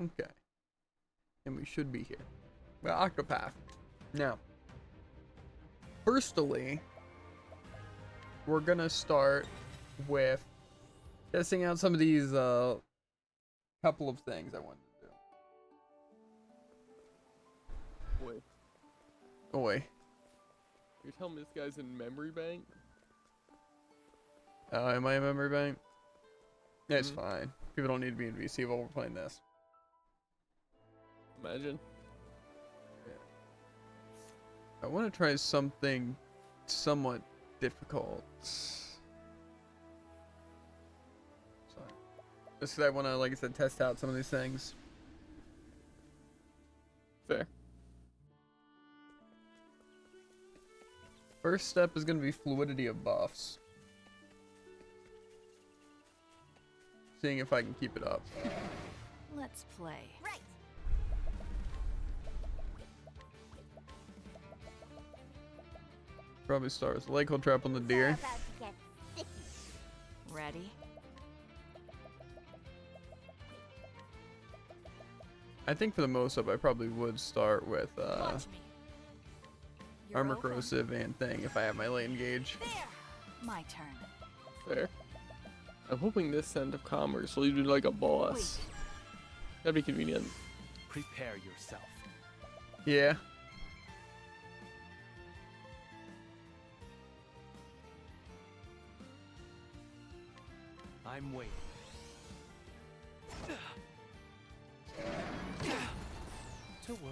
Okay. And we should be here. Well, Octopath. Now, firstly, we're gonna start with testing out some of these couple of things I wanted to do. Wait, Oi. you're telling me this guy's in memory bank? Am I a memory bank? It's Mhm. fine. People don't need to be in VC while we're playing this. Imagine. I want to try something somewhat difficult. Sorry. Just 'cause I want to, like I said, test out some of these things. Fair. First step is going to be fluidity of buffs. Seeing if I can keep it up. Let's play. Right. Probably start with Lake Hole Trap on the deer. Ready? I think for the most of I probably would start with Watch me. You're Armor open. Corrosive and Thing if I have my lane gauge. There. My turn. Fair. I'm hoping this Scent of Commerce will do like a boss. That'd be convenient. Prepare yourself. Yeah. I'm waiting. To work.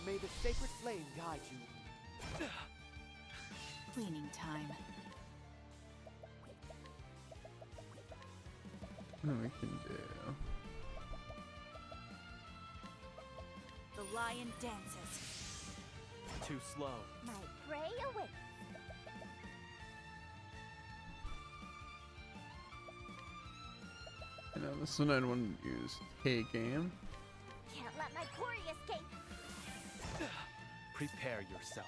May the sacred flame guide you. Cleaning time. What we can do. The lion dances. Too slow. My prey awaits. You know, this one I want to use K-Game. Can't let my quarry escape. Prepare yourself.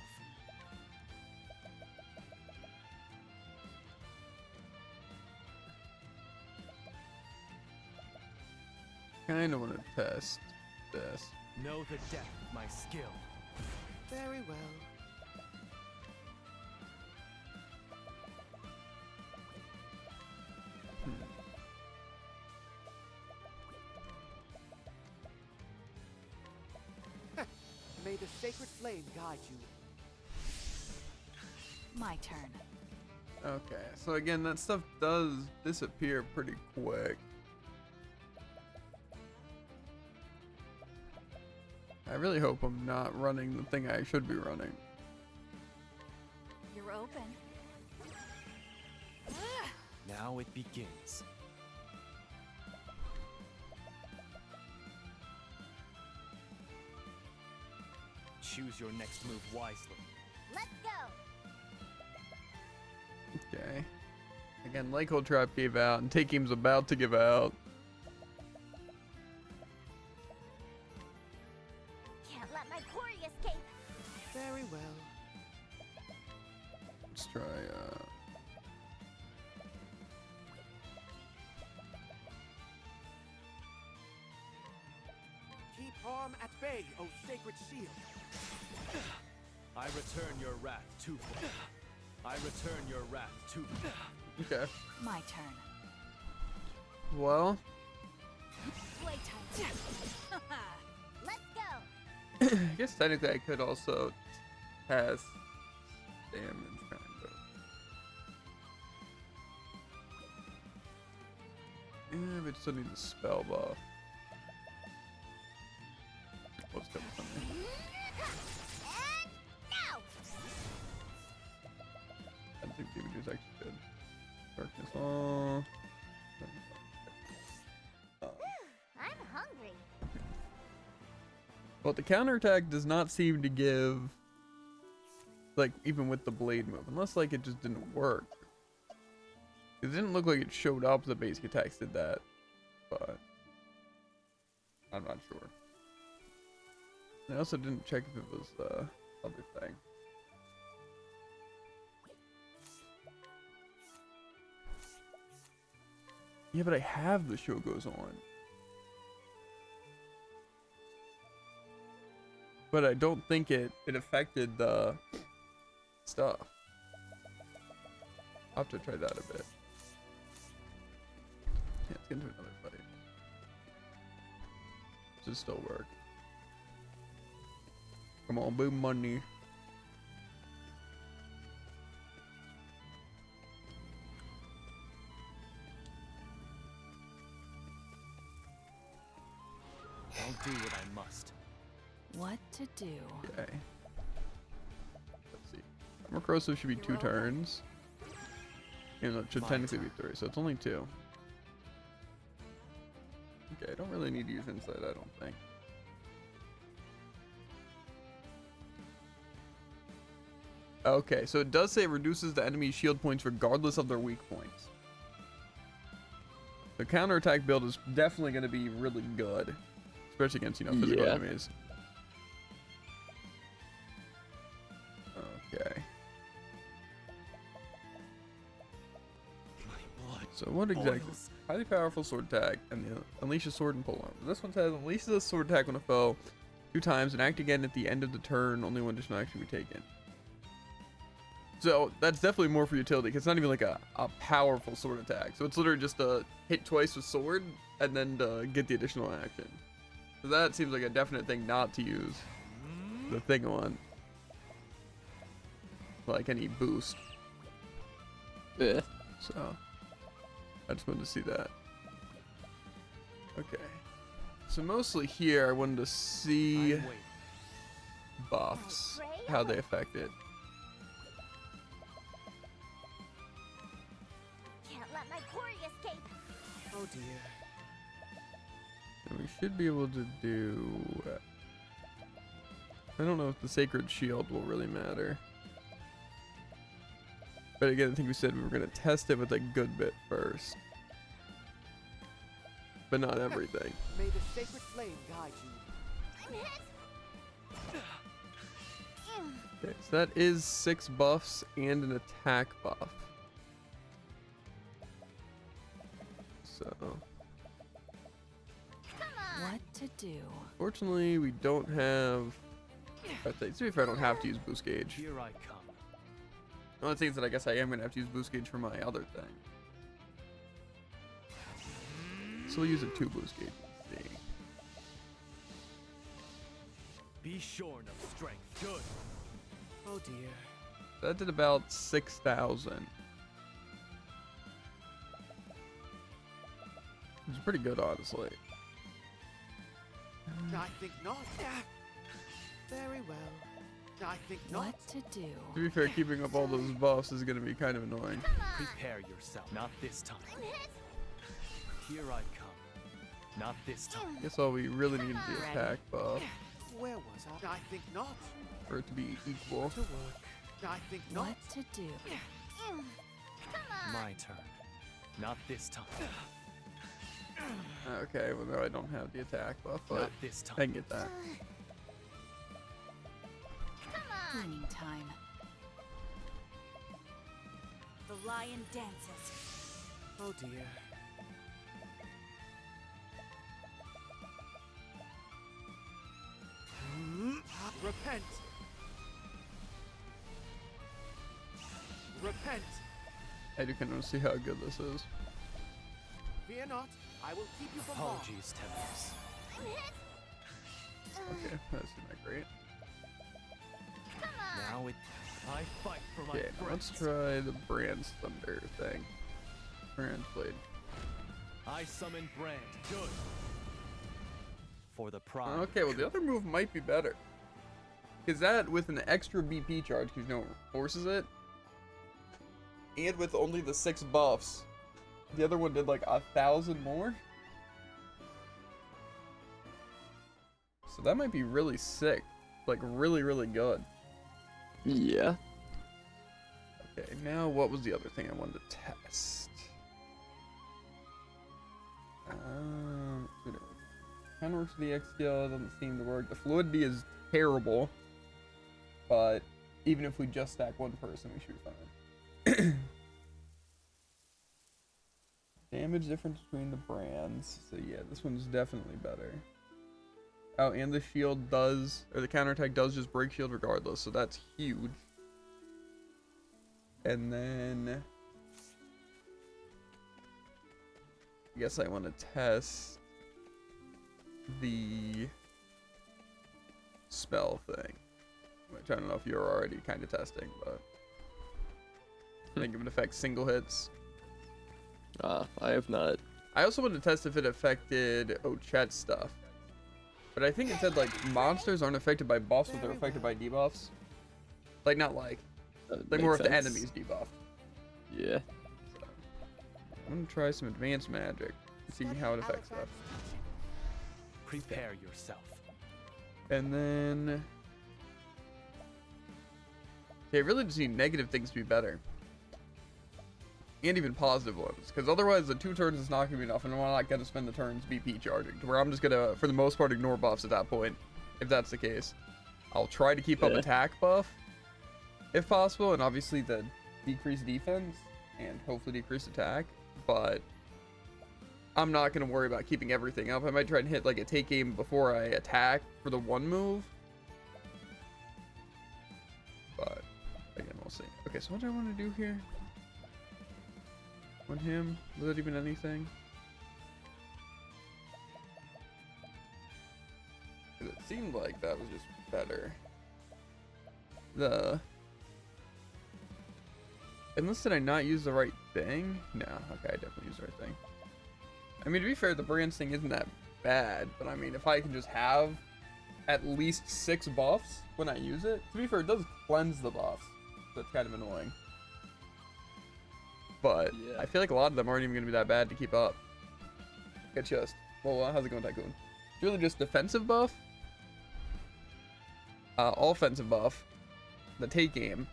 Kinda want to test this. Know the depth of my skill. Very well. May the sacred flame guide you. My turn. Okay, so again, that stuff does disappear pretty quick. I really hope I'm not running the thing I should be running. You're open. Now it begins. Choose your next move wisely. Let's go. Okay. Again, Lake Hole Trap gave out, and Take Aim's about to give out. Can't let my quarry escape. Very well. Let's try, Keep harm at bay, O sacred shield. I return your wrath twofold. I return your wrath twofold. Okay. My turn. Well, Playtime. Let's go. I guess technically I could also test damage, kind of. Yeah, but still need the spell buff. What's coming from me? And now. I think DVD is actually good. Darkness. Oh. I'm hungry. But the counterattack does not seem to give, like, even with the blade move, unless like it just didn't work. It didn't look like it showed up the basic attacks did that, but I'm not sure. I also didn't check if it was the other thing. Yeah, but I have the show goes on. But I don't think it affected the stuff. I'll have to try that a bit. Yeah, let's get into another fight. Does it still work? Come on, boom money. I'll do what I must. What to do? Okay. Let's see. More corrosive should be 2 turns. Even though it should My technically be turn. 3, so it's only 2. Okay, I don't really need to use insight, I don't think. Okay, so it does say it reduces the enemy's shield points regardless of their weak points. The counterattack build is definitely going to be really good, especially against, you know, physical Yeah. enemies. Okay. My blood. So what exactly? boils. Highly powerful sword attack and the unleash a sword and pole arm. This one says unleashes a sword attack on a foe 2 times and act again at the end of the turn. Only 1 additional action will be taken. So that's definitely more for utility because it's not even like a powerful sword attack. So it's literally just a hit twice with sword and then to get the additional action. So that seems like a definite thing not to use the thing on. Like any boost. Yeah. So I just wanted to see that. Okay. So mostly here I wanted to see I'm waiting. buffs, how they affect it. Can't let my quarry escape. Oh dear. And we should be able to do... I don't know if the Sacred Shield will really matter. But again, I think we said we were going to test it with a good bit first. But not everything. May the sacred flame guide you. I'm hit. Okay, so that is 6 buffs and an attack buff. So, Come on. What to do? fortunately, we don't have... To be fair, I don't have to use boost gauge. Here I come. The only thing is that I guess I am going to have to use boost gauge for my other thing. So we'll use a 2 boost gauge. Let's see. Be shorn of strength. Good. Oh dear. That did about 6,000. It's pretty good, honestly. I think not. Very well. I think What not. to do? To be fair, keeping up all those buffs is going to be kind of annoying. Come on. Prepare yourself. Not this time. I'm hit. Here I come. Not this time. I guess all we really need is the attack buff Where was I? I think not. for it to be equal. To work. I think not. What to do? Come on. My turn. Not this time. Okay, well, no, I don't have the attack buff, but Not this I time. can get that. Come on. Cleaning time. The lion dances. Oh dear. Repent. Repent. I do kind of see how good this is. Fear not. I will keep you from harm. Apologies, Tempest. I'm hit. Okay, that's not great. Come on. Now it. I fight for my Okay, let's friends. try the Brand's Thunder thing. Brand's Blade. I summon Brand. Good. For the pride. Okay, well, the other move might be better. Because that, with an extra BP charge, because you know it forces it, and with only the 6 buffs, the other one did like 1,000 more. So that might be really sick. Like, really, really good. Yeah. Okay, now what was the other thing I wanted to test? Kind of works with the X skill, doesn't seem to work. The fluidity is terrible, but even if we just stack one person, we should be fine. Damage difference between the brands. So yeah, this one's definitely better. Oh, and the shield does, or the counterattack does just break shield regardless, so that's huge. And then I guess I want to test the spell thing, which I don't know if you're already kind of testing, but I think if it affects single hits. I have not. I also wanted to test if it affected Ochet stuff, but I think it said like monsters aren't affected by buffs, but they're affected by debuffs. Like not like more if the enemy's debuffed. Yeah. So, I'm gonna try some advanced magic to see how it affects stuff. Prepare yourself. And then yeah, I really just need negative things to be better. And even positive ones, because otherwise the 2 turns is not going to be enough, and I'm not going to spend the turns BP charging, to where I'm just going to, for the most part, ignore buffs at that point, if that's the case. I'll try to keep up attack buff, if possible, and obviously the decrease defense, and hopefully decrease attack, but I'm not going to worry about keeping everything up. I might try and hit like a take aim before I attack for the 1 move, but again, we'll see. Okay, so what do I want to do here? On him? Was that even anything? It seemed like that was just better. Unless did I not use the right thing? No, okay, I definitely used the right thing. I mean, to be fair, the brands thing isn't that bad, but I mean, if I can just have at least 6 buffs when I use it, to be fair, it does cleanse the buffs. That's kind of annoying. But yeah. I feel like a lot of them aren't even going to be that bad to keep up. It's just, well, how's it going, Tycoon? It's really just defensive buff, offensive buff, the take aim,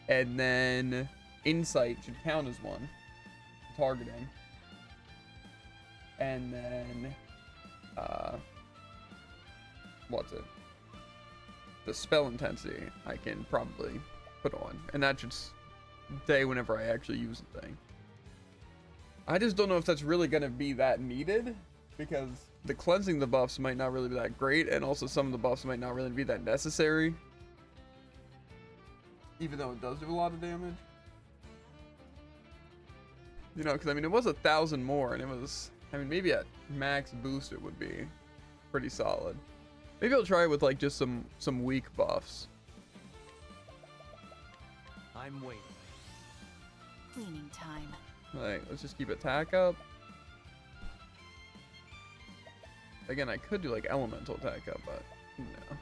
and then insight should count as one, targeting, and then, what's it? The spell intensity I can probably put on, and that should day whenever I actually use the thing. I just don't know if that's really going to be that needed, because the cleansing the buffs might not really be that great, and also some of the buffs might not really be that necessary, even though it does do a lot of damage. You know, because I mean, it was 1,000 more, and it was, I mean, maybe at max boost it would be pretty solid. Maybe I'll try it with like just some weak buffs. I'm waiting. Cleaning time. Like, let's just keep attack up. Again, I could do like elemental attack up, but no.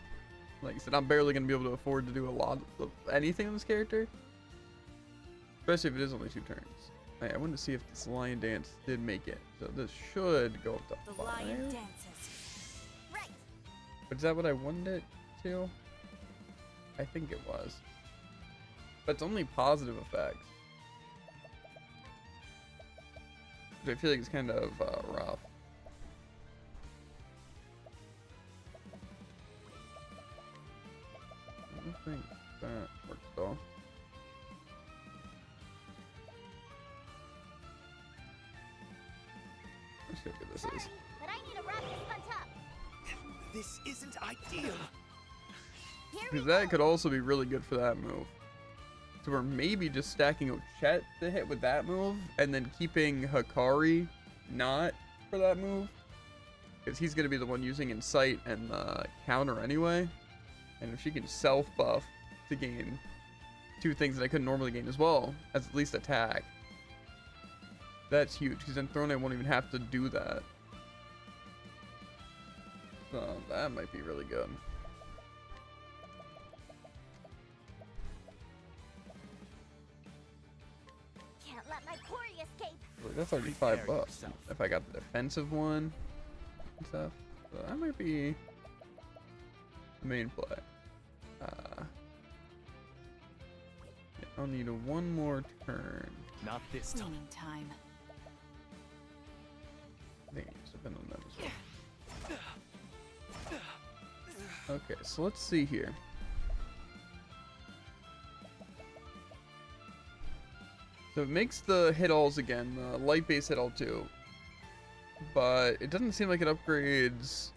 Like I said, I'm barely gonna be able to afford to do a lot of anything on this character, especially if it is only 2 turns. I wanted to see if this lion dance did make it, so this should go up to The 5. lion dances. Right. But is that what I wanted it to? I think it was. But it's only positive effects. Which I feel like it's kind of rough. I don't think that works though. Let's see how good this is. Sorry, but I need to wrap this hunt up. This isn't ideal. Here we Because go. that could also be really good for that move. So we're maybe just stacking Ochet to hit with that move, and then keeping Hikari not for that move. Because he's going to be the one using Insight and the counter anyway. And if she can self-buff to gain 2 things that I couldn't normally gain as well, as at least attack, that's huge, because then Throne won't even have to do that. So that might be really good. Can't let my quarry escape. Wait, that's already $5 Prepare bucks. yourself. If I got the defensive one and stuff, so that might be the main play. Yeah, I'll need 1 more turn. Not this time. Cleaning time. I think I used to depend on that as well. Okay, so let's see here. So So it makes the hit alls again, the light base hit all too. But it doesn't seem like it upgrades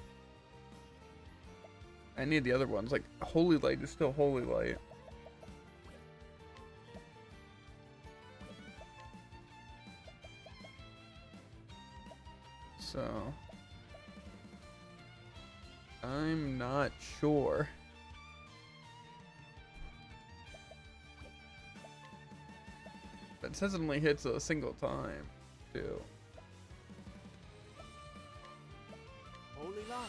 any of the other ones. Like Holy Light is still Holy Light. So I'm not sure. It says it only hits a single time, too. Holy light,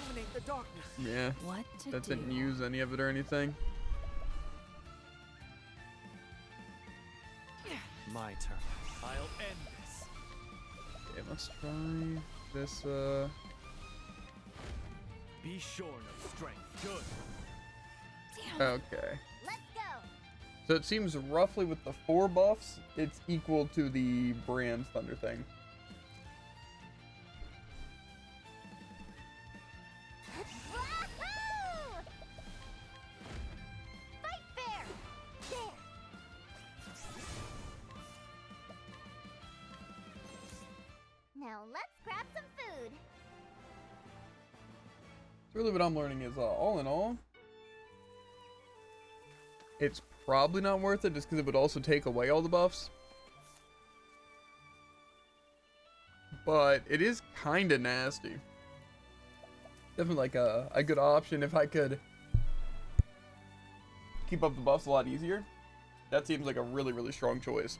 illuminate the darkness. Yeah, What to that do? didn't use any of it or anything. My turn. I'll end this. Okay, let's try this, Be shorn of strength. Good. Damn. okay. Let's go. So it seems roughly with the 4 buffs, it's equal to the Brand's Thunder thing. Wahoo! Fight fair. There. Now let's grab some food. Really what I'm learning is, all in all, it's probably not worth it just because it would also take away all the buffs. But it is kind of nasty. Definitely like a good option if I could keep up the buffs a lot easier. That seems like a really, really strong choice.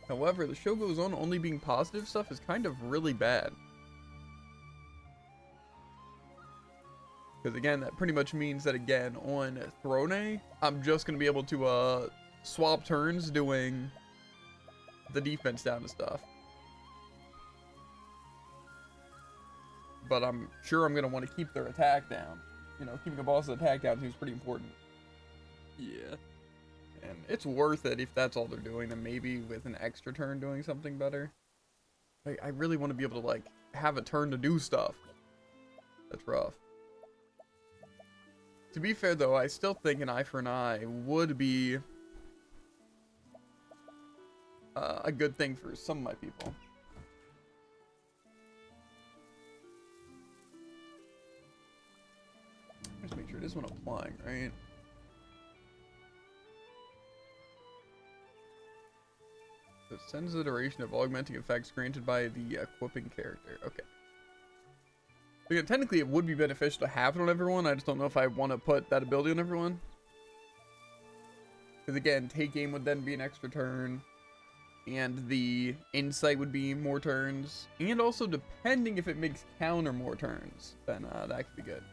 However, the show goes on only being positive stuff is kind of really bad. Because again, that pretty much means that again, on Throne, I'm just going to be able to swap turns doing the defense down to stuff. But I'm sure I'm going to want to keep their attack down. You know, keeping a boss's attack down seems pretty important. Yeah. And it's worth it if that's all they're doing, and maybe with an extra turn doing something better. I really want to be able to, like, have a turn to do stuff. That's rough. To be fair, though, I still think an eye for an eye would be a good thing for some of my people. Just make sure it is one applying, right? So it sends the duration of augmenting effects granted by the equipping character. Okay. Again, technically, it would be beneficial to have it on everyone. I just don't know if I want to put that ability on everyone. Because again, take aim would then be an extra turn. And the insight would be more turns. And also, depending if it makes counter more turns, then that could be good.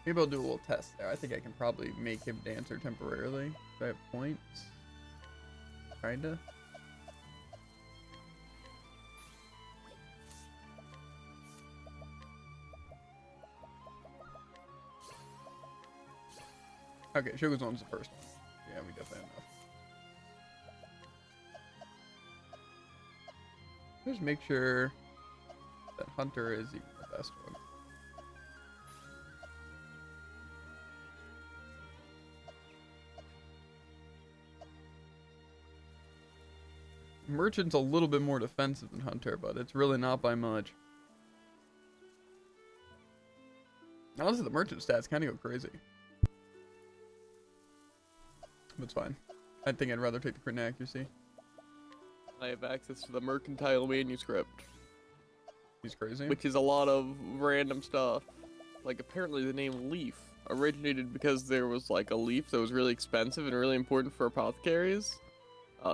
Maybe I'll do a little test there. I think I can probably make him dancer temporarily. Do I have points? Kinda. Okay, Shogun's the first one. Yeah, we definitely have enough. Just make sure that Hunter is even the best one. Merchant's a little bit more defensive than Hunter, but it's really not by much. Honestly, the merchant stats kind of go crazy. But it's fine. I think I'd rather take the crit accuracy. I have access to the mercantile manuscript, He's crazy. which is a lot of random stuff. Like, apparently the name Leaf originated because there was, like, a leaf that was really expensive and really important for apothecaries.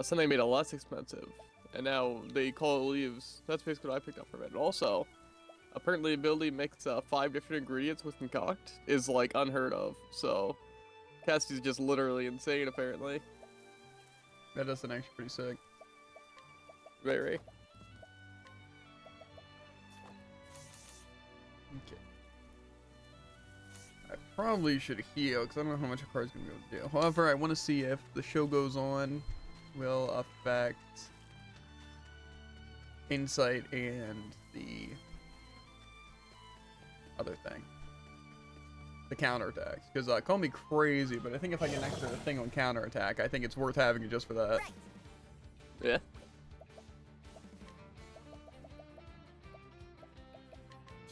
So they made it less expensive, and now they call it leaves. That's basically what I picked up from it. And also, apparently the ability to mix 5 different ingredients with concoct is, like, unheard of. So, Cassie's just literally insane, apparently. That does sound actually pretty sick. Very. Okay. I probably should heal, because I don't know how much a card's going to be able to do. However, I want to see if the show goes on will affect insight and the other thing. the counterattacks. Because call me crazy, but I think if I get an extra thing on counterattack, I think it's worth having it just for that. Right. Yeah.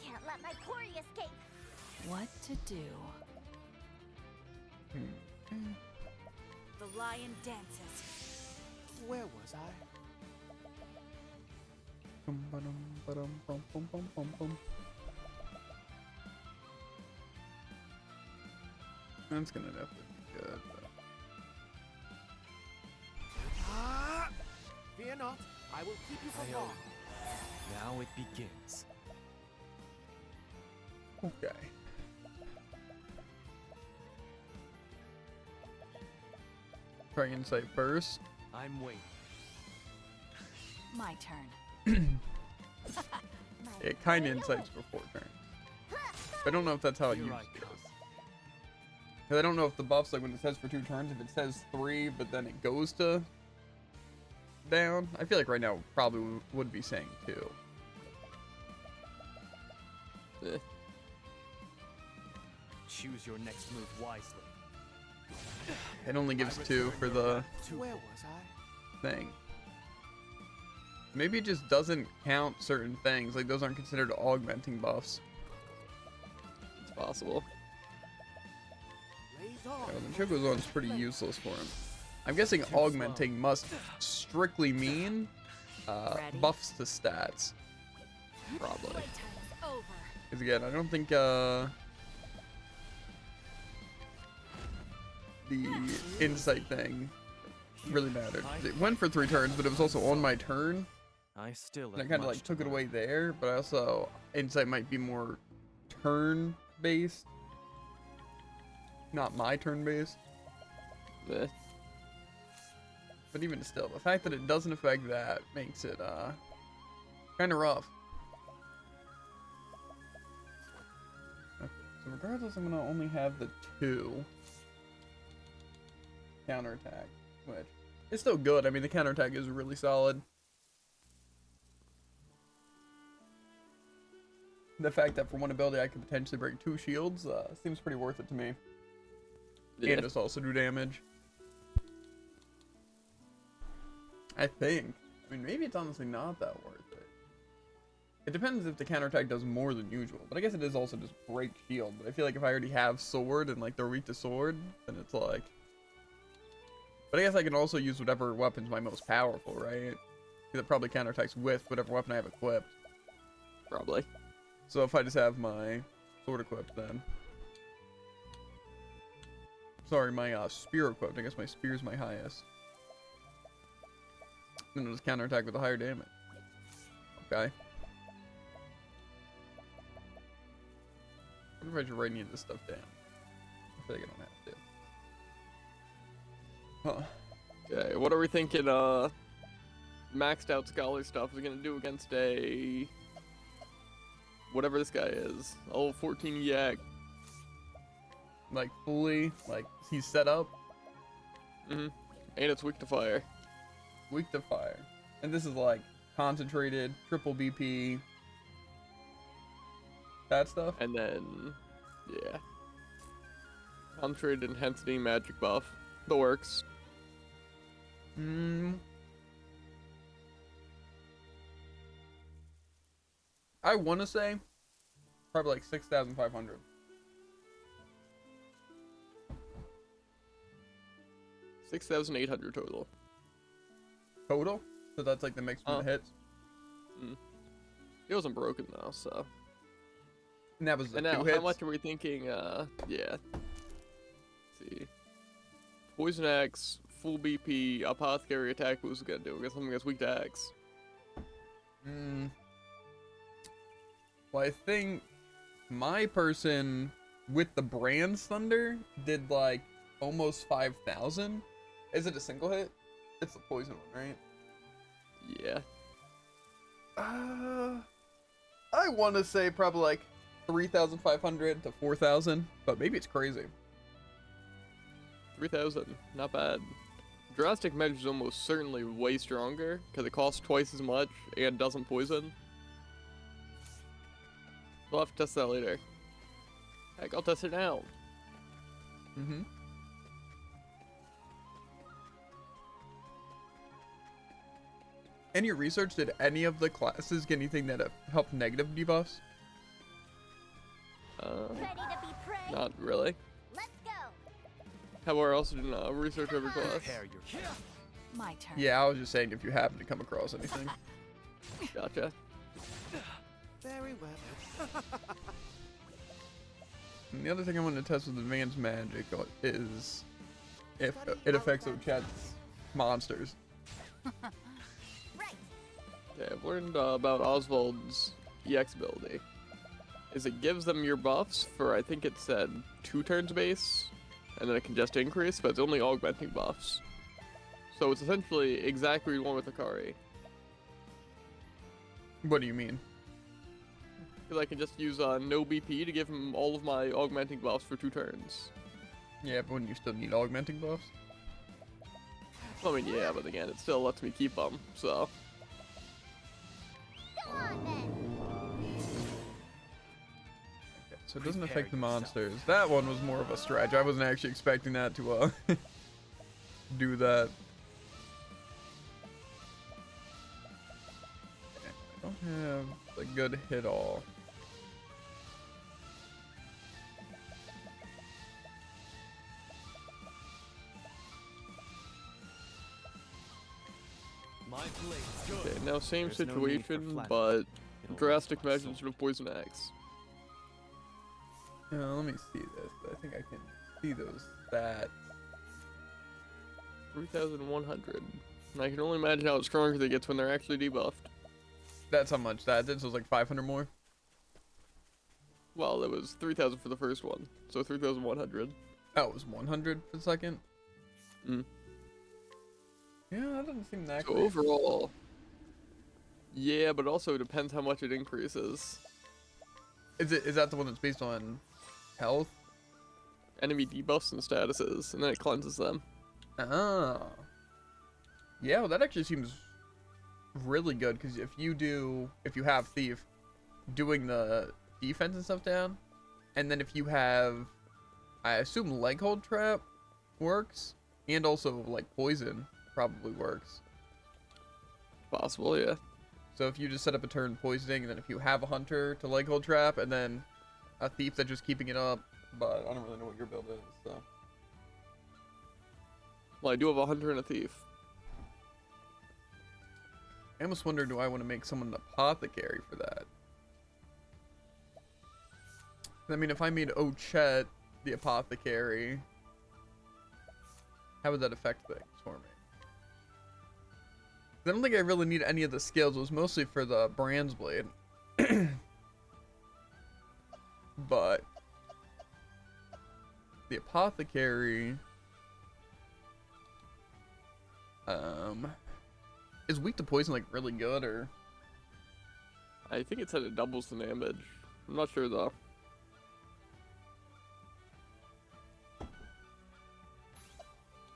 Can't let my quarry escape. What to do? The lion dances. Where was I? Bum, ba-dum, ba-dum, bum, bum, bum, bum, bum. That's gonna definitely be good. But... Ah! Fear not, I will keep you from harm. Now it begins. Okay. Try insight first. I'm waiting. My turn. It kind of insights before turn. I don't know if that's how it Here usually I is. come. Because I don't know if the buffs, like when it says for 2 turns, if it says 3, but then it goes to down. I feel like right now it probably would be saying 2. Eh. Choose your next move wisely. It only gives I 2 return for your the wrath to Where me. was I? thing. Maybe it just doesn't count certain things. Like those aren't considered augmenting buffs. It's possible. Blaze Yeah, on. well, the Choco's one's pretty useless for him. I'm guessing Too augmenting must strictly mean Ready? buffs to stats. Probably. Playtime is over. Because again, I don't think the insight thing really mattered. It went for 3 turns, but it was also on my turn. I still And I have kind of much like to took it learn. away there, but also insight might be more turn based, not my turn based. Eh. But even still, the fact that it doesn't affect that makes it kind of rough. Okay, so regardless, I'm gonna only have the 2 counterattack, which is still good. I mean, the counterattack is really solid. The fact that for one ability I could potentially break 2 shields seems pretty worth it to me. Yeah. And just also do damage. I think. I mean, maybe it's honestly not that worth it. It depends if the counterattack does more than usual, but I guess it is also just break shield. But I feel like if I already have sword and like they're weak to sword, then it's like... But I guess I can also use whatever weapon's my most powerful, right? Because it probably counterattacks with whatever weapon I have equipped. Probably. So if I just have my sword equipped, then... Sorry, my spear equipped. I guess my spear's my highest. Then it'll just counterattack with a higher damage. Okay. I wonder if I should write any of this stuff down. I feel like I don't have to. Huh. Okay, what are we thinking, maxed out scholar stuff is gonna do against a... whatever this guy is. Oh, 14 yak. Like, fully, like, he's set up, Mm-hmm. And it's weak to fire. weak to fire. And this is like, concentrated, triple BP, that stuff. And then, yeah. Concentrated intensity magic buff. The works. I want to say, probably like 6,500. $6,800 total. Total? So that's like the mix from the hits. It wasn't broken though, so. And that was the And 2 now, hits. how much are we thinking? Yeah. Let's see. Poison Axe, full BP, apothecary attack boost is gonna do against something that's weak to axe. Well, I think my person with the Brand's Thunder did like almost 5,000. Is it a single hit? It's the poison one, right? Yeah. I want to say probably like 3,500 to 4,000, but maybe it's crazy. 3,000, not bad. Drastic Measure is almost certainly way stronger, because it costs twice as much and doesn't poison. We'll have to test that later. Heck, I'll test it now. Mm-hmm. In your research, did any of the classes get anything that helped negative debuffs? Ready to be prey? Not really. Let's go. However, I also didn't research every class. Prepare your My turn. Yeah, I was just saying if you happen to come across anything. Gotcha. Very well. And the other thing I wanted to test with advanced magic is if it affects Ochet's monsters. Right. Okay, I've learned about Oswald's EX ability. Is it gives them your buffs for, I think it said 2 turns base, and then it can just increase, but it's only augmenting buffs. So it's essentially exactly one with Akari. What do you mean? Because I can just use no BP to give him all of my augmenting buffs for 2 turns. Yeah, but wouldn't you still need augmenting buffs? I mean, yeah, but again, it still lets me keep them, so. Go on then. Okay, so it doesn't Prepare affect the yourself. monsters. That one was more of a stretch. I wasn't actually expecting that to do that. Okay, I don't have a good hit all. My blade's good. Okay, now same There's no need for situation, flattery. but It'll drastic rest my measures soul. of poison axe. Let me see this. I think I can see those stats. 3,100. And I can only imagine how stronger they get when they're actually debuffed. That's how much that did. So it's like 500 more. Well, it was 3,000 for the first one, so 3,100. Oh, it was 100 for the second. Mm. Yeah, that doesn't seem that So great. overall, yeah, but also it depends how much it increases. Is that the one that's based on health? Enemy debuffs and statuses, and then it cleanses them. Oh. Yeah, well, that actually seems really good because if you have thief, doing the defense and stuff down, and then if you have, I assume leg hold trap works, and also like poison probably works. Possible, yeah. So if you just set up a turn poisoning, and then if you have a hunter to leg hold trap, and then a thief that's just keeping it up, but I don't really know what your build is, so. Well, I do have a hunter and a thief. I almost wonder, do I want to make someone an apothecary for that? I mean, if I made Ochet the apothecary, how would that affect things for me? I don't think I really need any of the skills. It was mostly for the Brand's Blade. But the apothecary is weak to poison like really good, or I think it said it doubles the damage. I'm not sure though.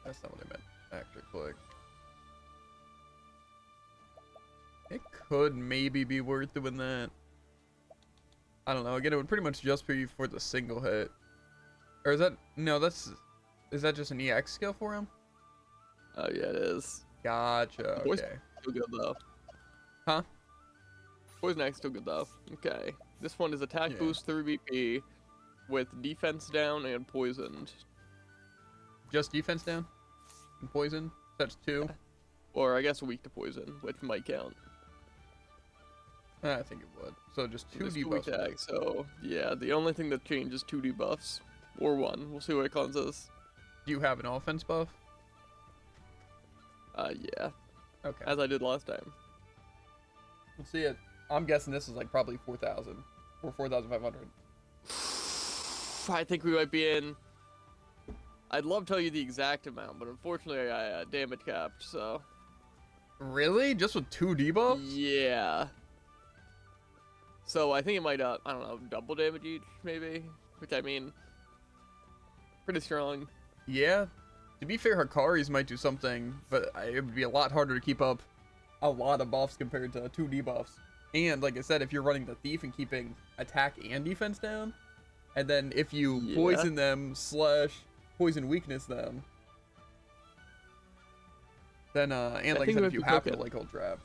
that's not what I meant. Actor click. It could maybe be worth doing that. I don't know. Again, it would pretty much just be for the single hit. Or is that no? Is that just an EX skill for him? Oh yeah, it is. Gotcha. Voice- Okay. Still good though. Huh? Poison axe still good though. Okay. This one is attack Yeah. boost 3 BP with defense down and poisoned. Just defense down? And poison? That's 2? Or I guess weak to poison, which might count. I think it would. So just 2 Just weak debuffs. to axe, so yeah, the only thing that changes 2 debuffs. Or 1. We'll see what it cleanses. Do you have an offense buff? Yeah. Okay. As I did last time. We'll see it. I'm guessing this is like probably 4,000 or 4,500. I think we might be in. I'd love to tell you the exact amount, but unfortunately I damage capped, so. Really? Just with 2 debuffs? Yeah. So I think it might, I don't know, double damage each, maybe? Which I mean, pretty strong. Yeah. To be fair, Hikari's might do something, but it would be a lot harder to keep up a lot of buffs compared to 2 debuffs. And like I said, if you're running the thief and keeping attack and defense down, And then if you Yeah. poison them / poison weakness them, then and I like I think said, we if you have to have cook to it. like hold trap.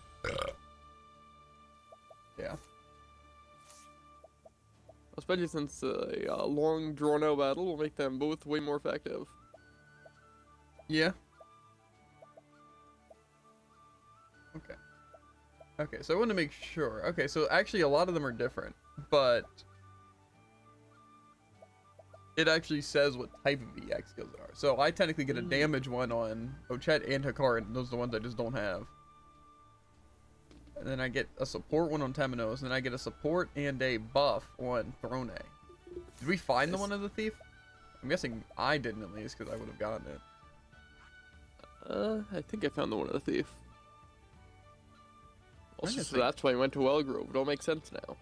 Yeah. Especially since a long, drawn-out battle will make them both way more effective. Yeah. Okay. Okay, so I want to make sure. Okay, so actually a lot of them are different, but it actually says what type of EX skills are. So I technically get a damage one on Ochette and Hikari, and those are the ones I just don't have. And then I get a support one on Temenos, and then I get a support and a buff on Throne. Did we find the one of the thief? I'm guessing I didn't at least, because I would have gotten it. I think I found the one of the thief. Also, just so think- that's why I went to Wellgrove. It all makes sense now.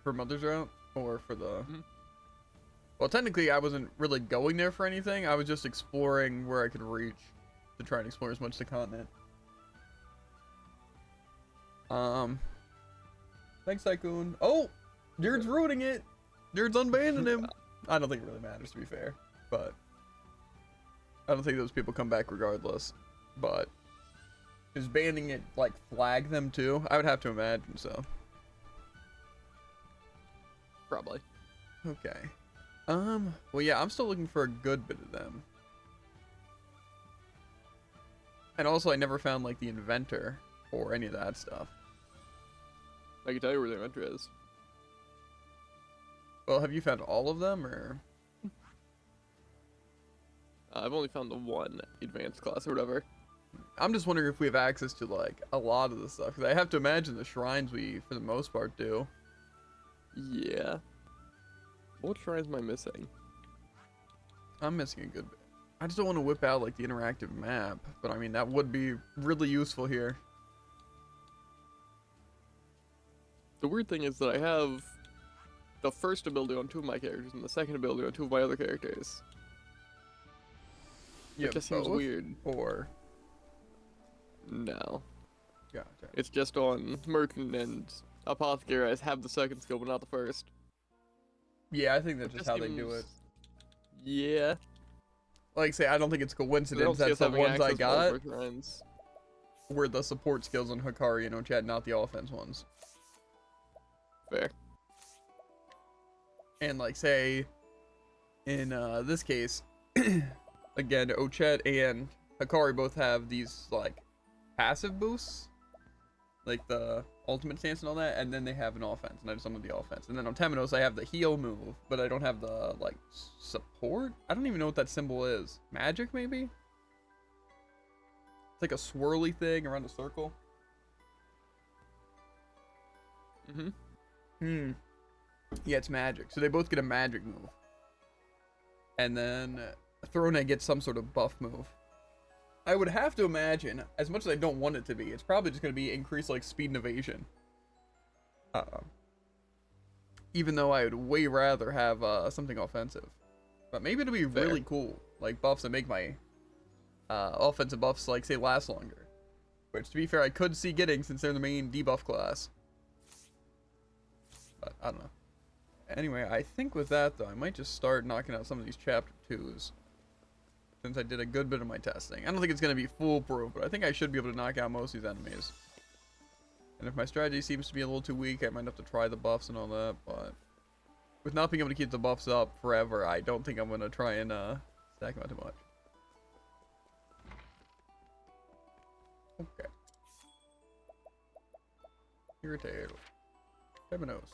For Mother's Route? Or for the... Mhm. Well, technically, I wasn't really going there for anything. I was just exploring where I could reach to try and explore as much of the continent. Thanks, Tycoon. Oh! Jared's ruining it! Jared's unbanning him! I don't think it really matters, to be fair. But... I don't think those people come back regardless. But... Is banning it, like, flag them too? I would have to imagine so. Probably. Okay. Well, yeah, I'm still looking for a good bit of them. And also, I never found, like, the inventor or any of that stuff. I can tell you where the inventor is. Well, have you found all of them, or? I've only found the one advanced class or whatever. I'm just wondering if we have access to, like, a lot of the stuff. Because I have to imagine the shrines we, for the most part, do. Yeah. What shrines am I missing? I'm missing a good bit. I just don't want to whip out, like, the interactive map. But, I mean, that would be really useful here. The weird thing is that I have the first ability on two of my characters and the second ability on two of my other characters. You It have just seems both? weird. Or... No. Gotcha. It's just on Merchant and Apothecary I have the second skill but not the first. Yeah, I think that's It just how they do it. seems- Yeah. Like I say, I don't think it's I don't coincidence see that us the having ones I access to all got of our shrines. were the support skills on Hikari and Ochette, not the offense ones. Fair. And like say, in this case, again, Ochette and Hikari both have these like passive boosts, like the ultimate stance and all that, and then they have an offense, and I just don't have the offense. And then on Temenos, I have the heal move, but I don't have the like support. I don't even know what that symbol is. Magic, maybe? It's like a swirly thing around a circle. Mm-hmm. Yeah, it's magic. So they both get a magic move. And then Throne gets some sort of buff move. I would have to imagine, as much as I don't want it to be, it's probably just going to be increased like speed and evasion. Even though I would way rather have something offensive. But maybe it'll be Fair. really cool. Like buffs that make my offensive buffs, like, say, last longer. Which, to be fair, I could see getting since they're the main debuff class. But, I don't know. Anyway, I think with that, though, I might just start knocking out some of these Chapter 2s. Since I did a good bit of my testing. I don't think it's going to be foolproof, but I think I should be able to knock out most of these enemies. And if my strategy seems to be a little too weak, I might have to try the buffs and all that, but... With not being able to keep the buffs up forever, I don't think I'm going to try and stack them out too much. Okay. Irritated. Temenos.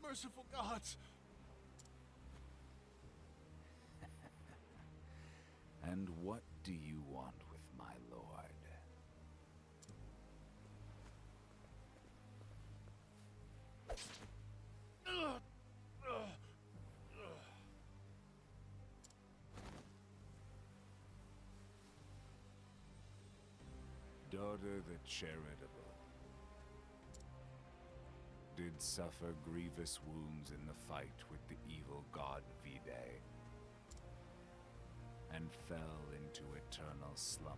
Merciful gods! And what do you want with my lord? Daughter the charitable. did suffer grievous wounds in the fight with the evil god Vide, and fell into eternal slumber.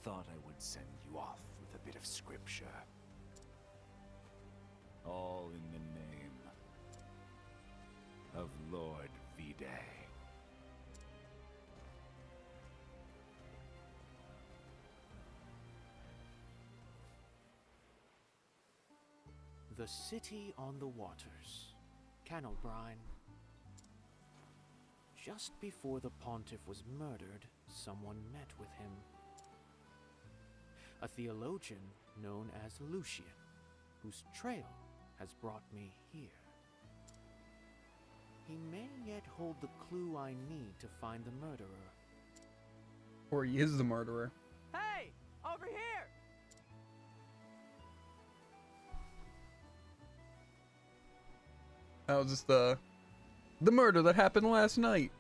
Thought I would send you off with a bit of scripture. All in the name of Lord Vide. The city on the waters. Canalbrine. Just before the pontiff was murdered, someone met with him. A theologian known as Lucian, whose trail has brought me here. He may yet hold the clue I need to find the murderer. Or he is the murderer. Hey! Over here! That was just the murder that happened last night.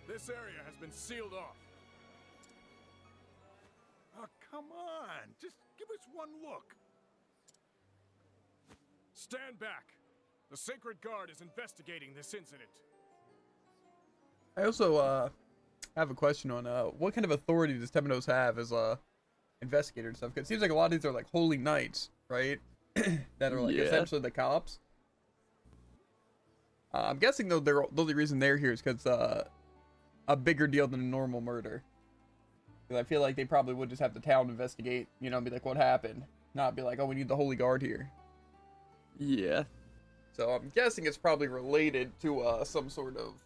This area has been sealed off. Oh, come on. Just give us one look. Stand back. The Sacred Guard is investigating this incident. I also have a question on what kind of authority does Temenos have as a investigator and stuff? 'Cause it seems like a lot of these are like holy knights, right? That are like Yeah. essentially the cops. I'm guessing though the only reason they're here is because a bigger deal than a normal murder. Because I feel like they probably would just have the town investigate, you know, and be like, what happened? Not be like, oh, we need the Holy Guard here. Yeah. So I'm guessing it's probably related to some sort of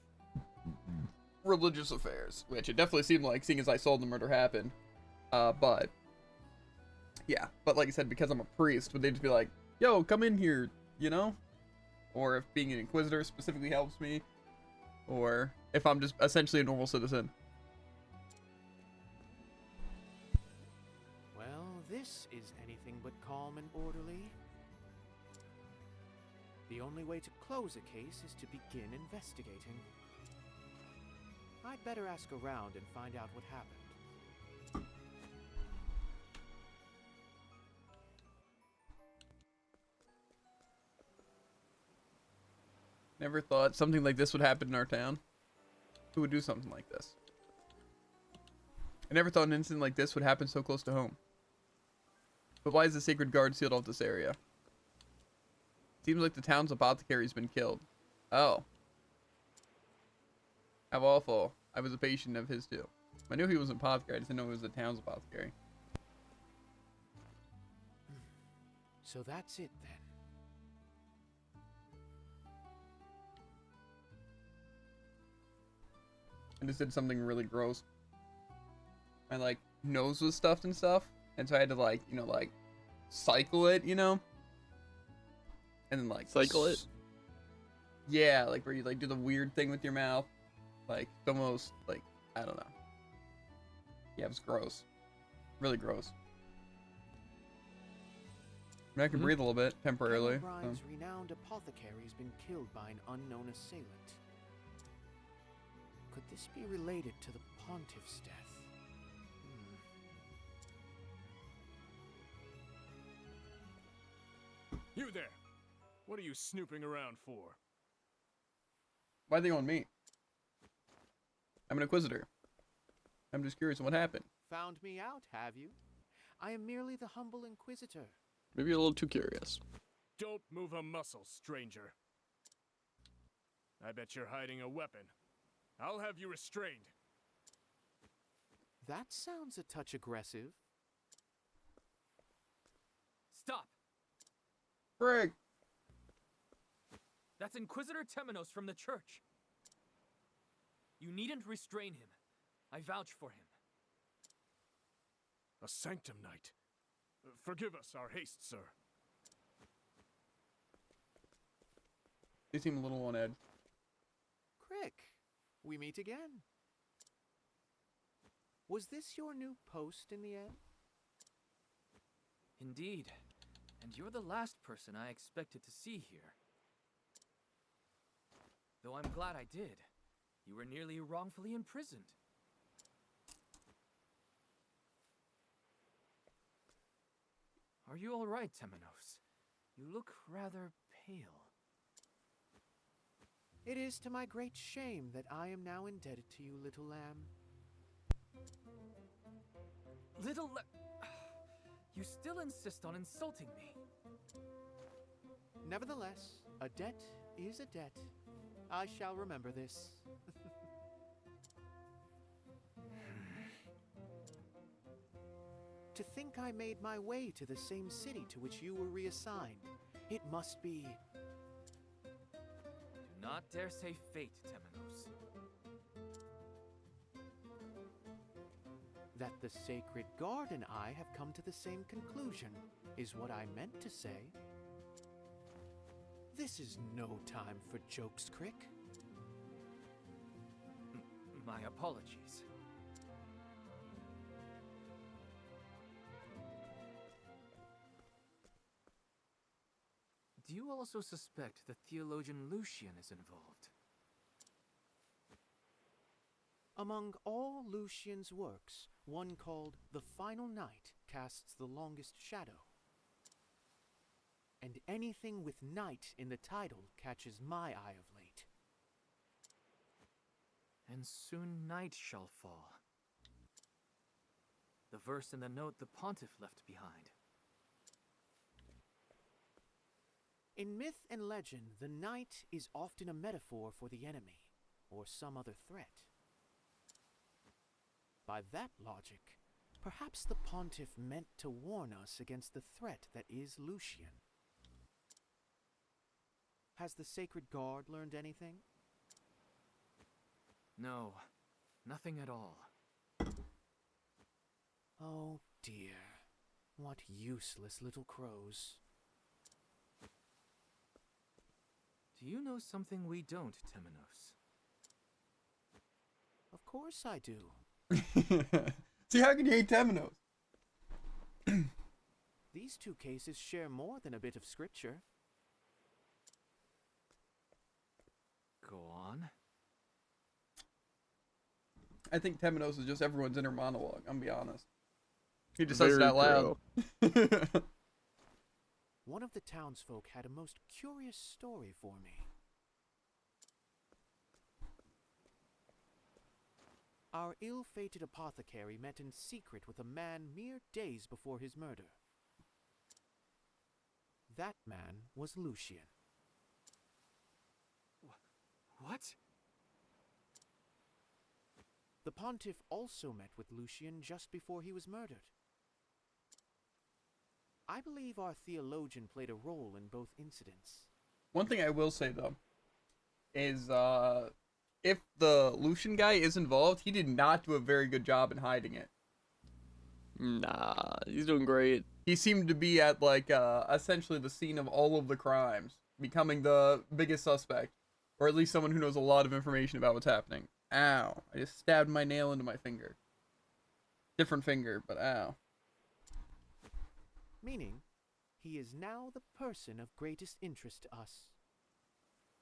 religious affairs, which it definitely seemed like, seeing as I saw the murder happen. But yeah, but like I said, because I'm a priest, would they just be like, yo, come in here, you know? Or if being an inquisitor specifically helps me, or if I'm just essentially a normal citizen. Well, this is anything but calm and orderly. The only way to close a case is to begin investigating. I'd better ask around and find out what happened. Never thought something like this would happen in our town. Who would do something like this? I never thought an incident like this would happen so close to home. But why is the Sacred Guard sealed off this area? Seems like the town's apothecary's been killed. Oh. How awful. I was a patient of his too. I knew he was an apothecary, I just didn't know he was the town's apothecary. So that's it then. I just did something really gross. My like nose was stuffed and stuff, and so I had to like, you know, like cycle it, you know, and then like Cycle it? Yeah, like where you like do the weird thing with your mouth, like the most like, I don't know. Yeah, it was gross, really gross. I mean, I can breathe a little bit temporarily. Brian's renowned apothecary has been killed by an unknown assailant. Could this be related to the pontiff's death? You there! What are you snooping around for? Why are they on me? I'm an inquisitor. I'm just curious what happened. Found me out, have you? I am merely the humble inquisitor. Maybe you're a little too curious. Don't move a muscle, stranger. I bet you're hiding a weapon. I'll have you restrained. That sounds a touch aggressive. Stop! Frick! That's Inquisitor Temenos from the church. You needn't restrain him. I vouch for him. A sanctum knight. Forgive us our haste, sir. They seem a little on edge. Crick, we meet again. Was this your new post in the end? Indeed. And you're the last person I expected to see here. Though I'm glad I did. You were nearly wrongfully imprisoned. Are you all right, Temenos? You look rather pale. It is to my great shame that I am now indebted to you, little lamb. You still insist on insulting me. Nevertheless, a debt is a debt. I shall remember this. To think I made my way to the same city to which you were reassigned. It must be... Do not dare say fate, Temenos. That the Sacred Guard and I have come to the same conclusion, is what I meant to say. This is no time for jokes, Crick. My apologies. Do you also suspect the theologian Lucian is involved? Among all Lucian's works, one called The Final Night casts the longest shadow. And anything with night in the title catches my eye of late. And soon night shall fall. The verse in the note the pontiff left behind. In myth and legend, the night is often a metaphor for the enemy, or some other threat. By that logic, perhaps the pontiff meant to warn us against the threat that is Lucian. Has the Sacred Guard learned anything? No, nothing at all. Oh dear, what useless little crows. Do you know something we don't, Temenos? Of course I do. See, how can you hate Temenos? These two cases share more than a bit of scripture. Go on. I think Temenos is just everyone's inner monologue, I'm gonna be honest. He just says it Very out loud. One of the townsfolk had a most curious story for me. Our ill-fated apothecary met in secret with a man mere days before his murder. That man was Lucian. What? The pontiff also met with Lucian just before he was murdered. I believe our theologian played a role in both incidents. One thing I will say though is if the Lucian guy is involved, he did not do a very good job in hiding it. Nah, he's doing great. He seemed to be at like essentially the scene of all of the crimes, becoming the biggest suspect, or at least someone who knows a lot of information about what's happening. Ow, I just stabbed my nail into my finger. Different finger, but ow. Meaning, he is now the person of greatest interest to us.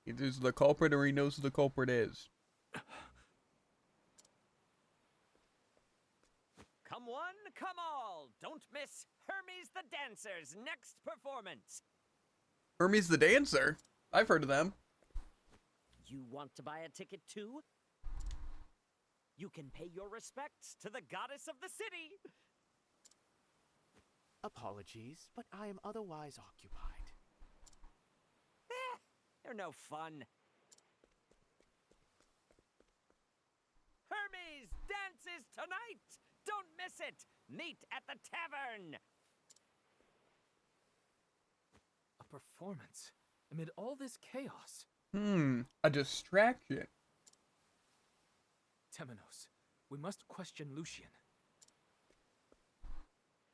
Either he's the culprit or he knows who the culprit is. Come one, come all! Don't miss Hermes the Dancer's next performance! Hermes the Dancer? I've heard of them. You want to buy a ticket too? You can pay your respects to the goddess of the city! Apologies, but I am otherwise occupied. They're no fun. Hermes dances tonight! Don't miss it! Meet at the tavern! A performance? Amid all this chaos? A distraction. Temenos, we must question Lucian.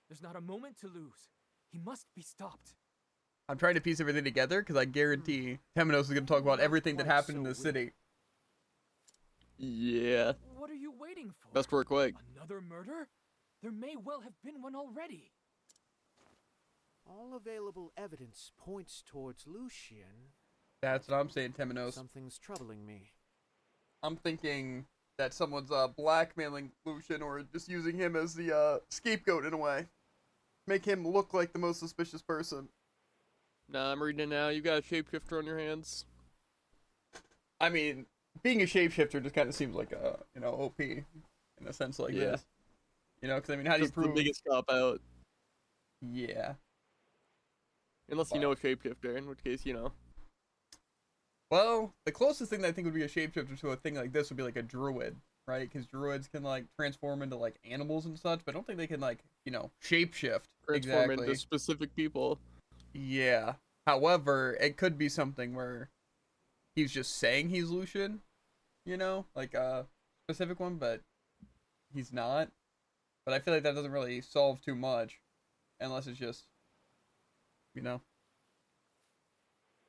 There's not a moment to lose. He must be stopped. I'm trying to piece everything together because I guarantee Temenos is going to talk about everything that happened in the city. Yeah. What are you waiting for? Best work, quick. Another murder? There may well have been one already. All available evidence points towards Lucian. That's what I'm saying, Temenos. Something's troubling me. I'm thinking that someone's blackmailing Lucian or just using him as the scapegoat in a way. Make him look like the most suspicious person. Nah, I'm reading it now. You got a shapeshifter on your hands. I mean, being a shapeshifter just kind of seems like a, OP in a sense like Yeah. this. Because I mean, how do you Just the prove? biggest cop out. Yeah. Unless you know a shapeshifter, in which case, you know. Well, the closest thing that I think would be a shapeshifter to a thing like this would be like a druid, right? Because druids can like transform into like animals and such, but I don't think they can like, shapeshift. Transform Exactly. into specific people. Yeah. However, it could be something where he's just saying he's Lucian, like a specific one, but he's not. But I feel like that doesn't really solve too much unless it's just,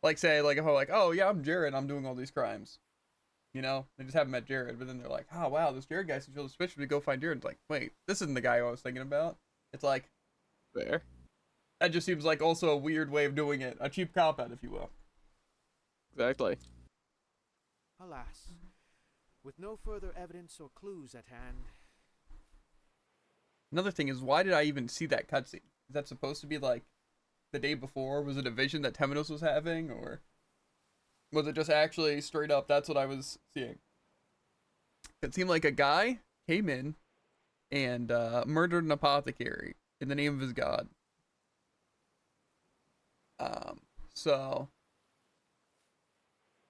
like say, like if I'm like, oh yeah, I'm Jared, I'm doing all these crimes. They just haven't met Jared, but then they're like, oh wow, this Jared guy seems really suspicious. We go find Jared. It's like, wait, this isn't the guy I was thinking about. It's like, Fair. that just seems like also a weird way of doing it, a cheap cop out, if you will. Exactly. Alas, with no further evidence or clues at hand. Another thing is, why did I even see that cutscene? Is that supposed to be like the day before? Was it a vision that Temenos was having, or was it just actually straight up that's what I was seeing? It seemed like a guy came in and murdered an apothecary in the name of his god. So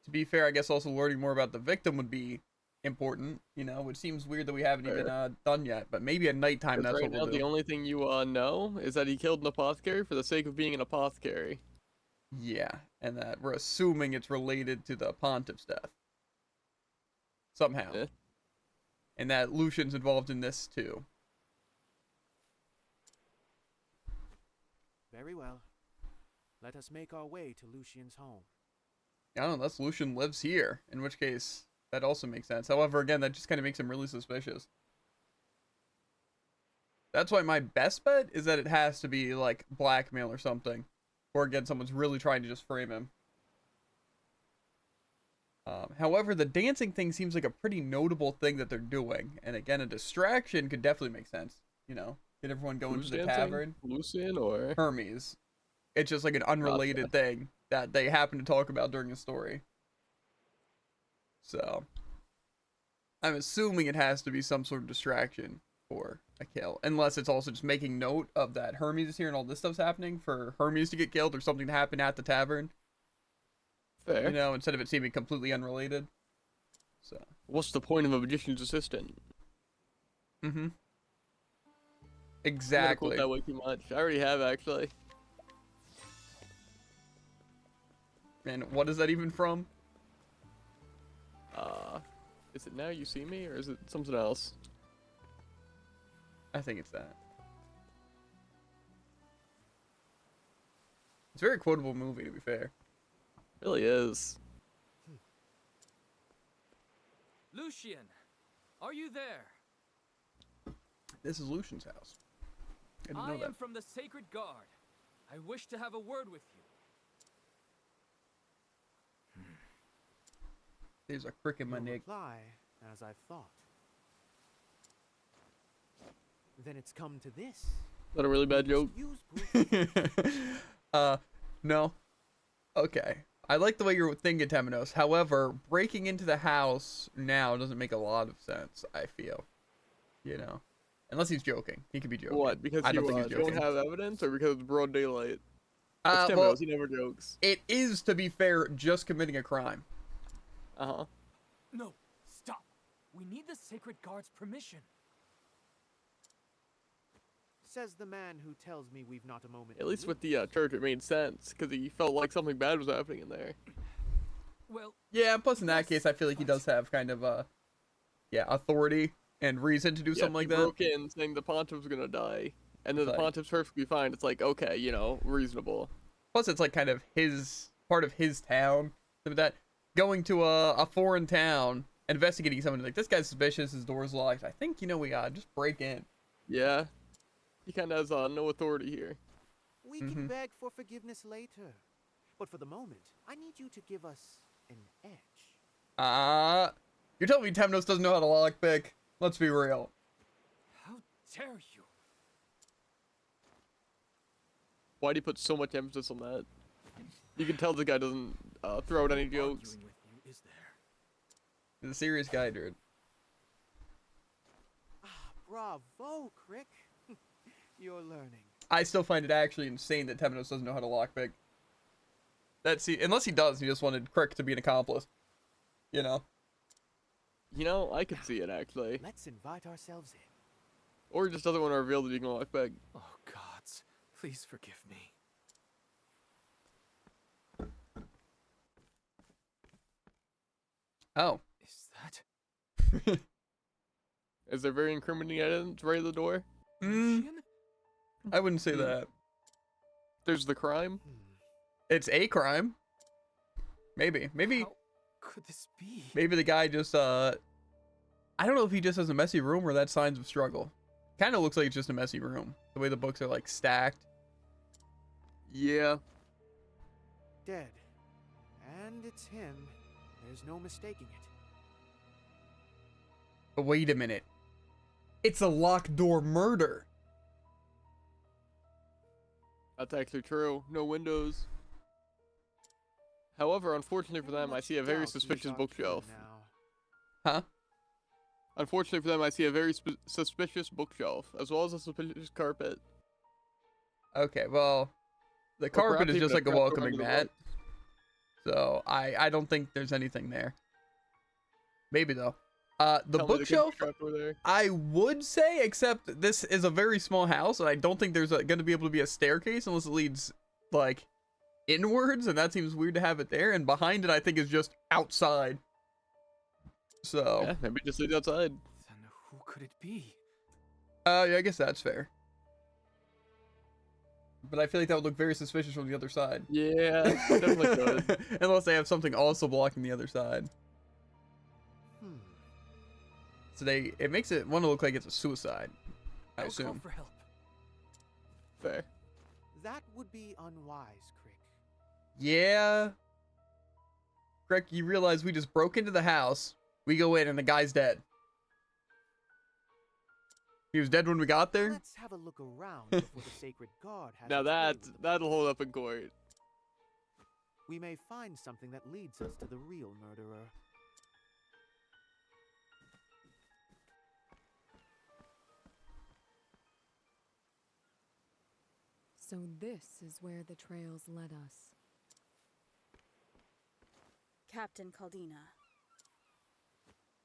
to be fair, I guess also learning more about the victim would be important, which seems weird that we haven't even done yet, but maybe at nighttime that's right what we'll now, do. the only thing you know is that he killed an apothecary for the sake of being an apothecary. Yeah, and that we're assuming it's related to the pontiff's death. Somehow. Yeah. And that Lucian's involved in this too. Very well. Let us make our way to Lucian's home. I don't know, unless Lucian lives here, in which case that also makes sense. However, again, that just kind of makes him really suspicious. That's why my best bet is that it has to be like blackmail or something. Or again, someone's really trying to just frame him. However, the dancing thing seems like a pretty notable thing that they're doing. And again, a distraction could definitely make sense. Get everyone going Who's to the dancing? tavern. Lucian or Hermes. It's just like an unrelated thing that they happen to talk about during the story. So, I'm assuming it has to be some sort of distraction for a kill. Unless it's also just making note of that Hermes is here and all this stuff's happening for Hermes to get killed or something to happen at the tavern. Fair. Instead of it seeming completely unrelated. So. What's the point of a magician's assistant? Mm-hmm. I'm gonna Exactly. quote that way too much. I already have, actually. And what is that even from? Is it Now You See Me, or is it something else? I think it's that. It's a very quotable movie, to be fair. It really is. Lucian, are you there? This is Lucian's house. I didn't know I that. am from the Sacred Guard. I wish to have a word with you. There's a crick in my Your neck. reply, as I thought. Then it's come to this. Is that a really bad joke? Use proof. No. Okay. I like the way you're thinking, Temenos. However, breaking into the house now doesn't make a lot of sense, I feel. Unless he's joking. He could be joking. What? Because I don't you think he's don't joking. have evidence, or because it's broad daylight? It's Tim Well, Rose, he never jokes. it is, to be fair, just committing a crime. Uh-huh. No, stop. We need the Sacred Guard's permission. Says the man who tells me we've not a moment. At to least lose. with the church, it made sense, because he felt like something bad was happening in there. Well, Yeah, plus in that yes, case, I feel like he but- does have kind of, authority and reason to do something like he that. broke in saying the pontiff was gonna die, and then the Like- pontiff's perfectly fine. It's like, okay, reasonable. Plus, it's like kind of part of his town. So with that, going to a foreign town, investigating someone, like, this guy's suspicious, his door's locked. I think, we just break in. Yeah. He kind of has no authority here. We can beg for forgiveness later. But for the moment, I need you to give us an edge. You're telling me Temnos doesn't know how to lockpick? Let's be real. How dare you? Why do you put so much emphasis on that? You can tell the guy doesn't throw out any No jokes. arguing with you, is there? He's a serious guy, dude. Bravo, Crick. You're learning. I still find it actually insane that Temnos doesn't know how to lockpick. Unless he does, he just wanted Crick to be an accomplice. You know? You know, I could see it actually. Let's invite ourselves in. Or he just doesn't want to reveal that he can lock back. Oh, gods, please forgive me. Oh. Is that Is there very incriminating evidence right at the door? Lucian? I wouldn't say that. There's the crime. It's a crime. Maybe. How could this be? Maybe the guy just, I don't know if he just has a messy room or that's signs of struggle. Kind of looks like it's just a messy room. The way the books are, like, stacked. Yeah. Dead. And it's him. There's no mistaking it. But wait a minute. It's a locked door murder. That's actually true. No windows. However, unfortunately for them, I see a very suspicious bookshelf. Huh? Unfortunately for them, I see a very suspicious bookshelf, as well as a suspicious carpet. Okay, well, the Or carpet perhaps is even just like a trapdoor welcoming under the mat. book. So I don't think there's anything there. Maybe though. The Tell me there could be a bookshelf, trapdoor there. I would say, except this is a very small house, and I don't think there's going to be able to be a staircase unless it leads like inwards, and that seems weird to have it there. And behind it, I think is just outside. So Yeah, maybe just leave it outside. Then who could it be? yeah, I guess that's fair. But I feel like that would look very suspicious from the other side. Yeah, definitely could. Unless they have something also blocking the other side. So it makes it want to look like it's a suicide, I I'll call assume. for help. Fair. That would be unwise, Crick. Yeah. Greg, you realize we just broke into the house. We go in and the guy's dead. He was dead when we got there? Let's have a look around before the sacred guard has Now its way that with the that'll place. hold up in court. We may find something that leads us to the real murderer. So this is where the trails led us. Captain Caldina.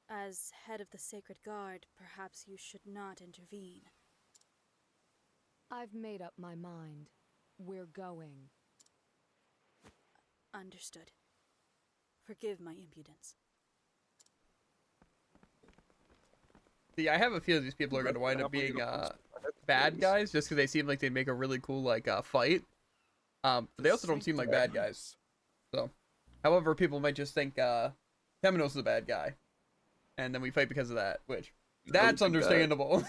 As head of the Sacred Guard, perhaps you should not intervene. I've made up my mind. We're going. Understood. Forgive my impudence. See, I have a feeling these people are going to wind up being bad guys just because they seem like they'd make a really cool like fight. But they also don't seem like bad guys. So, however, people might just think Temenos is a bad guy, and then we fight because of that, which that's understandable.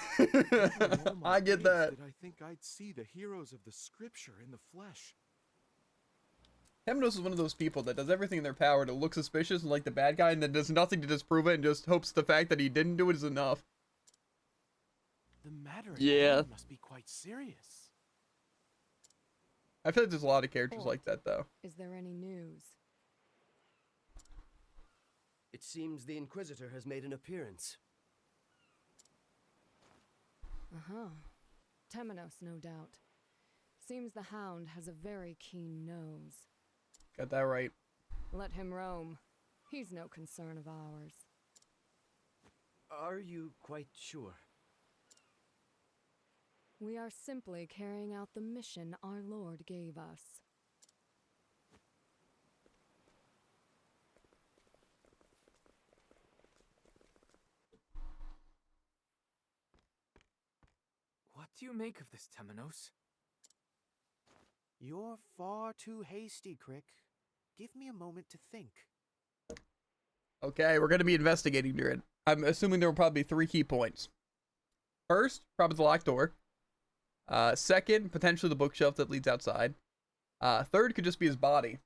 I get that. I think I'd see the heroes of the scripture in the flesh. Temenos is one of those people that does everything in their power to look suspicious and like the bad guy, and then does nothing to disprove it, and just hopes the fact that he didn't do it is enough. The matter Yeah. must be quite serious. I feel like there's a lot of characters like that, though. Is there any news? It seems the Inquisitor has made an appearance. Uh-huh. Temenos, no doubt. Seems the Hound has a very keen nose. Got that right. Let him roam. He's no concern of ours. Are you quite sure? We are simply carrying out the mission our Lord gave us. What do you make of this, Temenos? You're far too hasty, Crick. Give me a moment to think. Okay, we're going to be investigating during. I'm assuming there will probably be 3 key points. First, probably the locked door. Second, potentially the bookshelf that leads outside. Third could just be his body.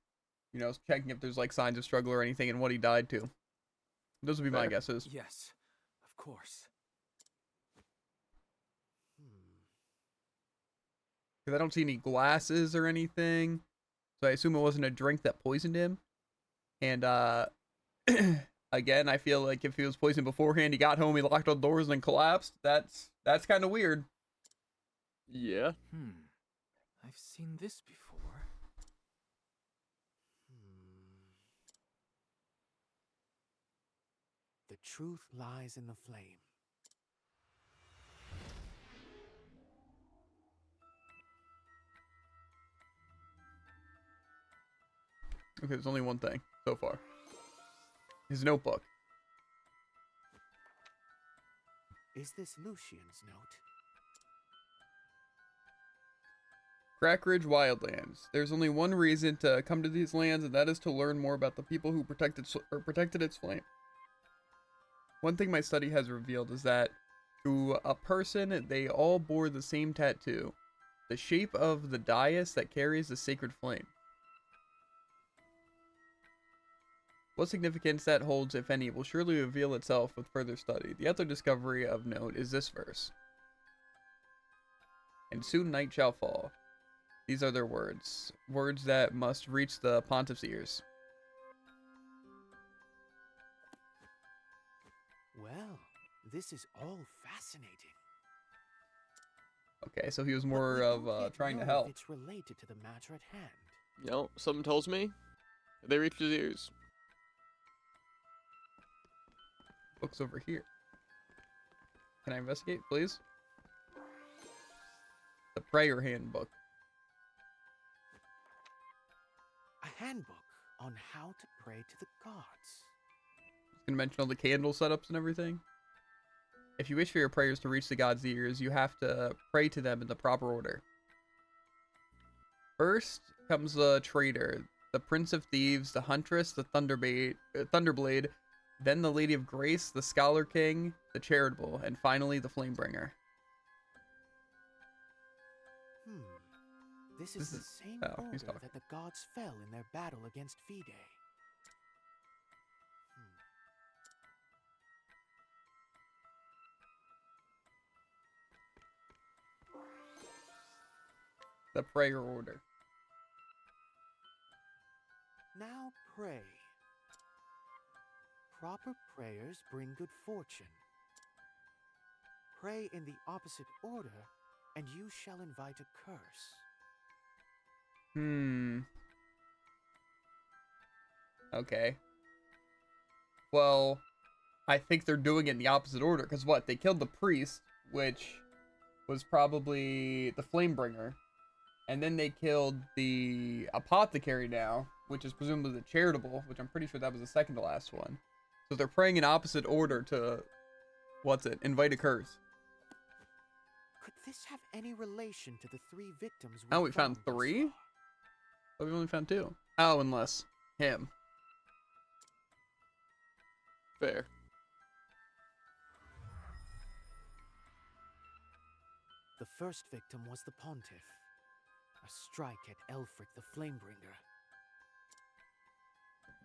You know, checking if there's like signs of struggle or anything and what he died to. Those would be my Fair. guesses. Yes, of course. Because I don't see any glasses or anything. So I assume it wasn't a drink that poisoned him. And again, I feel like if he was poisoned beforehand, he got home, he locked all the doors and then collapsed. That's kind of weird. Yeah. I've seen this before. The truth lies in the flame. Okay, there's only one thing so far. His notebook. Is this Lucian's note? Crackridge Wildlands. There's only one reason to come to these lands, and that is to learn more about the people who protected its flame. One thing my study has revealed is that to a person, they all bore the same tattoo, the shape of the dais that carries the sacred flame. What significance that holds, if any, will surely reveal itself with further study. The other discovery of note is this verse. And soon night shall fall. These are their words. Words that must reach the pontiff's ears. Well, this is all fascinating. Okay, so he was But more we of don't yet trying to know help. if it's related to the matter at hand. You know, something tells me they reached his ears. Books over here. Can I investigate, please? The prayer handbook. A handbook on how to pray to the gods. It's gonna mention all the candle setups and everything. If you wish for your prayers to reach the gods' ears, you have to pray to them in the proper order. First comes the traitor, the prince of thieves, the huntress, the thunderblade, then the lady of grace, the scholar king, the charitable, and finally the flamebringer. This is the same oh, he's order talking. that the gods fell in their battle against Fide. The prayer order. Now pray. Proper prayers bring good fortune. Pray in the opposite order, and you shall invite a curse. Okay. Well, I think they're doing it in the opposite order, because what? They killed the priest, which was probably the flamebringer, and then they killed the apothecary now, which is presumably the charitable, which I'm pretty sure that was the second to last one. So they're praying in opposite order to, invite a curse. Could this have any relation to the three victims Oh, we found thus 3? far? Oh, we've only found 2. Oh, unless him. Fair. The first victim was the pontiff. A strike at Elfric the Flamebringer.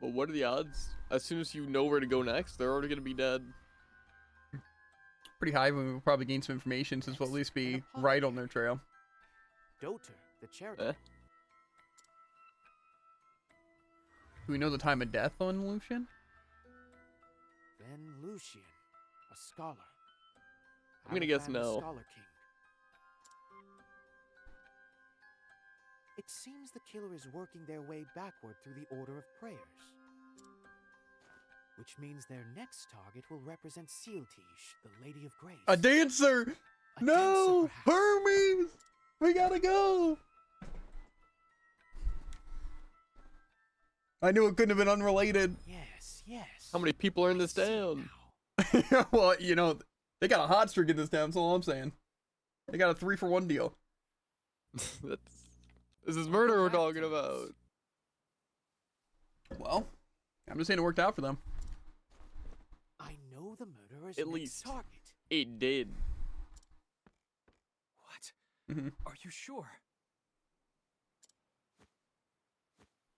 But what are the odds? As soon as you know where to go next, they're already gonna be dead. Pretty high, when we'll probably gain some information since we'll at least be right on their trail. Doter, the charitable. Eh? Do we know the time of death on Lucian? Then Lucian, a scholar. I'm gonna guess Arathan the no. Scholar King. It seems the killer is working their way backward through the order of prayers. Which means their next target will represent Sealtish, the Lady of Grace. A dancer! A No! dancer, perhaps. Hermes! We gotta go! I knew it couldn't have been unrelated. Yes, yes. How many people are in this I see town? now. Well, you know, they got a hot streak in this town, that's all I'm saying. They got a 3-for-1 deal. This is murder we're talking about. Well, I'm just saying it worked out for them. I know the murderer's At next least. target. It did. What? Are you sure?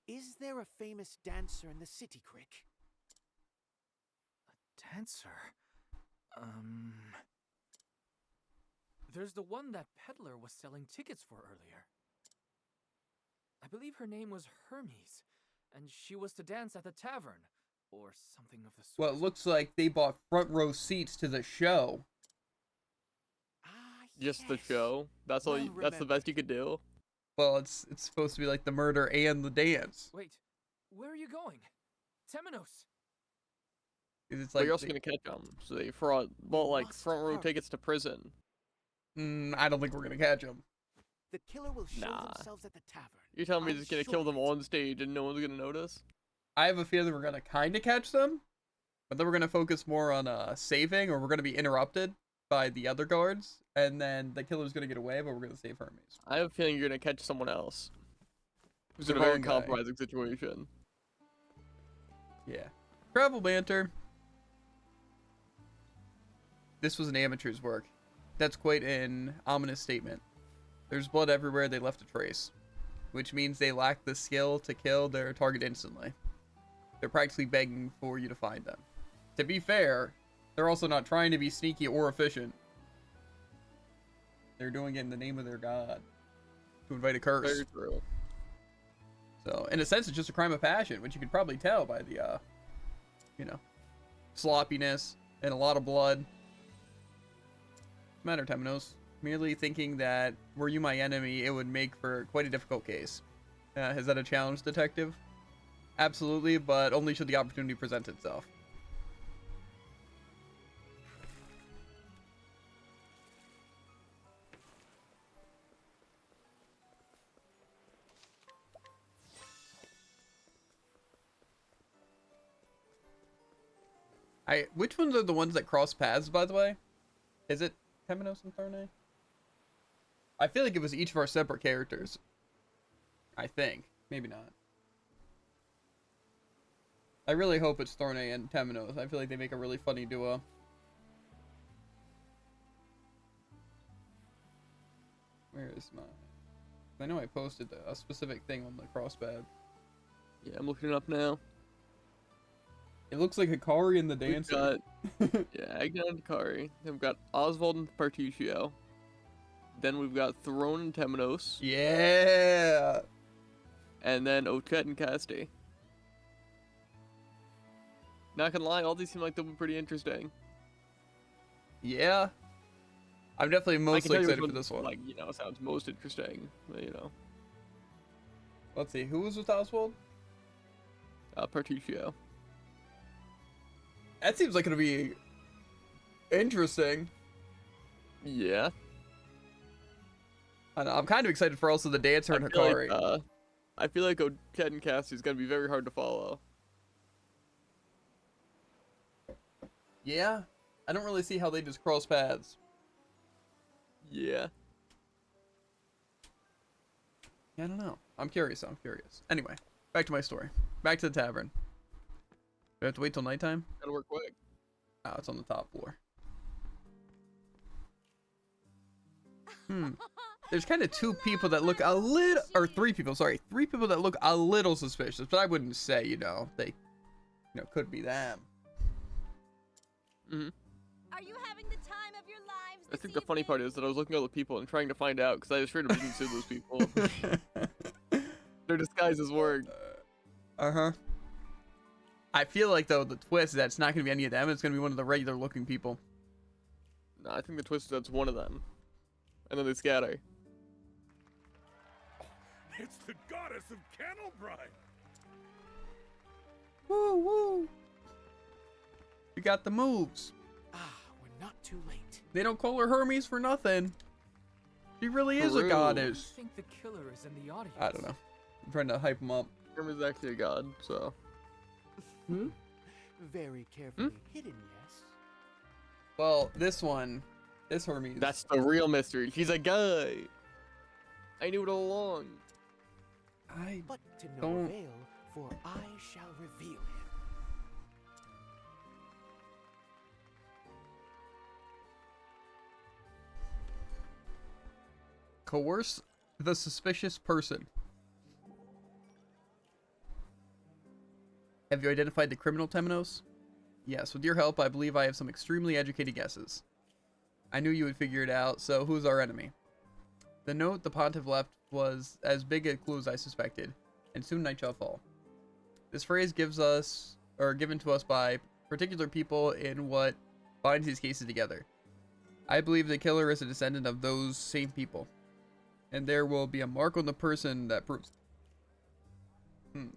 Is there a famous dancer in the city, Crick? Dancer? There's the one that peddler was selling tickets for earlier. I believe her name was Hermes, and she was to dance at the tavern, or something of the sort. Well, it looks like they bought front row seats to the show. Just the show. That's all. That's the best you could do. Well, it's supposed to be like the murder and the dance. Wait, where are you going? Temenos! It's But like you're also gonna catch them. So they bought like front row tickets to prison. I don't think we're gonna catch them. The killer will show Nah. themselves at the tavern. You're telling me I'm he's gonna sure kill of them it. on stage and no one's gonna notice? I have a feeling we're gonna kind of catch them, but then we're gonna focus more on saving, or we're gonna be interrupted by the other guards, and then the killer's gonna get away, but we're gonna save Hermes. I have a feeling you're gonna catch someone else. Who's The in a very wrong guy. compromising situation. Yeah. Travel banter. This was an amateur's work. That's quite an ominous statement. There's blood everywhere, they left a trace. Which means they lack the skill to kill their target instantly. They're practically begging for you to find them. To be fair, they're also not trying to be sneaky or efficient. They're doing it in the name of their god. To invite a curse. Very true. So, in a sense, it's just a crime of passion, which you could probably tell by the, sloppiness and a lot of blood. What's the matter, Temenos? Merely thinking that were you my enemy, it would make for quite a difficult case. Is that a challenge, detective? Absolutely, but only should the opportunity present itself. Which ones are the ones that cross paths, by the way? Is it Temenos and Thorne? I feel like it was each of our separate characters. I think. Maybe not. I really hope it's Thorne and Temenos. I feel like they make a really funny duo. Where is my... I know I posted a specific thing on the cross path. Yeah, I'm looking it up now. It looks like Hikari and the We've dancer. got, yeah, Agnan and Kari. Then we've got Oswald and Partitio. Then we've got Throne and Temenos. Yeah! And then Ochet and Casti. Not gonna lie, all these seem like they'll be pretty interesting. Yeah. I'm definitely I can mostly tell you which excited for this one. Like, sounds most interesting. Let's see, who was with Oswald? Partitio. That seems like it'll be interesting. Yeah. I know, I'm kind of excited for also the dancer and Hikari. I feel like Ochet and Casti is gonna be very hard to follow. Yeah, I don't really see how they just cross paths. Yeah. Yeah, I don't know. I'm curious. Anyway, back to my story. Back to the tavern. Do I have to wait till nighttime? Gotta work quick. Oh, it's on the top floor. There's kind of two people that look a little, or three people that look a little suspicious, but I wouldn't say, they, could be them. Mm-hmm. Are you having the time of your lives? I think the funny part is that I was looking at the people and trying to find out because I was afraid of didn't see those people. Their disguises work. Uh-huh. I feel like, though, the twist is that it's not going to be any of them. It's going to be one of the regular-looking people. No, I think the twist is that's one of them. And then they scatter. It's the goddess of Candlebride! Woo, woo! We got the moves. We're not too late. They don't call her Hermes for nothing. She really is a True. goddess. I think the killer is in the audience. I don't know. I'm trying to hype him up. Hermes is actually a god, so. Very carefully hidden, yes? Well, this Hermes. That's the real mystery. He's a guy. I knew it all along. But to no don't- avail, for I shall reveal him. Coerce the suspicious person. Have you identified the criminal, Temenos? Yes, with your help, I believe I have some extremely educated guesses. I knew you would figure it out, so who's our enemy? The note the Pontiff left was as big a clue as I suspected, and soon night shall fall. This phrase gives us, or given to us by particular people in what binds these cases together. I believe the killer is a descendant of those same people, and there will be a mark on the person that proves.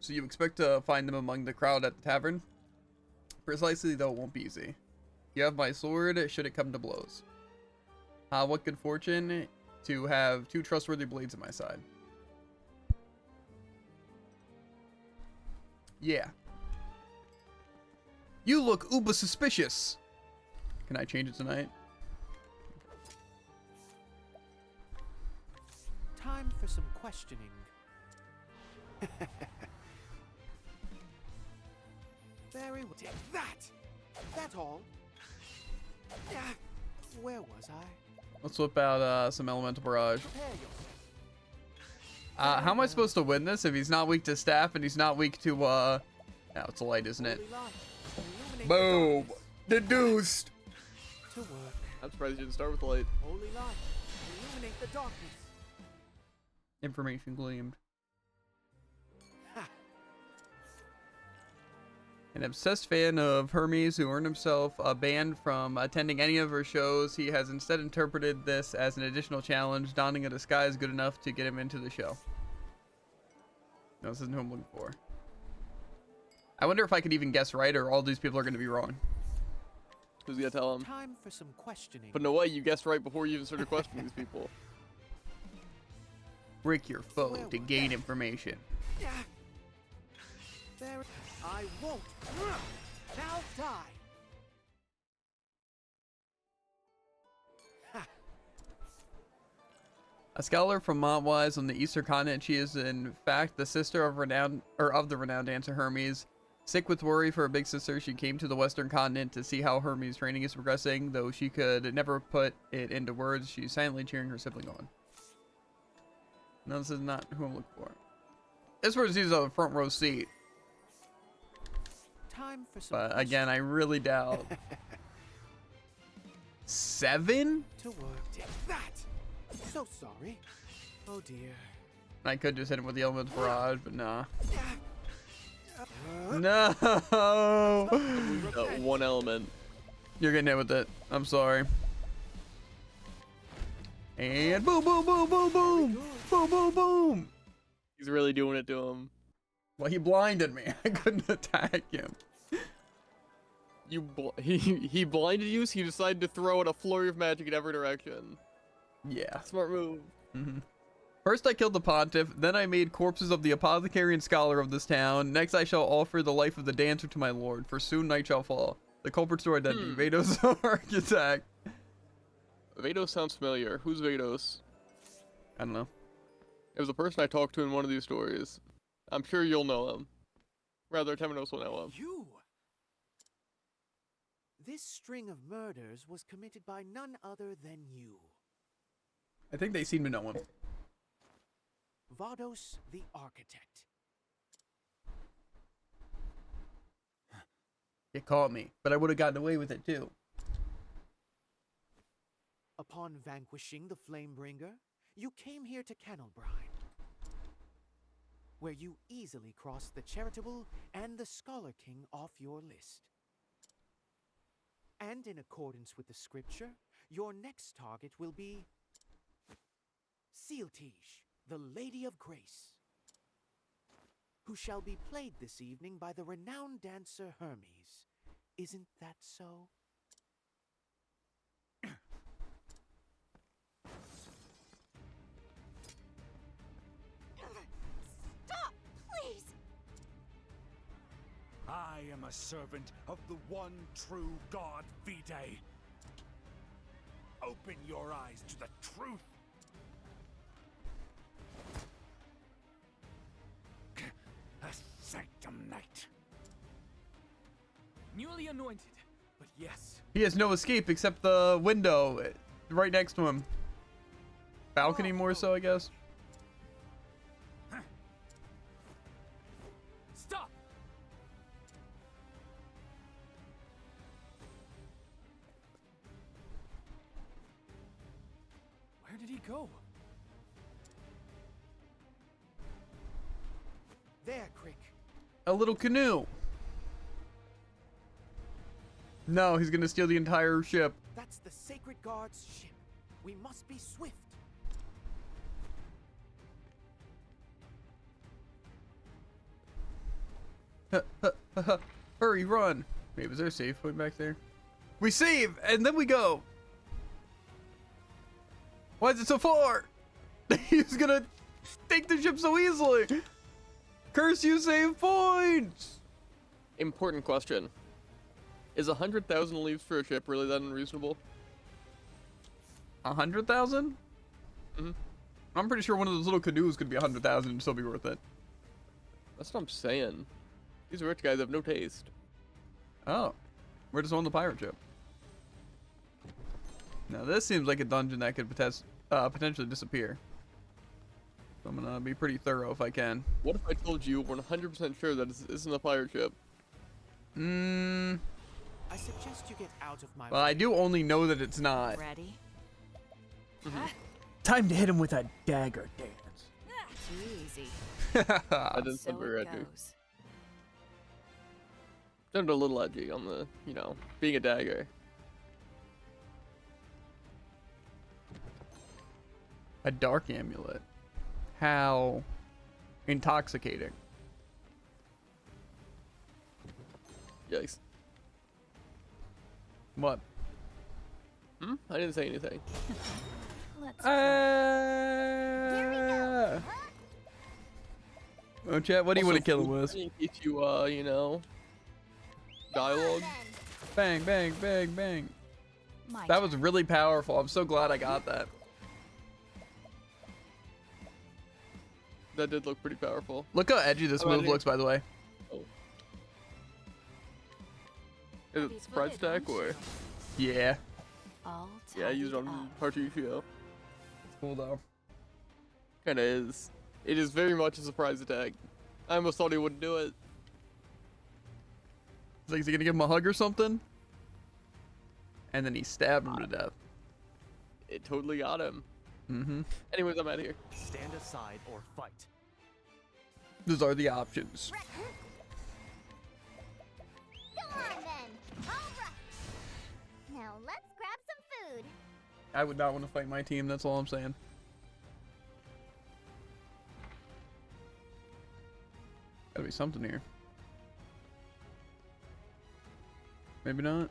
So you expect to find them among the crowd at the tavern? Precisely, though, it won't be easy. You have my sword, should it come to blows. What good fortune to have 2 trustworthy blades at my side. Yeah. You look uber suspicious. Can I change it tonight? Time for some questioning. Very well. Take that! That's all. Where was I? Let's whip out some elemental barrage. Prepare yourself. How am I supposed to win this if he's not weak to staff and he's not weak to no, it's a light, isn't it? Boom! Deduced! To work. I'm surprised you didn't start with the light. Holy light. Illuminate the darkness. Information gleamed. An obsessed fan of Hermes who earned himself a ban from attending any of her shows, he has instead interpreted this as an additional challenge, donning a disguise good enough to get him into the show. No, this isn't who I'm looking for. I wonder if I could even guess right, or all these people are going to be wrong. Who's gonna tell him? Time for some questioning. But no way, you guessed right before you even started questioning these people. Break your foe to gain information. There. I won't. Now die. A scholar from Montwise on the Eastern Continent, she is in fact the sister of the renowned dancer Hermes. Sick with worry for her big sister, she came to the Western Continent to see how Hermes' training is progressing. Though she could never put it into words, she's silently cheering her sibling on. No, this is not who I'm looking for. This person seems on the front row seat. Time for some But again, I really doubt. 7? to work. Take that. So sorry. Oh dear. I could just hit him with the elemental barrage, but nah. No! One element. You're getting hit with it. I'm sorry. And boom, boom, boom, boom, boom! Boom, boom, boom! He's really doing it to him. Well, he blinded me. I couldn't attack him. He blinded you, so you decided to throw out a flurry of magic in every direction. Yeah. Smart move. First I killed the Pontiff, then I made corpses of the apothecary and scholar of this town. Next I shall offer the life of the dancer to my lord, for soon night shall fall. The culprits are identity. Vados architect. Vados sounds familiar. Who's Vados? I don't know. It was a person I talked to in one of these stories. I'm sure you'll know him. Rather, Temenos will know him. You! This string of murders was committed by none other than you. I think they seem to know him. Vados the Architect. It caught me, but I would have gotten away with it too. Upon vanquishing the Flamebringer, you came here to Kennelbrine, where you easily crossed the Charitable and the Scholar King off your list. And in accordance with the scripture, your next target will be Sealtige, the Lady of Grace, who shall be played this evening by the renowned dancer Hermes. Isn't that so? Stop, please! I am a servant of the one true God, Vitae. Open your eyes to the truth. A sanctum knight. Newly anointed, but yes. He has no escape except the window right next to him. balcony more so, I guess. Stop! Where did he go? There, Crick. A little canoe. No, he's gonna steal the entire ship. That's the Sacred Guard's ship. We must be swift. Hurry, run. Wait, was there a save point back there? We save, and then we go. Why is it so far? He's gonna take the ship so easily. Curse you, save points. Important question. Is 100,000 leaves for a ship really that unreasonable? 100,000? Mm-hmm. I'm pretty sure one of those little canoes could be 100,000 and still be worth it. That's what I'm saying. These rich guys have no taste. Oh, we're just on the pirate ship. Now this seems like a dungeon that could potentially disappear. So I'm gonna be pretty thorough if I can. What if I told you 100% sure that this isn't a pirate ship? I suggest you get out of my Well, I do only know that it's not. Ready? Time to hit him with a dagger dance. Too easy. That didn't So sound very it edgy. goes. Sounded a little edgy on the, you know, being a dagger. A dark amulet. How intoxicating. Yikes. What? I didn't say anything. Let's Oh, chat, what do you want to kill him with? In case you, you know, dialogue. Bang, bang, bang, bang. My That was really powerful. I'm so glad I got that. That did look pretty powerful. Look how edgy this move looks, by the way. Oh. Is it surprise attack or? Yeah. all Yeah, I used it tidied on up. Partitio. It's cool, though. Kinda is. It is very much a surprise attack. I almost thought he wouldn't do it. It's like, is he gonna give him a hug or something? And then he stabbed him to death. It totally got him. Mm-hmm. Anyways, I'm out of here. Stand aside or fight. Those are the options. Come on then. All right. Now let's grab some food. I would not want to fight my team, that's all I'm saying. Gotta be something here. Maybe not.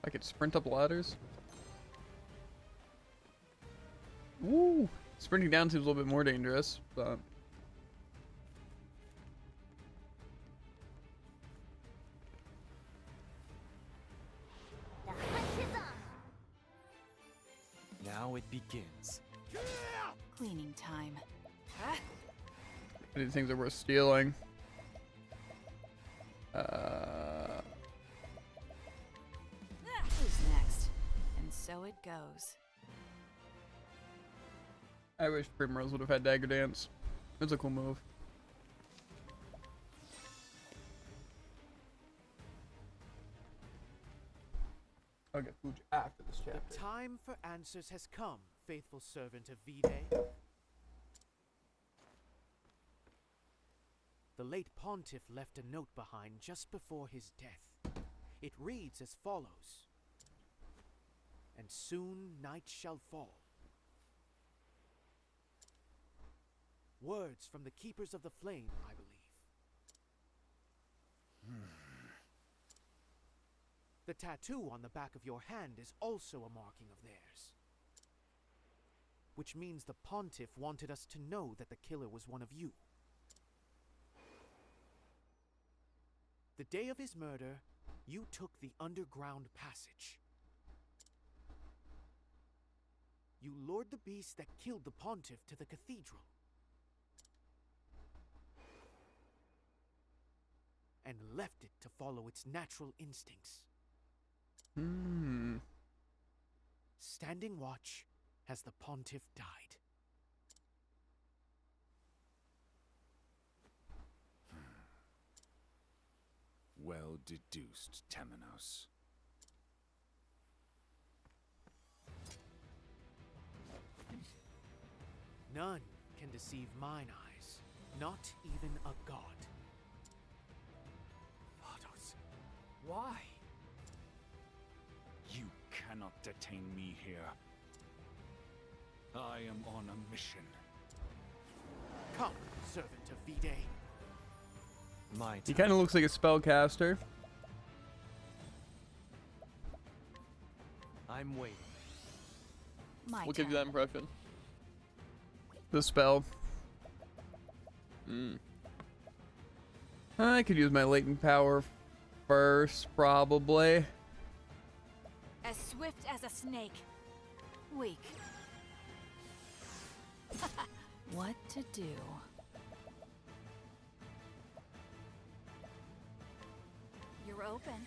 I could sprint up ladders. Woo! Sprinting down seems a little bit more dangerous, but... The hunt is on. Now it begins. Cleaning time. These things are worth stealing. Who's next? And so it goes. I wish Primrose would have had Dagger Dance. It's a cool move. I'll get Fuji after this chapter. The time for answers has come, faithful servant of V-Day. The late pontiff left a note behind just before his death. It reads as follows. And soon night shall fall. Words from the keepers of the flame, I believe. The tattoo on the back of your hand is also a marking of theirs. Which means the pontiff wanted us to know that the killer was one of you. The day of his murder, you took the underground passage. You lured the beast that killed the pontiff to the cathedral. And left it to follow its natural instincts. standing watch as the pontiff died. Well deduced, Temenos. None can deceive mine eyes, not even a god. Vados, why? You cannot detain me here. I am on a mission. Come, servant of V-Day. My He kind of looks like a spellcaster. I'm waiting. My What gives you that impression? The spell. I could use my latent power first, probably. As swift as a snake. Weak. What to do? You're open.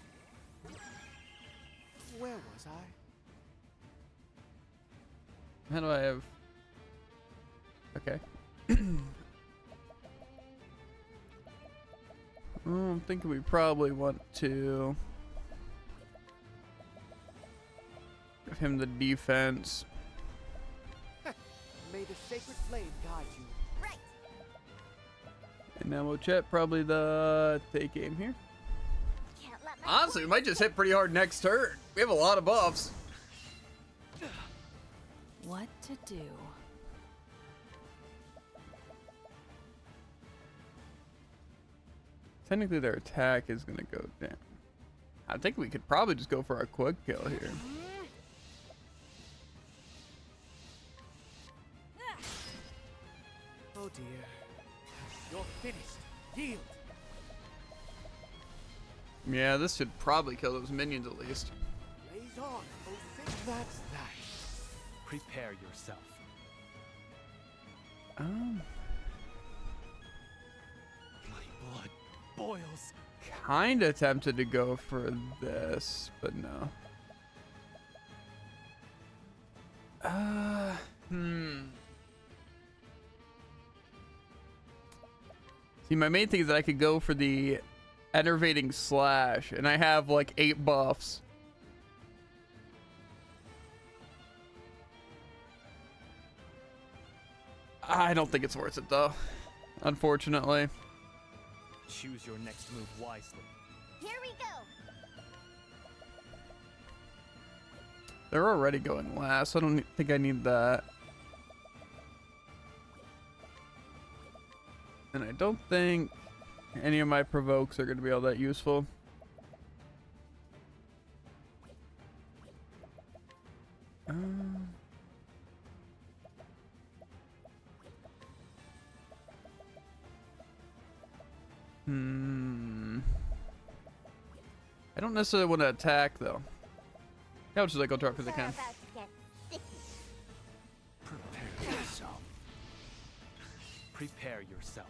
Where was I? How do I have... Okay. I'm thinking we probably want to give him the defense. May the sacred flame guide you. Right. And now we'll check probably the take aim here. Can't let my Honestly, we might just hit pretty hard next turn. We have a lot of buffs. What to do? Technically, their attack is going to go down. I think we could probably just go for a quick kill here. Oh dear. You're finished. Yield. Yeah, this should probably kill those minions at least. Blaze on. Oh, think that's that. Prepare yourself. My blood boils. Kind of tempted to go for this, but no. See, my main thing is that I could go for the enervating slash, and I have like 8 buffs. I don't think it's worth it though, unfortunately. Choose your next move wisely. Here we go. They're already going last, so I don't think I need that. And I don't think any of my provokes are going to be all that useful. I don't necessarily want to attack though. How much is I go drop because I We're can? about to get sticky. Prepare yourself. Prepare yourself.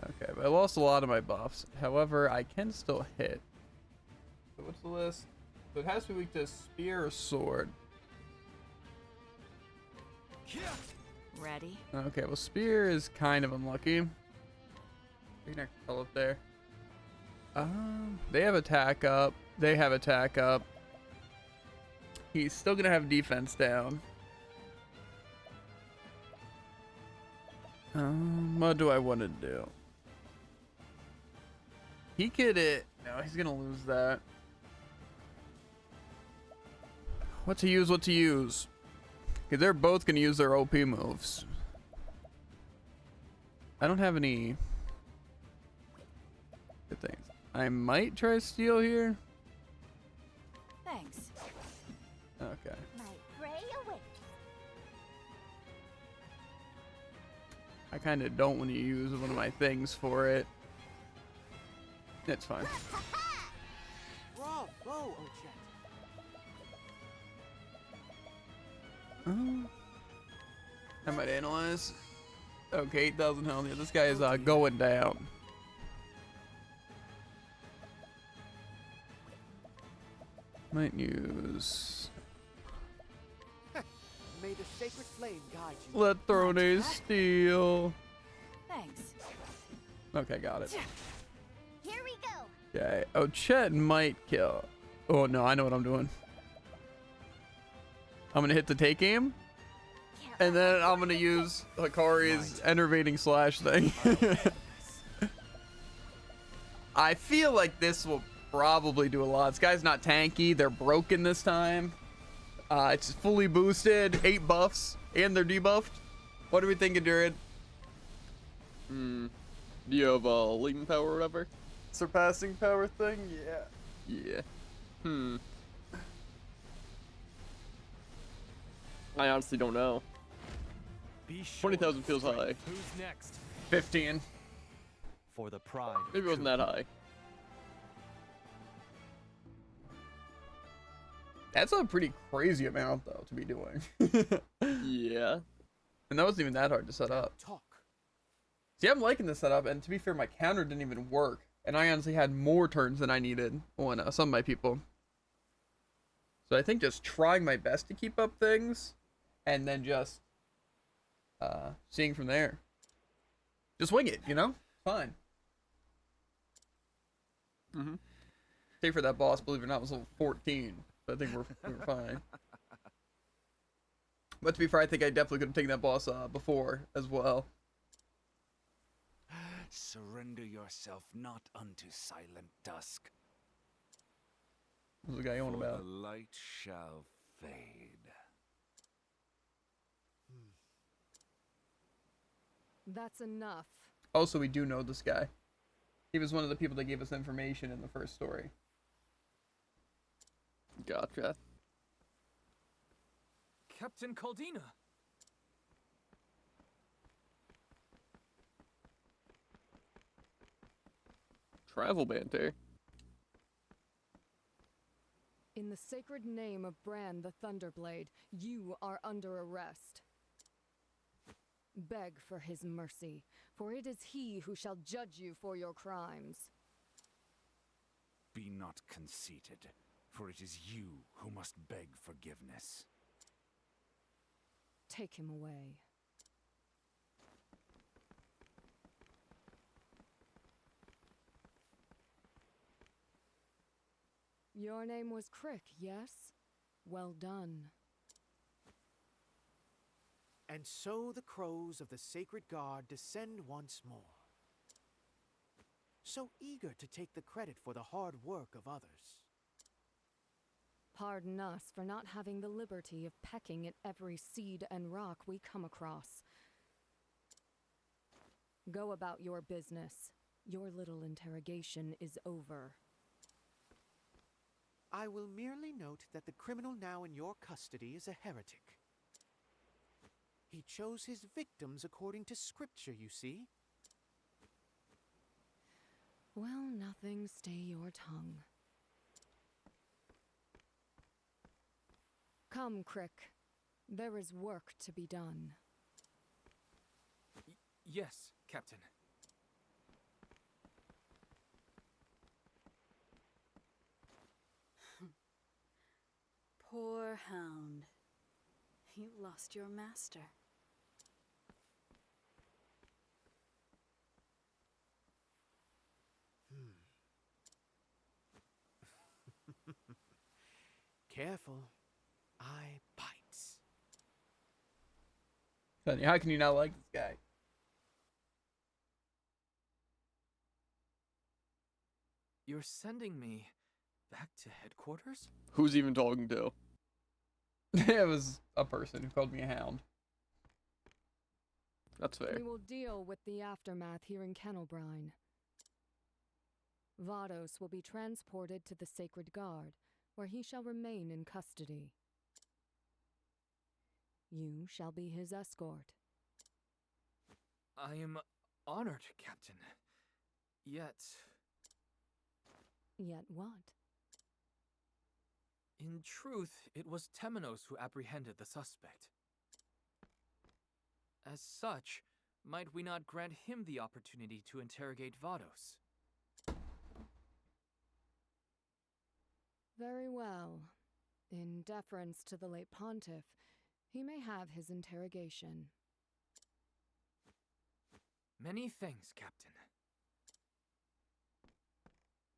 Okay, but I lost a lot of my buffs. However, I can still hit. So what's the list? So it has to be weak to spear or sword. Ready? Okay, well spear is kind of unlucky. We can actually tell up there. They have attack up. They have attack up. He's still gonna have defense down. What do I want to do? He could it. No, he's gonna lose that. What to use? What to use? Because they're both gonna use their OP moves. I don't have any good things. I might try steal here. Thanks. Okay. My prey awaits. I kind of don't want to use one of my things for it. It's fine. Bravo, Ochet. I might analyze. Okay, 8,000 health. Yeah, this guy is going down. Might use sacred flame guide you. Let Throne steal. Thanks. Okay, got it. Here we go. Okay. Oh, Chet might kill. Oh no, I know what I'm doing. I'm gonna hit the take aim, and then I'm gonna use Hikari's enervating slash thing. I feel like this will probably do a lot. This guy's not tanky. They're broken this time. It's fully boosted, 8 buffs, and they're debuffed. What are we thinking, Jared? Do you have a latent power or whatever? Surpassing power thing? Yeah. Yeah. I honestly don't know. 20,000 feels high. Who's next? 15. For the pride. Maybe it wasn't that high. That's a pretty crazy amount, though, to be doing. Yeah. And that wasn't even that hard to set up. Talk. See, I'm liking this setup, and to be fair, my counter didn't even work. And I honestly had more turns than I needed on some of my people. So I think just trying my best to keep up things, and then just seeing from there. Just wing it, you know? Fine. Save for that boss, believe it or not, was level 14. So I think we're fine. But to be fair, I think I definitely could have taken that boss before as well. Surrender yourself not unto silent dusk. What's the guy on For about? the light shall fade. That's enough. Also, we do know this guy. He was one of the people that gave us information in the first story. Gotcha. Captain Caldina. Travel banter. In the sacred name of Bran the Thunderblade, you are under arrest. Beg for his mercy, for it is he who shall judge you for your crimes. Be not conceited, for it is you who must beg forgiveness. Take him away. Your name was Crick, yes? Well done. And so the crows of the sacred guard descend once more. So eager to take the credit for the hard work of others. Pardon us for not having the liberty of pecking at every seed and rock we come across. Go about your business. Your little interrogation is over. I will merely note that the criminal now in your custody is a heretic. He chose his victims according to scripture, you see. Well, nothing, stay your tongue. Come, Crick. There is work to be done. Yes, Captain. Poor hound. You lost your master. Careful. I bites. Sonny, how can you not like this guy? You're sending me back to headquarters? Who's even talking to? It was a person who called me a hound. That's fair. We will deal with the aftermath here in Kennelbrine. Vados will be transported to the Sacred Guard, where he shall remain in custody. You shall be his escort. I am honored, Captain. Yet what? In truth, it was Temenos who apprehended the suspect. As such, might we not grant him the opportunity to interrogate Vados? Very well. In deference to the late pontiff, He may have his interrogation. Many thanks, Captain.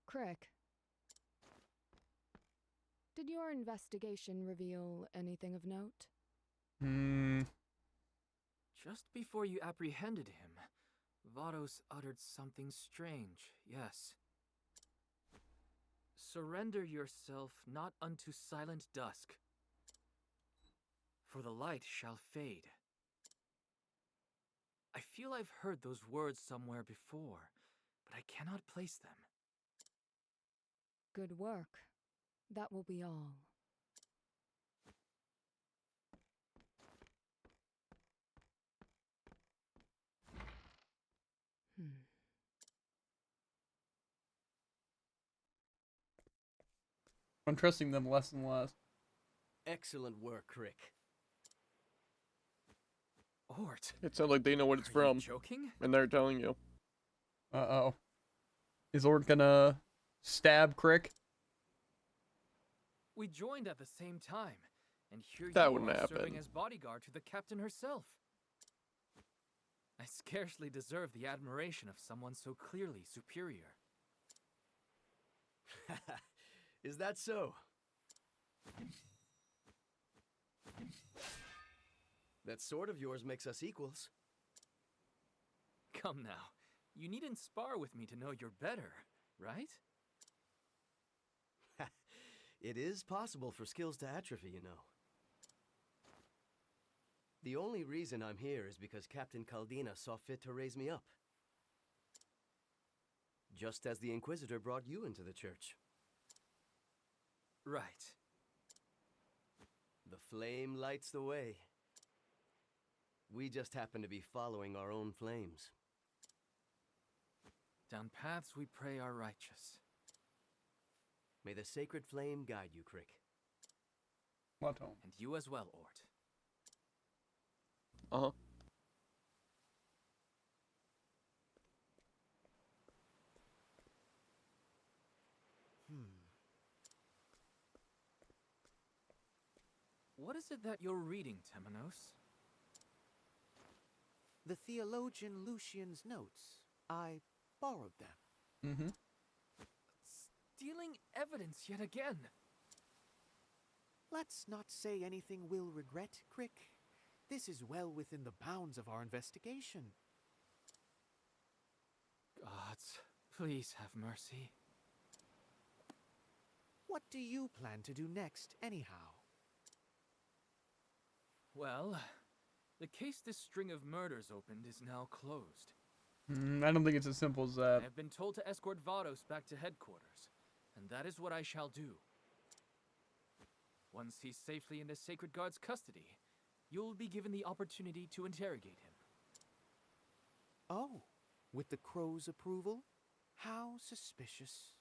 Crick, did your investigation reveal anything of note? Just before you apprehended him, Vados uttered something strange, yes. Surrender yourself not unto silent dusk, for the light shall fade. I feel I've heard those words somewhere before, but I cannot place them. Good work. That will be all. I'm trusting them less and less. Excellent work, Crick. Ort. It sounds like they know what it's Are you from, joking? and they're telling you. Uh-oh. Is Ort gonna stab Crick? We joined at the same time, and here That you wouldn't are happen. serving as bodyguard to the captain herself. I scarcely deserve the admiration of someone so clearly superior. Is that so? That sword of yours makes us equals. Come now, you needn't spar with me to know you're better, right? It is possible for skills to atrophy, you know. The only reason I'm here is because Captain Caldina saw fit to raise me up. Just as the Inquisitor brought you into the church. Right. The flame lights the way. We just happen to be following our own flames. Down paths we pray are righteous. May the sacred flame guide you, Crick. What home? And you as well, Ort. Uh-huh. What is it that you're reading, Temenos? The theologian Lucian's notes. I borrowed them. Mm-hmm. Stealing evidence yet again. Let's not say anything we'll regret, Crick. This is well within the bounds of our investigation. Gods, please have mercy. What do you plan to do next, anyhow? Well, the case this string of murders opened is now closed. I don't think it's as simple as that. I have been told to escort Vados back to headquarters, and that is what I shall do. Once he's safely in the Sacred Guard's custody, you'll be given the opportunity to interrogate him. Oh, with the crow's approval? How suspicious.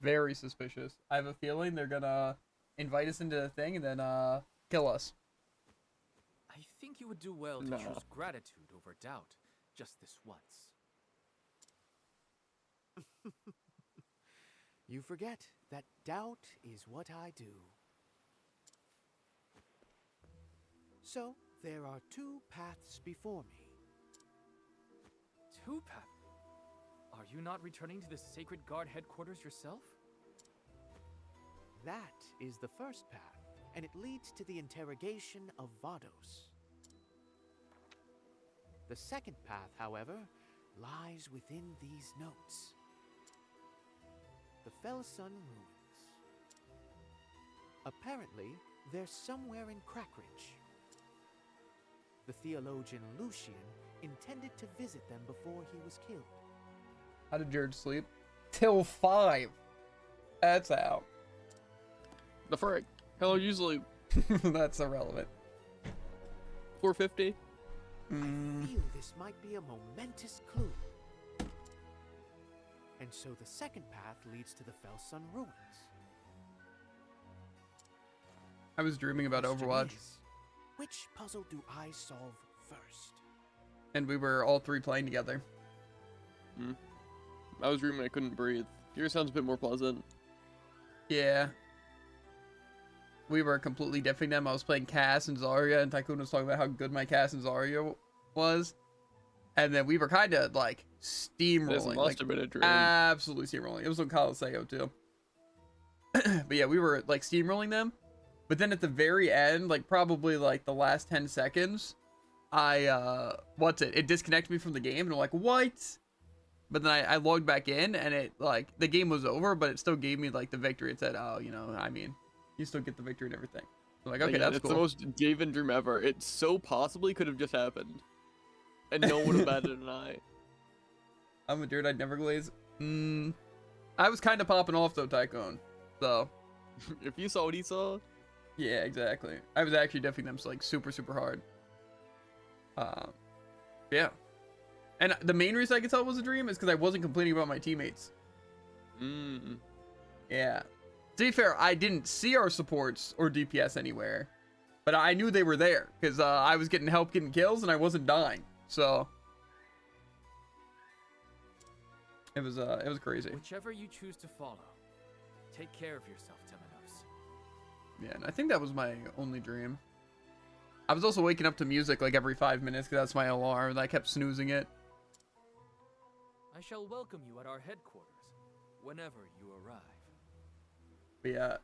Very suspicious. I have a feeling they're gonna invite us into the thing and then kill us. I think you would do well to choose gratitude over doubt, just this once. You forget that doubt is what I do. So, there are two paths before me. Two paths? Are you not returning to the Sacred Guard headquarters yourself? That is the first path, and it leads to the interrogation of Vados. The second path, however, lies within these notes. The Felsun ruins. Apparently, they're somewhere in Crackridge. The theologian Lucian intended to visit them before he was killed. How did Jared sleep? Till 5. That's how. The frick. Hello, usually That's irrelevant. 450. I feel this might be a momentous clue. And so the second path leads to the Felsun ruins. I was dreaming about Question Overwatch, is, which puzzle do I solve first? and we were all three playing together. I was dreaming I couldn't breathe. Yours sounds a bit more pleasant. Yeah. we were completely diffing them. I was playing Cass and Zarya, and Tycoon was talking about how good my Cass and Zarya was. And then we were kind of like steamrolling. must Like, have been a dream. absolutely steamrolling. It was on Coliseum too. But yeah, we were like steamrolling them. But then at the very end, like probably like the last 10 seconds, it disconnected me from the game, and I'm like, what? But then I logged back in, and it like the game was over, but it still gave me like the victory. It said, oh, you know, I mean, you still get the victory and everything. I'm like, okay, that's it's cool. the most Javen dream ever. It so possibly could have just happened, and no one would have batted an eye. I'm a dude, I'd never glaze. I was kind of popping off though, Tycoon. So if you saw what he saw, yeah, exactly. I was actually diffing them like super hard. Yeah. And the main reason I could tell it was a dream is because I wasn't complaining about my teammates. Yeah. To be fair, I didn't see our supports or DPS anywhere, but I knew they were there because I was getting help getting kills and I wasn't dying. So it was crazy. Whichever you choose to follow, take care of yourself, Temenos. Yeah, and I think that was my only dream. I was also waking up to music like every 5 minutes because that's my alarm, and I kept snoozing it. I shall welcome you at our headquarters whenever you arrive. But yeah,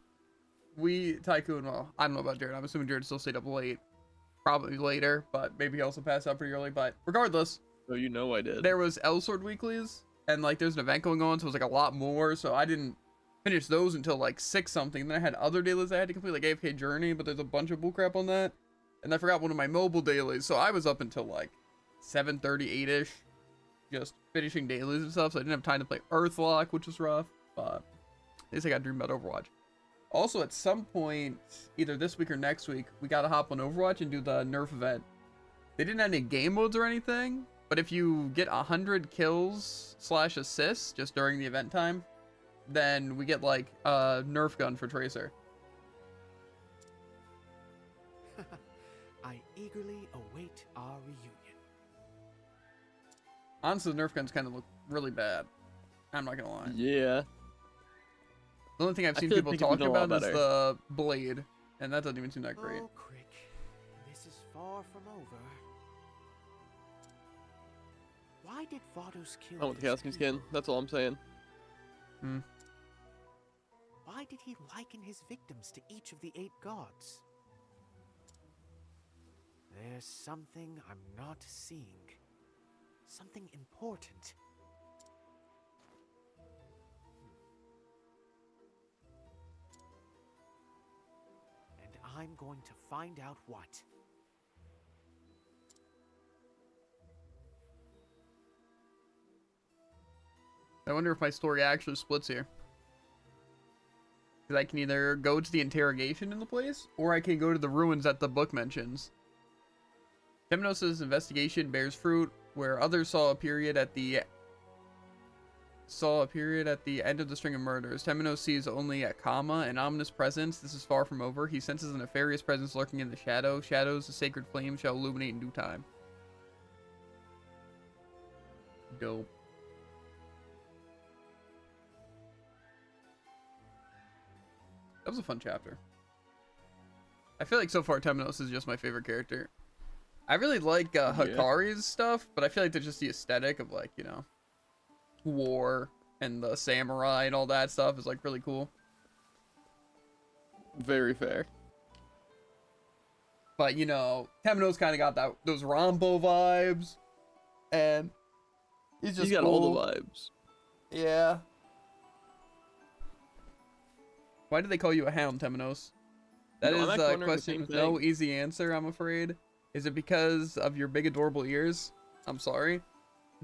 Tycoon, well, I don't know about Jared. I'm assuming Jared still stayed up late. Probably later, but maybe he also passed out pretty early. But regardless. Oh, you know I did. There was Elsword weeklies, and like there's an event going on, so it was like a lot more. So I didn't finish those until like 6 something. Then I had other dailies I had to complete, like AFK Journey, but there's a bunch of bullcrap on that. And I forgot one of my mobile dailies, so I was up until like 7:30, 8ish, just finishing dailies and stuff. So I didn't have time to play Earthlock, which was rough. But at least I got to dream about Overwatch. Also, at some point, either this week or next week, we gotta hop on Overwatch and do the Nerf event. They didn't have any game modes or anything, but if you get 100 kills / assists just during the event time, then we get like a Nerf gun for Tracer. I eagerly await our reunion. Honestly, the Nerf guns kind of look really bad. I'm not gonna lie. Yeah. The only thing I've seen people talk about is the blade, and that doesn't even seem that great. Oh, Crick, this is far from over. Why did Vados kill? I want the Casting skin. That's all I'm saying. Why did he liken his victims to each of the 8 gods? There's something I'm not seeing. Something important. And I'm going to find out what. I wonder if my story actually splits here. Because I can either go to the interrogation in the place, or I can go to the ruins that the book mentions. Temenos' investigation bears fruit, where others saw a period at the end of the string of murders. Temenos sees only a comma, an ominous presence. This is far from over. He senses a nefarious presence lurking in the shadow. Shadows, the sacred flame, shall illuminate in due time. Dope. That was a fun chapter. I feel like so far Temenos is just my favorite character. I really like Hikari's stuff, but I feel like that's just the aesthetic of like, you know, war and the samurai and all that stuff is like really cool. Very fair. But you know, Temenos kind of got those Rambo vibes, and he's got all the vibes. Yeah. Why do they call you a hound, Temenos? That is a question with no easy answer, I'm afraid. Is it because of your big adorable ears? I'm sorry.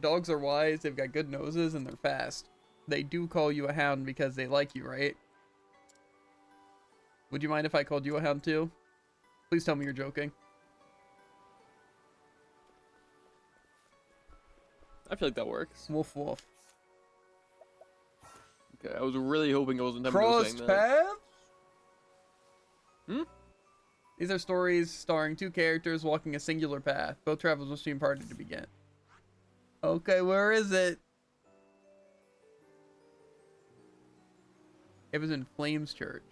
Dogs are wise, they've got good noses, and they're fast. They do call you a hound because they like you, right? Would you mind if I called you a hound too? Please tell me you're joking. I feel like that works. Woof woof. Okay, I was really hoping it wasn't Temenos saying Crossed that. paths? Hmm? These are stories starring 2 characters walking a singular path. Both travelers must be imparted to begin. Okay, where is it? It was in Flames Church.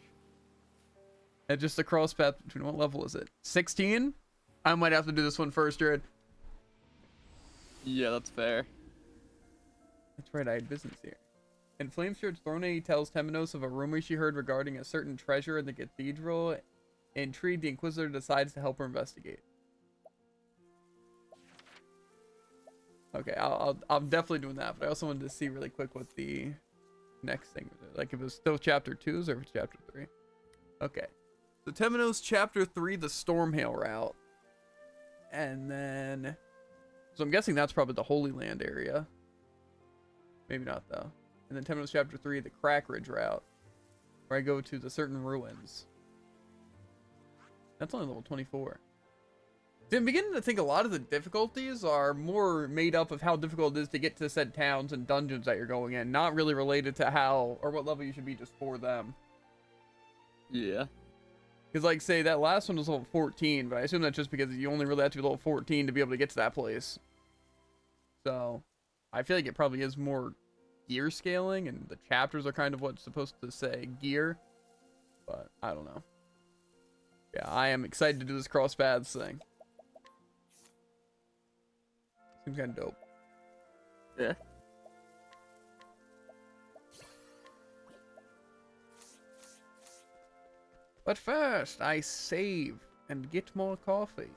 And just a cross path between, what level is it? 16? I might have to do this one first, Jared. Yeah, that's fair. That's right, I had business here. In Flameshard's Throne tells Temenos of a rumor she heard regarding a certain treasure in the cathedral. Intrigued, the Inquisitor decides to help her investigate. Okay, I'm definitely doing that, but I also wanted to see really quick what the next thing was. Like, if it was still chapter 2s or if it's chapter 3. Okay. So Temenos chapter 3, the Stormhail route. And then... So I'm guessing that's probably the Holy Land area. Maybe not, though. And then Temenos chapter 3, the Crack Ridge route. Where I go to the certain ruins. That's only level 24. See, I'm beginning to think a lot of the difficulties are more made up of how difficult it is to get to said towns and dungeons that you're going in. Not really related to how or what level you should be just for them. Yeah. Because, like, say, that last one was level 14, but I assume that's just because you only really have to be level 14 to be able to get to that place. So, I feel like it probably is more gear scaling, and the chapters are kind of what's supposed to say gear. But, I don't know. Yeah, I am excited to do this cross paths thing. Seems kind of dope. Yeah. But first, I save and get more coffee.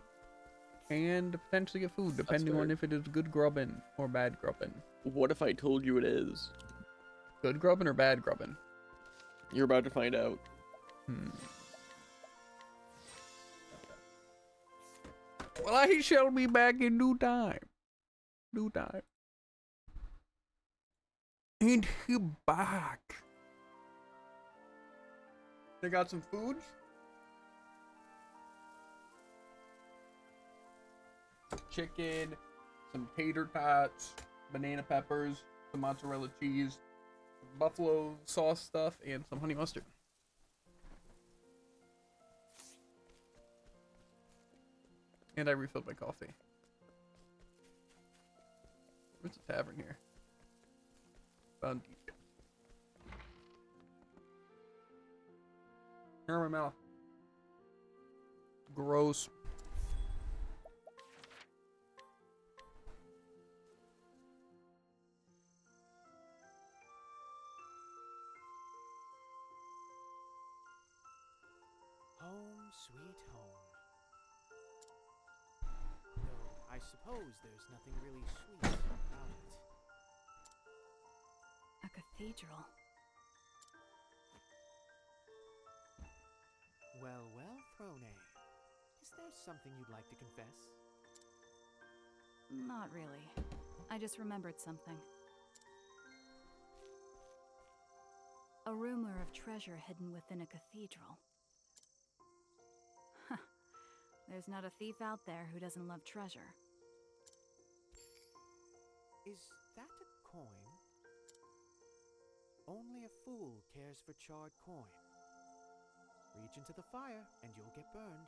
And potentially get food, depending on if it is good grubbin or bad grubbin. What if I told you it is? Good grubbin or bad grubbin? You're about to find out. Well, I shall be back in due time. Due time. And he back. They got some food. Chicken, some tater tots, banana peppers, some mozzarella cheese, some buffalo sauce stuff, and some honey mustard. And I refilled my coffee. Where's the tavern here? Found deep. Here in my mouth. Gross. Home, sweet home. Though I suppose there's nothing really sweet about it. A cathedral. Well, well, Throne. Is there something you'd like to confess? Not really. I just remembered something. A rumor of treasure hidden within a cathedral. Huh. There's not a thief out there who doesn't love treasure. Is that a coin? Only a fool cares for charred coin. Reach into the fire and you'll get burned.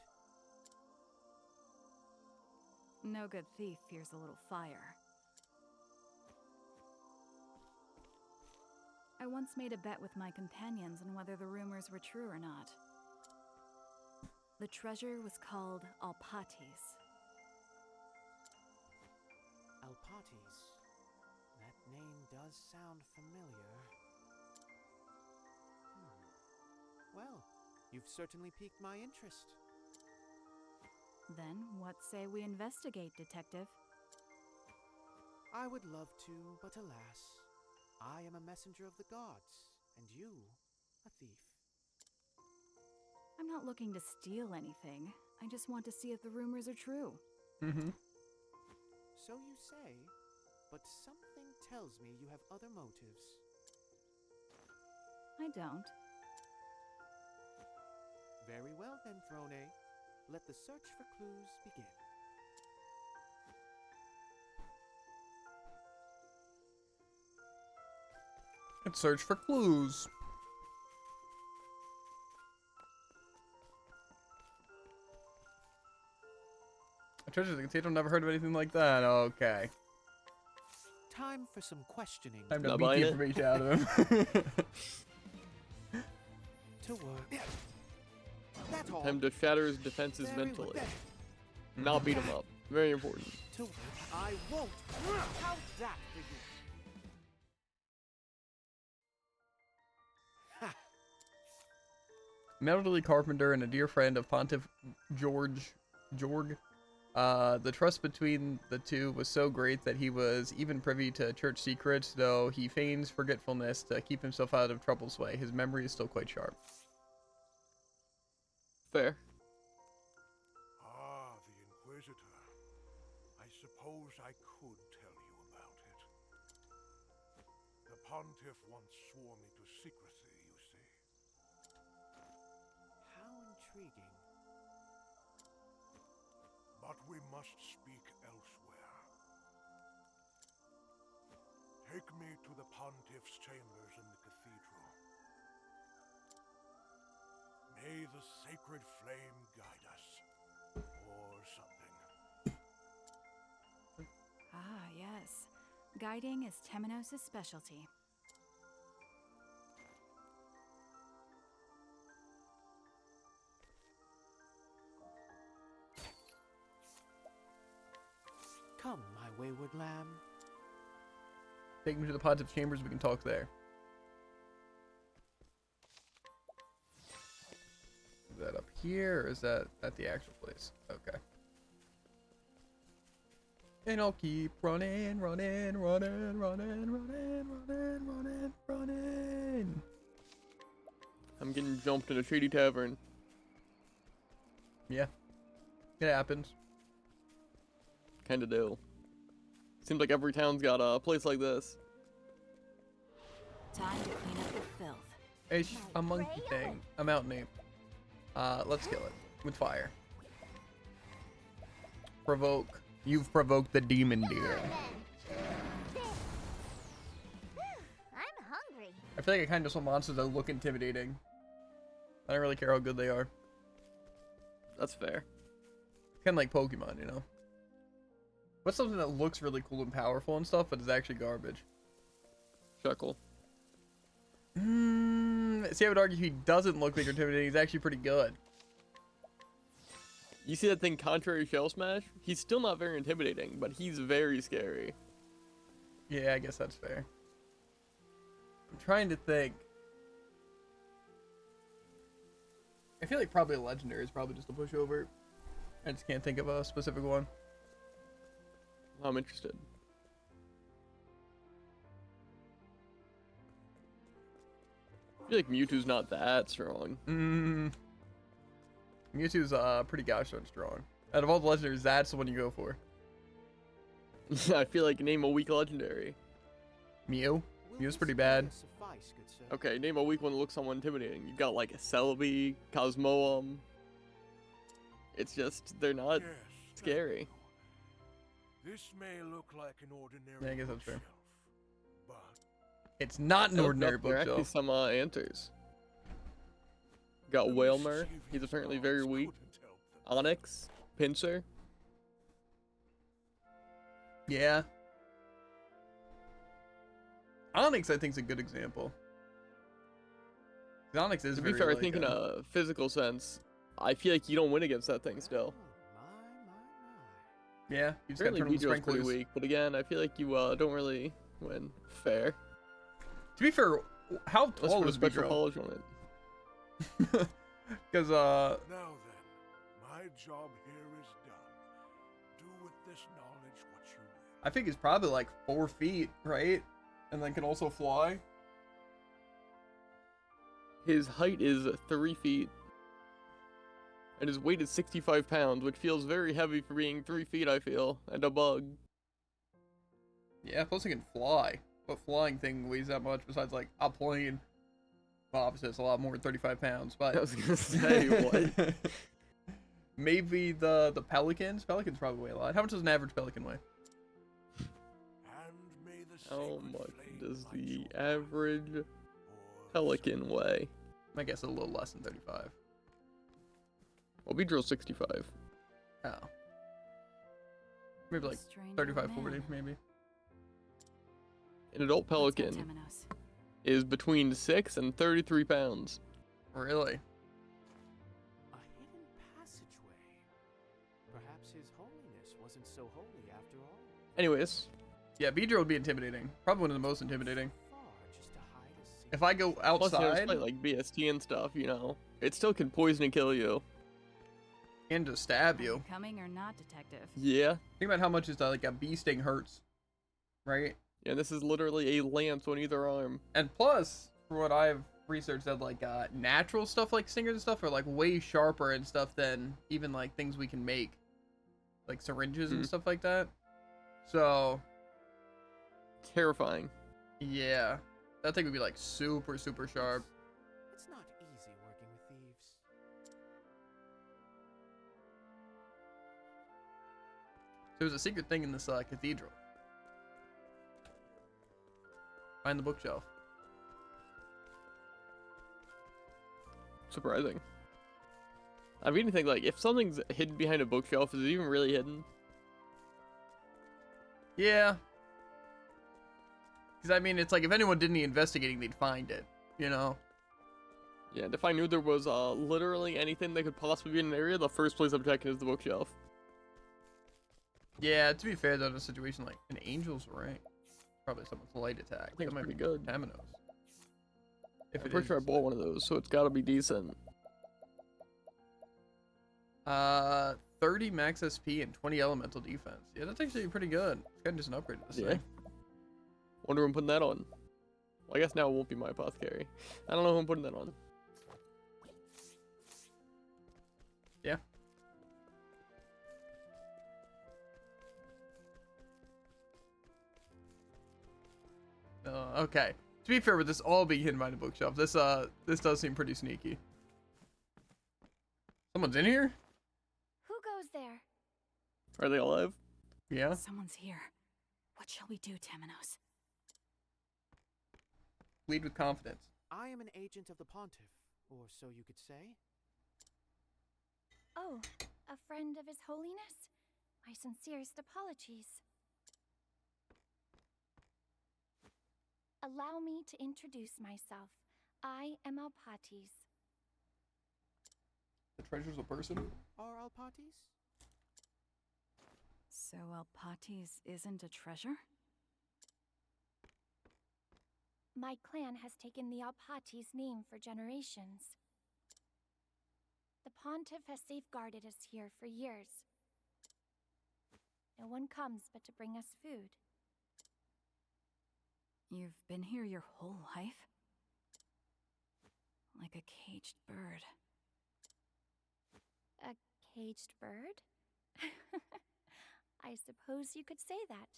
No good thief fears a little fire. I once made a bet with my companions on whether the rumors were true or not. The treasure was called Alpates. Alpates. That name does sound familiar. Well, you've certainly piqued my interest. Then, what say we investigate, Detective? I would love to, but alas, I am a messenger of the gods, and you, a thief. I'm not looking to steal anything. I just want to see if the rumors are true. So you say, but something tells me you have other motives. I don't. Very well then, Throne. Let the search for clues begin. Let's search for clues. A treasure in the cathedral, never heard of anything like that. Okay. Time for some questioning. Time to beat the information out of him. To work. That's all. Time to shatter his defenses Very mentally. well. Not beat him up. Very important. To it, I won't. How's that for you? An elderly carpenter and a dear friend of Pontiff Jorg. The trust between the two was so great that he was even privy to church secrets, though he feigns forgetfulness to keep himself out of trouble's way. His memory is still quite sharp. Fair. Ah, the Inquisitor. I suppose I could tell you about it. The Pontiff once swore me to secrecy, you see. How intriguing. But we must speak elsewhere. Take me to the Pontiff's chambers in the cathedral. May the sacred flame guide us. Or something. Ah, yes. Guiding is Temenos' specialty. Come, my wayward lamb. Take me to the Pontiff's chambers, we can talk there. Is that up here, or is that at the actual place? Okay. And I'll keep running, running, running, running, running, running, running, running. I'm getting jumped in a shady tavern. Yeah. It happens. Kinda do. Seems like every town's got a place like this. Time to clean up the filth. It's a monkey thing. A mountain ape. Let's kill it. With fire. Provoke. You've provoked the demon deer. I'm hungry. I feel like I kind of just want monsters that look intimidating. I don't really care how good they are. That's fair. Kind of like Pokemon, you know? What's something that looks really cool and powerful and stuff, but is actually garbage? Shuckle. See, I would argue he doesn't look like intimidating. He's actually pretty good. You see that thing, Contrary Shell Smash? He's still not very intimidating, but he's very scary. Yeah, I guess that's fair. I'm trying to think. I feel like probably a legendary is probably just a pushover. I just can't think of a specific one. I'm interested. I feel like Mewtwo's not that strong. Mewtwo's pretty gosh darn strong. Out of all the legendaries, that's the one you go for. I feel like name a weak legendary. Mew? Mew's pretty bad. Suffice, good sir. Okay, name a weak one that looks somewhat intimidating. You got like a Celebi, Cosmoem. It's just, they're not Yes, scary. this may look like an ordinary Yeah, I guess that's fair. bookshelf, but It's not an Oh, ordinary no, there are actually bookshelf. some answers. Got Whalmer. He's apparently very weak. Onyx, Pinsir. Yeah. Onyx, I think, is a good example. 'Cause Onyx is To be very, fair, I like, think in a physical sense, I feel like you don't win against that thing still. yeah, you just gotta Apparently turn on the Beedrill's pretty sprinklers. weak, but again, I feel like you don't really win fair. To be fair, how Unless tall put a is special Beedrill? polish on it. Because, now then, my job here is done. Do with this knowledge what you will. I think he's probably like 4 feet, right? And then can also fly. His height is 3 feet. And his weight is 65 pounds, which feels very heavy for being 3 feet, I feel. And a bug. Yeah, plus he can fly. What flying thing weighs that much besides like a plane? Well, obviously it's a lot more than 35 pounds, but I was gonna say, what? Maybe the pelicans? Pelicans probably weigh a lot. How much does an average pelican weigh? And may the How sacred much flame does light the your path, average or pelican weigh? I guess a little less than 35. Well, Beedrill's 65. Oh. Maybe like Strange 35, old 40, man. maybe. Let's An adult go, pelican Temenos. is between 6 and 33 pounds. Really? A wasn't so holy after all. Anyways, Yeah, Beedrill would be intimidating. Probably one of the most intimidating. Far just to hide a single If I go plus, you know, outside despite like BST and stuff, you know, it still can poison and kill you. and just stab Are you. you coming or not, detective? Yeah. Think about how much is like a bee sting hurts, right? Yeah, this is literally a lance on either arm. And plus, for what I've researched, that like natural stuff like stingers and stuff are like way sharper and stuff than even like things we can make, like syringes and stuff like that. So Terrifying. yeah, that thing would be like super sharp. It's not easy working with thieves. There's a secret thing in this cathedral. Find the bookshelf. Surprising. I mean, think like if something's hidden behind a bookshelf, is it even really hidden? Yeah. Because I mean, it's like if anyone did any investigating, they'd find it, you know? Yeah, and if I knew there was literally anything that could possibly be in an area, the first place I'm checking is the bookshelf. Yeah, to be fair though, in a situation like an angel's rank, probably someone's light attack. I think That it's might pretty be good. Taminos. If I'm it pretty sure I is. bought one of those, so it's gotta be decent. 30 max SP and 20 elemental defense. Yeah, that's actually pretty good. It's kind of just an upgrade to this Yeah. thing. Wonder who I'm putting that on. Well, I guess now it won't be my apothecary. I don't know who I'm putting that on. Yeah. Okay. To be fair, with this all being hidden by the bookshelf, this does seem pretty sneaky. Someone's in here? Who goes there? Are they alive? Yeah. Someone's here. What shall we do, Temenos? Lead with confidence. I am an agent of the Pontiff, or so you could say. Oh, a friend of His Holiness? My sincerest apologies. Allow me to introduce myself. I am Alpatis. The treasure's a person? Are Alpatis? So Alpatis isn't a treasure? My clan has taken the Alpatis name for generations. The Pontiff has safeguarded us here for years. No one comes but to bring us food. You've been here your whole life? Like a caged bird. A caged bird? I suppose you could say that.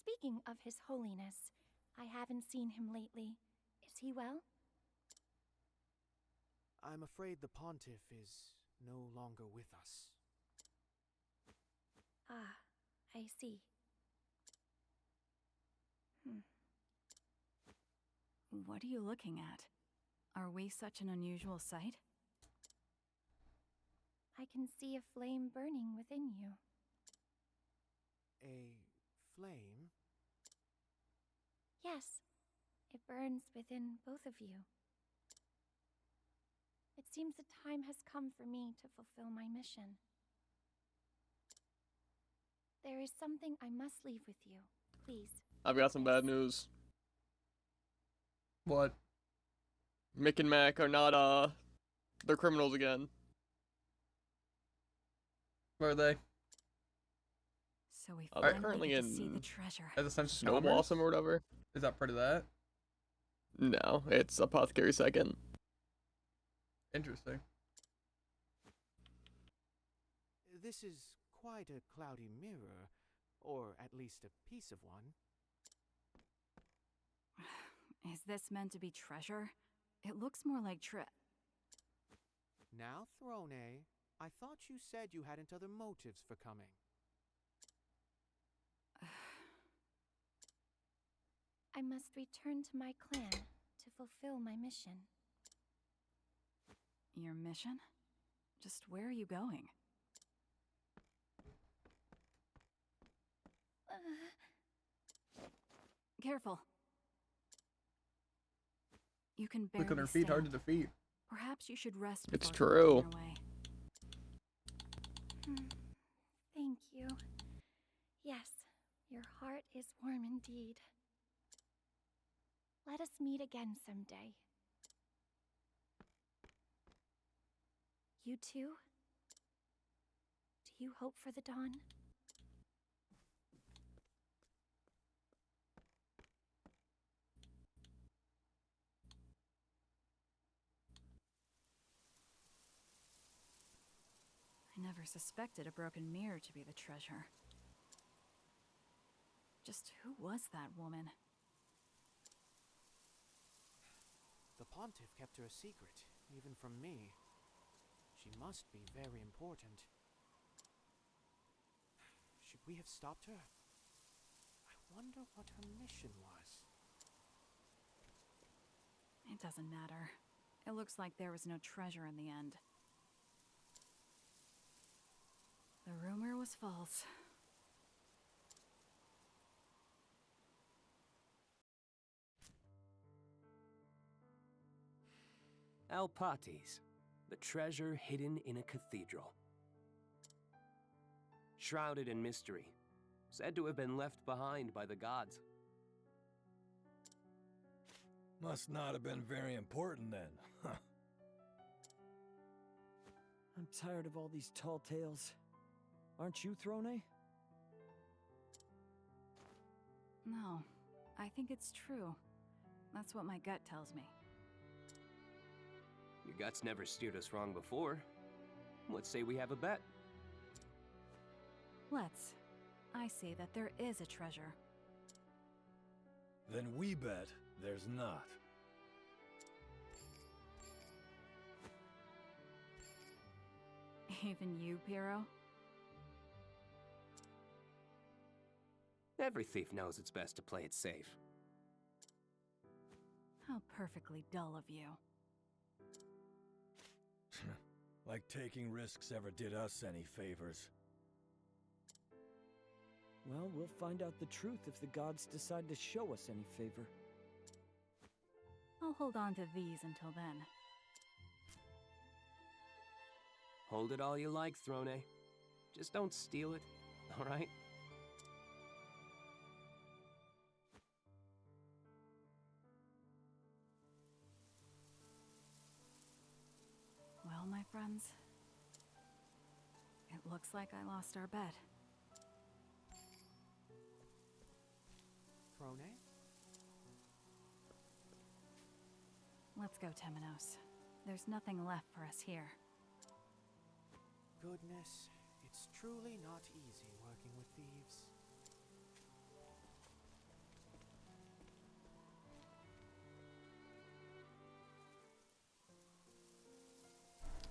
Speaking of His Holiness, I haven't seen him lately. Is he well? I'm afraid the Pontiff is no longer with us. Ah, I see. What are you looking at? Are we such an unusual sight? I can see a flame burning within you. A flame? Yes, it burns within both of you. It seems the time has come for me to fulfill my mission. There is something I must leave with you. Please. I've got some bad news. What? Mick and Mac are not, they're criminals again. Where are they? So we They're finally currently get to see in the treasure. As essential Snow commerce? Blossom or whatever. Is that part of that? No, it's Apothecary second. Interesting. This is quite a cloudy mirror, or at least a piece of one. Is this meant to be treasure? It looks more like Now, Throne, I thought you said you hadn't other motives for coming. I must return to my clan to fulfill my mission. Your mission? Just where are you going? Careful. You can barely Quick on her feet, hard to stand. defeat. Perhaps you should rest It's before true. going your way. Thank you. Yes, your heart is warm indeed. Let us meet again someday. You too? Do you hope for the dawn? I never suspected a broken mirror to be the treasure. Just who was that woman? The Pontiff kept her a secret, even from me. She must be very important. Should we have stopped her? I wonder what her mission was. It doesn't matter. It looks like there was no treasure in the end. The rumor was false. Alpates, the treasure hidden in a cathedral. Shrouded in mystery, said to have been left behind by the gods. Must not have been very important then, huh? I'm tired of all these tall tales. Aren't you, Throne? No, I think it's true. That's what my gut tells me. Your guts never steered us wrong before. Let's say we have a bet. Let's. I see that there is a treasure. Then we bet there's not. Even you, Piero? Every thief knows it's best to play it safe. How perfectly dull of you. Like taking risks ever did us any favors. Well, we'll find out the truth if the gods decide to show us any favor. I'll hold on to these until then. Hold it all you like, Throne. Just don't steal it, all right? Well, my friends, it looks like I lost our bet. Throne? Let's go, Temenos. There's nothing left for us here. Goodness, it's truly not easy working with thieves.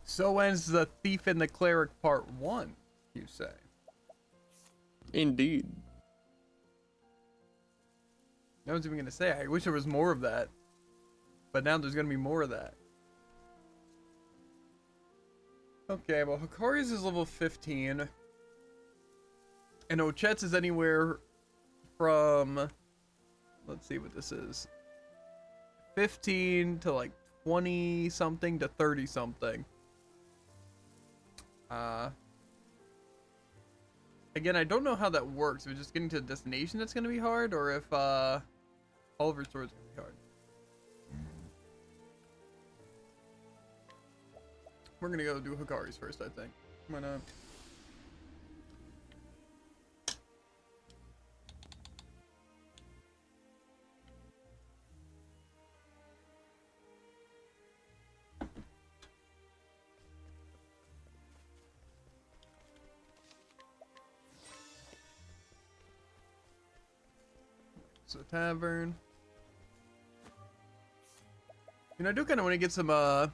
So ends The Thief and the Cleric Part 1, you say? Indeed. No one's even gonna say, I wish there was more of that. But now there's gonna be more of that. Okay, well, Hikari's is level 15. And Ochet's is anywhere from... Let's see what this is. 15 to like 20-something to 30-something. Again, I don't know how that works. If it's just getting to the destination that's going to be hard, or if all of her swords are going to be hard. We're going to go do Hikari's first, I think. Why not? So tavern. You know, I do kind of want to get some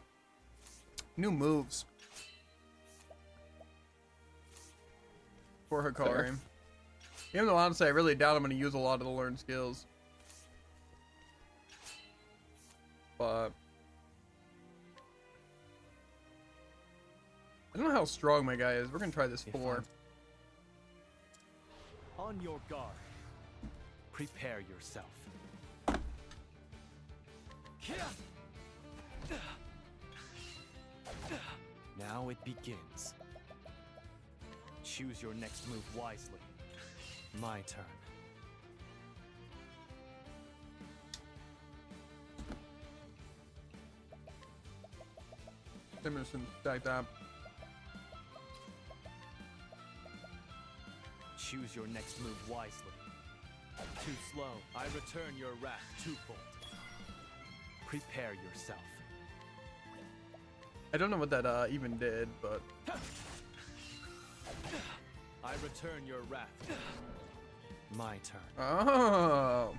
new moves for Hikari. Fair. Even though honestly, I really doubt I'm going to use a lot of the learned skills. But I don't know how strong my guy is. We're going to try this 4. On your guard. Prepare yourself. Now it begins. Choose your next move wisely. My turn. Emerson, stack that. Choose your next move wisely. Too slow. I return your wrath twofold. Prepare yourself. I don't know what that even did, but I return your wrath. My turn. oh,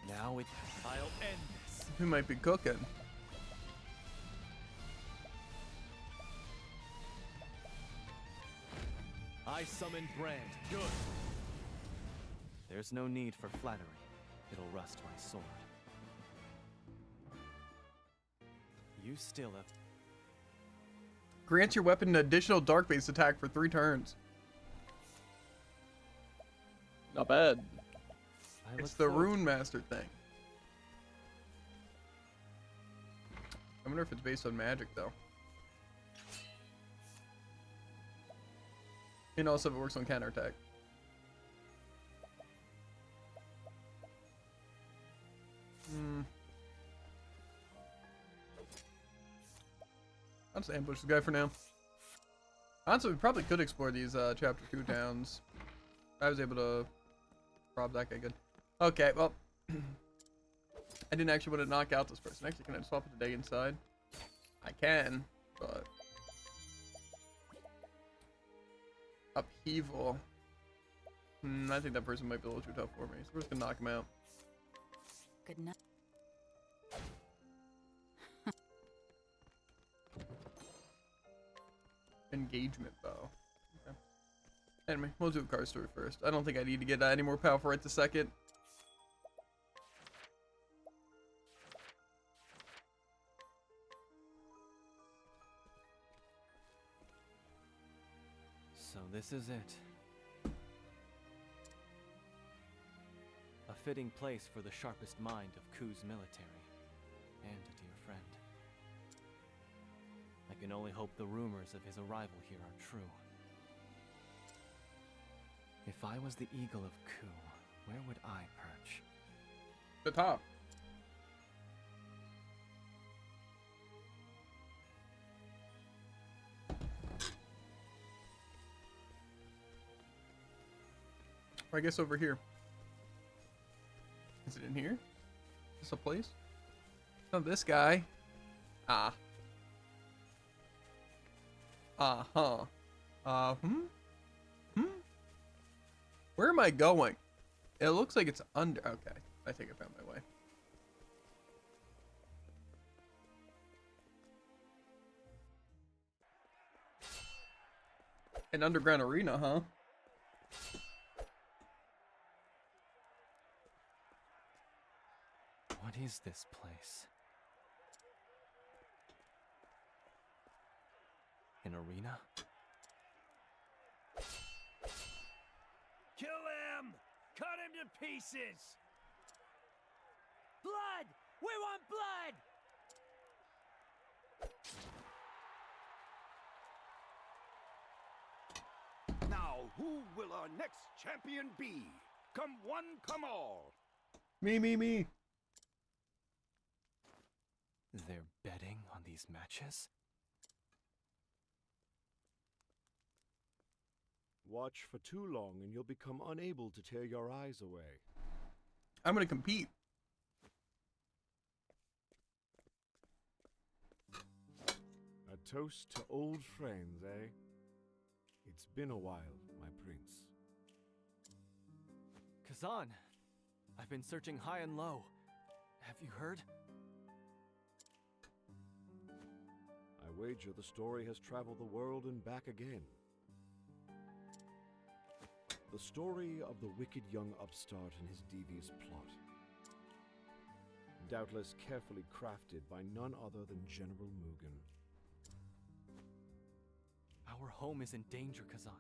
Now I'll end this. he might be cooking. I summon Brand. Good. There's no need for flattery. It'll rust my sword. You still have... Grants your weapon an additional dark base attack for 3 turns. Not bad. It's the Rune Master thing. I wonder if it's based on magic though. And also if it works on counterattack. I'll just ambush this guy for now. Honestly, we probably could explore these chapter 2 towns. I was able to rob that guy good. Okay, well, I didn't actually want to knock out this person. Actually, can I swap it to day inside? I can, but upheaval. I think that person might be a little too tough for me, so we're just gonna knock him out. Good night. Engagement bow. Okay. Anyway, we'll do a card story first. I don't think I need to get any more powerful right this second. So this is it. A fitting place for the sharpest mind of Ku's military, and a dear friend. I can only hope the rumors of his arrival here are true. If I was the eagle of Ku, where would I perch? The top. I guess over here. Is it in here? Is this a place? Oh, this guy. Ah. Uh-huh. Where am I going? It looks like it's under. Okay. I think I found my way. An underground arena, huh? What is this place? An arena? Kill him! Cut him to pieces! Blood! We want blood! Now, who will our next champion be? Come one, come all. Me. They're betting on these matches? Watch for too long and you'll become unable to tear your eyes away. I'm gonna compete. A toast to old friends, eh? It's been a while, my prince. Kazan! I've been searching high and low. Have you heard? I wager the story has traveled the world and back again. The story of the wicked young upstart and his devious plot. Doubtless carefully crafted by none other than General Mugen. Our home is in danger, Kazan.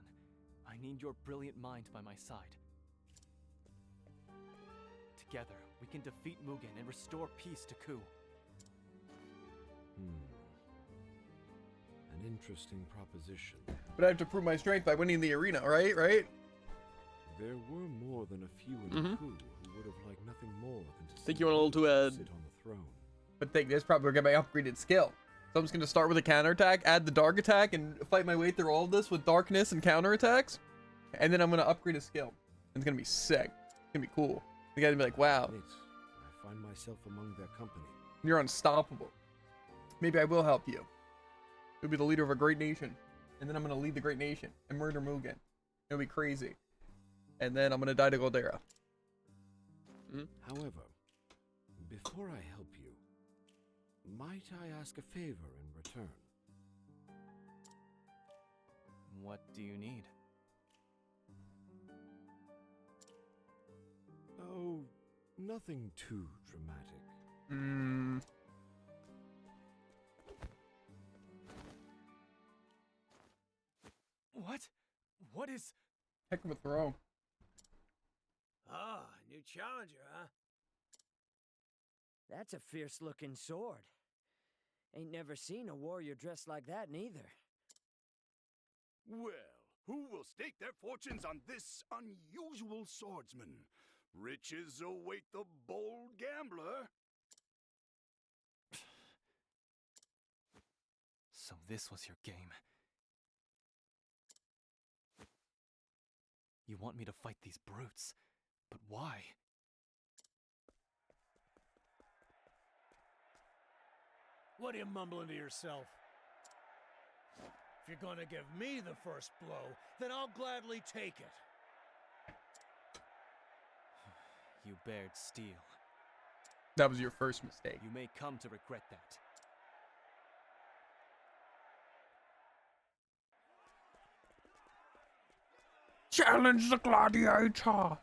I need your brilliant mind by my side. Together, we can defeat Mugen and restore peace to Ku. An interesting proposition. But I have to prove my strength by winning the arena, right? Right? There were more than a few in the crew who would have liked nothing more than to Think you went a little too ahead. sit on the throne. But think this probably get my upgraded skill. So I'm just gonna start with a counterattack, add the dark attack, and fight my way through all of this with darkness and counterattacks. And then I'm gonna upgrade a skill. And it's gonna be sick. It's gonna be cool. The guy's gonna be like, wow, I find myself among their company. you're unstoppable. Maybe I will help you. You'll be the leader of a great nation. And then I'm gonna lead the great nation and murder Mugen. It'll be crazy. And then I'm gonna die to Goldera. However, before I help you, might I ask a favor in return? What do you need? Oh, nothing too dramatic. What? What is... Heck of a throw. Ah, new challenger, huh? That's a fierce-looking sword. Ain't never seen a warrior dressed like that, neither. Well, who will stake their fortunes on this unusual swordsman? Riches await the bold gambler. So this was your game. You want me to fight these brutes, but why? What are you mumbling to yourself? If you're gonna give me the first blow, then I'll gladly take it. You bared steel. That was your first mistake. You may come to regret that. Challenge the gladiator. Can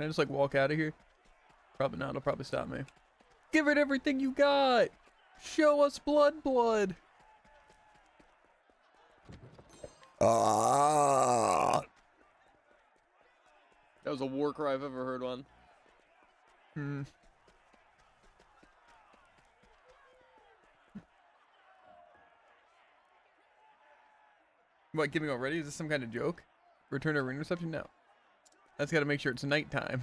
I just like walk out of here? Probably not. It'll probably stop me. Give it everything you got. Show us blood. That was a war cry if I've ever heard one. What, giving already? Is this some kind of joke? Return to ring reception? No. That's got to make sure it's nighttime.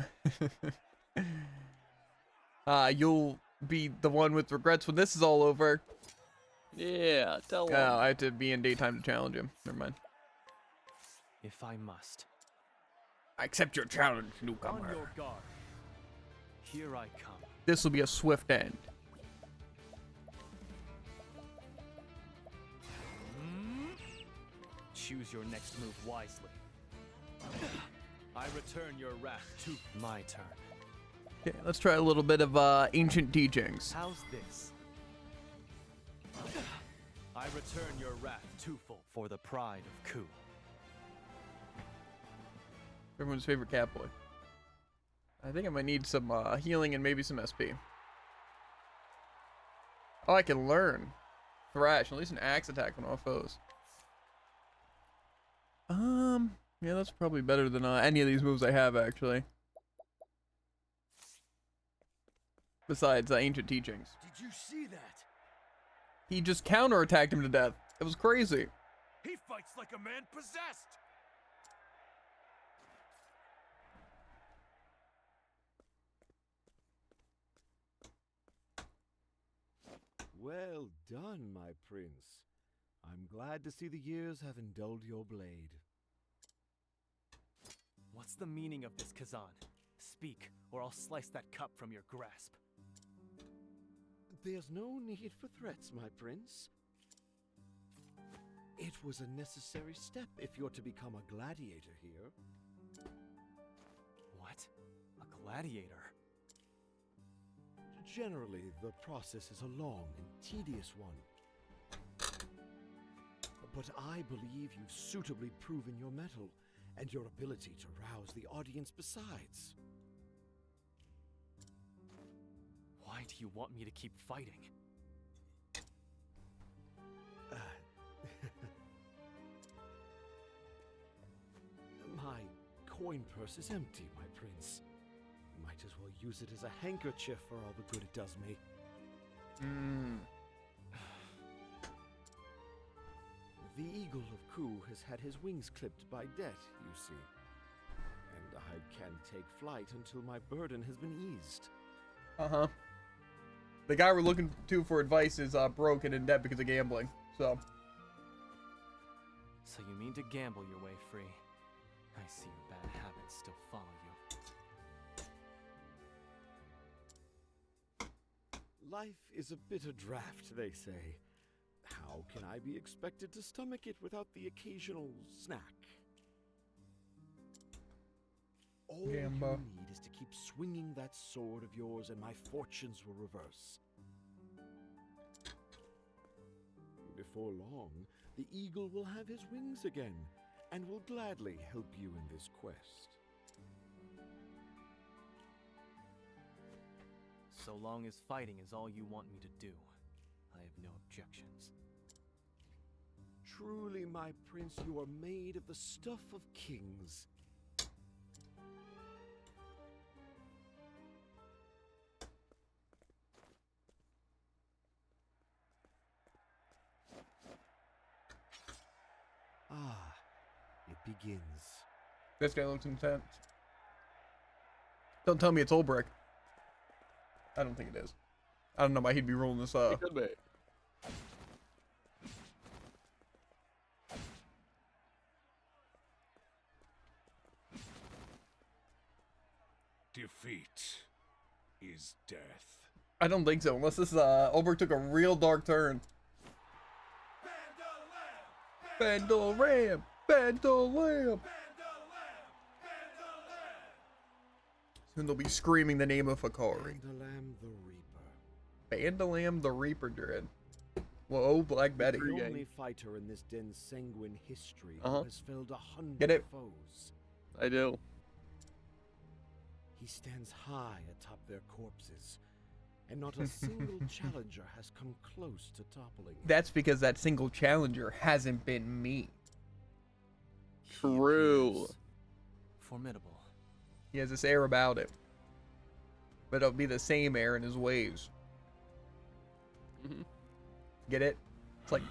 You'll be the one with regrets when this is all over. Yeah, tell him. Oh, I have to be in daytime to challenge him. Never mind. If I must. I accept your challenge, On newcomer. your guard. Here I come. This will be a swift end. Choose your next move wisely. I return your wrath to my turn. Okay, let's try a little bit of ancient teachings. How's this? I return your wrath twofold for the pride of Ku. Everyone's favorite cat boy. I think I might need some healing and maybe some SP. Oh, I can learn. Thrash, at least an axe attack on all foes. Yeah, that's probably better than any of these moves I have, actually. Besides ancient teachings. Did you see that? He just counterattacked him to death. It was crazy. He fights like a man possessed! Well done, my prince. I'm glad to see the years have dulled your blade. What's the meaning of this, Kazan? Speak, or I'll slice that cup from your grasp. There's no need for threats, my prince. It was a necessary step if you're to become a gladiator here. What? A gladiator? Generally, the process is a long and tedious one. But I believe you've suitably proven your mettle and your ability to rouse the audience besides. Why do you want me to keep fighting? My coin purse is empty, my prince. Might as well use it as a handkerchief for all the good it does me. The Eagle of Ku has had his wings clipped by debt, you see. And I can't take flight until my burden has been eased. Uh-huh. The guy we're looking to for advice is broke and in debt because of gambling, so. So you mean to gamble your way free? I see your bad habits still follow you. Life is a bitter draught, they say. How can I be expected to stomach it without the occasional snack? All you need is to keep swinging that sword of yours and my fortunes will reverse. Before long, the eagle will have his wings again and will gladly help you in this quest. So long as fighting is all you want me to do, I have no objections. Truly, my prince, you are made of the stuff of kings. Ah, it begins. This guy looks intense. Don't tell me it's Ulbrich. I don't think it is. I don't know why he'd be rolling this up. It could be. Defeat is death. I don't think so, unless this Ulbrich took a real dark turn. Bandle Ram! Bandle Lamb! Soon they'll be screaming the name of Hikari. Bandalam the Reaper. Bandalam the Reaper Dread. Whoa, Black Betty. The only fighter in this den's sanguine history who has felled 100 Get it? foes. I do. He stands high atop their corpses, and not a single challenger has come close to toppling him. That's because that single challenger hasn't been me. True. Formidable. He has this air about him. But it'll be the same air in his ways. Get it? It's like...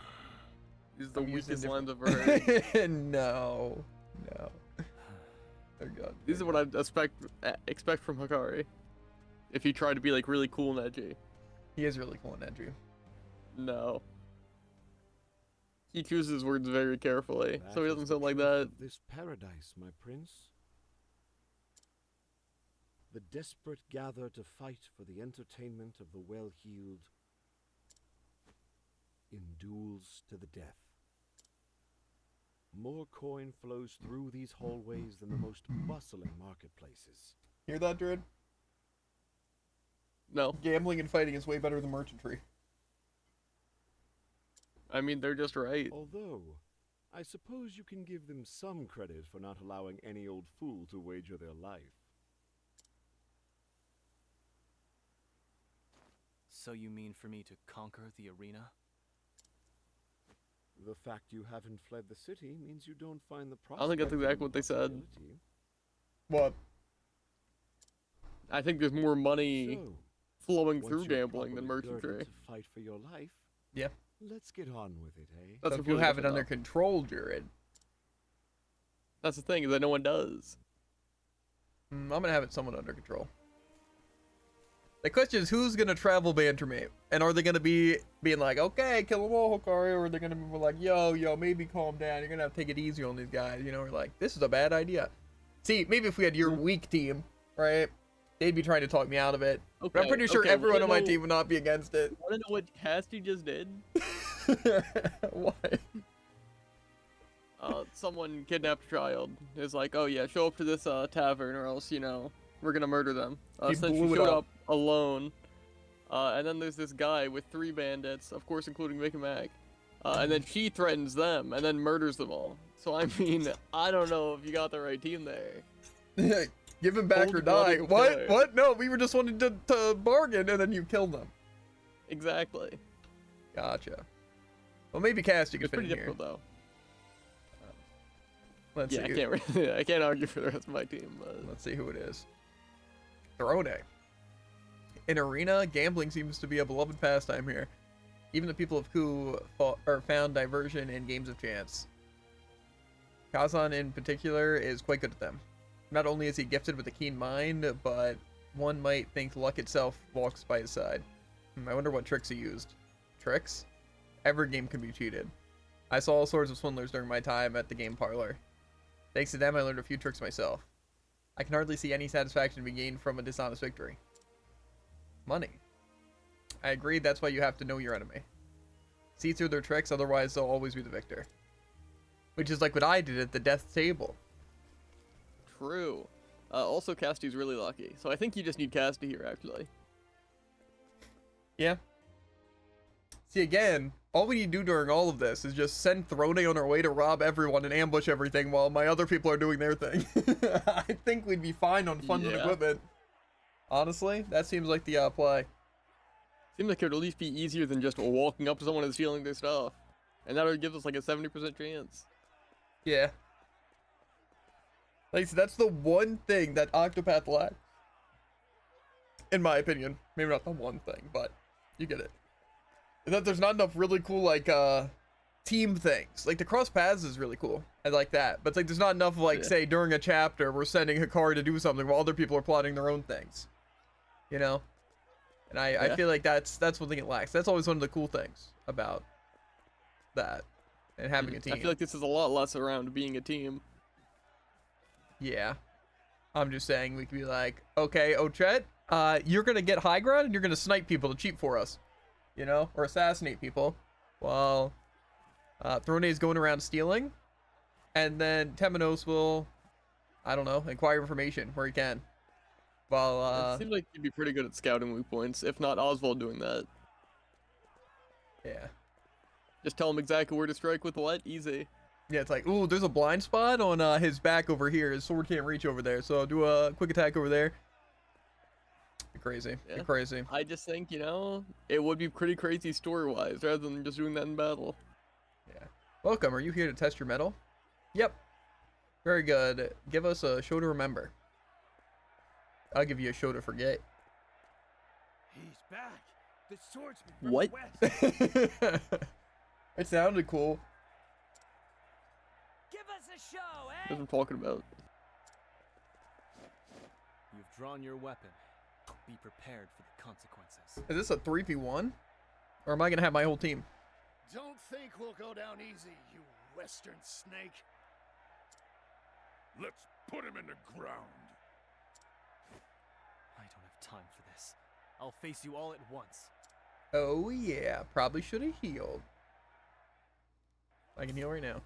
He's the I'm using weakest lines I've different- ever heard. No. No. Oh god. These are what I'd expect from Hikari. If he tried to be like really cool and edgy. He is really cool and edgy. No. He chooses his words very carefully, so he That doesn't is the sound like truth that. of this paradise, my prince. The desperate gather to fight for the entertainment of the well-heeled in duels to the death. More coin flows through these hallways than the most bustling marketplaces. Hear that, Dread? No. Gambling and fighting is way better than merchantry. I mean, they're just right. Although, I suppose you can give them some credit for not allowing any old fool to wager their life. So you mean for me to conquer the arena? The fact you haven't fled the city means you don't find the I prospect don't think that's of exactly what they said. impossibility. What? I think there's more money So, flowing once through you're gambling than properly girded merchantry. to fight for your life, Yeah. let's get on with it, eh? That's So if you completely have it different, under though. control, Jared. That's the thing, is that no one does. I'm gonna have it somewhat under control. The question is, who's gonna travel bantermate? And are they gonna be being like, okay, kill them all, Hikari, or are they gonna be like, yo, maybe calm down. You're gonna have to take it easy on these guys. You know, we're like, this is a bad idea. See, maybe if we had your weak team, right? They'd be trying to talk me out of it. But I'm Okay, pretty sure okay, everyone wanna on my know- team would not be against it. Wanna know what Casty just did? What? Someone kidnapped a child. Is like, oh yeah, show up to this tavern or else, you know, we're gonna murder them. He So then she blew it showed up. up alone. And then there's this guy with 3 bandits, of course including Mickey Mac. And then she threatens them and then murders them all. So I mean, I don't know if you got the right team there. Give him back or die. Cold-blooded What? killer. What? No, we were just wanting to bargain and then you killed them. Exactly. Gotcha. Well, maybe Casty could It's fit pretty in here. difficult though. Let's Yeah, see. I can't really, I can't argue for the rest of my team. But... Let's see who it is. Throne. In arena, gambling seems to be a beloved pastime here. Even the people of who found diversion in games of chance. Kazan in particular is quite good at them. Not only is he gifted with a keen mind, but one might think luck itself walks by his side. I wonder what tricks he used. Tricks? Every game can be cheated. I saw all sorts of swindlers during my time at the game parlor. Thanks to them, I learned a few tricks myself. I can hardly see any satisfaction to be gained from a dishonest victory. Money. I agree, that's why you have to know your enemy. See through their tricks, otherwise they'll always be the victor. Which is like what I did at the death table. True. Also, Casty's really lucky, so I think you just need Casty here, actually. Yeah. See, again, all we need to do during all of this is just send Throne on our way to rob everyone and ambush everything while my other people are doing their thing. I think we'd be fine on funds and equipment. Honestly, that seems like the play. Seems like it would at least be easier than just walking up to someone and stealing their stuff. And that would give us like a 70% chance. Yeah. Like, so that's the one thing that Octopath lacks. In my opinion. Maybe not the one thing, but you get it. Is that there's not enough really cool, like, team things. Like, the cross paths is really cool. I like that. But it's like, there's not enough, like, say, during a chapter, we're sending Hikari to do something while other people are plotting their own things. You know? And I feel like that's one thing it lacks. That's always one of the cool things about that. And having a team. I feel like this is a lot less around being a team. Yeah. I'm just saying we could be like, okay, Ochret, you're going to get high ground and you're going to snipe people to cheat for us. You know? Or assassinate people. While Throne is going around stealing. And then Temenos will, I don't know, acquire information where he can. While, it seems like you'd be pretty good at scouting weak points, if not Oswald doing that. Yeah. Just tell him exactly where to strike with what, easy. Yeah, it's like, ooh, there's a blind spot on his back over here. His sword can't reach over there, so do a quick attack over there. Be crazy. Yeah. Be crazy. I just think, you know, it would be pretty crazy story-wise, rather than just doing that in battle. Yeah. Welcome, are you here to test your mettle? Yep. Very good. Give us a show to remember. I'll give you a show to forget. He's back. The swordsman from What? the west. It sounded cool. Give us a show, eh? That's what I'm talking about. You've drawn your weapon. Be prepared for the consequences. Is this a 3v1? Or am I going to have my whole team? Don't think we'll go down easy, you western snake. Let's put him in the ground. I don't have time for this. I'll face you all at once. Oh yeah, probably should have healed. I can heal right now.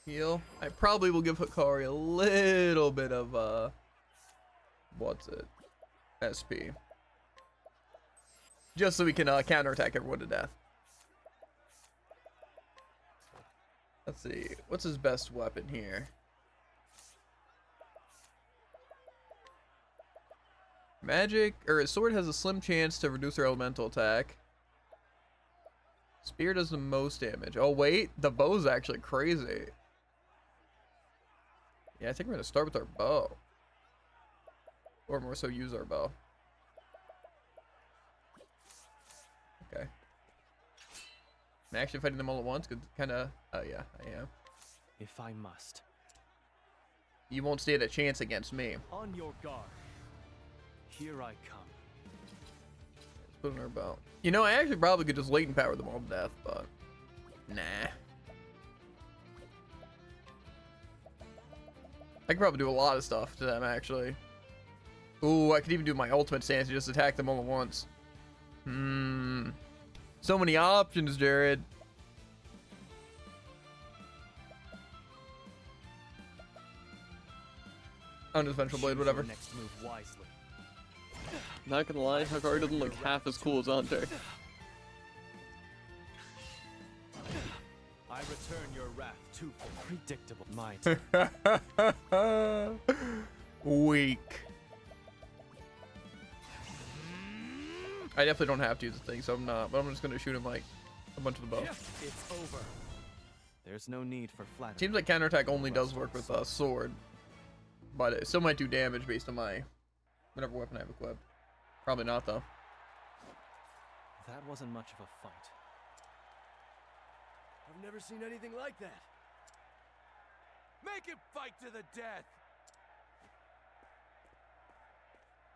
Heal. I probably will give Hikari a little bit of, what's it? SP. Just so we can, counterattack everyone to death. Let's see. What's his best weapon here? Magic, or his sword has a slim chance to reduce their elemental attack. Spear does the most damage. Oh wait, the bow's actually crazy. Yeah, I think we're gonna start with our bow. Or more so use our bow. Okay. I'm actually fighting them all at once, cause kinda, oh yeah, I am. If I must. You won't stand a chance against me. On your guard. Here I come. Let's put in our bow. You know, I actually probably could just latent power them all to death, but nah. I could probably do a lot of stuff to them, actually. Ooh, I could even do my ultimate stance and just attack them all at once. So many options, Jared. Vengeful Blade, whatever. Next move wisely. Not gonna lie, Hikari doesn't look half as cool as Ante. I return your wrath twofold. Predictable might. Weak. I definitely don't have to use the thing, so I'm not. But I'm just gonna shoot him like a bunch of the bow. It's over. There's no need for flattery. Seems like counterattack only does work with a sword, but it still might do damage based on my Whatever weapon I have equipped. Probably not, though. That wasn't much of a fight. I've never seen anything like that. Make it fight to the death!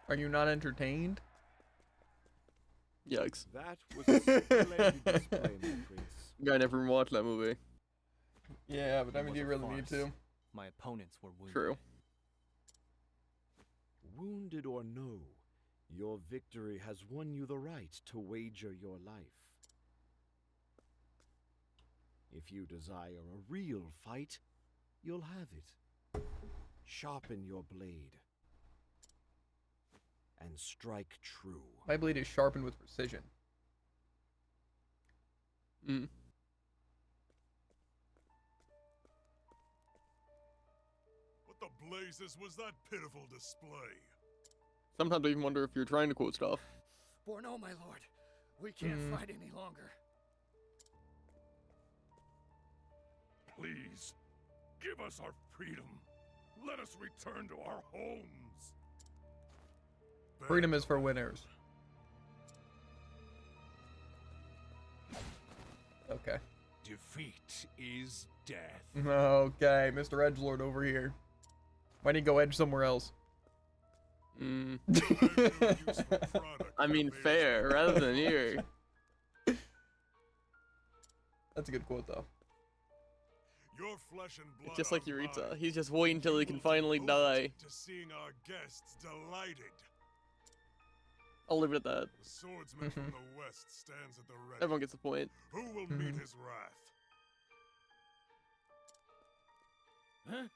Are you not entertained? Yikes. That was a splendid display, my prince. I never even watched that movie. Yeah, but I It mean, was do you a really need farce. to? My opponents were wounded. True. Wounded or no, your victory has won you the right to wager your life. If you desire a real fight, you'll have it. Sharpen your blade and strike true. My blade is sharpened with precision. Mm. What the blazes was that pitiful display? Sometimes I even wonder if you're trying to quote stuff. For no, my lord. We can't fight any longer. Please, give us our freedom. Let us return to our homes. Freedom is for winners. Okay. Defeat is death. Okay, Mr. Edgelord over here. Why didn't you go edge somewhere else? Mm. I mean, fair, rather than here. That's a good quote, though. Your flesh and blood It's just like are Yuritsa. mine. He's just waiting until he can finally Look die. to seeing our guests delighted. I'll leave it at that. The swordsman from the west stands at the ready. Everyone gets the point. Who will meet his wrath? Huh?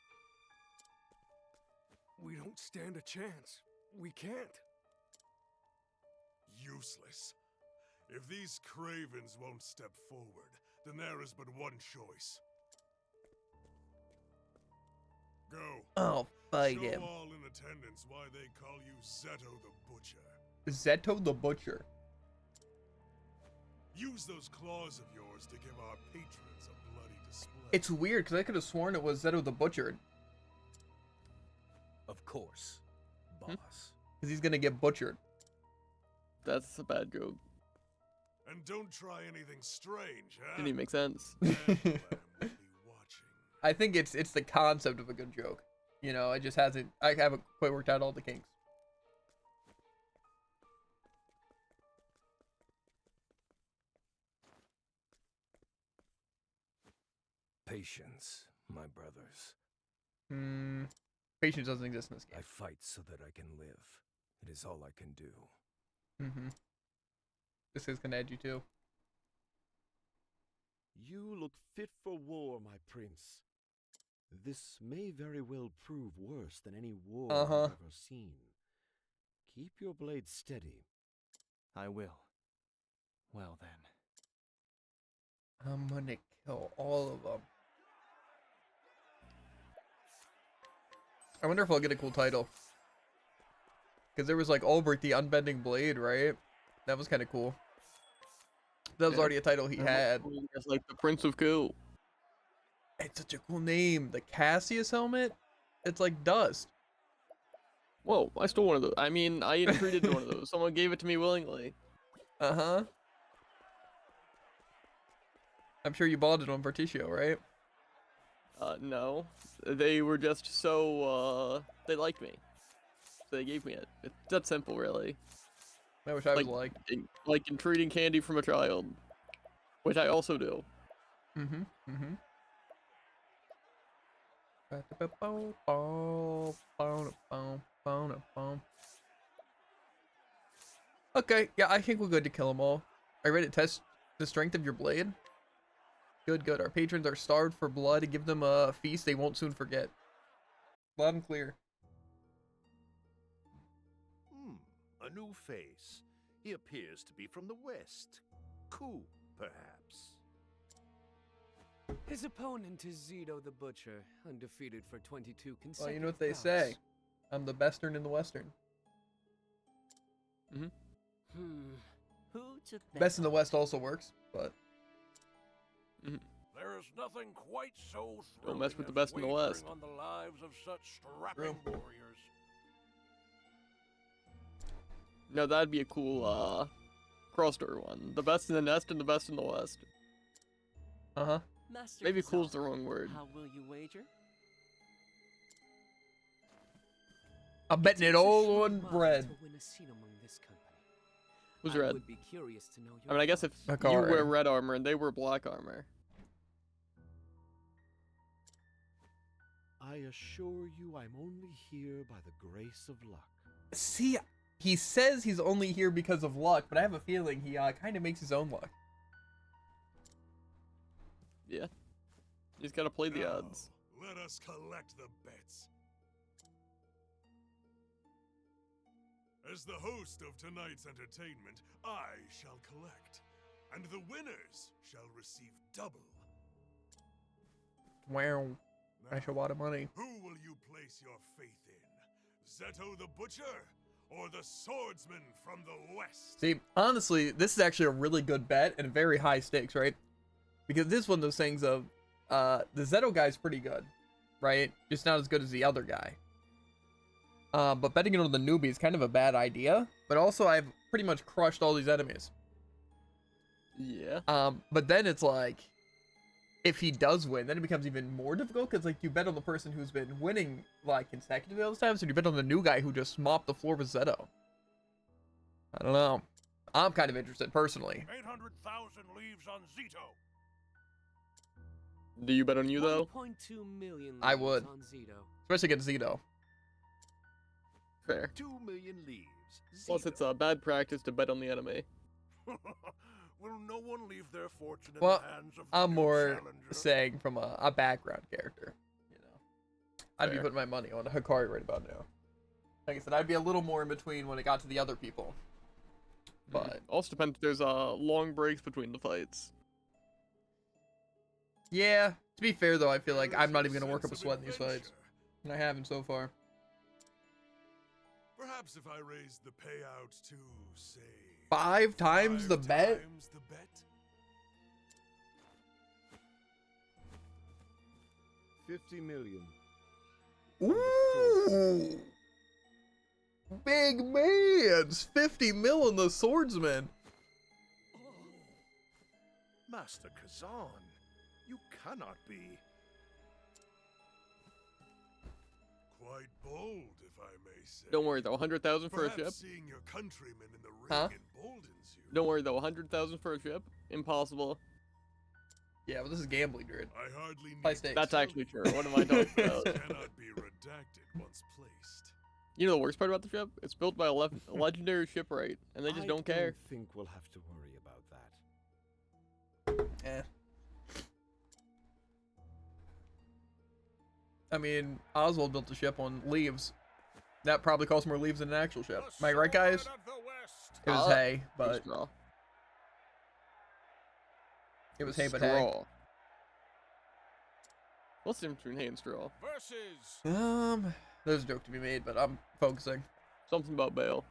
We don't stand a chance. We can't. Useless. If these cravens won't step forward, then there is but one choice. Go. Oh, fight Show him. all in attendance why they call you Zeto the Butcher. Zeto the Butcher. Use those claws of yours to give our patrons a bloody display. It's weird, because I could have sworn it was Zeto the Butcher. Of course, boss. Because he's going to get butchered. That's a bad joke. And don't try anything strange, huh? Didn't even make sense. I think it's the concept of a good joke. You know, it just hasn't, I haven't quite worked out all the kinks. Patience, my brothers. Patience doesn't exist in this game. I fight so that I can live. It is all I can do. This is gonna edge you too. You look fit for war, my prince. This may very well prove worse than any war I've ever seen. Keep your blade steady. I will. Well then. I'm gonna kill all of them. I wonder if I'll get a cool title. Because there was like Albert the Unbending Blade, right? That was kind of cool. That was already a title he had. It's like the Prince of Cool. It's such a cool name. The Cassius helmet? It's like dust. Whoa, I stole one of those. I mean, I entreated one of those. Someone gave it to me willingly. Uh-huh. I'm sure you bought it on Vertitio, right? No. They were just so, they liked me. So they gave me it. It's that simple, really. I wish I was like. Like entreating candy from a child. Which I also do. Okay, yeah, I think we're good to kill them all. Are you ready to test the strength of your blade? Good, good. Our patrons are starved for blood. Give them a feast they won't soon forget. Loud and clear. A new face. He appears to be from the west. Ku, perhaps. His opponent is Zeto the Butcher, undefeated for 22 consecutive Well, you know what they bouts. say. I'm the bestern in the western. Who took that? Best in the west also works, but... There is nothing quite so Don't mess with the thrilling best as in the west. wagering on the lives of such strapping warriors. No, that'd be a cool cross-story one. The best in the nest and the best in the west. Uh-huh. Master Maybe Kazan, cool's the wrong word. How will you wager? I'm betting it all on bread. To win a seat among this company. Who's I red? would be curious to know I mean, I guess if you Hikari. wear red armor and they wear black armor. I assure you I'm only here by the grace of luck. See, he says he's only here because of luck, but I have a feeling he kind of makes his own luck. Yeah. You just gotta play the odds. Let us collect the bets. As the host of tonight's entertainment, I shall collect, and the winners shall receive double. Wow. That's a lot of money. Who will you place your faith in? Zeto the Butcher or the Swordsman from the West? See, honestly, this is actually a really good bet and very high stakes, right? Because this is one of those things of, the Zeto guy's pretty good, right? Just not as good as the other guy. But betting it on the newbie is kind of a bad idea. But also, I've pretty much crushed all these enemies. Yeah. But then it's like, if he does win, then it becomes even more difficult because like you bet on the person who's been winning like consecutively all this time, so you bet on the new guy who just mopped the floor with Zeto. I don't know. I'm kind of interested personally. 800,000 leaves on Zito. Do you bet on you though? 1.2 million I would, on Zito. especially against Zeto. Fair. 2 million leaves. Plus, it's a bad practice to bet on the enemy. Will no one leave their fortune in Well, the hands of I'm the more challenger? saying from a background character. You know, I'd be Fair. putting my money on Hikari right about now. Like I said, I'd be a little more in between when it got to the other people. But Also depends if there's long breaks between the fights. yeah, to be fair though, I feel like I'm not even gonna work up a sweat in these fights, and I haven't so far. Perhaps if I raise the payout to, say, 5 times the bet? times the bet? 50 million. Ooh! Big man's 50 mil on the swordsman. Master Kazan, you cannot be. Quite bold, if I may say. Don't worry though, 100,000 for a ship. Perhaps seeing your countrymen in the ring Huh? emboldens you. Don't worry though, 100,000 for a ship. Impossible. Yeah, but this is gambling, dude. I hardly High need stakes. That's actually true. What am I talking about? cannot be redacted once placed. You know the worst part about the ship? It's built by a legendary shipwright, and they just I don't care. think we'll have to worry about that. Eh. I mean, Oswald built a ship on leaves. That probably cost more leaves than an actual ship. Am I right, guys? It was hay, but Straw. it was hay, but hay. Straw. What's the difference between hay and straw? Versus. There's a joke to be made, but I'm focusing. Something about Bale.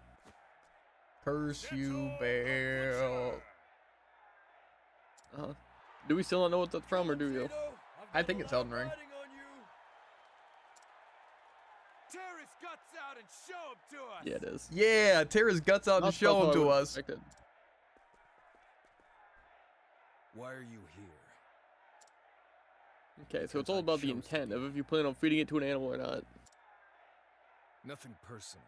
Curse you, Bale. Do we still not know what that's from, or do you? I think it's Elden Ring. Tear his guts out and show him to us. Yeah, it is. Yeah, tear his guts out and That's show what him I to would've us. expected. Why are you here? Okay, so it's all about the intent of if you plan on feeding it to an animal or not. Nothing personal.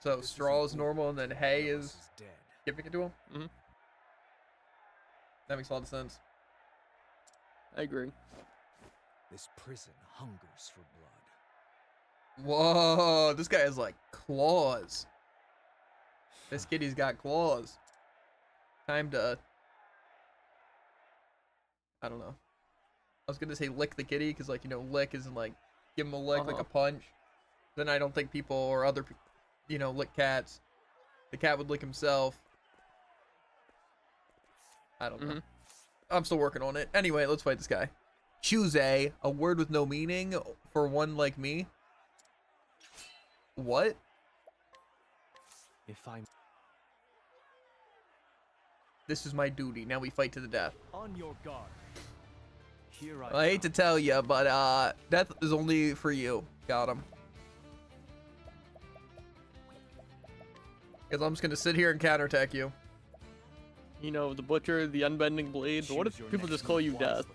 So This straw is isn't normal, and then hay one of us is dead. giving it to him? Mhm. That makes a lot of sense. I agree. This prison hungers for blood. Whoa, this guy has like claws. This kitty's got claws. Time to... I don't know. I was gonna say lick the kitty, because like, you know, lick isn't like, give him a lick like a punch. Then I don't think people or other people, you know, lick cats. The cat would lick himself. I don't know. I'm still working on it. Anyway, let's fight this guy. Choose a word with no meaning for one like me. What? If I'm This is my duty. Now we fight to the death. on your guard, here I hate to tell you, but death is only for you. Got him. Because I'm just gonna sit here and counterattack you. You know, the Butcher, the Unbending Blade, but what if people just call you Death?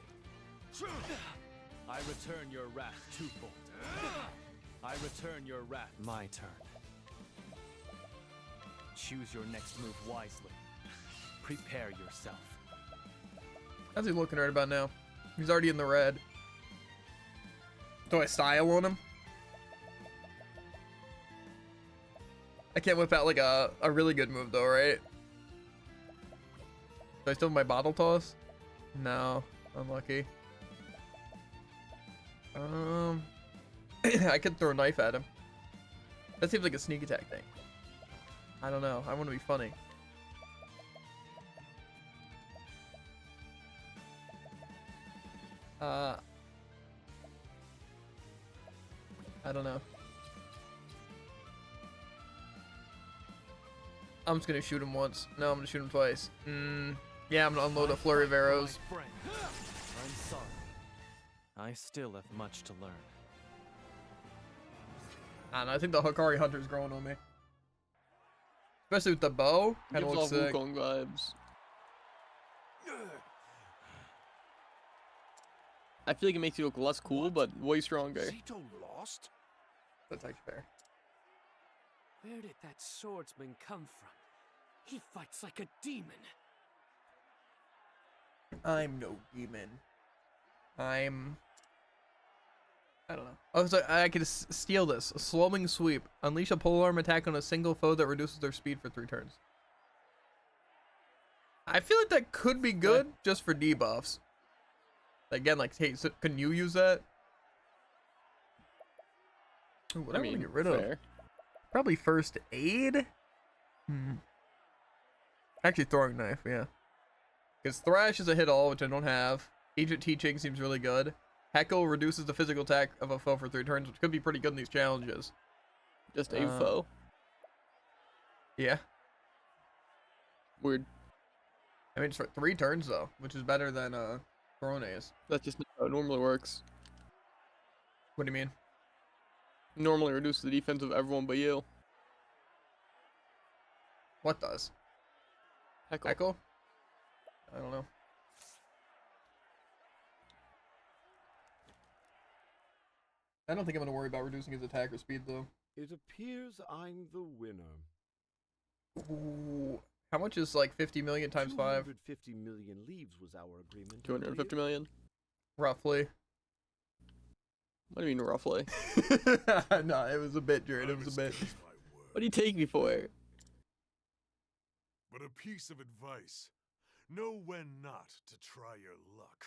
I return your wrath twofold. I return your wrath. My turn. Choose your next move wisely. Prepare yourself. How's he looking right about now? He's already in the red. Do I style on him? I can't whip out like a really good move though, right? Do I still have my bottle toss? No, unlucky. I could throw a knife at him. That seems like a sneak attack thing. I don't know. I want to be funny. I don't know. I'm just gonna shoot him once. No, I'm gonna shoot him twice. Yeah, I'm gonna unload a flurry of arrows. I'm sorry. I still have much to learn. I don't know, I think the Hikari Hunter's growing on me. Especially with the bow. Kinda Gives looks off sick. Wukong vibes. I feel like it makes you look less cool, but way stronger. Zito lost? That's actually fair. Where did that swordsman come from? He fights like a demon. I'm no demon. I don't know. Oh, so I could steal this. A slowing sweep. Unleash a polearm attack on a single foe that reduces their speed for 3 turns. I feel like that could be good just for debuffs. Again, like, hey, so can you use that? Ooh, what do I want to get rid of? Probably first aid? Actually, throwing knife, yeah. Because Thrash is a hit all, which I don't have. Agent Teaching seems really good. Heckle reduces the physical attack of a foe for 3 turns, which could be pretty good in these challenges. Just a foe. Yeah. Weird. I mean, it's for 3 turns, though, which is better than Corones. That's just how it normally works. What do you mean? Normally reduce the defense of everyone but you. What does? Heckle. Heckle? I don't know. I don't think I'm going to worry about reducing his attack or speed, though. It appears I'm the winner. Ooh. How much is, like, 50 million times 5? 250 million leaves was our agreement. 250 million? Roughly. What do you mean, roughly? No, it was a bit, Jared. It was a bit. What do you take me for? But a piece of advice. Know when not to try your luck.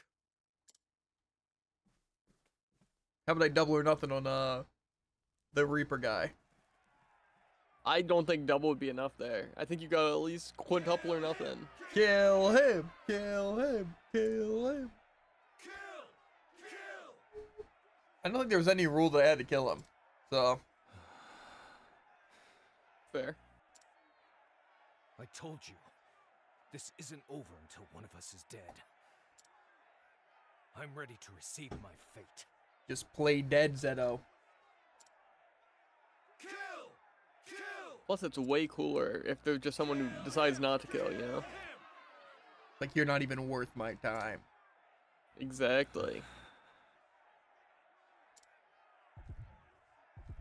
How about I double or nothing on the Reaper guy? I don't think double would be enough there. I think you got at least quintuple or nothing. Kill him! Kill him! Kill him! I don't think there was any rule that I had to kill him. So. Fair. I told you, this isn't over until one of us is dead. I'm ready to receive my fate. Just play dead, Zeto. Plus, it's way cooler if there's just someone who decides not to kill, you know? Like, you're not even worth my time. Exactly.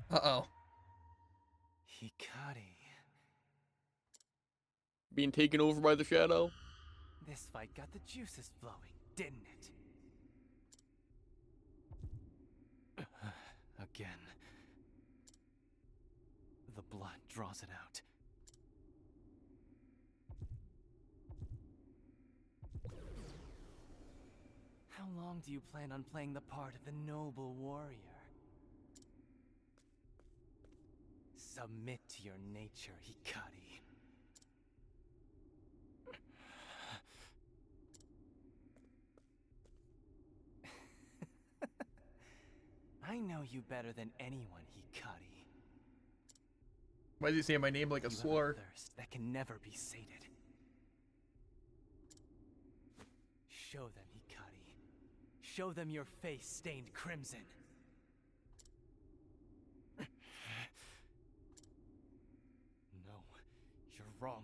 Uh-oh. Hikari. Being taken over by the shadow? This fight got the juices flowing, didn't it? Again. The blood draws it out. How long do you plan on playing the part of the noble warrior? Submit to your nature, Hikari. I know you better than anyone, Hikari. Why is he saying my name like a slur? Thirst that can never be sated. Show them, Hikari. Show them your face stained crimson. No, wrong.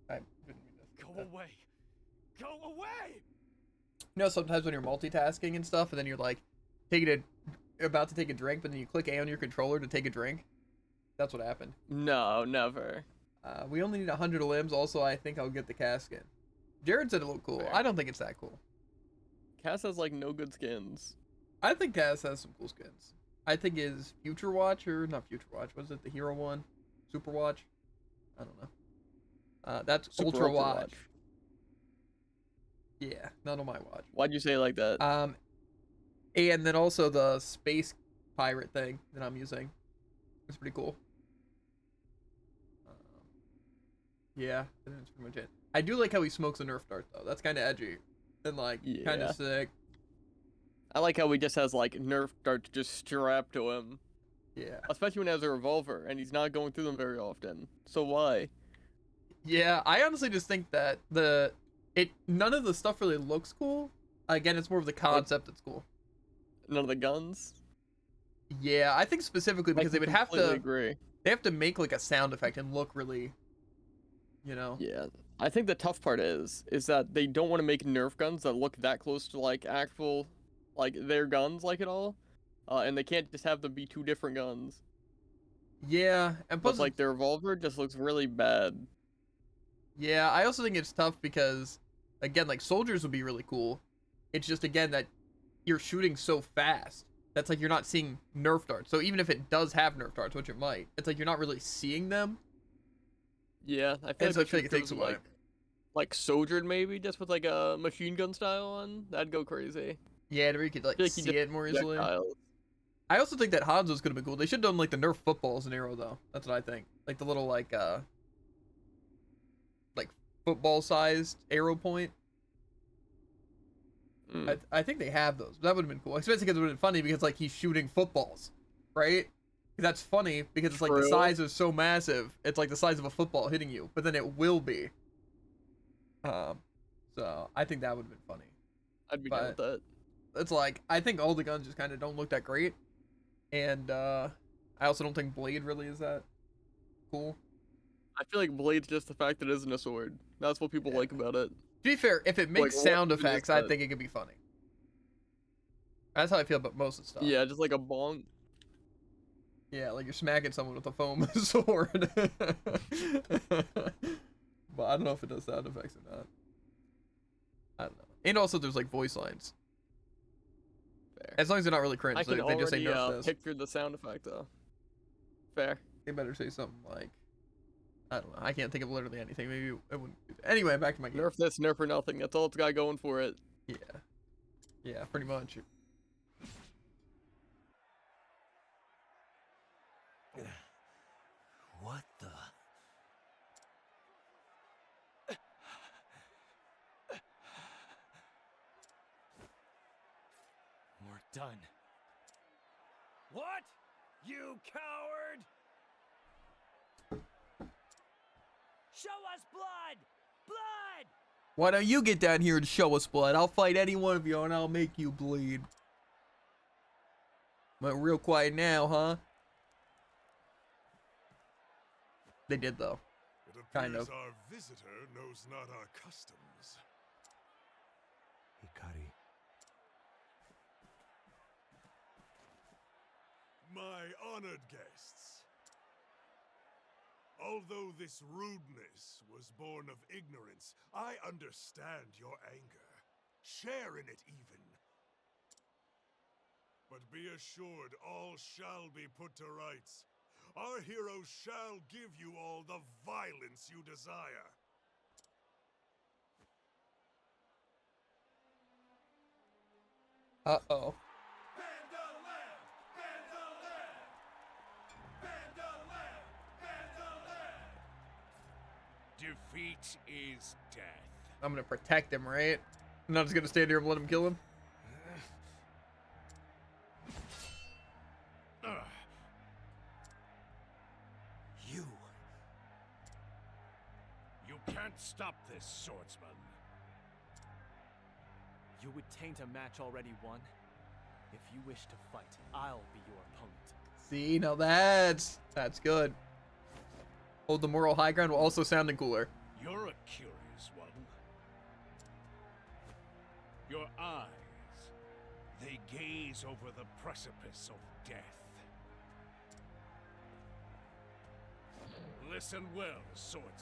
I didn't mean to say Go that. away! Go away! You know, sometimes when you're multitasking and stuff, and then you're like about to take a drink, but then you click A on your controller to take a drink. That's what happened. No, never. We only need 100 limbs. Also, I think I'll get the casket. Jared said it looked cool. Fair. I don't think it's that cool. Cass has like no good skins. I think Cass has some cool skins. I think his Future Watch, or not Future Watch, was it the Hero one? Super Watch? I don't know. That's Super Ultra Ultra Watch. Watch. Yeah, not on my watch. Why'd you say it like that? And then also the space pirate thing that I'm using. It's pretty cool. Yeah, I think that's pretty much it. I do like how he smokes a Nerf dart though. That's kind of edgy and like kind Yeah. of sick. I like how he just has like Nerf darts just strapped to him. Yeah. Especially when he has a revolver and he's not going through them very often. So why? Yeah, I honestly just think that none of the stuff really looks cool. Again, it's more of the concept that's cool. None of the guns? Yeah, I think specifically because they would have to agree. They have to make like a sound effect and look really, you know. Yeah. I think the tough part is that they don't want to make Nerf guns that look that close to like actual like their guns like at all. And they can't just have them be two different guns. Yeah, and plus But like their revolver just looks really bad. Yeah, I also think it's tough because again, like soldiers would be really cool. It's just again that you're shooting so fast. That's like you're not seeing Nerf darts. So even if it does have Nerf darts, which it might, it's like you're not really seeing them. Yeah, I feel And like so I they feel like should it takes go away. like soldiered maybe, just with like a machine gun style on. That'd go crazy. Yeah, where you could like feel like you see just it more easily. projectiles. I also think that Hanzo's could have been cool. They should have done like the Nerf footballs in Arrow though. That's what I think. Like the little like football sized arrow point. I think they have those. That would have been cool. Especially because it would have been funny because like he's shooting footballs, right? 'Cause that's funny because it's like the True. size is so massive. It's like the size of a football hitting you, but then it will be. So I think that would have been funny. I'd be down with that. It's like I think all the guns just kind of don't look that great, and I also don't think Blade really is that cool. I feel like Blade's just the fact that it isn't a sword. That's what people like about it. To be fair, if it makes Like, sound what is effects, I that? think it could be funny. That's how I feel about most of the stuff. Yeah, just like a bonk. Yeah, like you're smacking someone with a foam sword. But I don't know if it does sound effects or not. I don't know. And also, there's like voice lines. Fair. As long as they're not really cringe, I can they just say already nerf this. picture the sound effect though. Fair. They better say something like, I don't know. I can't think of literally anything. Maybe it wouldn't. Anyway, back to my game. Nerf this, nerf or nothing. That's all it's got going for it. Yeah. Yeah, pretty much. What the? We're done. What? You coward! Show us blood! Blood! Why don't you get down here and show us blood? I'll fight any one of you and I'll make you bleed. Went real quiet now, huh? They did though. It appears Kind of. our visitor knows not our customs. Hikari. My honored guests, although this rudeness was born of ignorance, I understand your anger. Share in it even. But be assured all shall be put to rights. Our heroes shall give you all the violence you desire. Uh-oh. Defeat is death. I'm gonna protect him, right? I'm not just gonna stand here and let him kill him. You can't stop this, swordsman. You would taint a match already won? If you wish to fight, I'll be your opponent. See, now that's good. Hold the moral high ground while also sounding cooler. You're a curious one. Your eyes, they gaze over the precipice of death. Listen well, swordsman.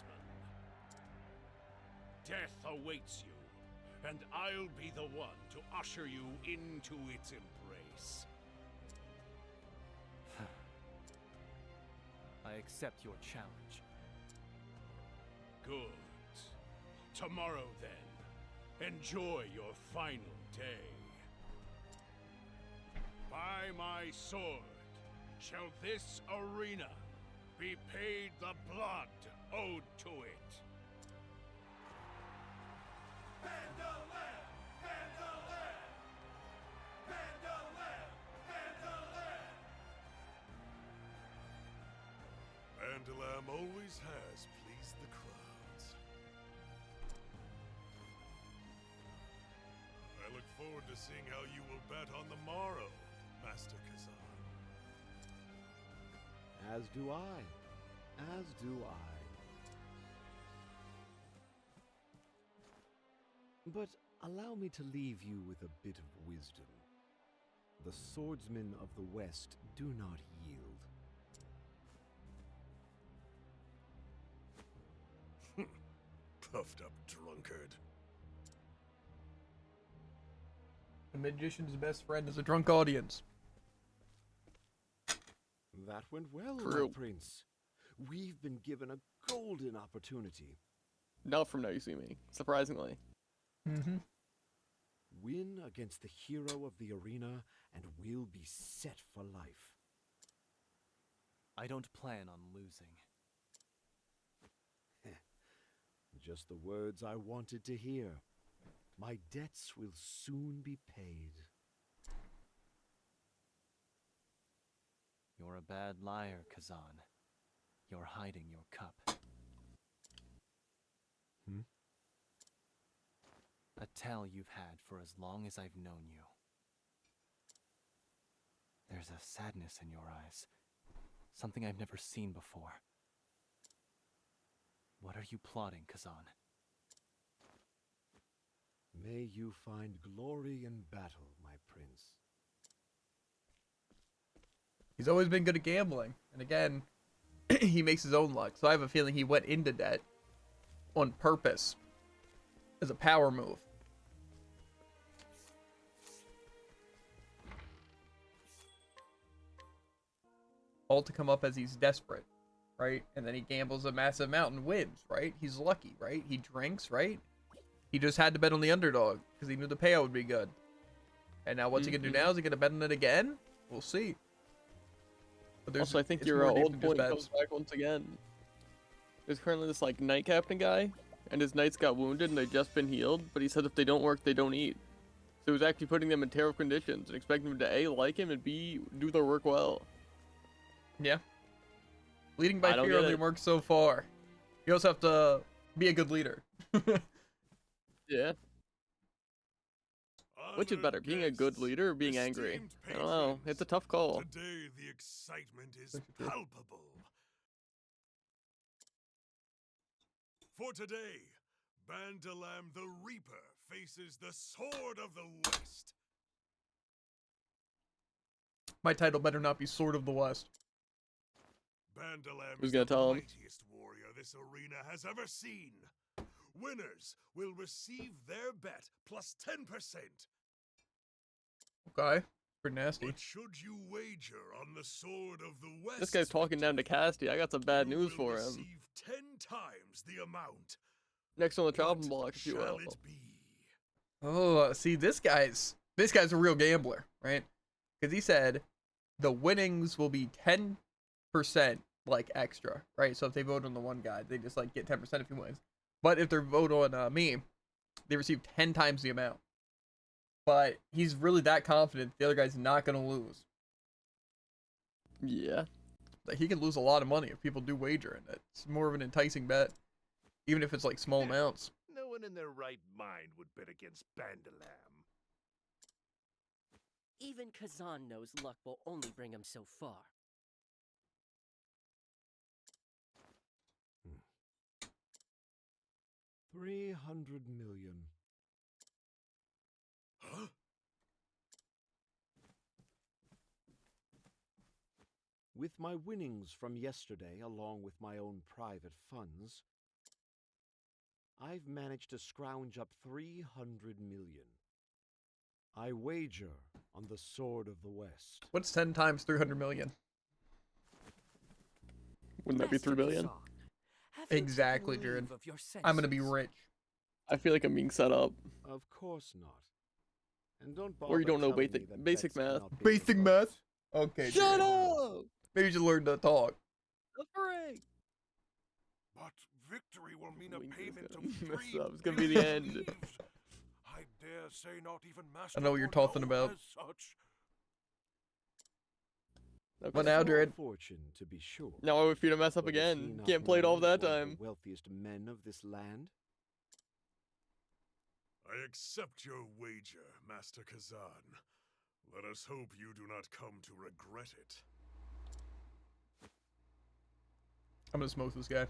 Death awaits you, and I'll be the one to usher you into its embrace. I accept your challenge. Good. Tomorrow, then, enjoy your final day. By my sword shall this arena be paid the blood owed to it. Vandalam always has pleased the crowds. I look forward to seeing how you will bet on the morrow, Master Kazan. As do I. As do I. But allow me to leave you with a bit of wisdom. The swordsmen of the West do not yield. Puffed up drunkard. The magician's best friend is a drunk audience. That went well, True. my prince. We've been given a golden opportunity. Not from Now You See Me, surprisingly. Mm-hmm. Win against the hero of the arena, and we'll be set for life. I don't plan on losing. Just the words I wanted to hear. My debts will soon be paid. You're a bad liar, Kazan. You're hiding your cup. A tale you've had for as long as I've known you. There's a sadness in your eyes. Something I've never seen before. What are you plotting, Kazan? May you find glory in battle, my prince. He's always been good at gambling. And again, he makes his own luck. So I have a feeling he went into debt on purpose as a power move. All to come up as he's desperate, right? And then he gambles a massive amount and wins, right? He's lucky, right? He drinks, right? He just had to bet on the underdog because he knew the payout would be good. And now what's he gonna do now? Is he gonna bet on it again? We'll see. But Also, I think it's your more deep old than just point bets. comes back once again. There's currently this like knight captain guy, and his knights got wounded and they've just been healed, but he said if they don't work, they don't eat. So he was actually putting them in terrible conditions and expecting them to A, like him, and B, do their work well. Yeah. Leading by I don't fear get only it. works so far. You also have to be a good leader. Yeah. Which is better, being a good leader or being angry? I don't know. It's a tough call. Today the excitement is palpable. For today, Bandalam the Reaper faces the Sword of the West. My title better not be Sword of the West. Bandalam Who's is gonna the tell him? mightiest warrior this arena has ever seen. Winners will receive their bet plus 10%. Okay. Pretty nasty. But should you wager on the Sword of the West, This guy's talking down to Casty. I got some bad news will for him. receive 10 times the amount. Next on the chopping block, if you Shall will. it be? Oh, see, this guy's a real gambler, right? Because he said the winnings will be 10% like extra, right? So if they vote on the one guy, they just like get 10% if he wins. But if they vote on me, they receive 10 times the amount. But he's really that confident the other guy's not gonna lose. Yeah. Like he could lose a lot of money if people do wager in it. It's more of an enticing bet, even if it's like small amounts. No one in their right mind would bet against Bandalam. Even Kazan knows luck will only bring him so far. 300 million. Huh? With my winnings from yesterday, along with my own private funds, I've managed to scrounge up 300 million. I wager on the Sword of the West. What's 10 times 300 million? Wouldn't that be 3 billion? Exactly, Jared. I'm gonna be rich. I feel like I'm being set up. Of course not. And don't Or you bother don't know telling me basic, that basic bets math. cannot be Basic revoked. math? Okay, Shut Jared. up! Maybe you should learn to talk. That's correct. But victory will mean a Link is payment gonna of mess 3 up. It's gonna be the billion end. leaves. I dare say not even Master I know what you're Bordeaux talking about. has such. But Okay. now, Small Jared. fortune, to be sure. Now I would feed a mess up But is he again. not Can't play it all known that as one of time. the wealthiest men of this land? I accept your wager, Master Kazan. Let us hope you do not come to regret it. I'm gonna smoke this guy.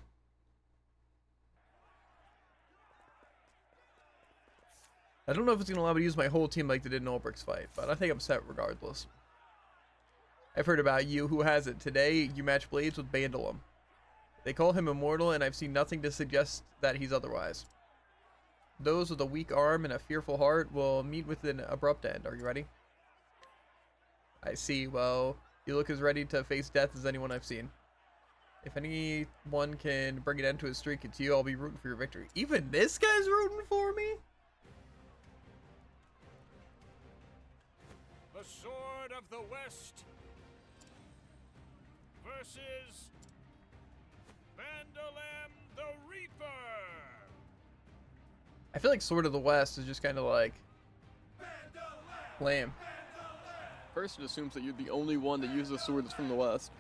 I don't know if it's gonna allow me to use my whole team like they did in Ulbricht's fight, but I think I'm set regardless. I've heard about you. Who has it? Today, you match blades with Bandolum. They call him immortal, and I've seen nothing to suggest that he's otherwise. Those with a weak arm and a fearful heart will meet with an abrupt end. Are you ready? I see. Well, you look as ready to face death as anyone I've seen. If anyone can bring an end to his streak, it's you. I'll be rooting for your victory. Even this guy's rooting for me? The Sword of the West versus Bandolem the Reaper. I feel like Sword of the West is just kind of like lame. First, it assumes that you're the only one that uses swords from the West.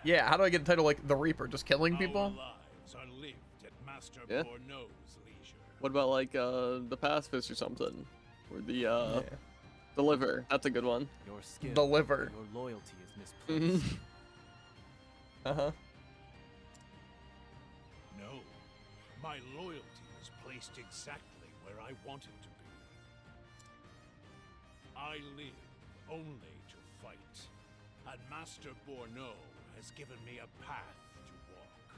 Yeah, how do I get a title like the Reaper? Just killing people? Our lives are lived at Master Yeah. Bordeaux's leisure. What about like the pacifist or something? Or the the liver. That's a good one. Your skill, The liver. your loyalty is misplaced. Uh-huh. No, my loyalty is placed exactly where I want it to be. I live only to fight, and Master Bordeaux has given me a path to walk.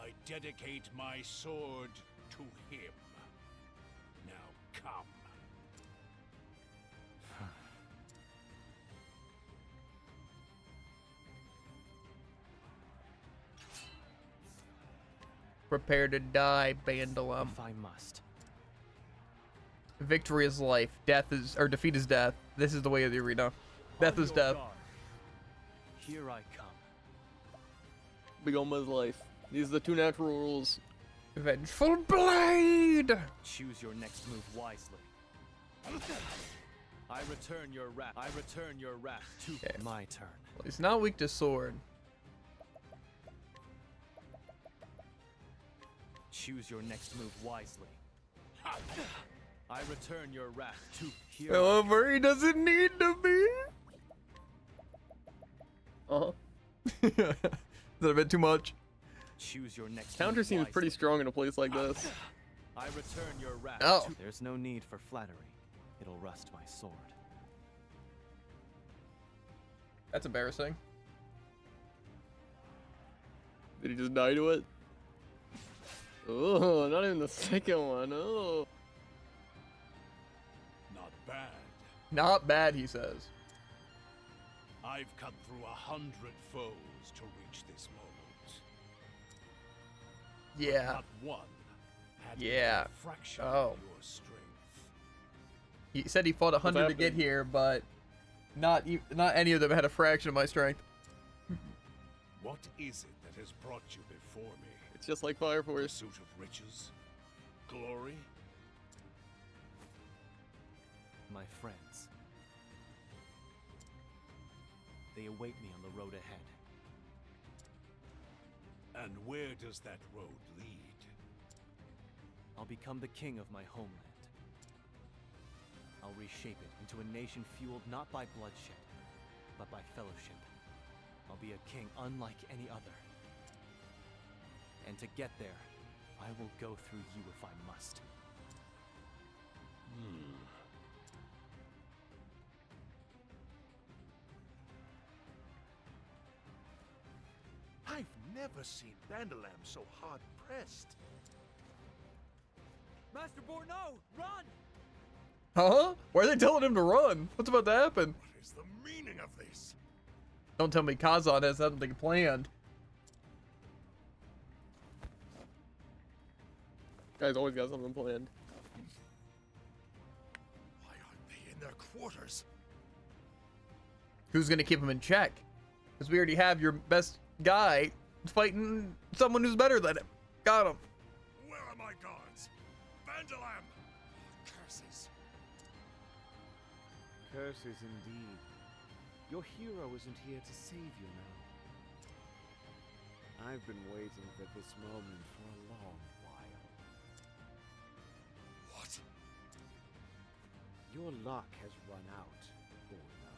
I dedicate my sword to him. Now come. Prepare to die, Bandolum. If I must. Victory is life. Death is, or defeat is death. This is the way of the arena. Death On is your death. guard. Here I come. Big Oma's life. These are the two natural rules. Vengeful Blade! Choose your next move wisely. I return your wrath. I return your wrath to my turn. Well, he's not weak to sword. Choose your next move wisely. I return your wrath to here. However, he doesn't need to be. Uh-huh. Is that a bit too much? Choose your next Counter move seems wisely. pretty strong in a place like this. I return your wrath. Oh. To there's no need for flattery. It'll rust my sword. That's embarrassing. Did he just die to it? Oh, not even the second one. Oh. Not bad. Not bad, he says. I've cut through 100 foes to reach this moment. Yeah. Not one had Yeah. a fraction Oh. of your strength. He said he fought 100 to get happened? here, but not any of them had a fraction of my strength. What is it that has brought you before me? It's just like Fire Force. Pursuit of riches? Glory? My friends. They await me on the road ahead. And where does that road lead? I'll become the king of my homeland. I'll reshape it into a nation fueled not by bloodshed, but by fellowship. I'll be a king unlike any other. And to get there, I will go through you if I must. I've never seen Bandalam so hard pressed. Master Borno, run! Huh? Why are they telling him to run? What's about to happen? What is the meaning of this? Don't tell me Kazan has something planned. Guy's always got something planned. Why aren't they in their quarters? Who's gonna keep him in check? Because we already have your best guy fighting someone who's better than him. Got him. Where are my guards? Vandalam! Curses. Curses indeed. Your hero isn't here to save you now. I've been waiting for this moment for a long while. What? Your luck has run out, Borno.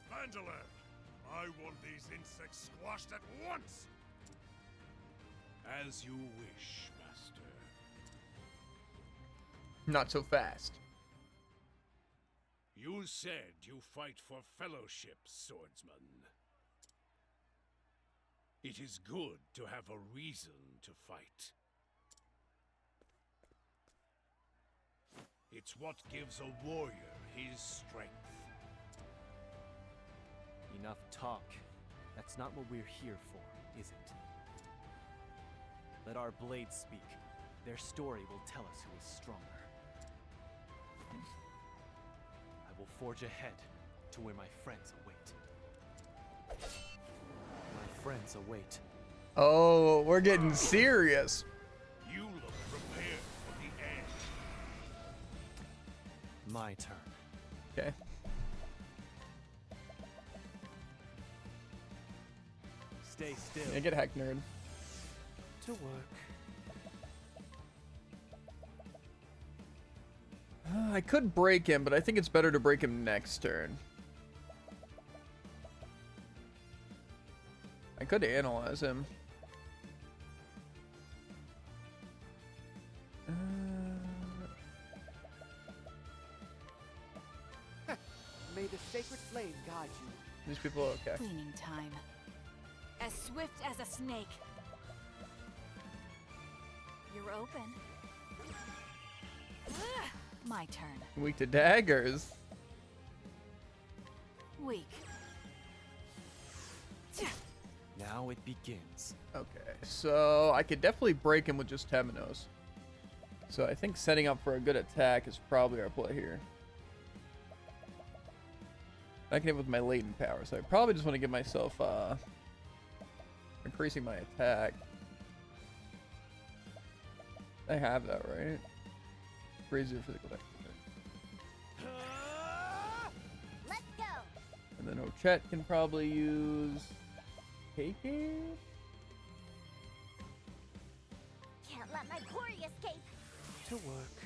Vandalam! I want these insects squashed at once! As you wish, Master. Not so fast. You said you fight for fellowship, swordsman. It is good to have a reason to fight. It's what gives a warrior his strength. Enough talk. That's not what we're here for, is it? Let our blades speak. Their story will tell us who is stronger. I will forge ahead to where my friends await. My friends await. Oh, we're getting serious. You look prepared for the end. My turn. Okay. Stay still. Yeah, get hacked, nerd. To work. I could break him, but I think it's better to break him next turn. I could analyze him. May the sacred flame guide you. These people are okay. Cleaning time. As swift as a snake. You're open. My turn. Weak to daggers. Weak. Now it begins. Okay, so I could definitely break him with just Temenos. So I think setting up for a good attack is probably our play here. I can hit with my latent power, so I probably just want to give myself increasing my attack. I have that, right? Raise your physical attack. Let's go. And then Ochet can probably use KK? Can't let my quarry escape. To work.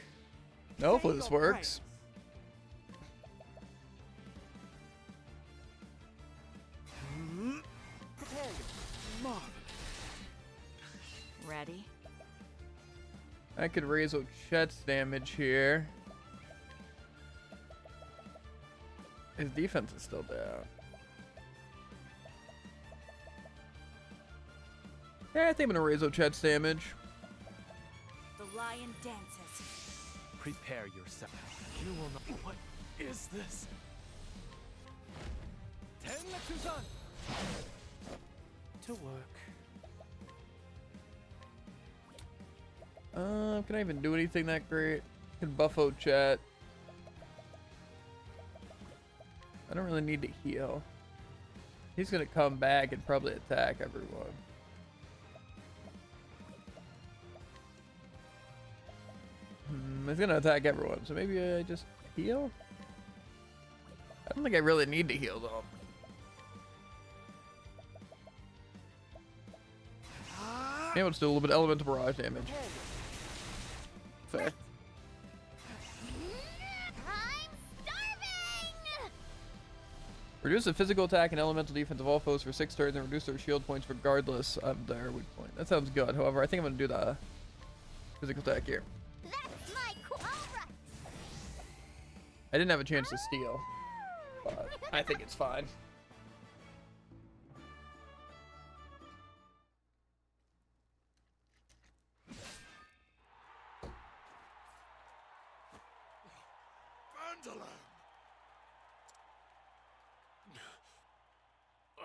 No, hopefully this works. Prepare you. Ready? I could raise Ochet's damage here. His defense is still down. Yeah, I think I'm gonna raise Ochet's damage. The lion dances. Prepare yourself. You will not. What is this? Tenletsusan! To work. Can I even do anything that great? Can buff Ochet. I don't really need to heal. He's gonna come back and probably attack everyone. He's gonna attack everyone, so maybe I just heal? I don't think I really need to heal though. Maybe let's do a little bit of elemental barrage damage. Fair. I'm starving! Reduce the physical attack and elemental defense of all foes for 6 turns and reduce their shield points regardless of their weak point. That sounds good. However, I think I'm going to do the physical attack here. That's my Alright. I didn't have a chance to steal, but I think it's fine. Vandalam!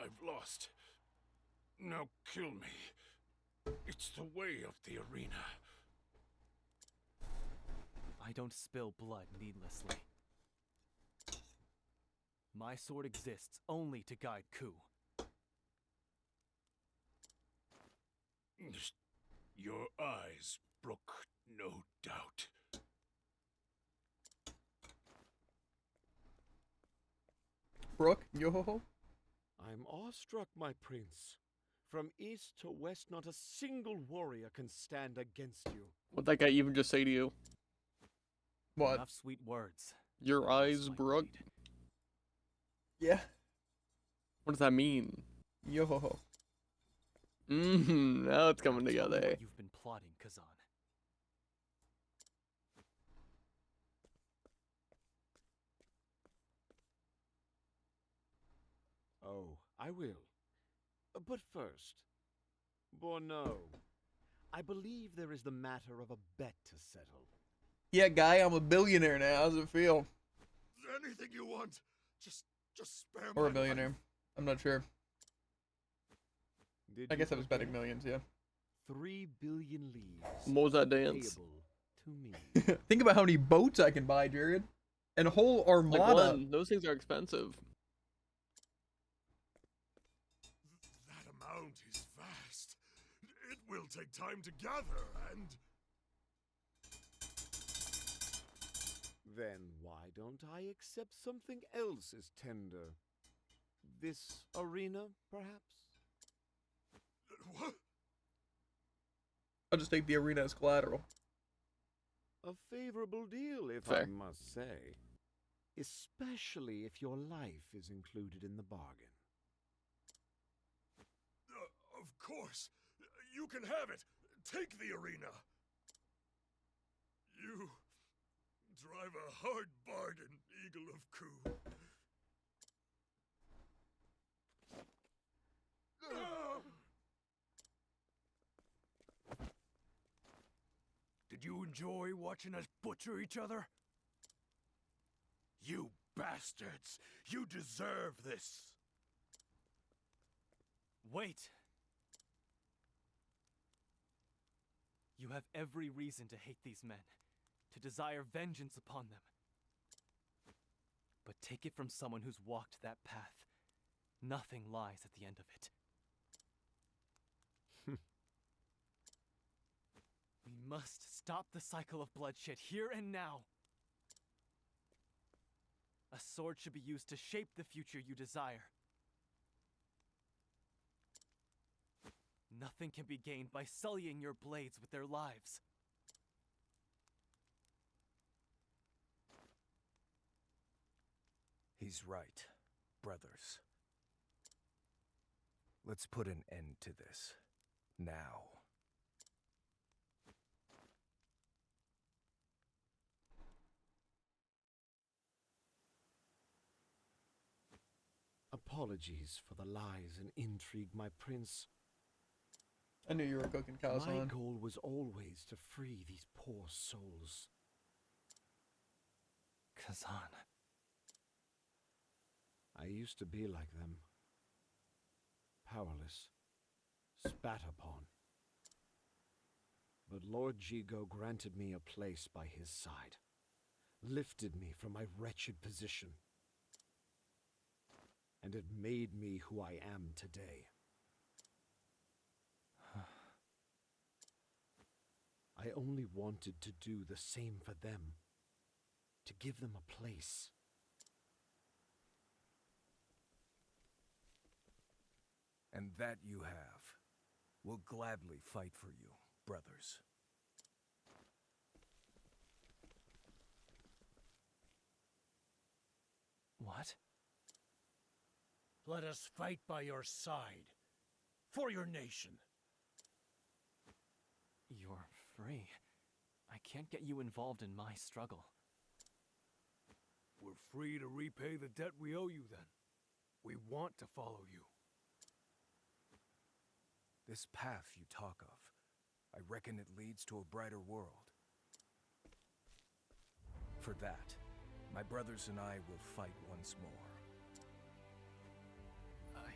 I've lost. Now kill me. It's the way of the arena. I don't spill blood needlessly. My sword exists only to guide Ku. Your eyes brook no doubt. Brooke, yo-ho-ho. I'm awestruck, my prince. From east to west, not a single warrior can stand against you. What'd that guy even just say to you? What? Enough sweet words. Your eyes, Brooke? Yeah. What does that mean? Yo-ho-ho. Now it's coming Tell me together. what you've been plotting, Kazan. Oh, I will. But first, Borno, I believe there is the matter of a bet to settle. Yeah, guy, I'm a billionaire now. How's it feel? Anything you want. Just spare Or a my billionaire. life. I'm not sure. Did I you guess I was betting forget? millions, yeah. 3 billion leaves. What was that dance? Payable to me. Think about how many boats I can buy, Jared. And a whole armada. Like one. Those things are expensive. That amount is vast. It will take time to gather, and... Then why don't I accept something else as tender? This arena, perhaps? What? I'll just take the arena as collateral. A favorable deal, if Fair. I must say. Especially if your life is included in the bargain. Of course. You can have it. Take the arena. You drive a hard bargain, Eagle of Ku. Did you enjoy watching us butcher each other? You bastards! You deserve this! Wait! You have every reason to hate these men, to desire vengeance upon them. But take it from someone who's walked that path. Nothing lies at the end of it. We must stop the cycle of bloodshed here and now. A sword should be used to shape the future you desire. Nothing can be gained by sullying your blades with their lives. He's right, brothers. Let's put an end to this. Now. Apologies for the lies and intrigue, my prince. I knew you were cooking My Kazan. goal was always to free these poor souls. Kazan. I used to be like them. Powerless. Spat upon. But Lord Jigo granted me a place by his side. Lifted me from my wretched position. And it made me who I am today. I only wanted to do the same for them. To give them a place. And that you have. We'll gladly fight for you, brothers. What? Let us fight by your side. For your nation. You're free. I can't get you involved in my struggle. We're free to repay the debt we owe you then. We want to follow you. This path you talk of, I reckon it leads to a brighter world. For that, my brothers and I will fight once more. I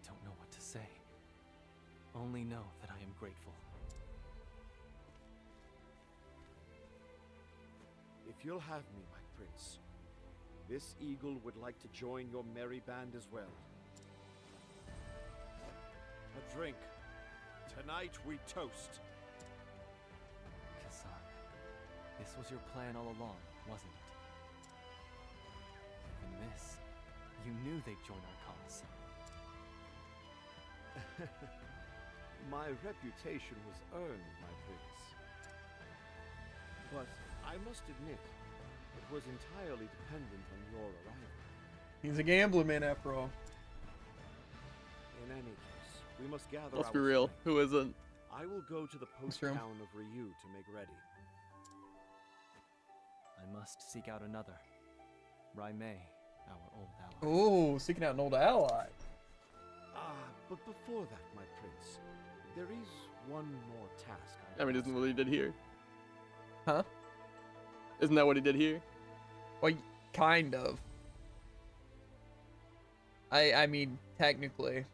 don't know what to say. Only know that I am grateful. If you'll have me, my prince, this eagle would like to join your merry band as well. A drink. Tonight we toast. Kazan, this was your plan all along, wasn't it? Even this, you knew they'd join our cause. My reputation was earned, my prince. But I must admit, it was entirely dependent on your arrival. He's a gambler, man, after all. In any case, we must gather Let's our be real. strength. Who isn't? I will go to the post true. town of Ryu to make ready. I must seek out another. Raimei, our old ally. Oh, seeking out an old ally. But before that, my prince, there is one more task. I mean, isn't what he did here? Huh? Isn't that what he did here? Well, kind of. I mean, technically.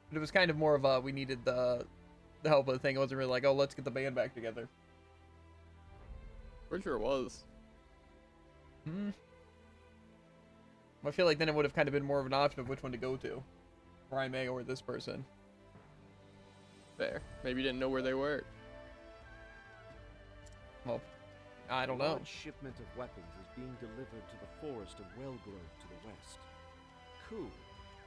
But it was kind of more of a, we needed the help of the thing. It wasn't really like, oh, let's get the band back together. Pretty sure it was. I feel like then it would have kind of been more of an option of which one to go to. Raimei or this person. Fair. Maybe you didn't know where they were. Well, I don't A know. large shipment of weapons is being delivered to the forest of Wellgrove to the west. Ku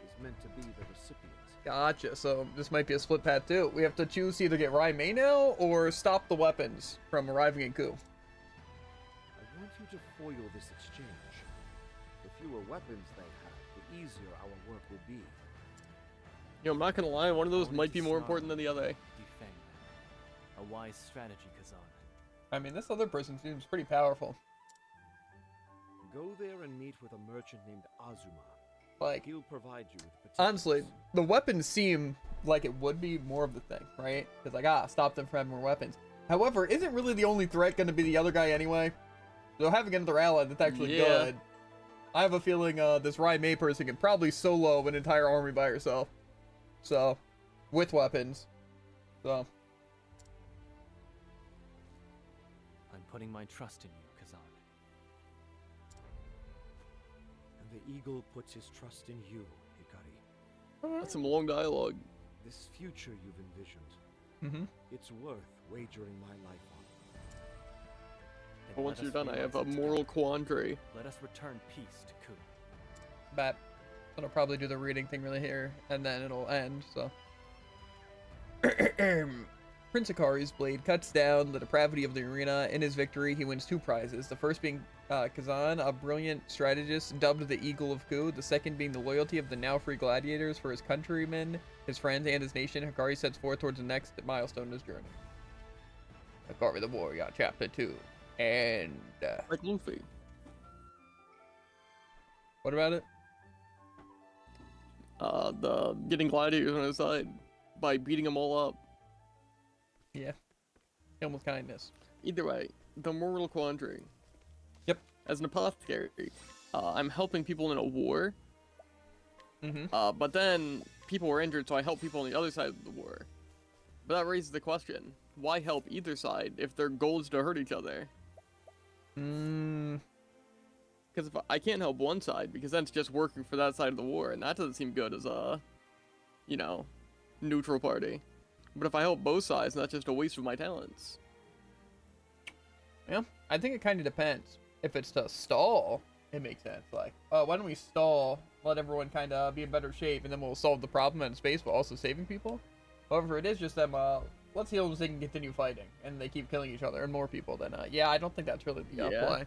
is meant to be the recipient. Gotcha. So this might be a split path too. We have to choose to either get Raimei now or stop the weapons from arriving in Ku. I want you to foil this exchange. The fewer weapons they have, the easier our work will be. You know, I'm not gonna lie, one of those might be more important than the other. Defang. A wise strategy, Kazan. I mean, this other person seems pretty powerful. Go there and meet with a merchant named Azuma. Like, he'll provide you with particulars. honestly, the weapons seem like it would be more of the thing, right? Because like, stop them from having more weapons. However, isn't really the only threat going to be the other guy anyway? So having another ally that's actually good. I have a feeling this Raimei person can probably solo an entire army by herself. So, with weapons. So. I'm putting my trust in you, Kazan. And the eagle puts his trust in you, Hikari. That's some long dialogue. This future you've envisioned, it's worth wagering my life on. But once you're done, I have a moral quandary. Let us return peace to Ku. But I'll probably do the reading thing really here, and then it'll end, so. Prince Hikari's blade cuts down the depravity of the arena. In his victory, he wins 2 prizes. The first being Kazan, a brilliant strategist dubbed the Eagle of Ku. The second being the loyalty of the now free gladiators for his countrymen, his friends, and his nation. Hikari sets forth towards the next milestone in his journey. Hikari the Warrior, Chapter 2. And... like Luffy. What about it? The getting gladiators on his side by beating them all up. Yeah. Kill with kindness. Either way, the moral quandary. Yep. As an apothecary, I'm helping people in a war. But then people were injured, so I help people on the other side of the war. But that raises the question: why help either side if their goal is to hurt each other? Because if I can't help one side, because then it's just working for that side of the war, and that doesn't seem good as a, you know, neutral party. But if I help both sides, that's just a waste of my talents. Yeah, I think it kind of depends. If it's to stall, it makes sense. Like, why don't we stall, let everyone kind of be in better shape, and then we'll solve the problem in space while also saving people? However, it is just them, let's heal them so they can continue fighting, and they keep killing each other and more people, then, yeah, I don't think that's really the play.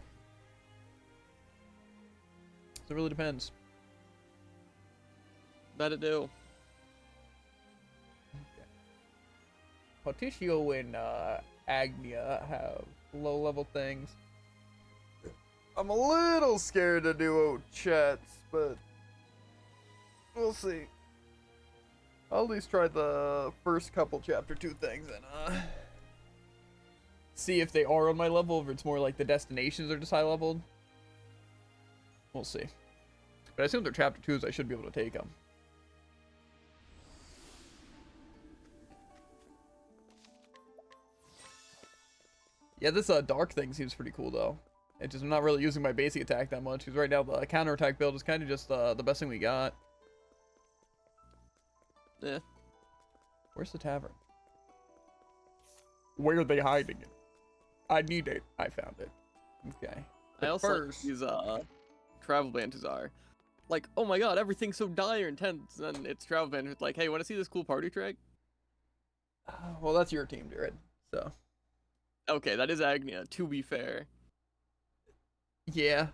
So it really depends. bet it do. Patricio and Agnia have low-level things. I'm a little scared to do chats, but we'll see. I'll at least try the first couple chapter 2 things and see if they are on my level, if it's more like the destinations are just high leveled. We'll see. But I assume they're chapter 2s, I should be able to take them. Yeah, this dark thing seems pretty cool though. It's just I'm not really using my basic attack that much because right now the counterattack build is kind of just the best thing we got. Yeah. Where's the tavern? Where are they hiding it? I need it. I found it. Okay. I also like these travel banters are. Like, oh my god, everything's so dire and tense, and it's travel banters like, hey, wanna see this cool party trick? Well, that's your team, Jared. So. Okay, that is Agnia, to be fair. Yeah.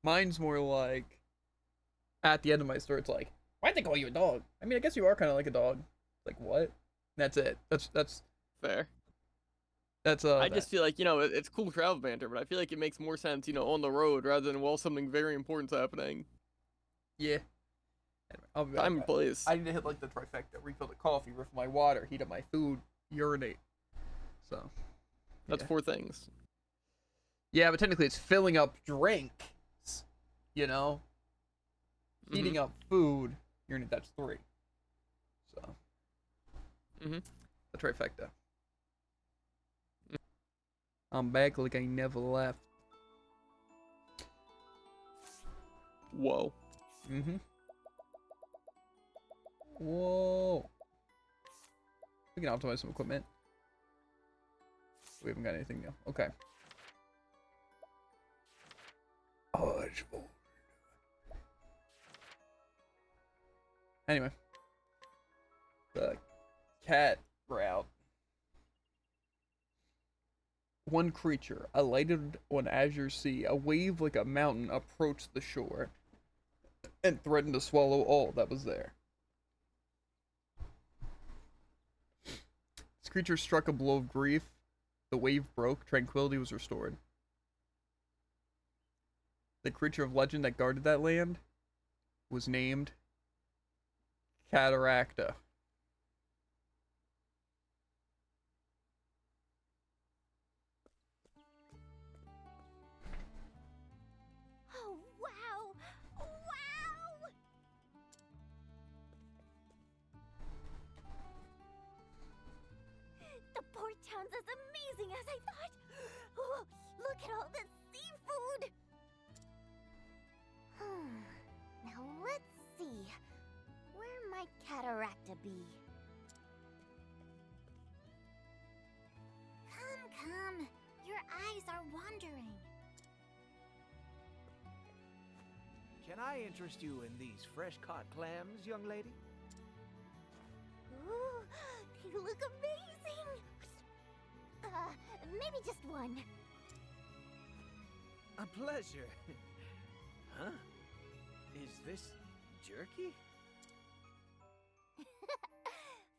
Mine's more like, at the end of my story, it's like, why'd they call you a dog? I mean, I guess you are kind of like a dog. Like, what? That's it. That's fair. That's I just feel like, you know, it's cool travel banter, but I feel like it makes more sense, you know, on the road rather than while something very important's happening. Yeah. Anyway, I'll be back. Please. I need to hit like the trifecta: refill the coffee, refill my water, heat up my food, urinate. So. That's 4 things. Yeah, but technically it's filling up drinks. You know? Heating up food, urinate, that's 3. So. The trifecta. I'm back like I never left. Whoa. Whoa. We can optimize some equipment. We haven't got anything new. Okay. Anyway. The cat route. One creature, alighted on azure sea, a wave like a mountain approached the shore and threatened to swallow all that was there. This creature struck a blow of grief. The wave broke, tranquility was restored. The creature of legend that guarded that land was named Cataracta. Oh, wow! Wow! The port town's as amazing as I thought! Oh, look at all the seafood! Now let's see. Where might Cataracta be? Come. Your eyes are wandering. Can I interest you in these fresh-caught clams, young lady? Ooh, they look amazing! Maybe just one. A pleasure. Huh? Is this jerky?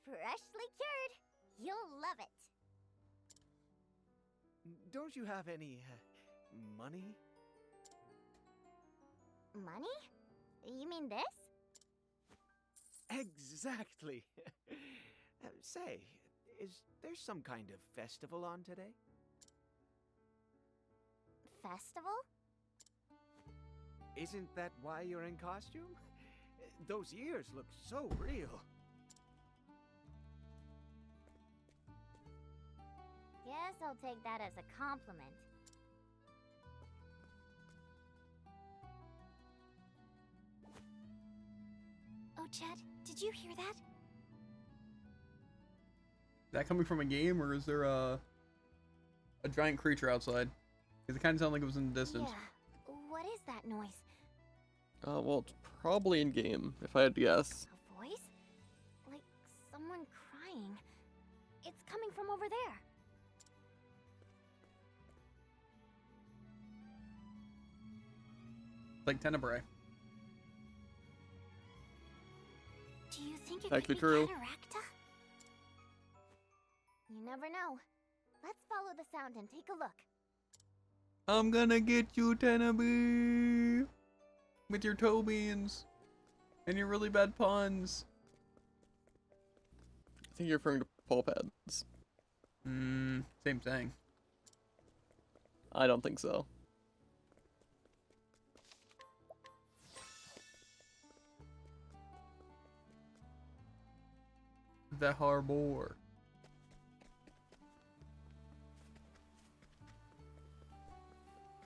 Freshly cured. You'll love it. Don't you have any, money? Money? You mean this? Exactly. Say, is there some kind of festival on today? Festival? Isn't that why you're in costume? Those ears look so real. Guess I'll take that as a compliment. Oh, Chet, did you hear that? Is that coming from a game, or is there a giant creature outside? Because it kind of sounded like it was in the distance. Yeah. What is that noise? Well, it's probably in game, if I had to guess. A voice? Like someone crying. It's coming from over there. Like Tenebrae. think it Actually could be true. Cataracta? You never know. Let's follow the sound and take a look. I'm gonna get you, Tenabu, with your toe beans and your really bad puns. I think you're referring to paw pads. Same thing. I don't think so. The harbor.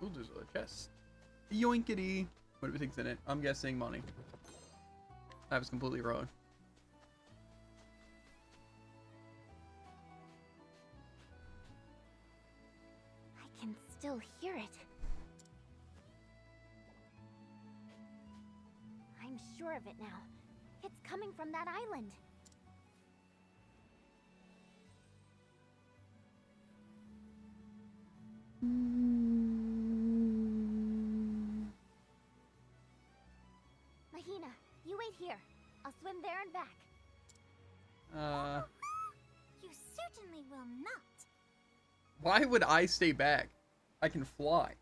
Ooh, there's a chest. Yoinkity. What do we think's in it? I'm guessing money. I was completely wrong. I can still hear it. I'm sure of it now. It's coming from that island. Mahina, you wait here. I'll swim there and back. You certainly will not. Why would I stay back? I can fly.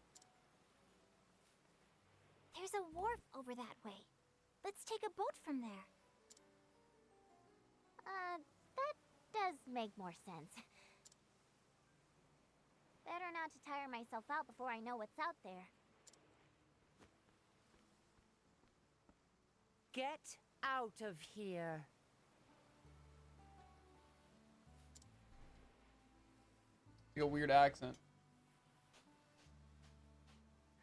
There's a wharf over that way. Let's take a boat from there. That does make more sense. Better not to tire myself out before I know what's out there. Get out of here. You got a weird accent.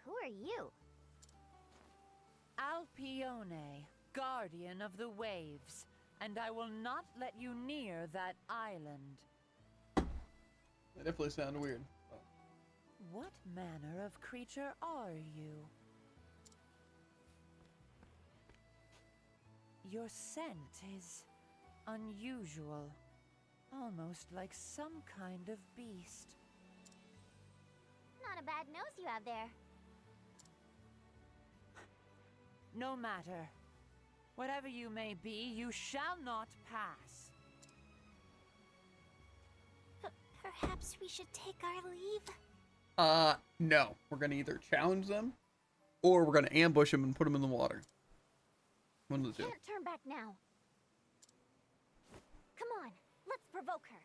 Who are you? Alpione, guardian of the waves, and I will not let you near that island. That definitely sounded weird. What manner of creature are you? Your scent is unusual, almost like some kind of beast. Not a bad nose you have there. No matter. Whatever you may be, you shall not pass. Perhaps we should take our leave? No. We're gonna either challenge them, or we're gonna ambush them and put them in the water. One of the two. Can't turn back now. Come on, let's provoke her.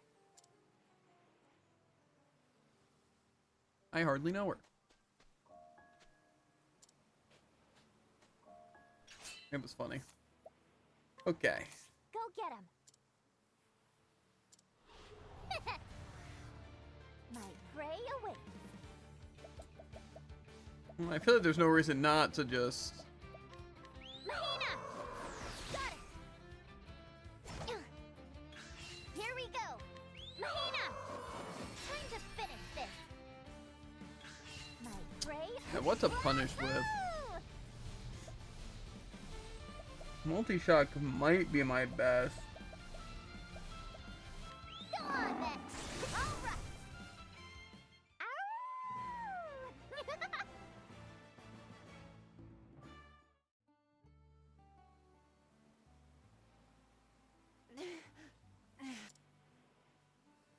I hardly know her. It was funny. Okay. Go get him. My prey awaits. Well, I feel like there's no reason not to just... Mahina! Got it! Here we go! Mahina! Time to finish this! My prey... Yeah, what to punish with? Multi-shock might be my best. Go on then! Alright!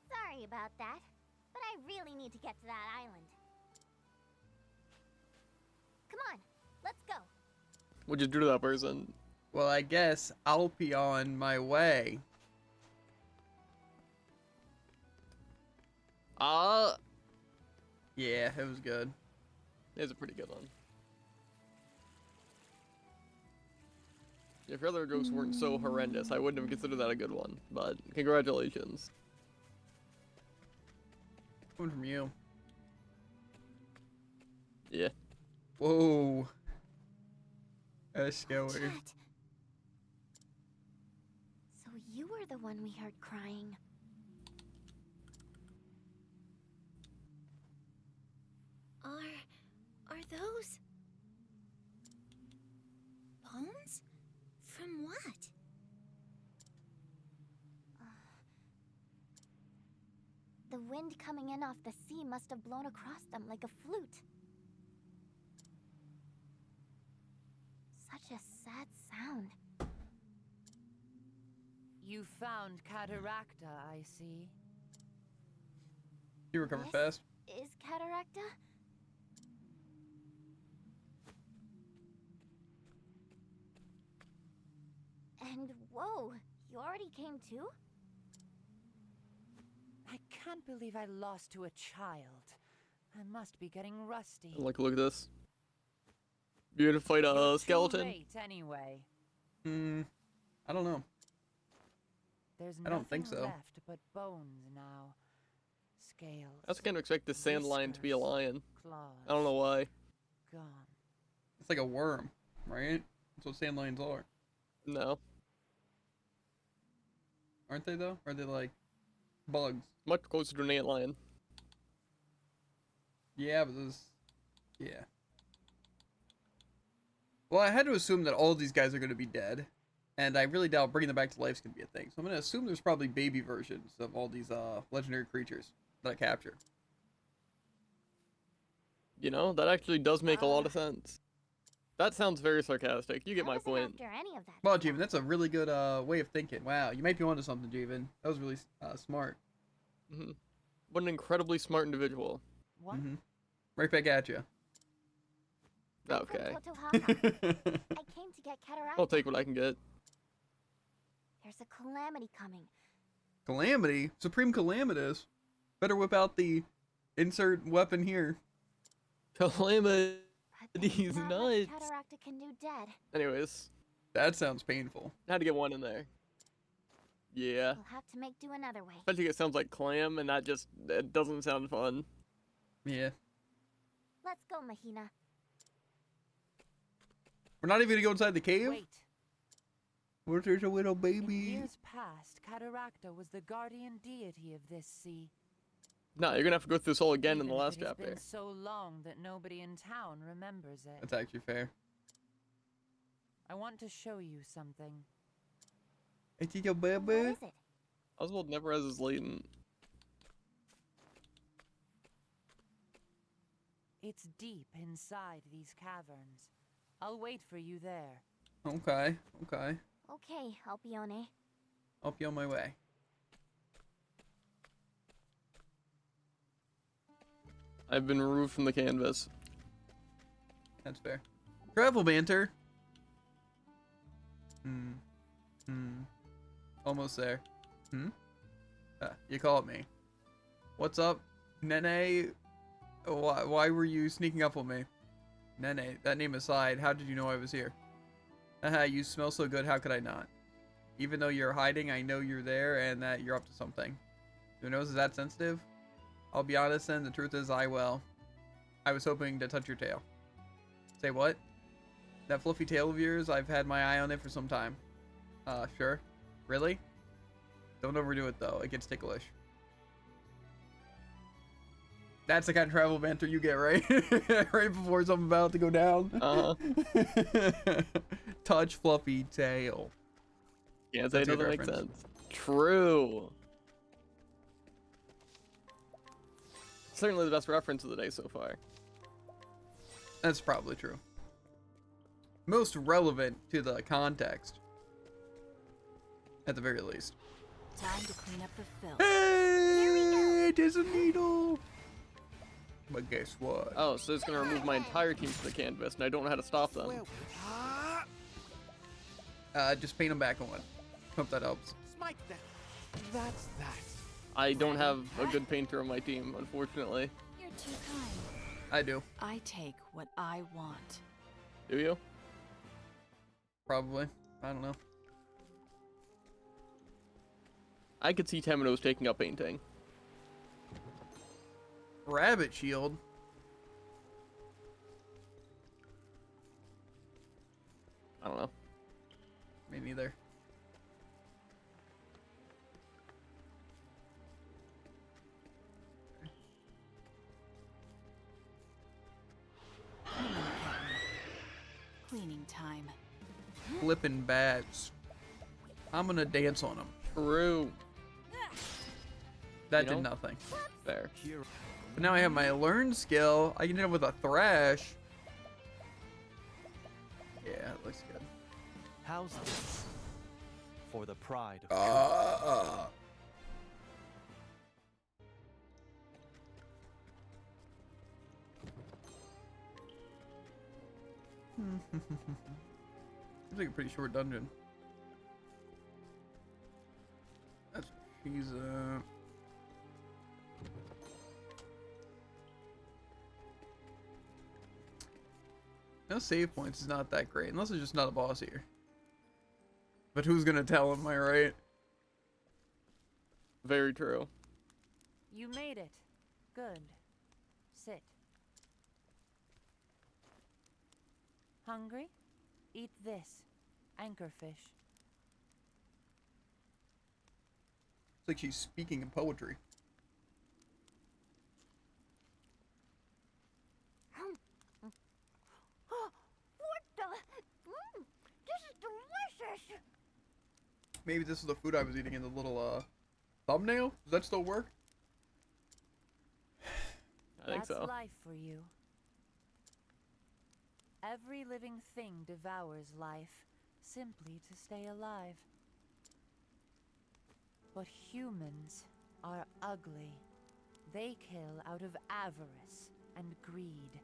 Sorry about that, but I really need to get to that island. Come on, let's go. What'd you do to that person? Well, I guess I'll be on my way. Yeah, it was good. It was a pretty good one. If your other jokes weren't so horrendous, I wouldn't have considered that a good one. But congratulations. Coming from you. Yeah. Whoa. That's scary. Chet. So you were the one we heard crying. Are those bones? From what? The wind coming in off the sea must have blown across them like a flute. Such a sad sound. You found Cataracta, I see. You recover This fast. is Cataracta? And whoa, you already came too? I can't believe I lost to a child. I must be getting rusty. Like, look at this. You're gonna fight You're a skeleton? Too late, anyway. I don't know. There's I don't think nothing so. left but bones now. Scales. I was kind of expect the sand lion to be a lion. Claws. I don't know why. Gone. It's like a worm, right? That's what sand lions are. No. Aren't they though? Or are they like bugs? Much closer to an antlion. Yeah, but this. Yeah. Well, I had to assume that all of these guys are going to be dead. And I really doubt bringing them back to life is going to be a thing. So I'm going to assume there's probably baby versions of all these legendary creatures that I capture. You know, that actually does make a lot of sense. That sounds very sarcastic. You get my point. After any of that. Well, Jeevan, that's a really good way of thinking. Wow, you might be onto something, Jeevan. That was really smart. Mm-hmm. What an incredibly smart individual. What? Mm-hmm. Right back at you. Okay. I came to get Cataracta. I'll take what I can get. There's a calamity coming. Calamity? Supreme Calamitous. Better whip out the insert weapon here. Calamity. He's nuts. Cataracta can do dead. Anyways. That sounds painful. I had to get one in there. Yeah. We'll have to make do another way. Especially it sounds like clam, and it doesn't sound fun. Yeah. Let's go, Mahina. We're not even gonna go inside the cave? Wait. Where there's a little In baby. years past, Cataracta was the guardian deity of this sea. No, you're gonna have to go through this all again in the Even if last it has chapter. been so long that nobody in town remembers it. That's actually fair. I want to show you something. It's your What baby. is it? Oswald never has his latent. It's deep inside these caverns. I'll wait for you there. Okay, okay. Okay, Alpione. I'll be on my way. I've been removed from the canvas. That's fair. Travel banter. Almost there. You called me. What's up, Nene? Why were you sneaking up on me? Nene, that name aside, how did you know I was here? Haha, you smell so good, how could I not? Even though you're hiding, I know you're there and that you're up to something. Your nose is that sensitive? I'll be honest then, the truth is I was hoping to touch your tail. Say what? That fluffy tail of yours, I've had my eye on it for some time. Sure. Really? Don't overdo it though, it gets ticklish. That's the kind of travel banter you get, right? Right before something's about to go down. Touch fluffy tail. Yeah, that That's a doesn't good make reference. sense. True. Certainly the best reference of the day so far. That's probably true. Most relevant to the context. At the very least. Time to clean up the filth. Hey, it is a needle. But guess what? Oh, so it's gonna remove my entire team from the canvas, and I don't know how to stop them. Just paint them back on. Hope that helps. Smite them. That's that. I don't have a good painter on my team, unfortunately. You're too kind. I do. I take what I want. Do you? Probably. I don't know. I could see Temenos taking up painting. Rabbit shield. I don't know. Me neither. Cleaning time. Flipping bats. I'm gonna dance on them. True. That You did know? nothing. Fair. But now I have my learn skill. I can hit him with a thrash. Yeah, it looks good. How's this? for the pride of Seems like a pretty short dungeon. That's she's no save points is not that great unless it's just not a boss here. But who's gonna tell him, am I right? Very true. You made it. Good. Sit. Hungry? Eat this. Anchorfish. It's like she's speaking in poetry. What the? This is delicious! Maybe this is the food I was eating in the little thumbnail? Does that still work? I think so. That's life for you. Every living thing devours life, simply to stay alive. But humans are ugly. They kill out of avarice and greed.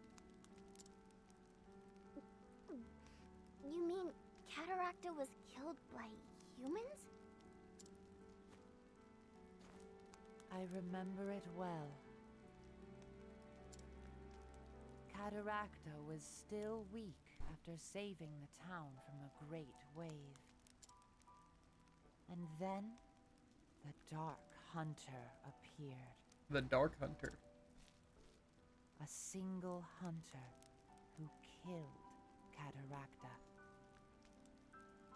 You mean Cataracta was killed by humans? I remember it well. Cataracta was still weak after saving the town from a great wave. And then, the Dark Hunter appeared. The Dark Hunter. A single hunter who killed Cataracta.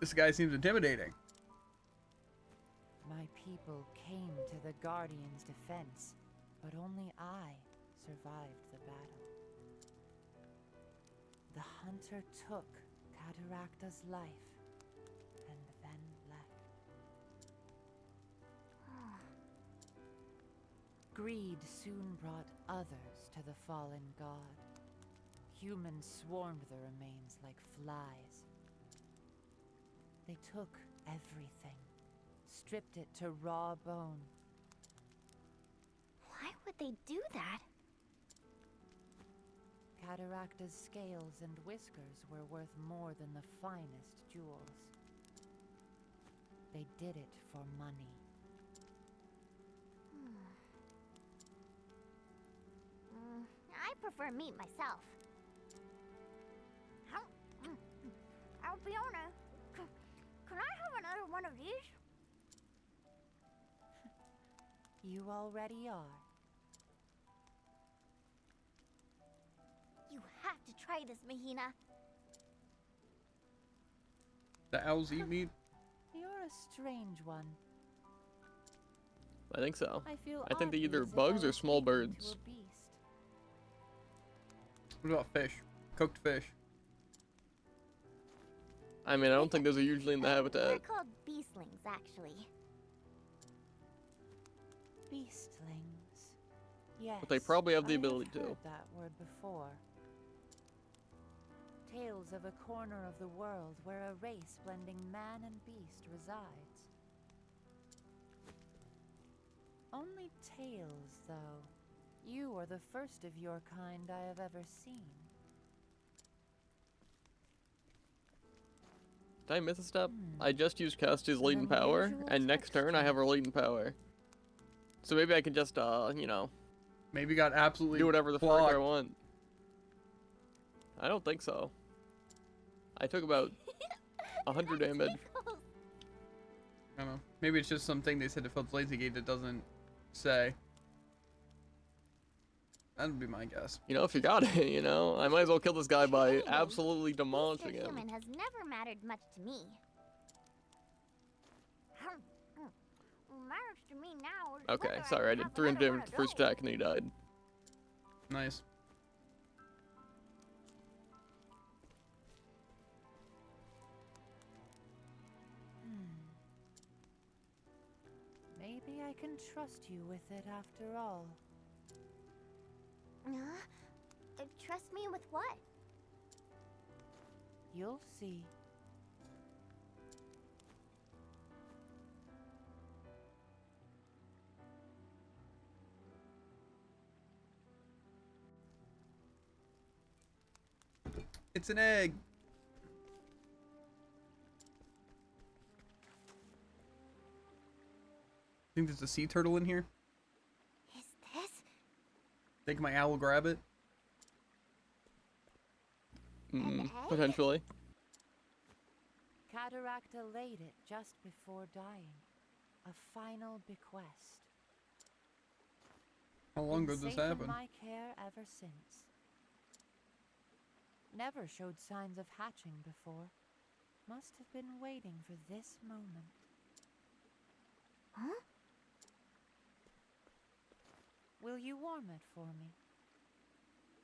This guy seems intimidating. My people came to the Guardian's defense, but only I survived the battle. The hunter took Cataracta's life and then left. Greed soon brought others to the fallen god. Humans swarmed the remains like flies. They took everything, stripped it to raw bone. Why would they do that? Cataracta's scales and whiskers were worth more than the finest jewels. They did it for money. I prefer meat myself. Albiona, can I have another one of these? You already are. You have to try this, Mahina. The owls eat meat? You're a strange one. I think so. I feel I think they're oddly either as if bugs I or was small speaking to birds. a beast. What about fish? Cooked fish. I mean, I don't think those are usually in the They're habitat. called beastlings, actually. Beastlings. Yes. But they probably have the I ability heard to. that word before. Tales of a corner of the world where a race blending man and beast resides. Only tales, though. You are the first of your kind I have ever seen. Did I miss a step? I just used Casti's latent power, unusual and next turn I have her latent power. So maybe I can just, you know, maybe got absolutely do whatever the fuck I want. I don't think so. I took about 100 damage. I don't know. Maybe it's just something they said to Philip's Lazy Gate that doesn't say. That'd be my guess. You know, if you got it, you know, I might as well kill this guy by absolutely demolishing Beast or him. human has never mattered much to me. What matters to me now is Okay, whether sorry, I can did have 300 another damage one the of first attack and he died. Nice. Maybe I can trust you with it after all. Trust me with what? You'll see. It's an egg. Think there's a sea turtle in here? Is this? Think my owl will grab it? Potentially. Cataracta laid it just before dying. A final bequest. How long Been ago did this safe happen? in my care ever since. Never showed signs of hatching before. Must have been waiting for this moment. Huh? Will you warm it for me?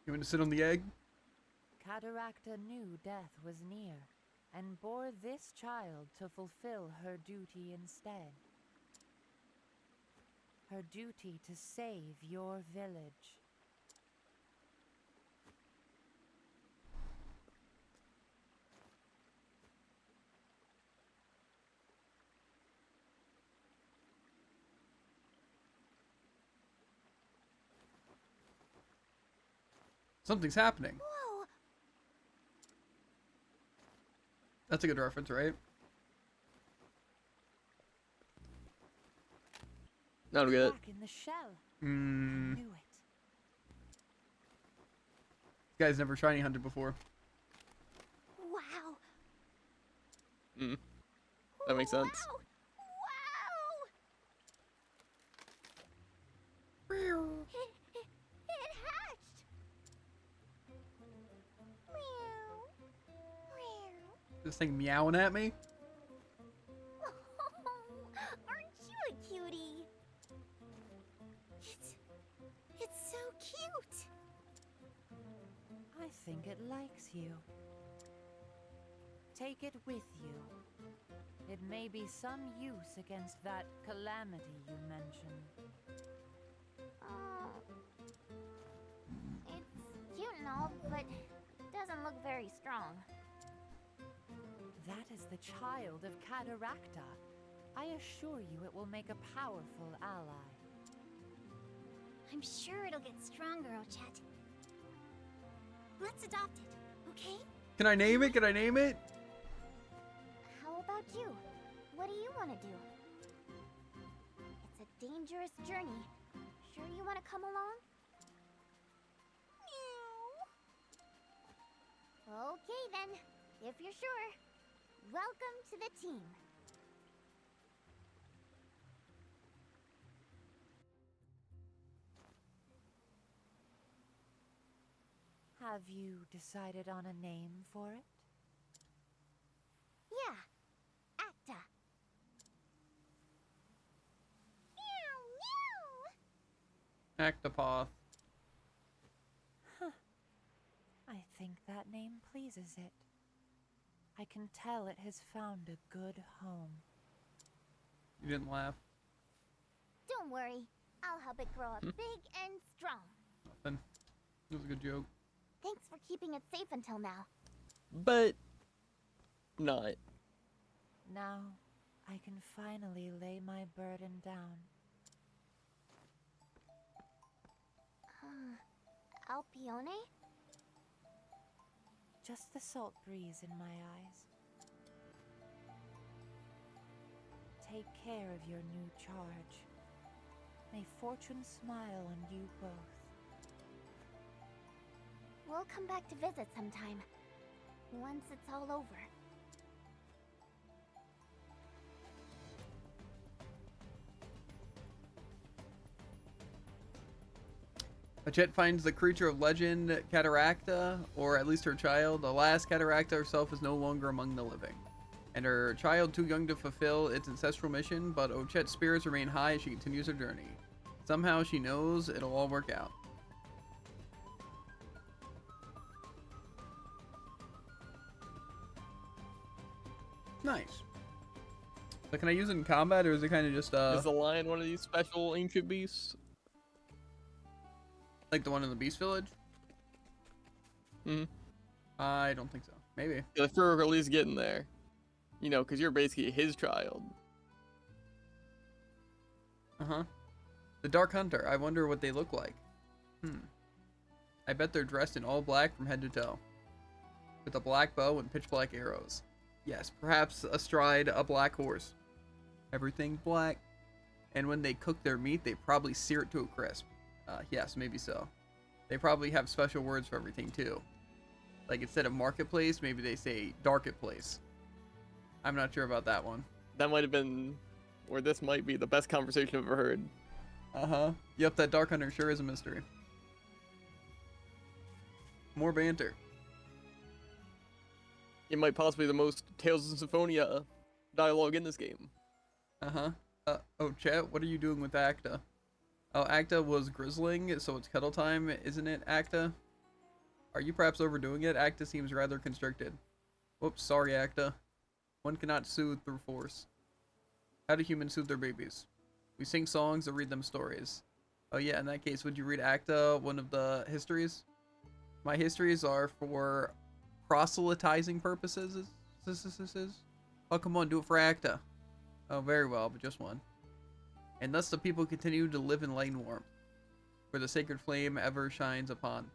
You want to sit on the egg? Cataracta knew death was near, and bore this child to fulfill her duty instead. Her duty to save your village. Something's happening. Whoa! That's a good reference, right? Not good. Back in the shell. Hmm. Knew it. This guy's never shiny hunted before. Wow! That makes sense. Wow! It hatched! Meow. Meow. This thing meowing at me? Aren't you a cutie? It's so cute! I think it likes you. Take it with you. It may be some use against that calamity you mentioned. It's cute and all, but doesn't look very strong. That is the child of Cataracta. I assure you it will make a powerful ally. I'm sure it'll get stronger, Ochet. Let's adopt it, okay? Can I name it? Can I name it? How about you? What do you want to do? It's a dangerous journey. Sure you want to come along? Meow. Okay then, if you're sure. Welcome to the team. Have you decided on a name for it? Yeah, Acta. Meow, meow. Octopath. Huh. I think that name pleases it. I can tell it has found a good home. You didn't laugh. Don't worry, I'll help it grow up big and strong. Nothing. It was a good joke. Thanks for keeping it safe until now. But not. Now, I can finally lay my burden down. Alpione? Just the salt breeze in my eyes. Take care of your new charge. May fortune smile on you both. We'll come back to visit sometime. Once it's all over. Ochet finds the creature of legend, Cataracta, or at least her child. Alas, Cataracta herself is no longer among the living, and her child too young to fulfill its ancestral mission, but Ochet's spirits remain high as she continues her journey. Somehow she knows it'll all work out. Nice. So can I use it in combat, or is it kind of just Is the lion one of these special ancient beasts? Like the one in the Beast Village? I don't think so. Maybe. Yeah, for at least getting there. You know, because you're basically his child. Uh-huh. The Dark Hunter. I wonder what they look like. I bet they're dressed in all black from head to toe. with a black bow and pitch black arrows. Yes, perhaps astride a black horse. Everything black. And when they cook their meat, they probably sear it to a crisp. Yes, maybe so. They probably have special words for everything too. Like instead of marketplace, maybe they say darket place. I'm not sure about that one. That might have been, or this might be the best conversation I've ever heard. Uh-huh. Yep, that Dark Hunter sure is a mystery. More banter. It might possibly be the most Tales of Symphonia dialogue in this game. Uh-huh. Oh, chat, what are you doing with Acta? Oh, Acta was grizzling, so it's cuddle time, isn't it, Acta? Are you perhaps overdoing it? Acta seems rather constricted. Whoops, sorry, Acta. One cannot soothe through force. How do humans soothe their babies? We sing songs or read them stories. Oh yeah, in that case, would you read Acta, one of the histories? My histories are for proselytizing purposes. Oh, come on, do it for Acta. Oh, very well, but just one. And thus the people continue to live in light and warmth, where the sacred flame ever shines upon.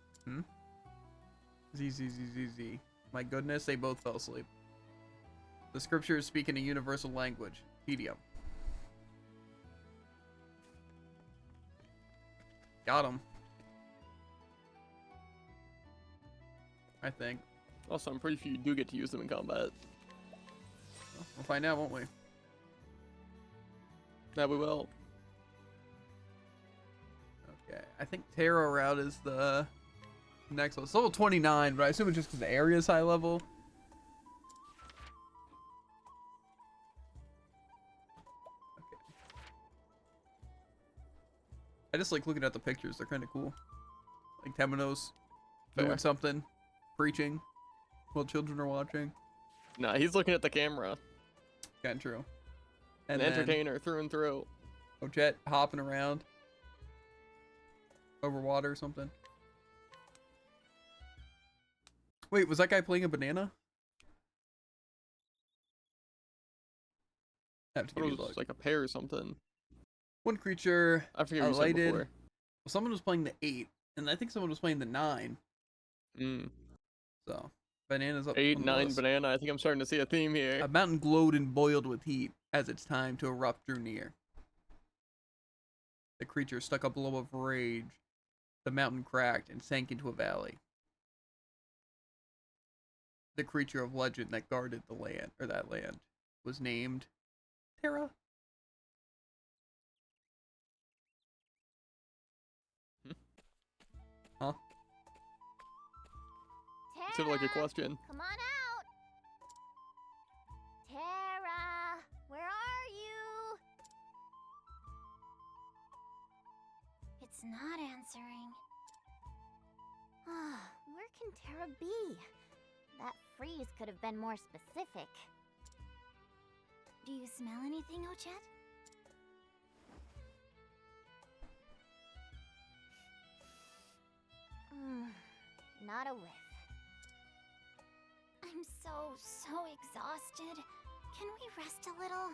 Z. My goodness, they both fell asleep. The scriptures speak in a universal language. Tedium. Got him. I think. Also, I'm pretty sure you do get to use them in combat. We'll find out, won't we? Yeah, we will. Okay, I think Terra route is the next one. It's level 29, but I assume it's just because the area is high level. Okay. I just like looking at the pictures. They're kind of cool. Like Temenos doing something, preaching while children are watching. Nah, he's looking at the camera. Kind of true. An entertainer through and through. Oh, Jet hopping around over water or something. Wait, was that guy playing a banana? Have to give you a look. Like a pear or something. One creature I forget what you said before. Well, someone was playing the 8, and I think someone was playing the 9. So, bananas up. 8, on the 9 list. banana. I think I'm starting to see a theme here. A mountain glowed and boiled with heat as its time to erupt drew near. The creature stuck a blow of rage. The mountain cracked and sank into a valley. The creature of legend that guarded the land, or that land, was named Terra. Huh? It sounded like a question. Come on out! Terra, where are you? It's not answering. Where can Terra be? That freeze could have been more specific. Do you smell anything, Ochet? Not a whiff. I'm so exhausted. Can we rest a little?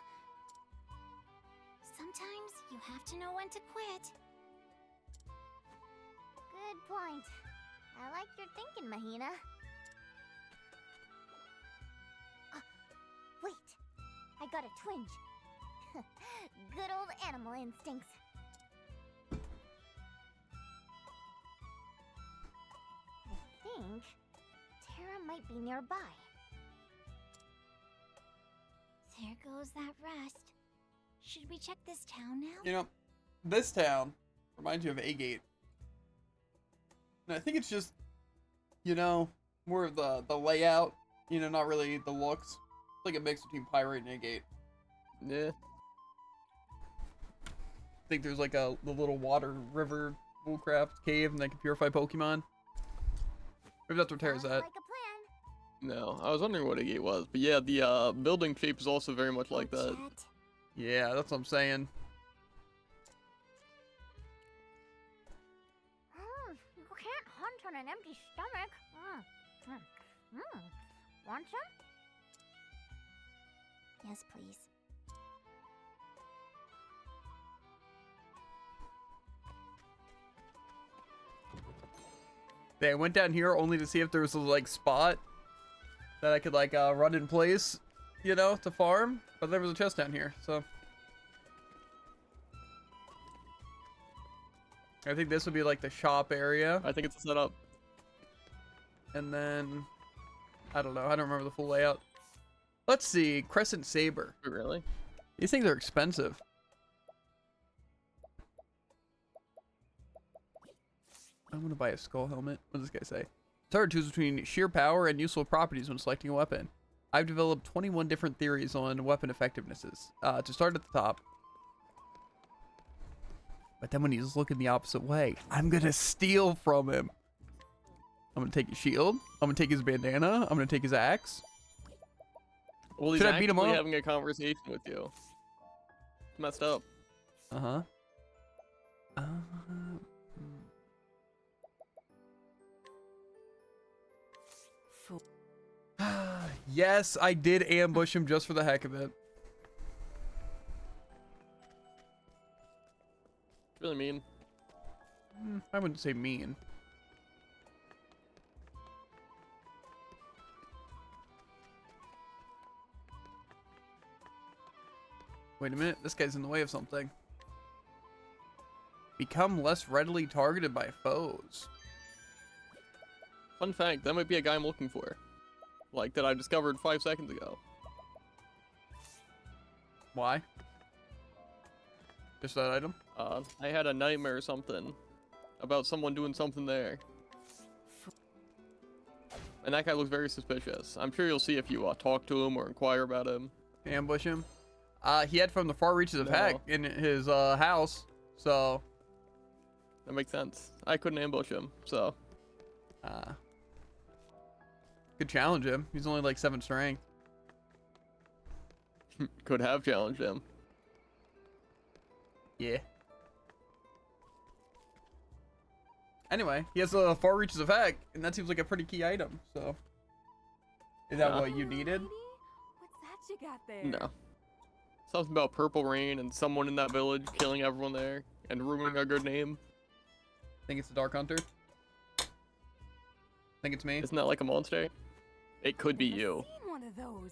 Sometimes you have to know when to quit. Good point. I like your thinking, Mahina. Wait, I got a twinge. Good old animal instincts. I think Terra might be nearby. There goes that rest. Should we check this town now? You know, this town reminds you of Agate. And I think it's just, you know, more of the layout, you know, not really the looks. It's like a mix between Pirate and Agate. Yeah. I think there's like the little water river bullcraft cave and that can purify Pokemon. Maybe that's where Terra's at. No, I was wondering what a gate was, but yeah, the building shape is also very much like that. Yeah, that's what I'm saying. You can't hunt on an empty stomach. Want some? Yes, please. I went down here only to see if there was a like spot that I could like run in place, you know, to farm. But there was a chest down here, so I think this would be like the shop area. I think it's a setup. And then I don't know. I don't remember the full layout. Let's see. Crescent Saber. Really? These things are expensive. I'm gonna buy a skull helmet. What does this guy say? It's hard to choose between sheer power and useful properties when selecting a weapon. I've developed 21 different theories on weapon effectivenesses. To start at the top. But then when he's looking the opposite way, I'm gonna steal from him. I'm gonna take his shield. I'm gonna take his bandana. I'm gonna take his axe. Well, he's Should I beat him actually up? having a conversation with you. It's messed up. Uh-huh. Yes, I did ambush him just for the heck of it. Really mean. I wouldn't say mean. Wait a minute, this guy's in the way of something. Become less readily targeted by foes. Fun fact, that might be a guy I'm looking for. Like, that I discovered 5 seconds ago. Why? Just that item? I had a nightmare or something about someone doing something there. And that guy looks very suspicious. I'm sure you'll see if you talk to him or inquire about him. Ambush him? He had from the far reaches of No. heck in his house, so... That makes sense. I couldn't ambush him, so... Could challenge him. He's only like 7 strength. Could have challenged him. Yeah. Anyway, he has far reaches of heck, and that seems like a pretty key item, so... Is that what you needed? What's that you got there? No. Something about Purple Rain and someone in that village killing everyone there and ruining our good name. Think it's the Dark Hunter? Think it's me? Isn't that like a monster? It could be you. Seen one of those.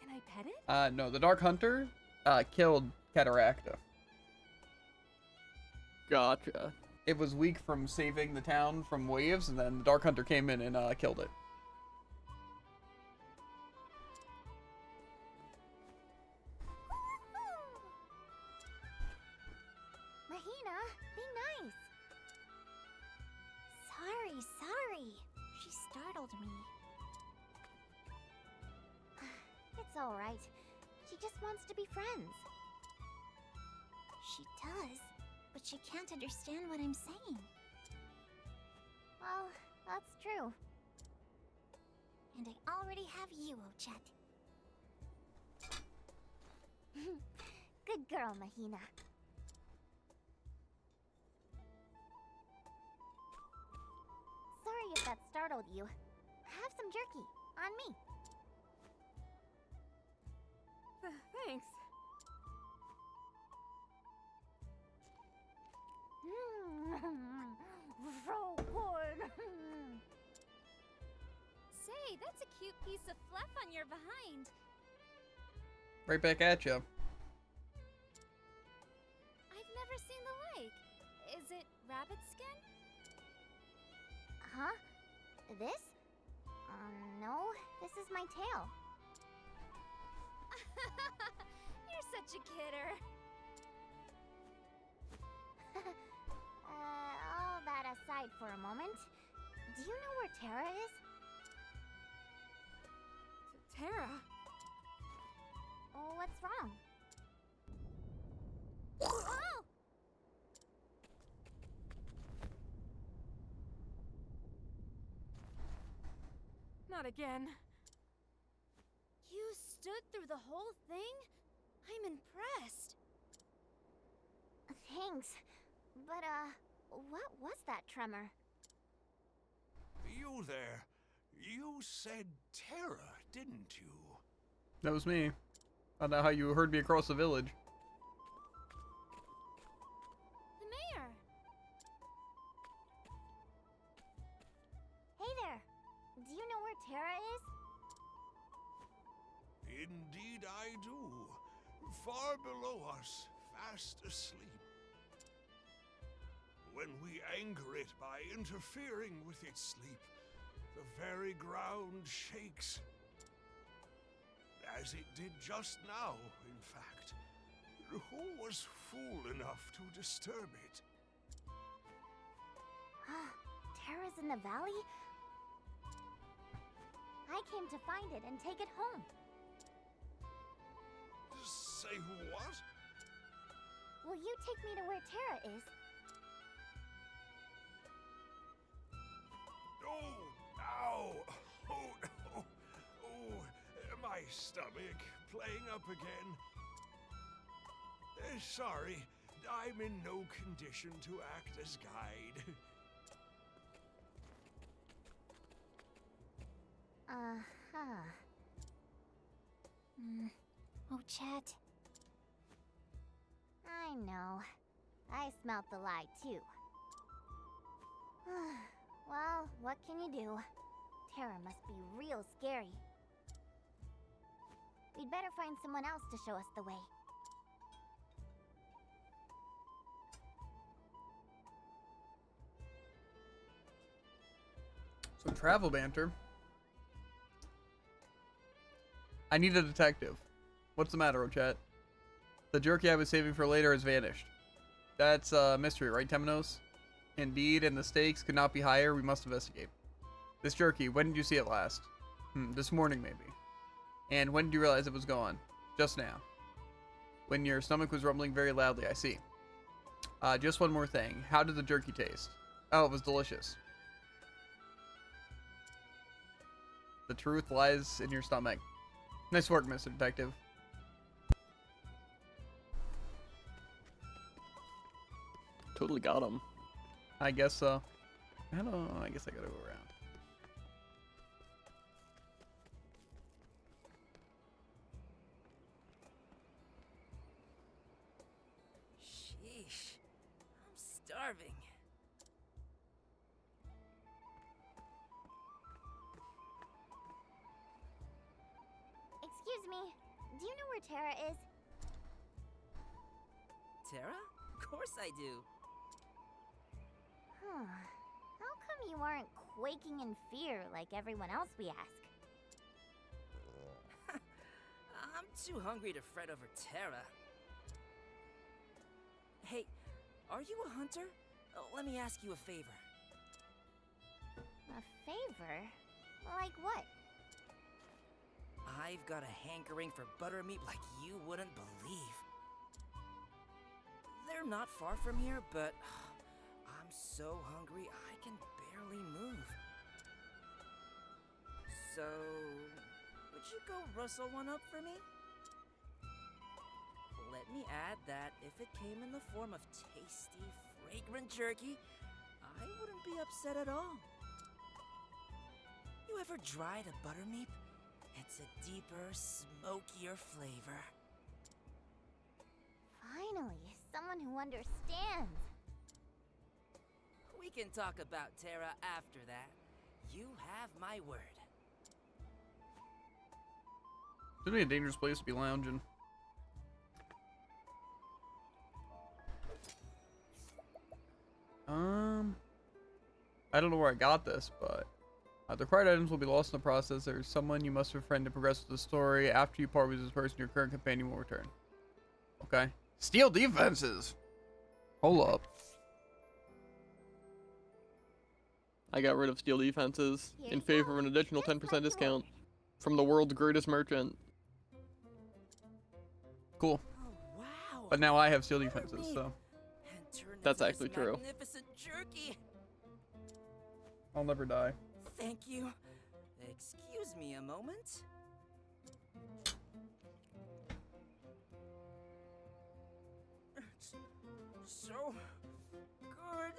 Can I pet it? No, the Dark Hunter killed Cataracta. Gotcha. It was weak from saving the town from waves, and then the Dark Hunter came in and killed it. Mahina, be nice. Sorry. She startled me. It's all right. She just wants to be friends. She does, but she can't understand what I'm saying. Well, that's true. And I already have you, Ochet. Good girl, Mahina. Sorry if that startled you. Have some jerky. On me. Thanks. So good. Say, that's a cute piece of fluff on your behind. Right back at you. I've never seen the like. Is it rabbit skin? Huh? This? No. This is my tail. You're such a kidder. All that aside for a moment, do you know where Terra is? Terra? Oh, what's wrong? Oh! Not again. You stood through the whole thing? I'm impressed. Thanks. But, what was that tremor? You there. You said Terra, didn't you? That was me. I don't know how you heard me across the village. The mayor. Hey there. Do you know where Terra is? Indeed I do. Far below us, fast asleep. When we anger it by interfering with its sleep, the very ground shakes. As it did just now, in fact. Who was fool enough to disturb it? Terra's in the valley? I came to find it and take it home. Say what? Will you take me to where Terra is? Oh, ow! Oh, no! Oh, my stomach playing up again. Sorry, I'm in no condition to act as guide. Oh, Chet. I know. I smelt the lie, too. Well, what can you do? Terra must be real scary. We'd better find someone else to show us the way. Some travel banter. I need a detective. What's the matter, Ochet? The jerky I was saving for later has vanished. That's a mystery, right, Temenos? Indeed, and the stakes could not be higher. We must investigate. This jerky, when did you see it last? This morning, maybe. And when did you realize it was gone? Just now. When your stomach was rumbling very loudly, I see. Just one more thing. How did the jerky taste? Oh, it was delicious. The truth lies in your stomach. Nice work, Mr. Detective. Totally got him. I guess so. I don't know. I guess I gotta go around. Sheesh. I'm starving. Excuse me, do you know where Terra is? Terra? Of course I do. How come you aren't quaking in fear like everyone else we ask? I'm too hungry to fret over Terra. Hey, are you a hunter? Let me ask you a favor. A favor? Like what? I've got a hankering for buttermeat like you wouldn't believe. They're not far from here, but I'm so hungry I can barely move. So, would you go rustle one up for me? Let me add that if it came in the form of tasty, fragrant jerky, I wouldn't be upset at all. You ever dried a buttermeat? It's a deeper, smokier flavor. Finally, someone who understands. We can talk about Terra after that. You have my word. It's gonna be a dangerous place to be lounging. I don't know where I got this, but the required items will be lost in the process. There's someone you must befriend to progress with the story. After you part with this person, your current companion will return. Okay. Steel defenses! Hold up. I got rid of steel defenses in favor of an additional 10% discount from the world's greatest merchant. Cool. But now I have steel defenses, so. That's actually true. Magnificent jerky. I'll never die. Thank you. Excuse me a moment. It's so good.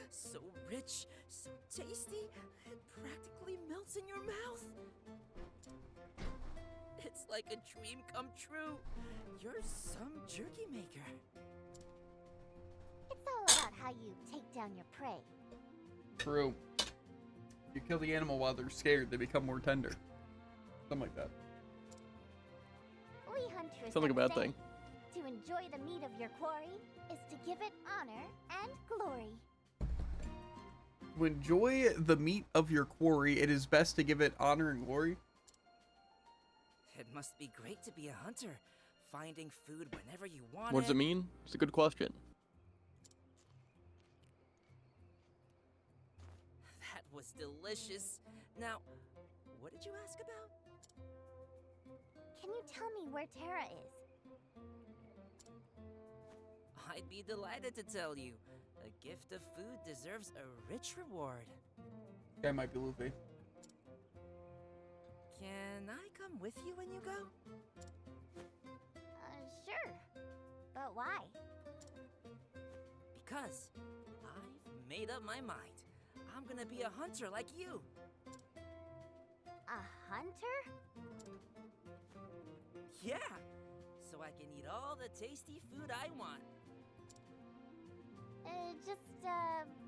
So rich, so tasty, it practically melts in your mouth. It's like a dream come true. You're some jerky maker. It's all about how you take down your prey. True. You kill the animal while they're scared, they become more tender. Something like that. We hunters Sounds like a have bad said, thing. To enjoy the meat of your quarry is to give it honor and glory. To enjoy the meat of your quarry, it is best to give it honor and glory. It must be great to be a hunter, finding food whenever you want What does it mean? It's a good question. That was delicious. Now, what did you ask about? Can you tell me where Terra is? I'd be delighted to tell you. A gift of food deserves a rich reward. That might be Luffy. Can I come with you when you go? Sure. But why? Because I've made up my mind. I'm gonna be a hunter like you. A hunter? Yeah, so I can eat all the tasty food I want. Just,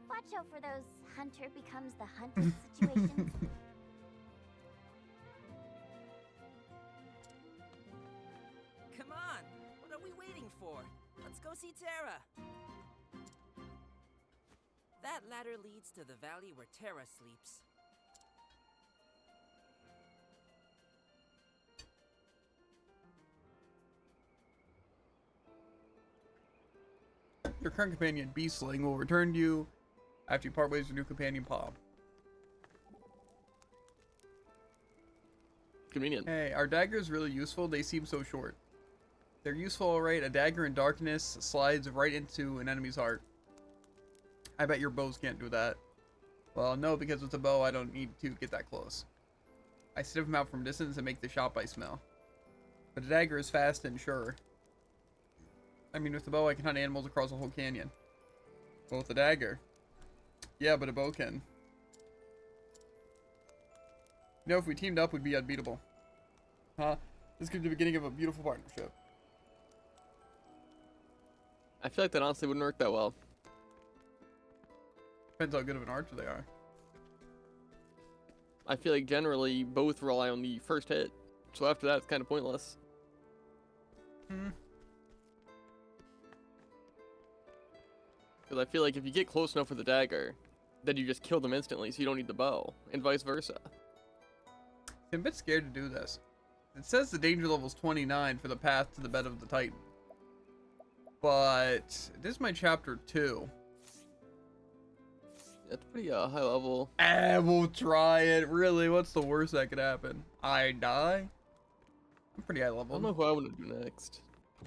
watch out for those hunter becomes the hunted situations. Come on, what are we waiting for? Let's go see Terra. That ladder leads to the valley where Terra sleeps. Your current companion, Beastling, will return to you after you part ways with your new companion, Paw. Convenient. Hey, our daggers really useful. They seem so short. They're useful, alright. A dagger in darkness slides right into an enemy's heart. I bet your bows can't do that. Well, no, because with a bow, I don't need to get that close. I sniff them out from distance and make the shot I smell. But a dagger is fast and sure. I mean, with the bow, I can hunt animals across a whole canyon. Well, with a dagger. Yeah, but a bow can. You know, if we teamed up, we'd be unbeatable. Huh? This could be the beginning of a beautiful partnership. I feel like that honestly wouldn't work that well. Depends how good of an archer they are. I feel like generally both rely on the first hit. So after that, it's kind of pointless. Hmm. Because I feel like if you get close enough with the dagger, then you just kill them instantly, so you don't need the bow, and vice versa. I'm a bit scared to do this. It says the danger level is 29 for the path to the bed of the Titan. But this is my chapter 2. That's pretty high level. We'll try it. Really, what's the worst that could happen? I die? I'm pretty high level. I don't know who I want to do next.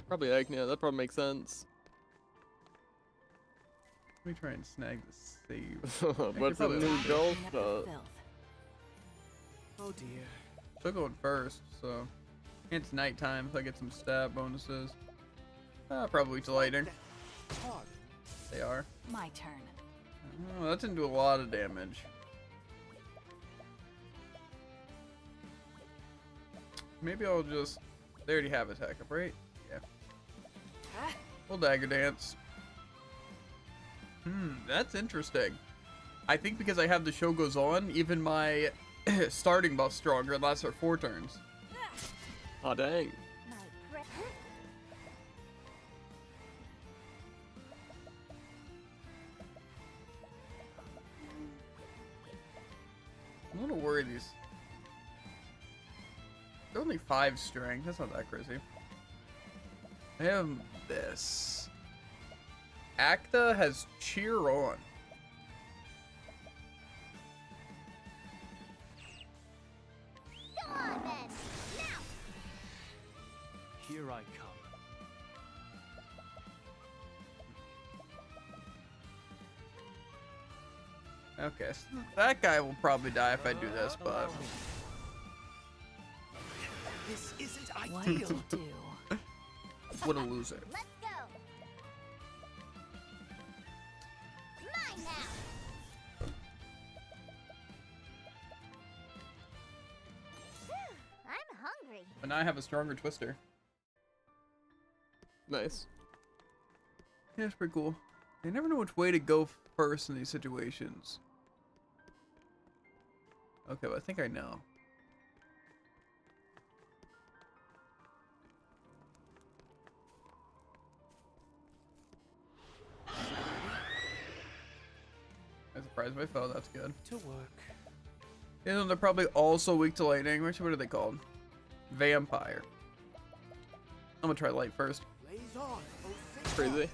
Probably Agnia. That probably makes sense. Let me try and snag the save. What's the new goal? Oh dear. Still going first, so it's nighttime, so I get some stat bonuses. Probably till later. They are. My turn. Oh, that didn't do a lot of damage. Maybe I'll just. They already have attack up, right? Yeah. We'll dagger dance. That's interesting. I think because I have the show goes on, even my starting buff's stronger. It lasts for 4 turns. Aw, dang. I'm a little worried these. They're only 5 strength. That's not that crazy. I have this. Acta has cheer on. Come on then. Now. Here I come. Okay, so that guy will probably die if I do this, but This isn't What ideal. to do? what a loser. Let's go. Mine now. I'm hungry. But now I have a stronger twister. Nice. Yeah, it's pretty cool. I never know which way to go first in these situations. Okay, well, I think I know. Surprise my foe, that's good. To work. And they're probably also weak to lightning. Which, what are they called? Vampire. I'm gonna try light first. Blaze on, oh Crazy.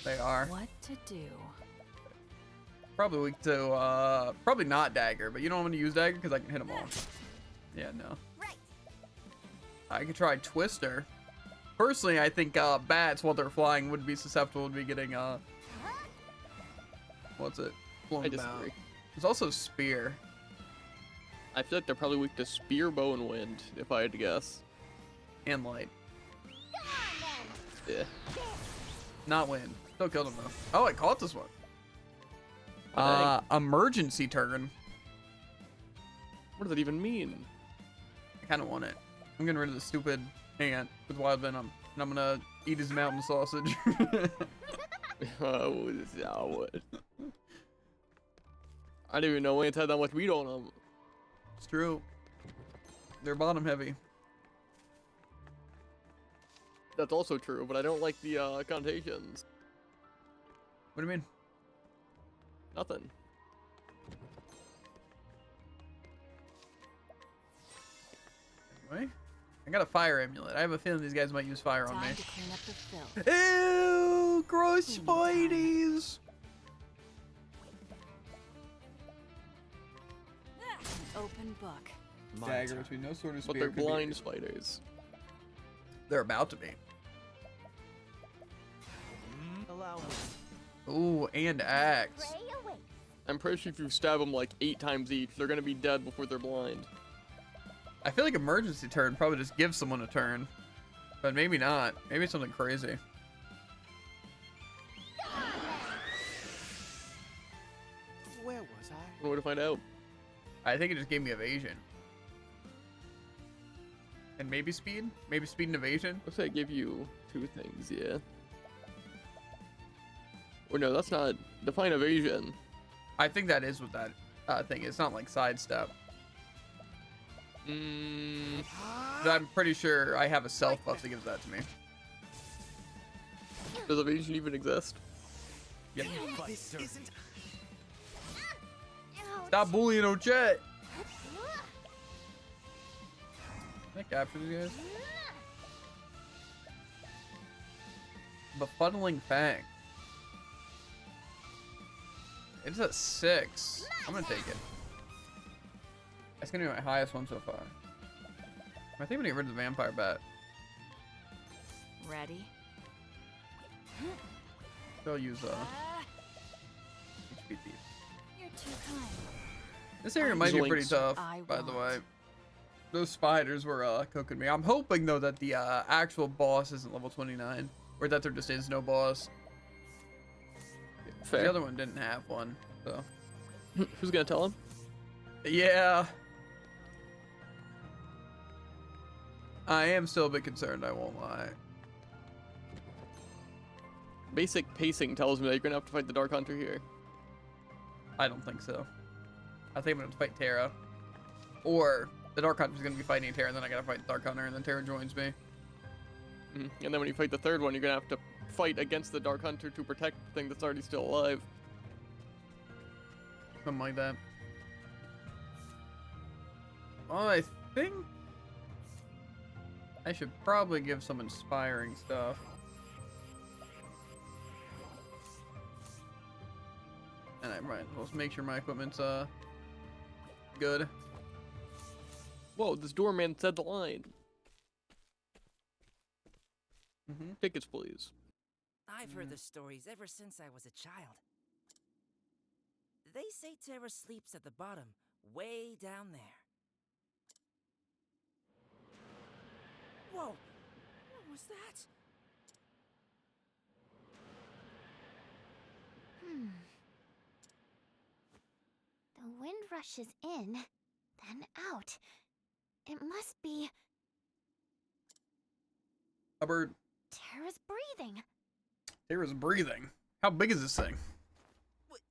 They are. What to do? Probably weak to, probably not dagger, but you know I'm gonna use dagger because I can hit them all. Yeah, no. Right. I could try Twister. Personally, I think bats, while they're flying, would be susceptible to be getting, what's it? Blown I about. disagree. There's also Spear. I feel like they're probably weak to spear, bow, and wind, if I had to guess. And light. Yeah. Not wind. Still killed him, though. Oh, I caught this one. Dang. Emergency turn. What does that even mean? I kind of want it. I'm getting rid of the stupid ant with wild venom, and I'm gonna eat his mountain sausage. Oh, what? I didn't even know ants had that much meat on them. It's true. They're bottom heavy. That's also true, but I don't like the connotations. What do you mean? Nothing. Anyway, I got a fire amulet. I have a feeling these guys might use fire on me. Time to clean up the filth. Ew, gross spideys. An open book. Dagger between no sword or spear. But they're could be- blind spiders. They're about to be. Allow me. Ooh, and axe. Ray away. I'm pretty sure if you stab them like 8 times each, they're gonna be dead before they're blind. I feel like emergency turn probably just gives someone a turn. But maybe not. Maybe it's something crazy. Where was I? Where to find out? I think it just gave me evasion. And maybe speed? Maybe speed and evasion? Looks like I give you 2 things, yeah. Or no, that's not. Define evasion. I think that is what that thing is. It's not like sidestep. But I'm pretty sure I have a self buff that gives that to me. Does evasion even exist? Yep. This isn't. Stop bullying Ochet! Can I capture these guys? Befuddling Fang. It's a 6. I'm gonna take it. That's gonna be my highest one so far. I think I'm gonna get rid of the vampire bat. Ready? They'll use HP thief. You're too kind. This area might be pretty Zoinks. tough, I by the way. won't. Those spiders were cooking me. I'm hoping though that the actual boss isn't level 29, or that there just is no boss. Fair. The other one didn't have one, so. Who's gonna tell him? Yeah. I am still a bit concerned, I won't lie. Basic pacing tells me that you're gonna have to fight the Dark Hunter here. I don't think so. I think I'm gonna have to fight Terra. Or the Dark Hunter's gonna be fighting Terra, and then I gotta fight the Dark Hunter, and then Terra joins me. And then when you fight the third one, you're gonna have to fight against the Dark Hunter to protect the thing that's already still alive. Something like that. Well, I think I should probably give some inspiring stuff. And I might as well make sure my equipment's good. Whoa, this doorman said the line. Tickets, please. I've heard the stories ever since I was a child. They say Terra sleeps at the bottom, way down there. Whoa! What was that? The wind rushes in, then out. It must be A bird. Terra's breathing. Terra's breathing. How big is this thing? What?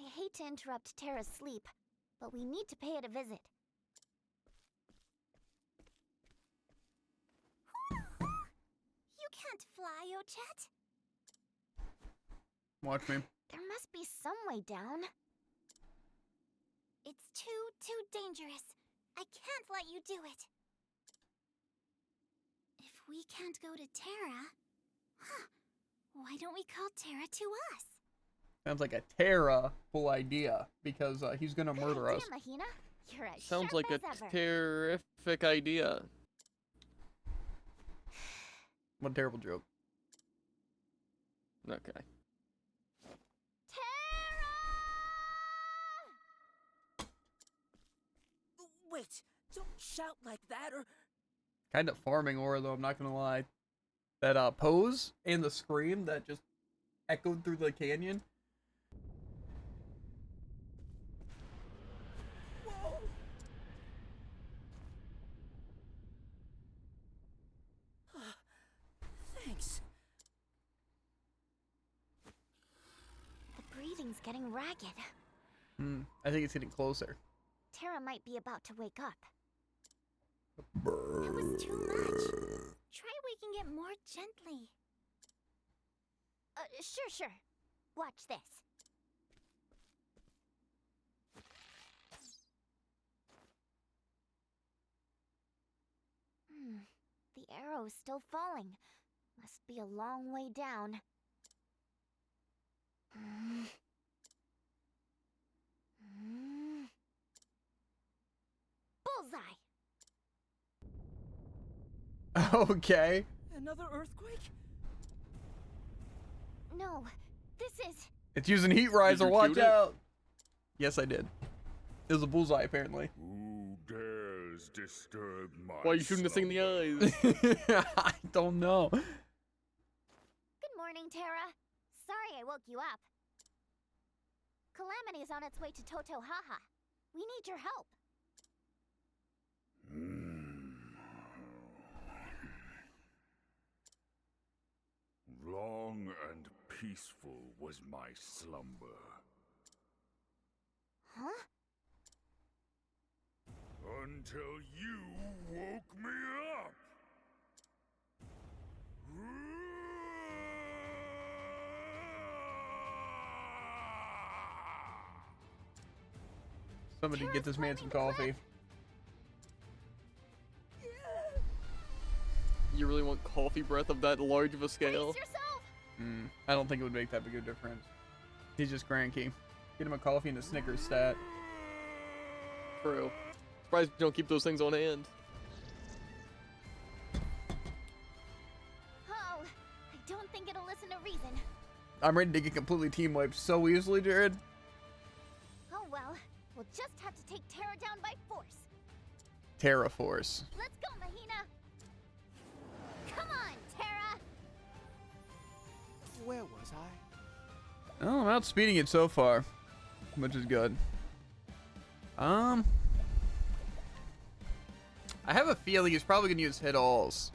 I hate to interrupt Terra's sleep, but we need to pay it a visit. You can't fly, Ochet. Watch me. There must be some way down. It's too dangerous. I can't let you do it. If we can't go to Terra, why don't we call Terra to us? Sounds like a terrible idea because he's gonna murder us. Mahina. You're as Sounds sharp like a as ever. terrific idea. What a terrible joke. Okay. Wait, don't shout like that or... Kind of farming aura though, I'm not gonna lie. That pose and the scream that just echoed through the canyon. Whoa! Thanks. The breathing's getting ragged. I think it's getting closer. Terra might be about to wake up. That was too much. Try waking it more gently. Sure. Watch this. The arrow's still falling. Must be a long way down. Bullseye! Okay. Another earthquake? No, this is... It's using heat riser, watch out! Yes, I did. It was a bullseye, apparently. Who dares disturb my Why are you shooting this thing in the eyes? I don't know. Good morning, Terra. Sorry I woke you up. Calamity is on its way to Totohaha. We need your help. Long and peaceful was my slumber. Huh? Until you woke me up! Somebody get this man some coffee. You really want coffee breath of that large of a scale? I don't think it would make that big a difference. He's just cranky. Get him a coffee and a Snickers stat. True. Surprised you don't keep those things on hand. Oh, I don't think it'll listen to reason. I'm ready to get completely team wiped so easily, Jared. Oh well, we'll just have to take Terra down by force. Terra Force. Let's go, Mahina. Come on, Terra. Where was I? Oh, I'm outspeeding it so far, which is good. I have a feeling he's probably gonna use hit alls,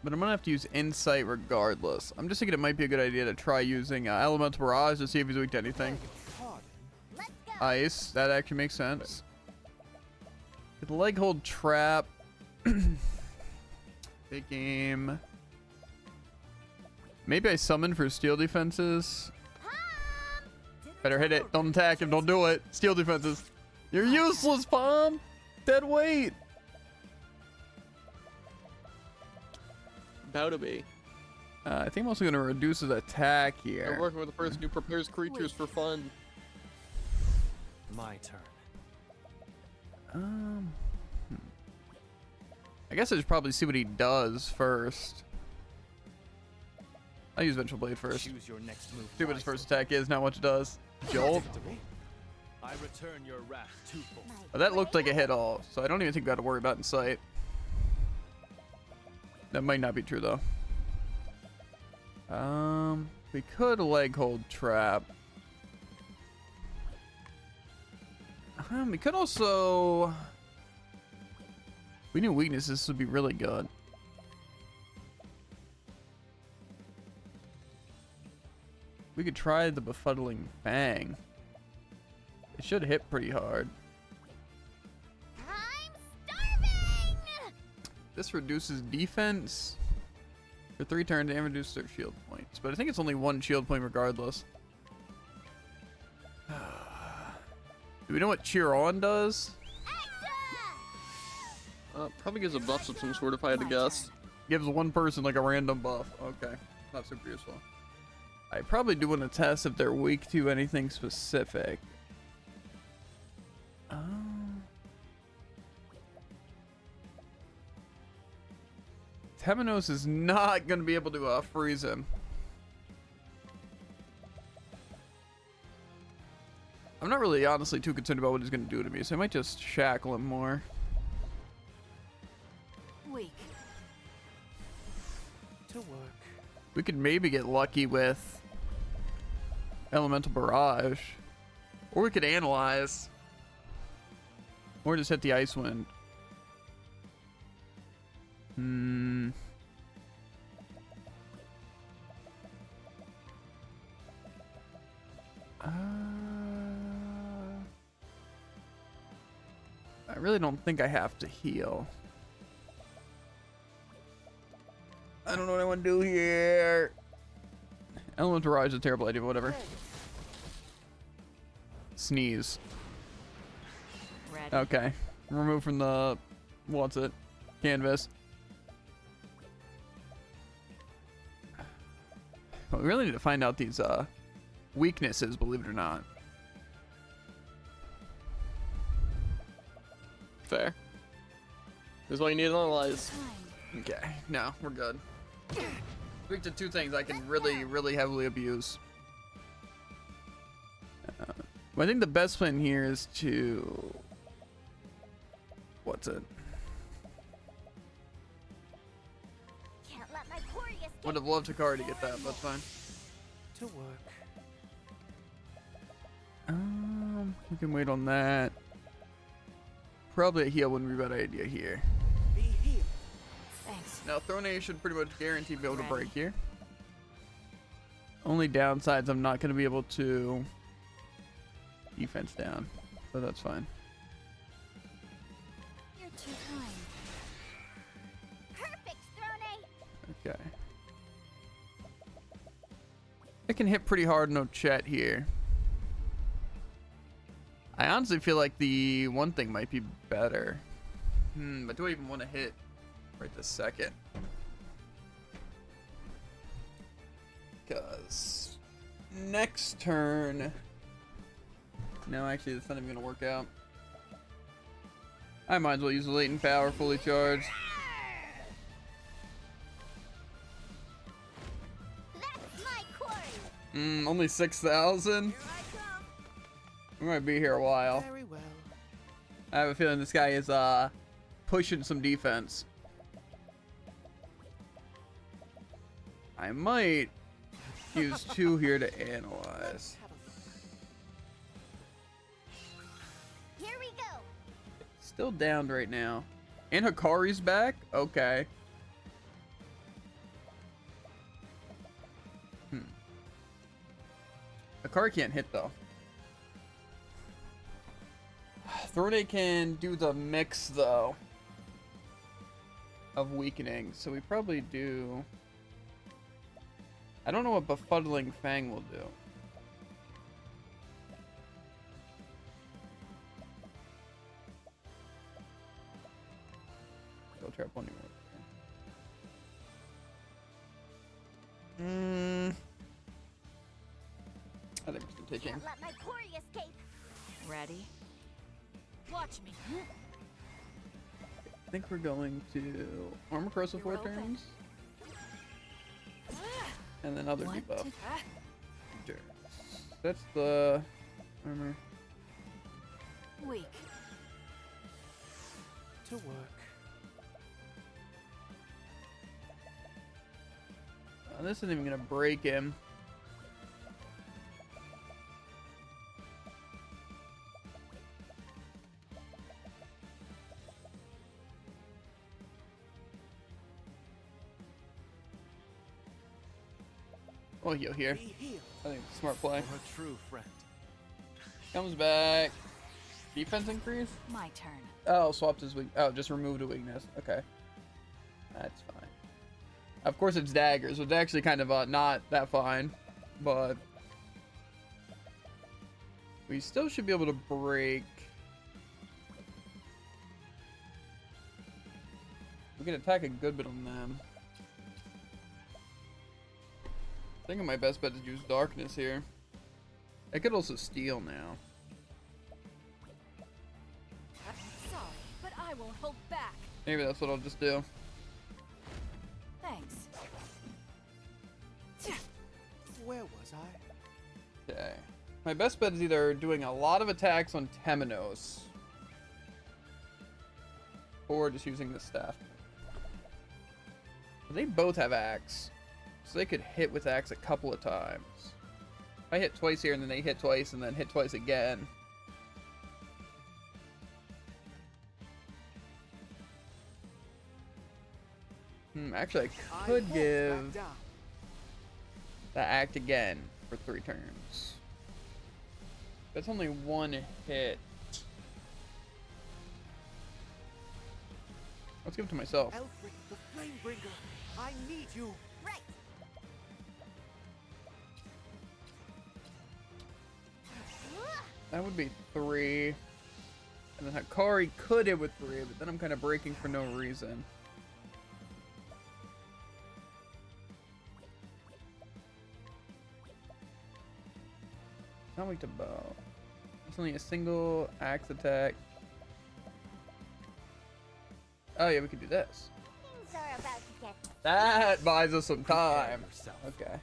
but I'm gonna have to use insight regardless. I'm just thinking it might be a good idea to try using elemental barrage to see if he's weak to anything. Ice, that actually makes sense. Get the leg hold trap. Big game. Maybe I summon for steel defenses. Better hit it. Don't attack him. Don't do it. Steel defenses. You're useless, Palm. Dead weight. About to be. I think I'm also going to reduce his attack I'm here. working with a person who prepares creatures for fun. My turn. I guess I should probably see what he does first. I'll use Vengeful Blade first. Choose your next move. See what his first attack is, not what it does. Jolt. I return your wrath twofold. Oh, that looked like a hit all, so I don't even think we got to worry about insight. That might not be true though. We could leg hold trap. We could also. We knew weaknesses. This would be really good. We could try the Befuddling Fang. It should hit pretty hard. I'm starving! This reduces defense. For 3 turns, and reduce their shield points. But I think it's only 1 shield point regardless. Do we know what Cheer On does? Probably gives a buff of some sort if I had to guess. Gives one person like a random buff. Okay. Not super useful. I probably do want to test if they're weak to anything specific. Temenos is not going to be able to freeze him. I'm not really honestly too concerned about what he's going to do to me, so I might just shackle him more. Weak. To work. We could maybe get lucky with Elemental Barrage. Or we could Analyze. Or just hit the Ice Wind. I really don't think I have to heal. I don't know what I want to do here. Elemental Barrage is a terrible idea, but whatever. Sneeze. Ready. Okay. Remove from the... what's it? Canvas. But we really need to find out these weaknesses, believe it or not. Fair. This is why you need to analyze. Okay. No, we're good. Weak to 2 things I can really, really heavily abuse. I think the best plan here is to... what's it? Can't let my quarry escape. Would have loved Takari to get that, but that's fine. To work. We can wait on that. Probably a heal wouldn't be a bad idea here. Be healed. Thanks. Now Throne should pretty much guarantee be able to break here. Only downsides, I'm not going to be able to defense down, but that's fine. You're too kind. Perfect, Throne. Okay. I can hit pretty hard, no chat here. I honestly feel like the one thing might be better. But do I even want to hit right this second? Because next turn... No, actually, that's not even going to work out. I might as well use the latent power fully charged. That's my quarry. Only 6,000? We might be here a while. Very well. I have a feeling this guy is pushing some defense. I might use 2 here to analyze. Here we go. Still downed right now. And Hikari's back? Okay. Hikari can't hit though. Throne can do the mix though of weakening, so we probably do. I don't know what Befuddling Fang will do. Go trap one more. I think we can take him. Can't let my quarry escape. Ready? Watch me. I think we're going to Armor Cross of 4 turns. And then other debuff. Turns. That's the armor. Weak. To work. This isn't even gonna break him. Oh, heal here. I think it's a smart play. For a true friend. Comes back. Defense increase? My turn. Oh, swapped his weak. Oh, just removed a weakness. Okay. That's fine. Of course, it's daggers, so it's actually kind of not that fine, but we still should be able to break. We can attack a good bit on them. I think my best bet is to use darkness here. I could also steal now. Sorry, but I won't hold back. Maybe that's what I'll just do. Thanks. Where was I? Okay. My best bet is either doing a lot of attacks on Temenos or just using the staff. They both have axe, so they could hit with axe a couple of times. If I hit twice here and then they hit twice and then hit twice again. Actually, I could give the act again for 3 turns. That's only 1 hit. Let's give it to myself. Elfric, the Flamebringer, I need you. Right. That would be 3. And then Hikari could hit with 3, but then I'm kind of breaking for no reason. Not weak to bow. It's only a single axe attack. Oh yeah, we could do this. Things are about to get. That buys us some time. Okay. I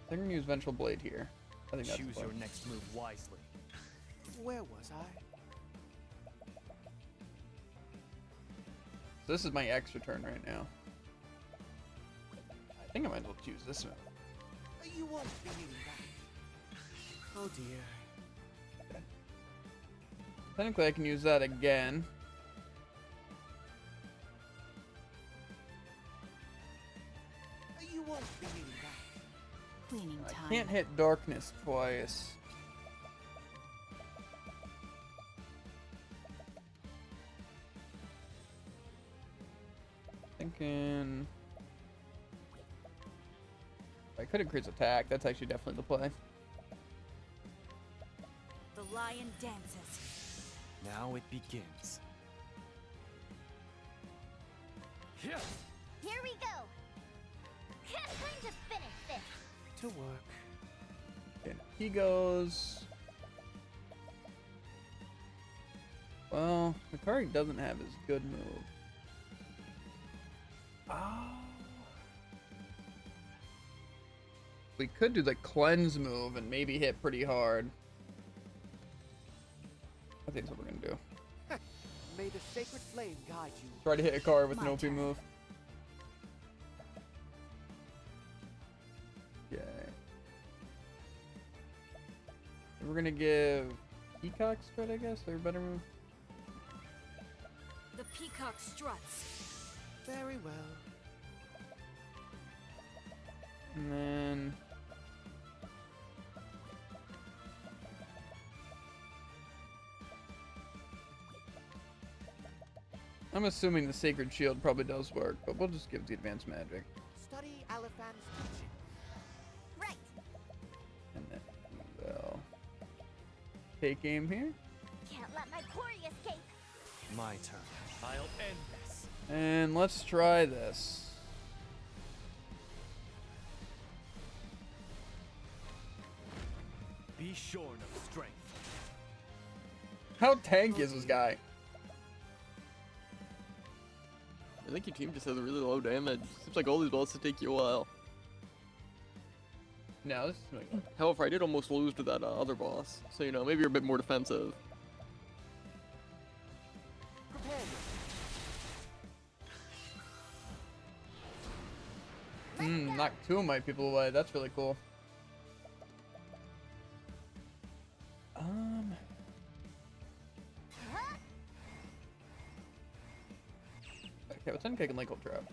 think I'm gonna use Vengeful Blade here. I think that's Choose fun. your next move wisely. Where was I? This is my extra turn right now. I think I might as well choose this one. You won't be needing that. Oh dear. Okay. Technically, I can use that again. You won't be needing that. Cleaning I time. can't hit darkness twice. Thinking I could increase attack. That's actually definitely the play. The lion dances. Now it begins. Here we go. Time to finish this. To work. And he goes. Well, Hikari doesn't have his good move. Oh. We could do the cleanse move and maybe hit pretty hard. I think that's what we're gonna do. May the sacred flame guide you. Try to hit Hikari with an OP move. Okay. We're gonna give Peacock Strut, I guess, or a better move. The peacock struts. Very well. And then I'm assuming the Sacred Shield probably does work, but we'll just give the Advanced Magic. Study Aliphan's teaching. Right. And then we'll take aim here. Can't let my quarry escape. My turn. I'll end this. And let's try this. Be shorn of strength. How tanky is this guy? I think your team just has a really low damage. Seems like all these balls to take you a while. No, this is really good. However, I did almost lose to that other boss, so you know, maybe you're a bit more defensive. Knocked 2 of my people away. That's really cool. Okay, well, technically I can Lake Trap.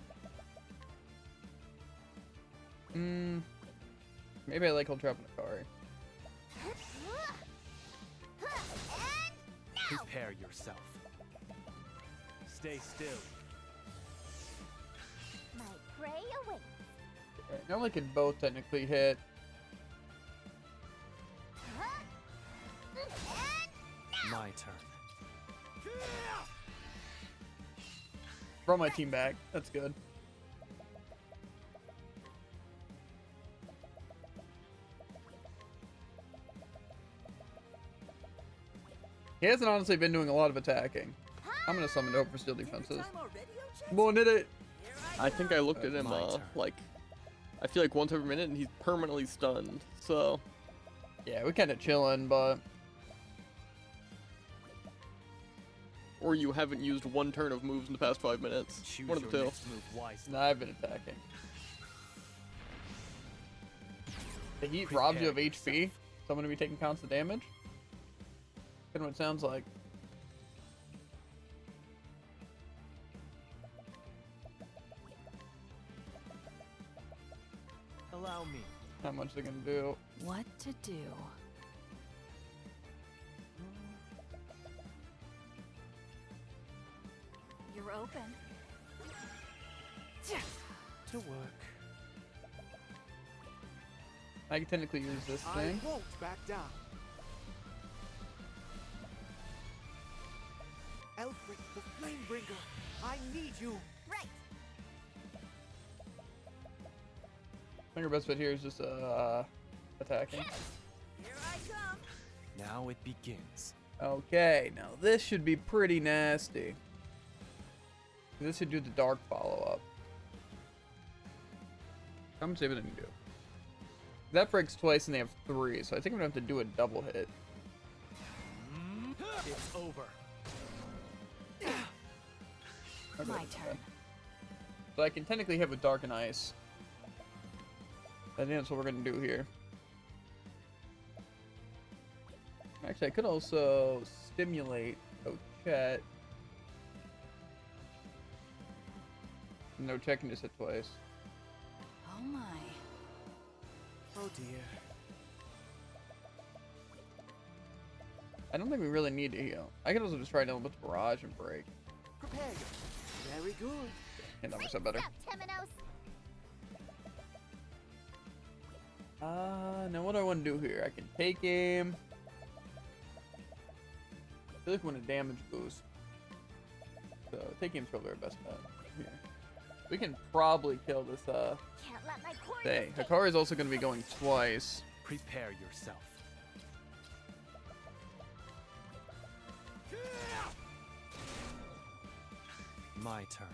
Maybe I like Hold Trap in Akari. Prepare yourself. Stay still. prey awaits. Okay, now we can both technically hit. My turn. Brought my team back. That's good. He hasn't honestly been doing a lot of attacking. I'm gonna summon over for steel defenses. Come on, hit it! I think I looked at him, like, I feel like once every minute and he's permanently stunned, so. Yeah, we're kind of chilling, but. Or you haven't used one turn of moves in the past 5 minutes. One of the two. Nah, I've been attacking. The heat robs you of HP, so I'm gonna be taking constant damage. Kind of what it sounds like. Allow me. How much they're gonna do? What to do? You're open. To work. I can technically use this thing. I won't back down. Alfred, the Flamebringer, I need you. Right. I think our best bet here is just attacking. Here I come. Now it begins. Okay, now this should be pretty nasty. This should do the dark follow-up. How much damage did it do? That breaks twice and they have 3, so I think I'm gonna have to do a double hit. It's over. My turn. So I can technically hit with Dark and Ice. I think that's what we're gonna do here. Actually, I could also stimulate Ochette. No, check can just hit twice. Oh my. Oh dear. I don't think we really need to heal. I could also just try to with Barrage and break. Prepare you. Very good. And that works out better. Now what do I want to do here? I can take aim. I feel like I want a damage boost. So take aim's probably our best bet here. We can probably kill this thing. Hikari is also going to be going twice. Prepare yourself. My turn.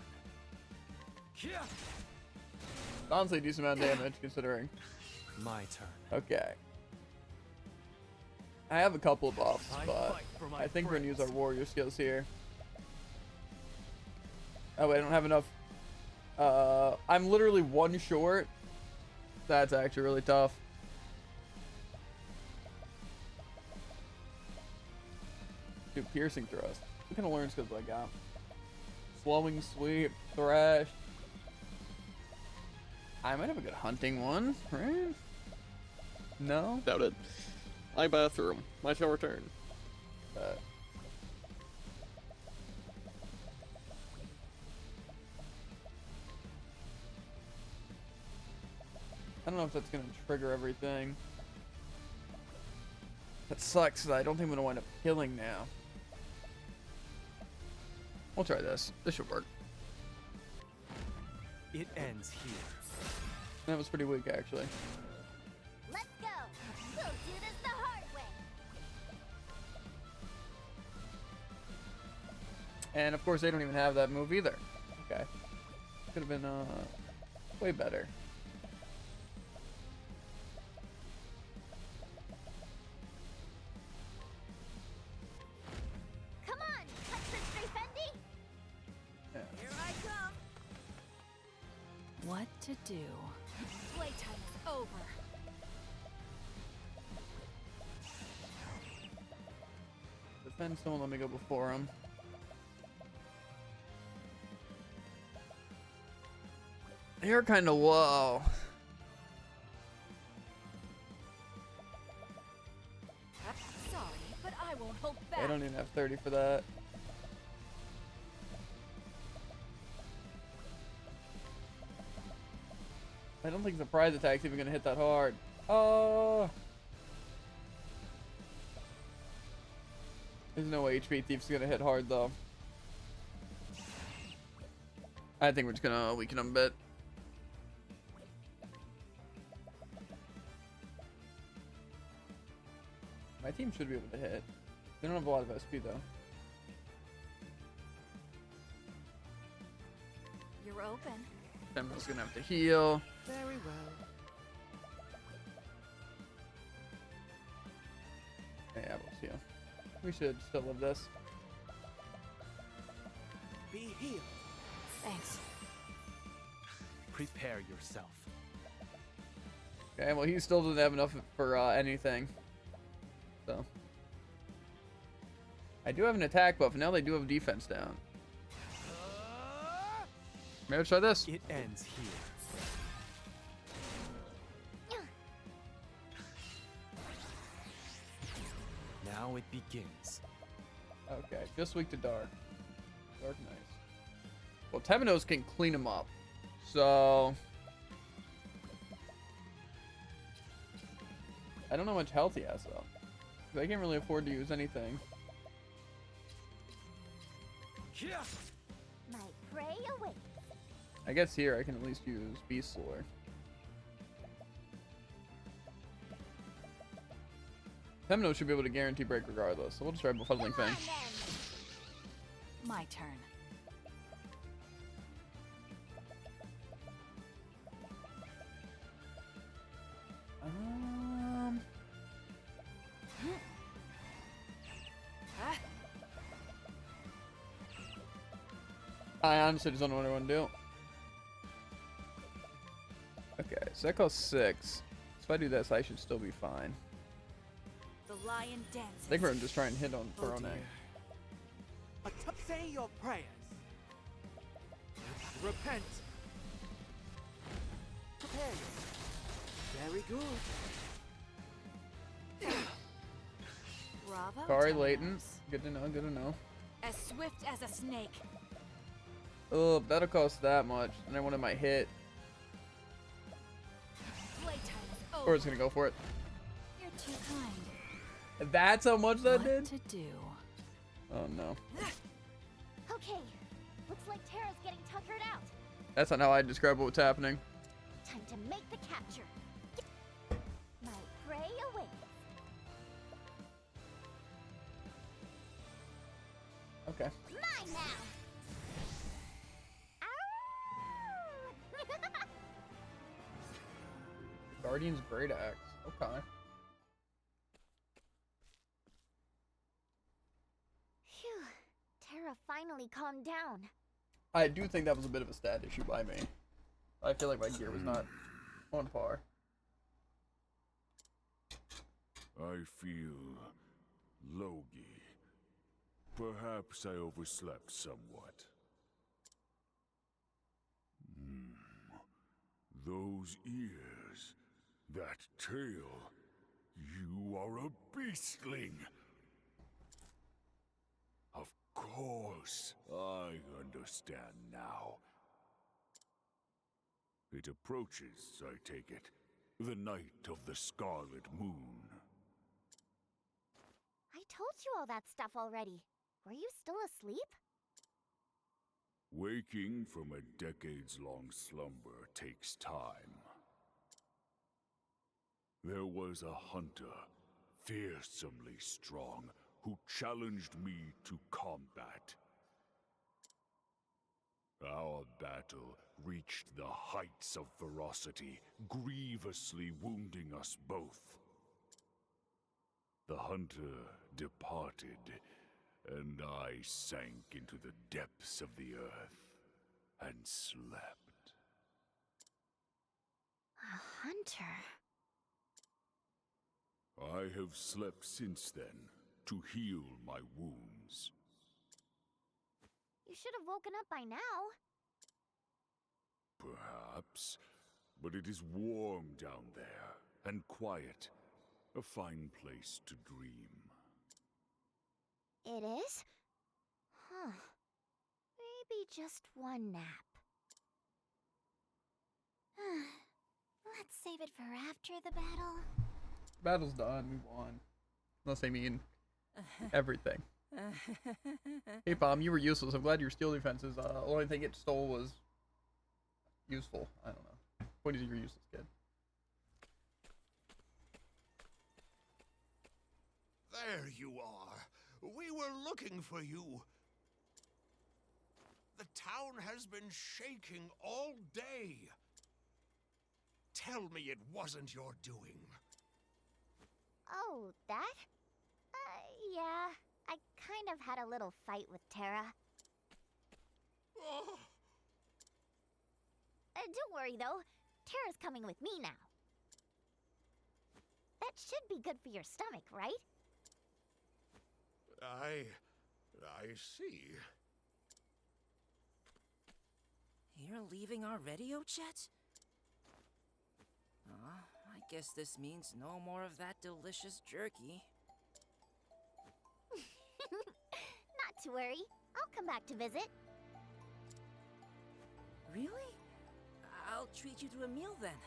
Honestly, a decent amount of damage considering. My turn. Okay. I have a couple of buffs, but I think we're going to use our warrior skills here. Oh wait, I don't have enough. I'm literally 1 short. That's actually really tough. Dude, piercing thrust. What kind of learn skills do I got? Slowing sweep, thrash. I might have a good hunting one, right? No? Doubt it. I bathroom. My shall return. I don't know if that's going to trigger everything. That sucks, 'cause I don't think I'm going to wind up killing now. We'll try this. This should work. It ends here. That was pretty weak, actually. Let's go. We'll do this the hard way. And of course, they don't even have that move either. Okay. Could have been way better. Come on, Hudson Fendi. Yeah. Here I come. What to do? Playtime is over. Defend someone, let me go before him. You're kind of low. Sorry, but I won't hold back. I don't even have 30 for that. I don't think the surprise attack's even gonna hit that hard. Oh. There's no way HP Thief's gonna hit hard though. I think we're just gonna weaken him a bit. My team should be able to hit. They don't have a lot of SP though. You're open. I'm just gonna have to heal. Very well. Yeah, we'll heal. We should still live this. Be healed. Thanks. Prepare yourself. Okay, well he still doesn't have enough for anything. So I do have an attack buff. Now they do have defense down. Maybe let's try this. It ends here. Now it begins. Okay, just weak to dark. Dark, nice. Well, Temenos can clean him up. So I don't know how much health he has though. 'Cause I can't really afford to use anything. My prey awaits. I guess here I can at least use Beast Lore. Temenos should be able to guarantee break regardless, so we'll just try Befuddling Thing. My turn. I honestly just don't know what I want to do. Okay, so that costs 6. So if I do this, I should still be fine. The lion dances. I think we're just trying to hit on Throne. Say your prayers. Repent. Prepare yourself. Very good. Bravo. Sorry, Temenos. Leighton. Good to know, good to know. As swift as a snake. Oh, that'll cost that much. And then one of my hit. Playtime is over. Or it's gonna go for it. You're too kind. That's how much that What did? to do? Oh no. Okay, looks like Terra's getting tuckered out. That's not how I describe what's happening. Time to make the capture. My prey awaits. Okay. Mine now. Guardian's Great Axe. Okay. Phew. Terra finally calmed down. I do think that was a bit of a stat issue by me. I feel like my gear was not on par. I feel logy. Perhaps I overslept somewhat. Those ears, that tail. You are a beastling. Of course, I understand now. It approaches, I take it, the night of the Scarlet Moon. I told you all that stuff already. Were you still asleep? Waking from a decades-long slumber takes time. There was a hunter, fearsomely strong, who challenged me to combat. Our battle reached the heights of ferocity, grievously wounding us both. The hunter departed, and I sank into the depths of the earth and slept. A hunter? I have slept since then, to heal my wounds. You should have woken up by now. Perhaps, but it is warm down there, and quiet. A fine place to dream. It is? Huh. Maybe just one nap. Let's save it for after the battle. Battle's done. We won. Unless they mean everything. Hey, Pom, you were useless. I'm glad your steel defenses. The only thing it stole was useful. I don't know. Point is, you're useless, kid. There you are. We were looking for you. The town has been shaking all day. Tell me it wasn't your doing. Oh, that? Yeah. I kind of had a little fight with Terra. Oh. Don't worry, though. Terra's coming with me now. That should be good for your stomach, right? I see. You're leaving already, Ochet? I guess this means no more of that delicious jerky. Not to worry. I'll come back to visit. Really? I'll treat you to a meal then.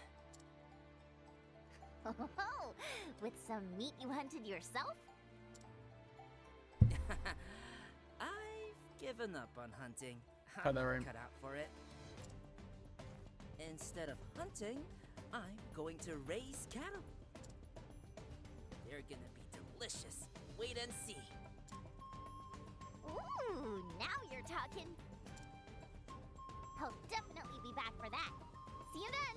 Oh, with some meat you hunted yourself? I've given up on hunting. How'd that rhyme? Cut out for it. Instead of hunting, I'm going to raise cattle. They're gonna be delicious. Wait and see. Ooh, now you're talking. I'll definitely be back for that. See you then.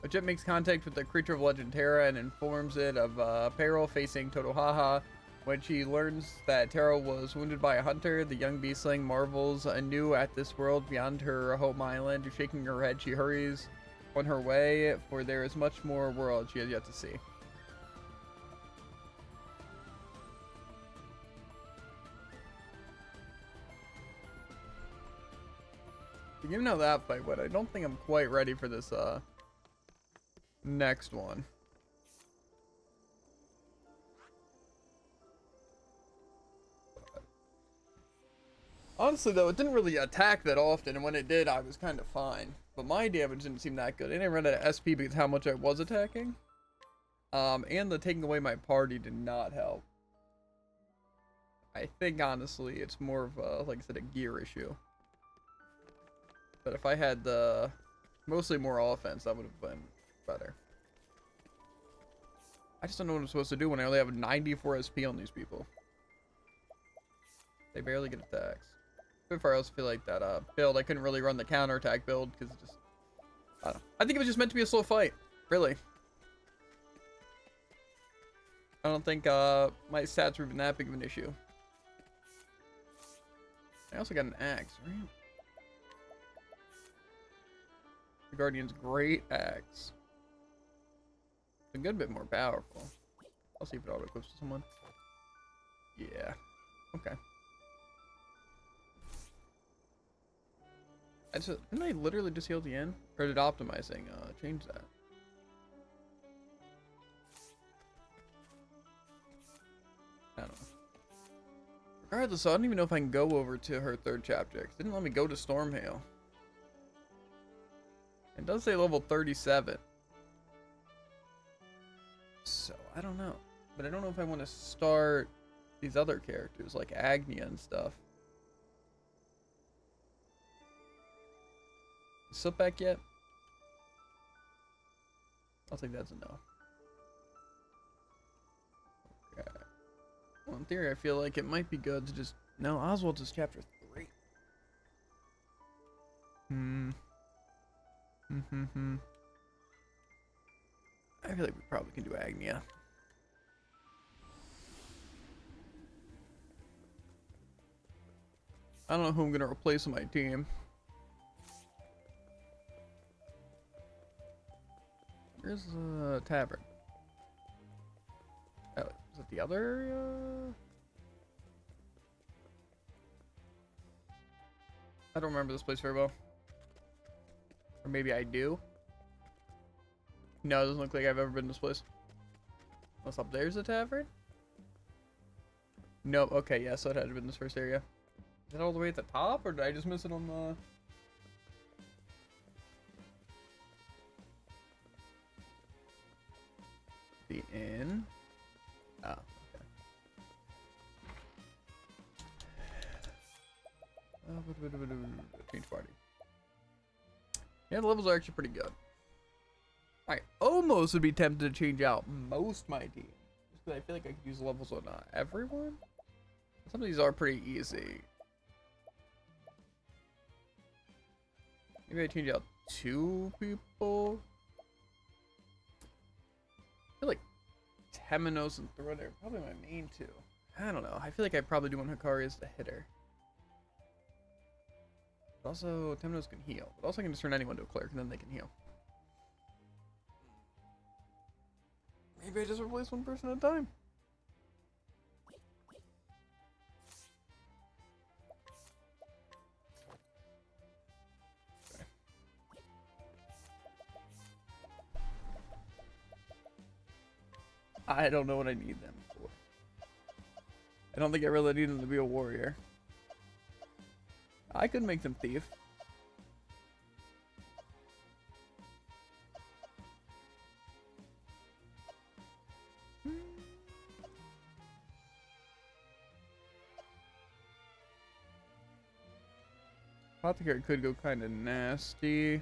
Jet makes contact with the creature of legend Terra and informs it of peril facing Totohaha. When she learns that Terra was wounded by a hunter, the young beastling marvels anew at this world beyond her home island. Shaking her head, she hurries on her way, for there is much more world she has yet to see. You know that fight, but I don't think I'm quite ready for this next one. Honestly, though, it didn't really attack that often, and when it did, I was kind of fine. But my damage didn't seem that good. I didn't run out of SP because how much I was attacking. And the taking away my party did not help. I think, honestly, it's more of a, like I said, a gear issue. But if I had the mostly more offense, that would have been better. I just don't know what I'm supposed to do when I only have 94 SP on these people. They barely get attacks. So far, I also feel like that build, I couldn't really run the counterattack build because it just, I don't know. I think it was just meant to be a slow fight, really. I don't think my stats were even that big of an issue. I also got an axe, right? The Guardian's great axe. It's a good bit more powerful. I'll see if it auto-equips to someone. Yeah. Okay. Didn't I literally just heal the end? Or did optimizing change that? I don't know. Regardless, I don't even know if I can go over to her third chapter. It didn't let me go to Stormhail. It does say level 37. So, I don't know. But I don't know if I want to start these other characters, like Agnia and stuff. Is Soot back yet? I'll think that's a no. Okay. Well, in theory, I feel like it might be good to just... No, Oswald's is chapter 3. I feel like we probably can do Agnia. I don't know who I'm going to replace on my team. Where's the tavern? Oh, is it the other area? I don't remember this place very well. Or maybe I do. No, it doesn't look like I've ever been to this place. Unless up there's a tavern? Nope. Okay, yeah, so it had to have been this first area. Is it all the way at the top, or did I just miss it on the inn? Oh, okay. Change party. Yeah, the levels are actually pretty good. I almost would be tempted to change out most my team. Just because I feel like I could use levels on everyone. Some of these are pretty easy. Maybe I change out 2 people. I feel like Temenos and Thread are probably my main 2. I don't know. I feel like I probably do want Hikari as the hitter. But also, Temenos can heal. But also I can just turn anyone to a cleric and then they can heal. Maybe I just replace one person at a time. I don't know what I need them for. I don't think I really need them to be a warrior. I could make them thief. Apothecary could go kind of nasty.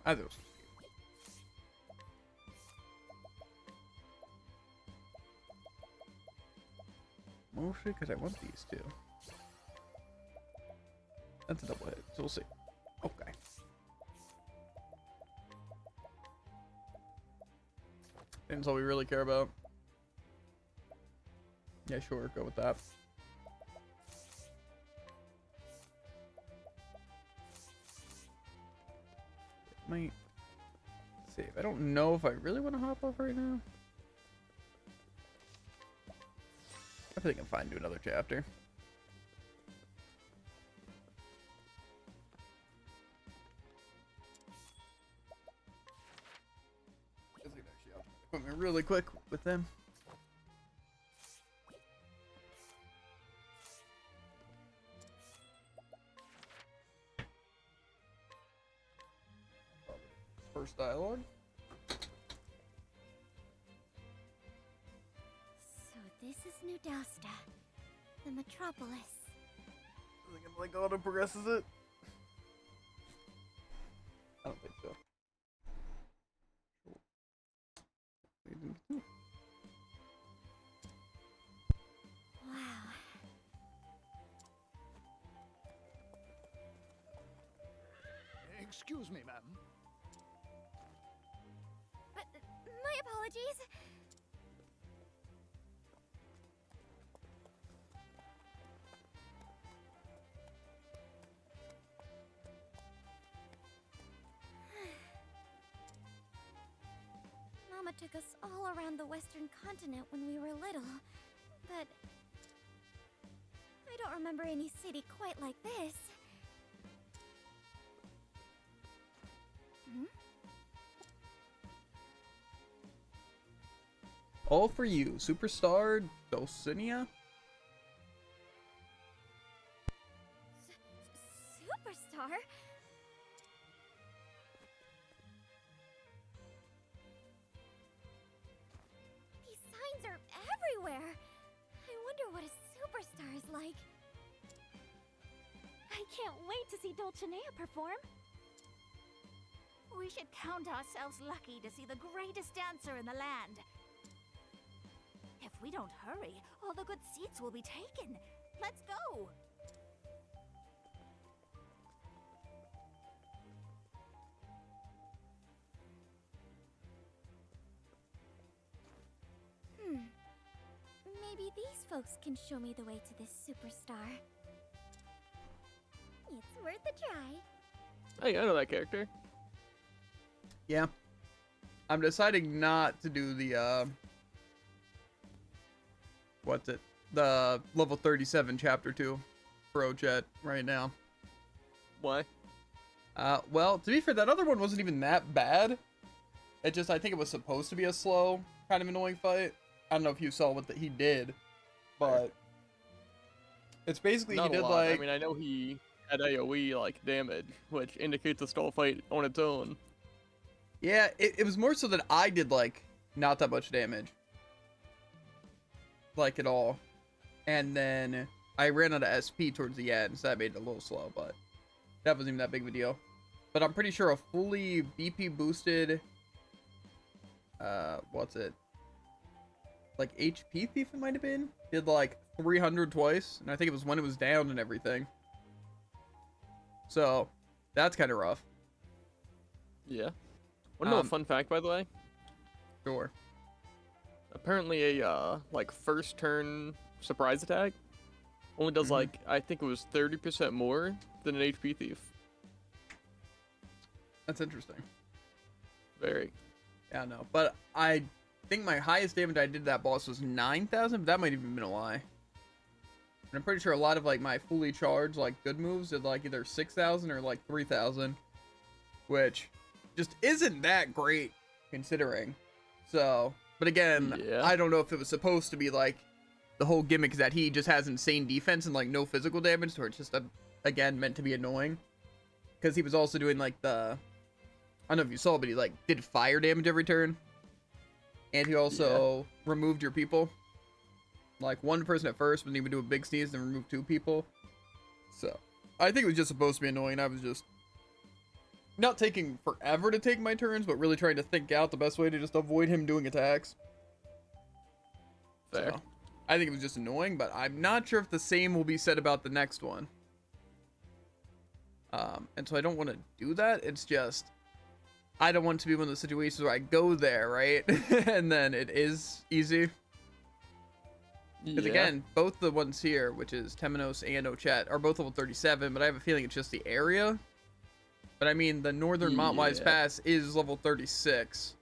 I do. Mostly because I want these two. That's a double hit, so we'll see. Okay. That's all we really care about. Yeah, sure, go with that. Might save. I don't know if I really want to hop off right now. I think I'm fine to do another chapter. I think actually I'll put me really quick with them. First dialogue. So this is New Dosta, the metropolis. I think it like auto progresses it. I don't think so. Wow. Excuse me, ma'am. My apologies. Mama took us all around the Western continent when we were little, but I don't remember any city quite like this. Hmm? All for you, Superstar Dulcinea. Superstar? These signs are everywhere. I wonder what a superstar is like. I can't wait to see Dulcinea perform. We should count ourselves lucky to see the greatest dancer in the land. If we don't hurry, all the good seats will be taken. Let's go! Maybe these folks can show me the way to this superstar. It's worth a try. Hey, I know that character. Yeah. I'm deciding not to do the what's it? The level 37 chapter 2 for Ochet right now. Why? Well, to be fair, that other one wasn't even that bad. It just, I think it was supposed to be a slow, kind of annoying fight. I don't know if you saw what he did, but it's basically Not he a did lot. like. I mean, I know he had AOE like damage, which indicates a stall fight on its own. Yeah, it was more so that I did like not that much damage, like at all, and then I ran out of SP towards the end, so that made it a little slow, but that wasn't even that big of a deal. But I'm pretty sure a fully BP boosted, what's it? Like HP thief it might have been, did like 300 twice, and I think it was when it was down and everything. So that's kind of rough. Yeah. Want to know a fun fact, by the way? Sure. Apparently a, like, first turn surprise attack only does, like, I think it was 30% more than an HP thief. That's interesting. Very. Yeah, no. But I think my highest damage I did to that boss was 9,000, but that might even been a lie. And I'm pretty sure a lot of, like, my fully charged, like, good moves did, like, either 6,000 or, like, 3,000. Which just isn't that great, considering. So, but again, yeah. I don't know if it was supposed to be, like, the whole gimmick is that he just has insane defense and, like, no physical damage, or it's just, again, meant to be annoying. Because he was also doing, like, I don't know if you saw, but he, like, did fire damage every turn. And he also removed your people. Like, one person at first, but then he would do a big sneeze and remove 2 people. So, I think it was just supposed to be annoying. I was just not taking forever to take my turns, but really trying to think out the best way to just avoid him doing attacks. Fair. So, I think it was just annoying, but I'm not sure if the same will be said about the next one. And so I don't want to do that. It's just, I don't want to be one of those situations where I go there, right? And then it is easy. Because again, both the ones here, which is Temenos and Ochet, are both level 37, but I have a feeling it's just the area. But I mean, the Northern Montwise Pass is level 36.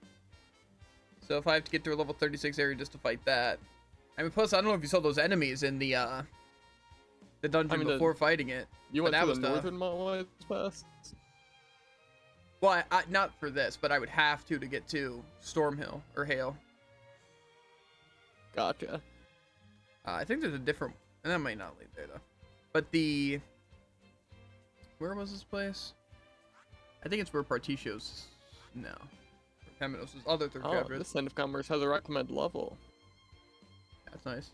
So if I have to get through a level 36 area just to fight that. I mean, plus, I don't know if you saw those enemies in the dungeon before fighting it. You went to the Northern Montwise Pass? Well, I, not for this, but I would have to get to Stormhill or Hale. Gotcha. I think there's a different, and that might not lead there though. But where was this place? I think it's where Partitio's, no. Temenos' other third chapter. This End of Commerce has a recommend level. That's nice.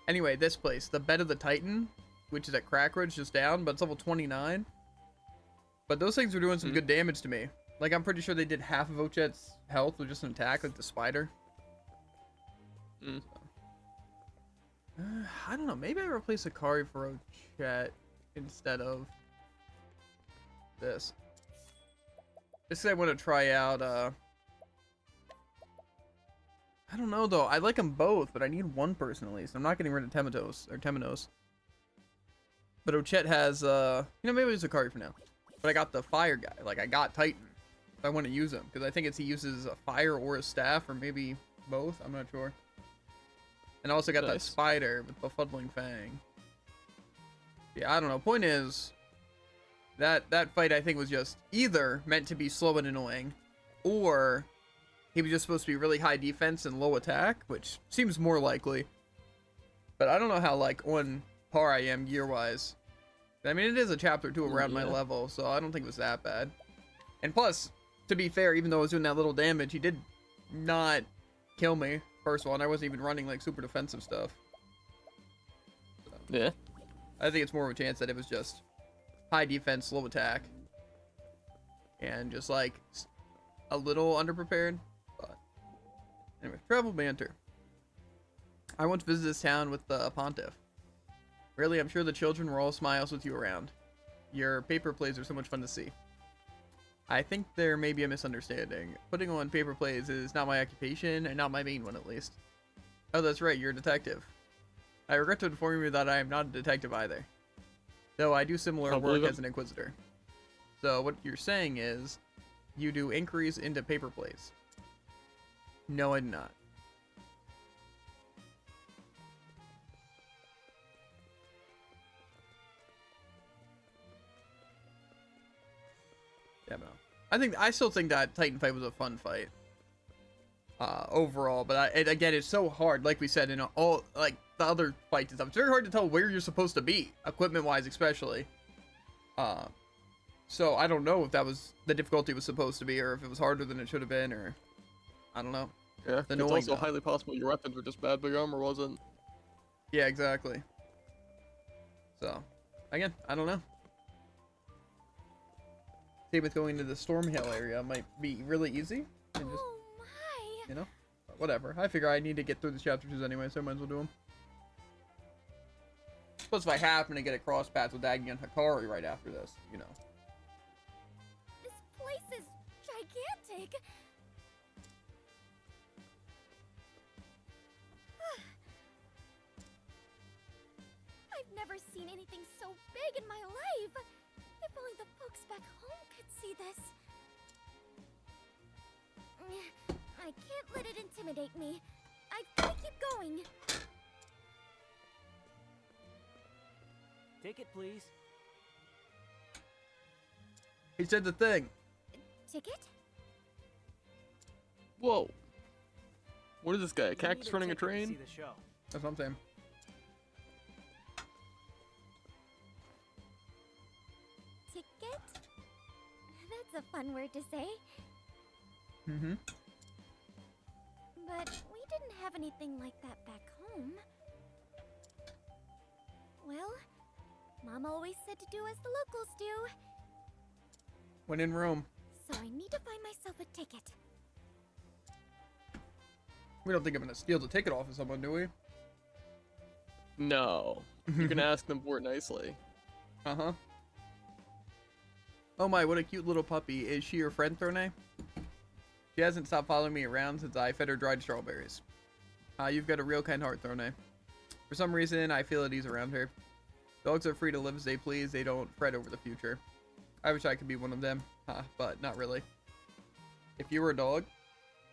Anyway, this place, the Bed of the Titan, which is at Crackridge, just down, but it's level 29. But those things were doing some good damage to me. Like, I'm pretty sure they did half of Ochet's health with just an attack, like the spider. So. I don't know. Maybe I replace Akari for Ochet instead of this. Just 'cause I want to try out, I don't know, though. I like them both, but I need one person at least. I'm not getting rid of Temenos. But Ochet has, maybe it's Akari for now. But I got the fire guy. Like, I got Titan. I want to use him. Because I think he uses a fire or a staff, or maybe both. I'm not sure. And I also got that spider with Befuddling Fang. Yeah, I don't know. Point is, that fight I think was just either meant to be slow and annoying, or he was just supposed to be really high defense and low attack, which seems more likely. But I don't know how, like, on par I am gear-wise. I mean, it is a chapter 2 around my level, so I don't think it was that bad. And plus, to be fair, even though I was doing that little damage, he did not kill me. First one, I wasn't even running, like, super defensive stuff. So, yeah. I think it's more of a chance that it was just high defense, low attack. And just, like, a little underprepared. But anyway, travel banter. I once visited this town with the Pontiff. Really, I'm sure the children were all smiles with you around. Your paper plays are so much fun to see. I think there may be a misunderstanding. Putting on paper plays is not my occupation, and not my main one at least. Oh, that's right, you're a detective. I regret to inform you that I am not a detective either. Though I do similar work as an inquisitor. So what you're saying is, you do inquiries into paper plays. No, I do not. Yeah, no. I still think that Titan fight was a fun fight. Overall, but again, it's so hard, like we said, in all, like, the other fights and stuff. It's very hard to tell where you're supposed to be, equipment-wise especially. So I don't know if that was the difficulty was supposed to be, or if it was harder than it should have been, or I don't know. Yeah, it's also highly possible your weapons were just bad, but your armor wasn't. Yeah, exactly. So, again, I don't know. Same with going to the Stormhill area might be really easy. And just, you know, but whatever. I figure I need to get through the chapter 2s anyway, so I might as well do them. Plus, if I happen to get a cross path with Agni and Hikari right after this, you know. This place is gigantic. I've never seen anything so big in my life. If only the folks back home could see this. I can't let it intimidate me. I've got to keep going. Ticket, please. He said the thing. Ticket? Whoa. What is this guy? A cactus running a train? That's what I'm saying. Ticket? That's a fun word to say. Mm-hmm. But we didn't have anything like that back home. Well, Mom always said to do as the locals do. When in Rome. So I need to find myself a ticket. We don't think I'm gonna steal the ticket off of someone, do we? No. You can ask them for it nicely. Uh-huh. Oh my, what a cute little puppy. Is she your friend, Throne? She hasn't stopped following me around since I fed her dried strawberries. You've got a real kind heart, Throne. For some reason, I feel at ease around her. Dogs are free to live as they please. They don't fret over the future. I wish I could be one of them, but not really. If you were a dog,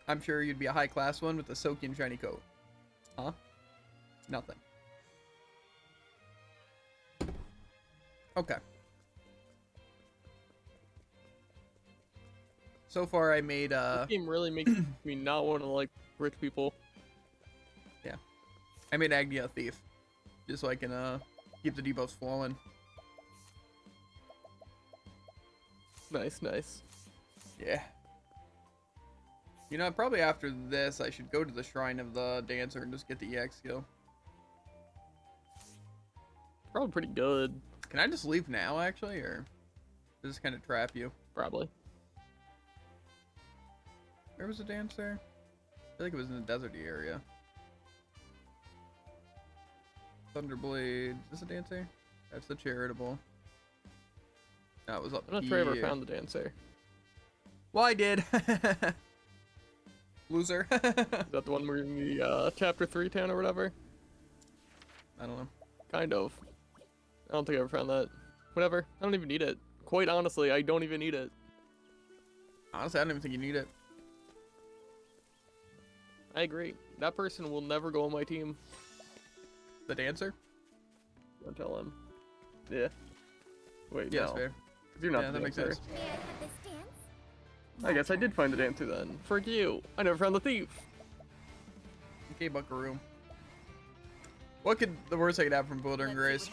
I'm sure you'd be a high-class one with a silky and shiny coat. Huh? Nothing. Okay. So far, I made, This game really makes me not want to like rich people. Yeah. I made Agni a thief. Just so I can, keep the debuffs flowing. Nice, nice. Yeah. You know, probably after this, I should go to the Shrine of the Dancer and just get the EX skill. Probably pretty good. Can I just leave now, actually, or does this kind of trap you? Probably. Where was the Dancer? I feel like it was in the deserty area. Thunderblade. Is this a Dancer? That's the Charitable. That was up I'm not sure I ever found the Dancer. Well, I did. Loser. Is that the one where in the chapter 3 town or whatever? I don't know. Kind of. I don't think I ever found that. Whatever. I don't even need it. Quite honestly, I don't even need it. Honestly, I don't even think you need it. I agree. That person will never go on my team. The Dancer? Don't tell him. Yeah. Wait, Yeah, no. that's fair. 'Cause you're not Yeah, the that makes Dancer. sense. May I have this dance? I guess I did find the Dancer then. Frick you. I never found the thief. Okay, Buckaroo. What could the worst I could have from Bouldering Grace?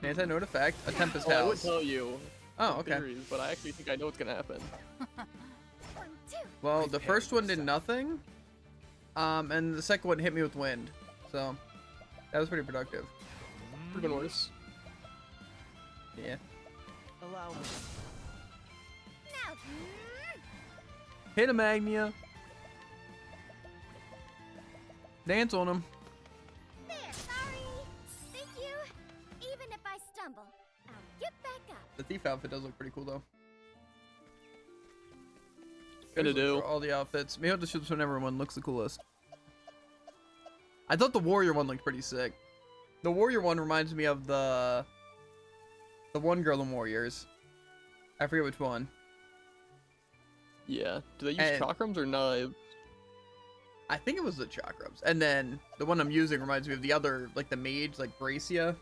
Anti-note effect, a Tempest I would House. tell you. Oh, the okay. theories, but I actually think I know what's gonna happen. Well, the first one did nothing. And the second one hit me with wind. So, that was pretty productive. Could've been worse. Yeah. Allow me. Now, Hit him, Agnia. Dance on him. there, sorry. Thank you. Even if I stumble, I'll get back up. The thief outfit does look pretty cool, though. Gonna do. For all the outfits. Maybe I'll just choose whichever one looks the coolest. I thought the warrior one looked pretty sick. The warrior one reminds me of the one girl in Warriors. I forget which one. Yeah. Do they use And- chakrams or knives? I think it was the chakrams. And then the one I'm using reminds me of the other, like the mage, like Bracia.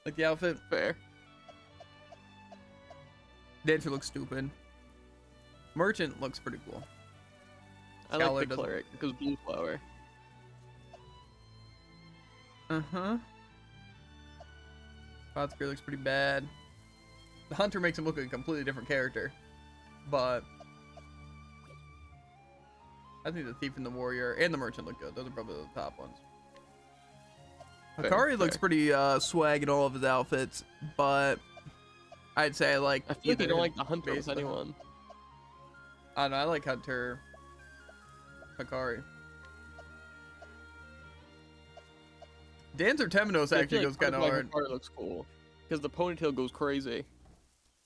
Like the outfit. Fair. Dancer looks stupid. Merchant looks pretty cool. I Scholar like the doesn't- cleric because blue flower. Uh-huh. Apothecary looks pretty bad. The hunter makes him look like a completely different character. But I think the thief and the warrior and the merchant look good. Those are probably the top ones. Fair, Hikari looks fair. pretty swag in all of his outfits, but I'd say I like I feel like you don't either like the hunter base with or the- anyone. I don't know, I like Hunter Hikari. Dancer Temenos Yeah, I actually feel goes kind of Butterfly hard. Hikari looks cool because the ponytail goes crazy.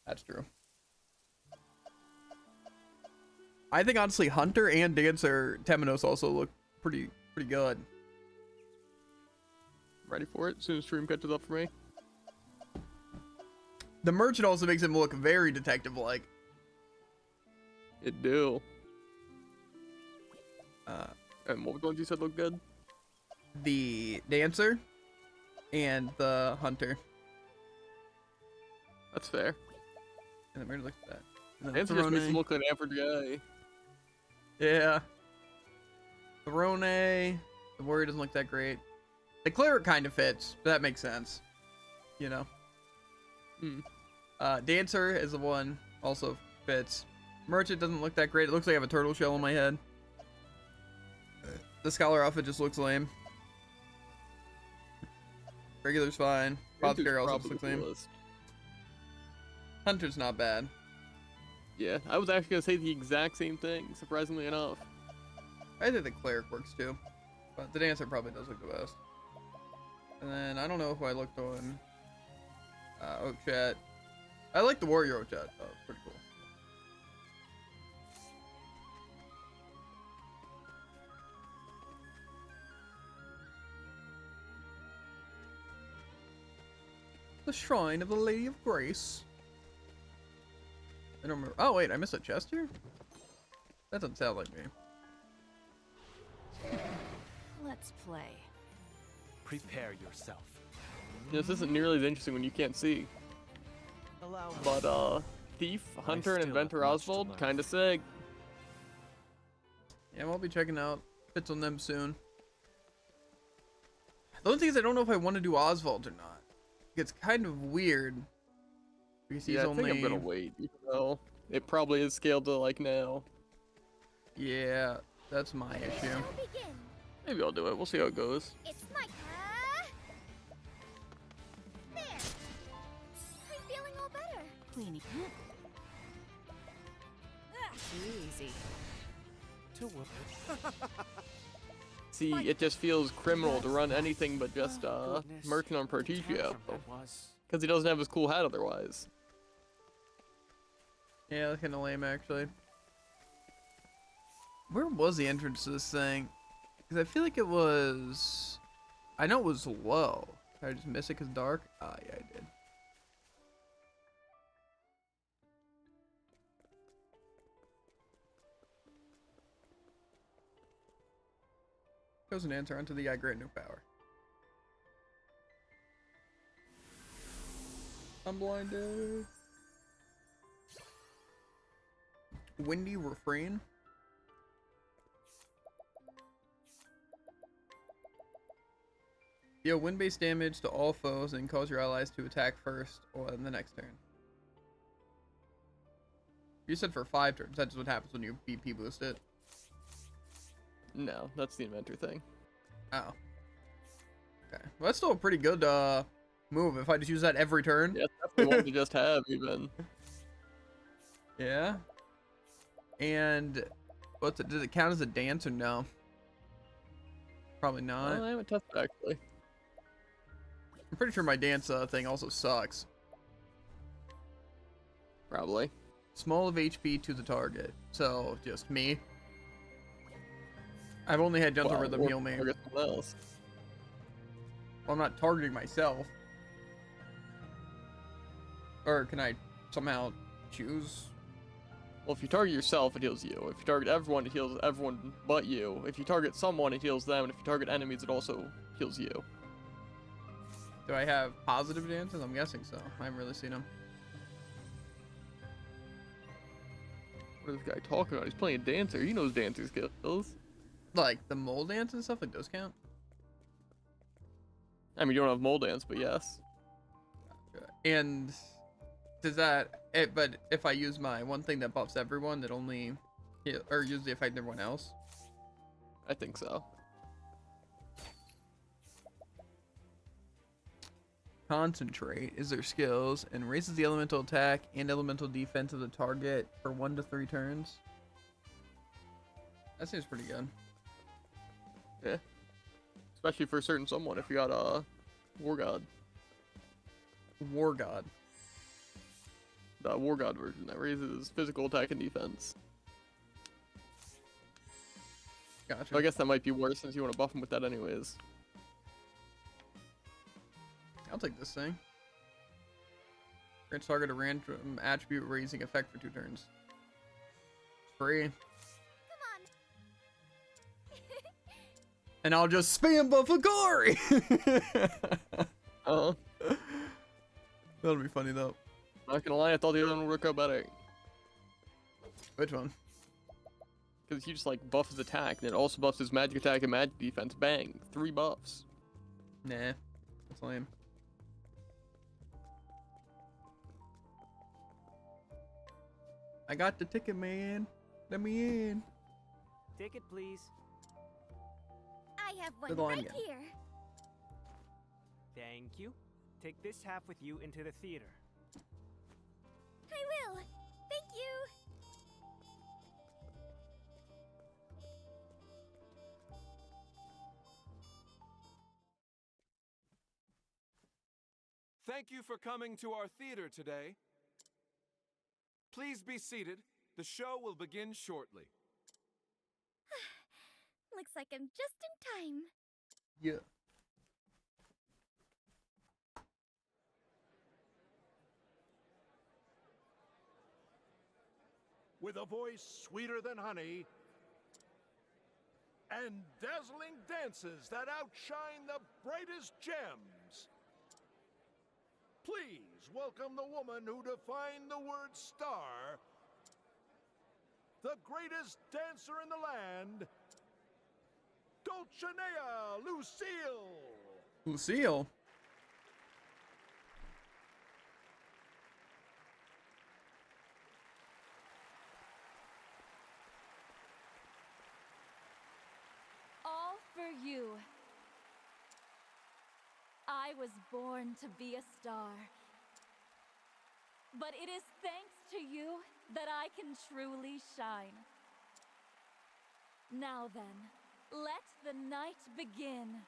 That's true. I think honestly Hunter and Dancer Temenos also look pretty good. Ready for it? As soon as stream catches up for me. The merchant also makes him look very detective-like. It do. And what were the ones you said look good? The Dancer and the Hunter. That's fair. And the merchant looks at that. And then Dancer just makes Throne. him look like an average guy. Yeah. Throne. The warrior doesn't look that great. The cleric kind of fits, but that makes sense. You know? Dancer is the one, also fits. Merchant doesn't look that great. It looks like I have a turtle shell on my head. The scholar outfit just looks lame. Regular's fine. Apothecary also just looks lame. Hunter's not bad. Yeah, I was actually gonna say the exact same thing, surprisingly enough. I think the cleric works too. But the dancer probably does look the best. And then I don't know if I looked on Oak Chat. I like the warrior Oak Chat. Oh, it's pretty cool. The Shrine of the Lady of Grace. I don't remember. Oh, wait, I missed a chest here? That doesn't sound like me. Let's play. Prepare yourself. This isn't nearly as interesting when you can't see. But, Thief, Hunter, and still Inventor have much to Oswald, learn. kinda sick. Yeah, we'll be checking out bits on them soon. The only thing is I don't know if I want to do Oswald or not. It's kind of weird. Because he's Yeah, I only... think I'm gonna wait, even though it probably is scaled to, like, now. Yeah, that's my issue. Maybe I'll do it. We'll see how it goes. It's my there. I'm feeling all better. Cleaning. Easy. To whoop it. See, it just feels criminal to run anything but just, Merchant on Protegio. Because he doesn't have his cool hat otherwise. Yeah, that's kind of lame, actually. Where was the entrance to this thing? Because I feel like it was... I know it was low. Did I just miss it because dark? Ah, yeah, I did. Goes an answer unto the I grant new power. I'm blinded. Windy refrain. Deal wind-based damage to all foes and cause your allies to attack first or in the next turn. You said for 5 turns. That's what happens when you BP boost it. No, that's the Inventor thing. Oh. Okay. Well, that's still a pretty good move if I just use that every turn. Yeah, that's the one to just have, even. Yeah. And what's it? Does it count as a dance or no? Probably not. I haven't tested, actually. I'm pretty sure my dance thing also sucks. Probably. Small of HP to the target. So, just me. I've only had Gentle Rhythm heal me. Target someone else. Well, I'm not targeting myself. Or can I somehow choose? Well, if you target yourself, it heals you. If you target everyone, it heals everyone but you. If you target someone, it heals them. And if you target enemies, it also heals you. Do I have positive dances? I'm guessing so. I haven't really seen them. What is this guy talking about? He's playing dancer. He knows dancing skills. Like the mole dance and stuff, like those count? I mean, you don't have mole dance, but yes. And does but if I use my one thing that buffs everyone, that only or usually affect everyone else? I think so. Concentrate is their skills and raises the elemental attack and elemental defense of the target for 1 to 3 turns. That seems pretty good. Yeah. Especially for a certain someone if you got a War God. War God. The War God version that raises physical attack and defense. Gotcha. So I guess that might be worse since you want to buff him with that anyways. I'll take this thing. Grants target a random attribute raising effect for 2 turns. It's free. Come on. And I'll just spam buff Agari! That'll be funny though. Not gonna lie, I thought the other one would work out better. Which one? Because he just like buffs his attack, and it also buffs his magic attack and magic defense. Bang! 3 buffs. Nah. That's lame. I got the ticket, man. Let me in. Ticket, please. I have To one the line right again. here. Thank you. Take this half with you into the theater. I will. Thank you. Thank you for coming to our theater today. Please be seated. The show will begin shortly. Looks like I'm just in time. Yeah. With a voice sweeter than honey and dazzling dances that outshine the brightest gems. Please welcome the woman who defined the word star, the greatest dancer in the land, Dulcinea Lucille. Lucille. All for you. I was born to be a star. But it is thanks to you that I can truly shine. Now then, let the night begin.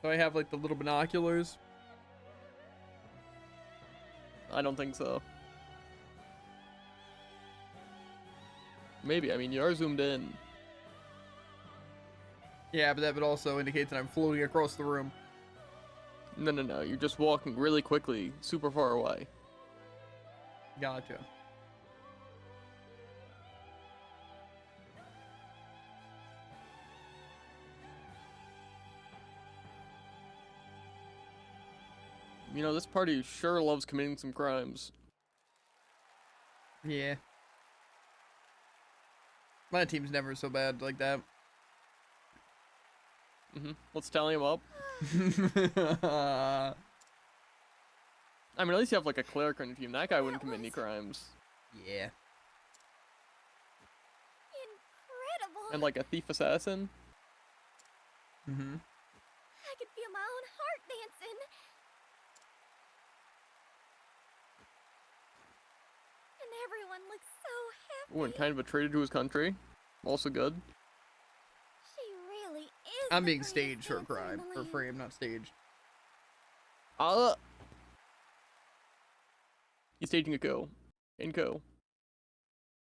So I have like the little binoculars. I don't think so. Maybe. I mean, you are zoomed in. Yeah, but that would also indicate that I'm floating across the room. No. You're just walking really quickly, super far away. Gotcha. You know, this party sure loves committing some crimes. Yeah. My team's never so bad like that. Let's tally him up. I mean, at least you have like a cleric on your team. That guy wouldn't commit any crimes. Yeah. Incredible. And like a thief assassin. I could feel my own heart dancing. And everyone looks so happy. Ooh, and kind of a traitor to his country. Also good. She really is. I'm the being greatest staged for a dancer in crime. the For land. free, I'm not staged. He's staging a coup. In coup.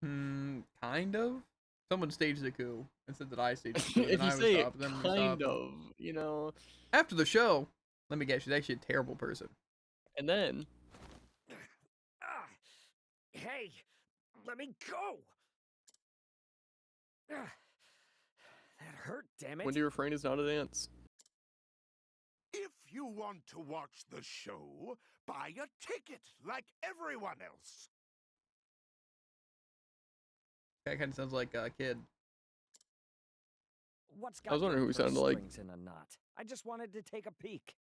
Kind of? Someone staged the coup and said that I staged the coup, and If then you I was say it stopped, then we kind stopped. of, you know. After the show, let me guess, she's actually a terrible person. And then. Hey, let me go! That hurt, damn it. When do you refrain is not a dance. If you want to watch the show, buy a ticket like everyone else. That kind of sounds like a kid. What's I was got wondering your who he purse sounded like. strings in a knot? I just wanted to take a peek.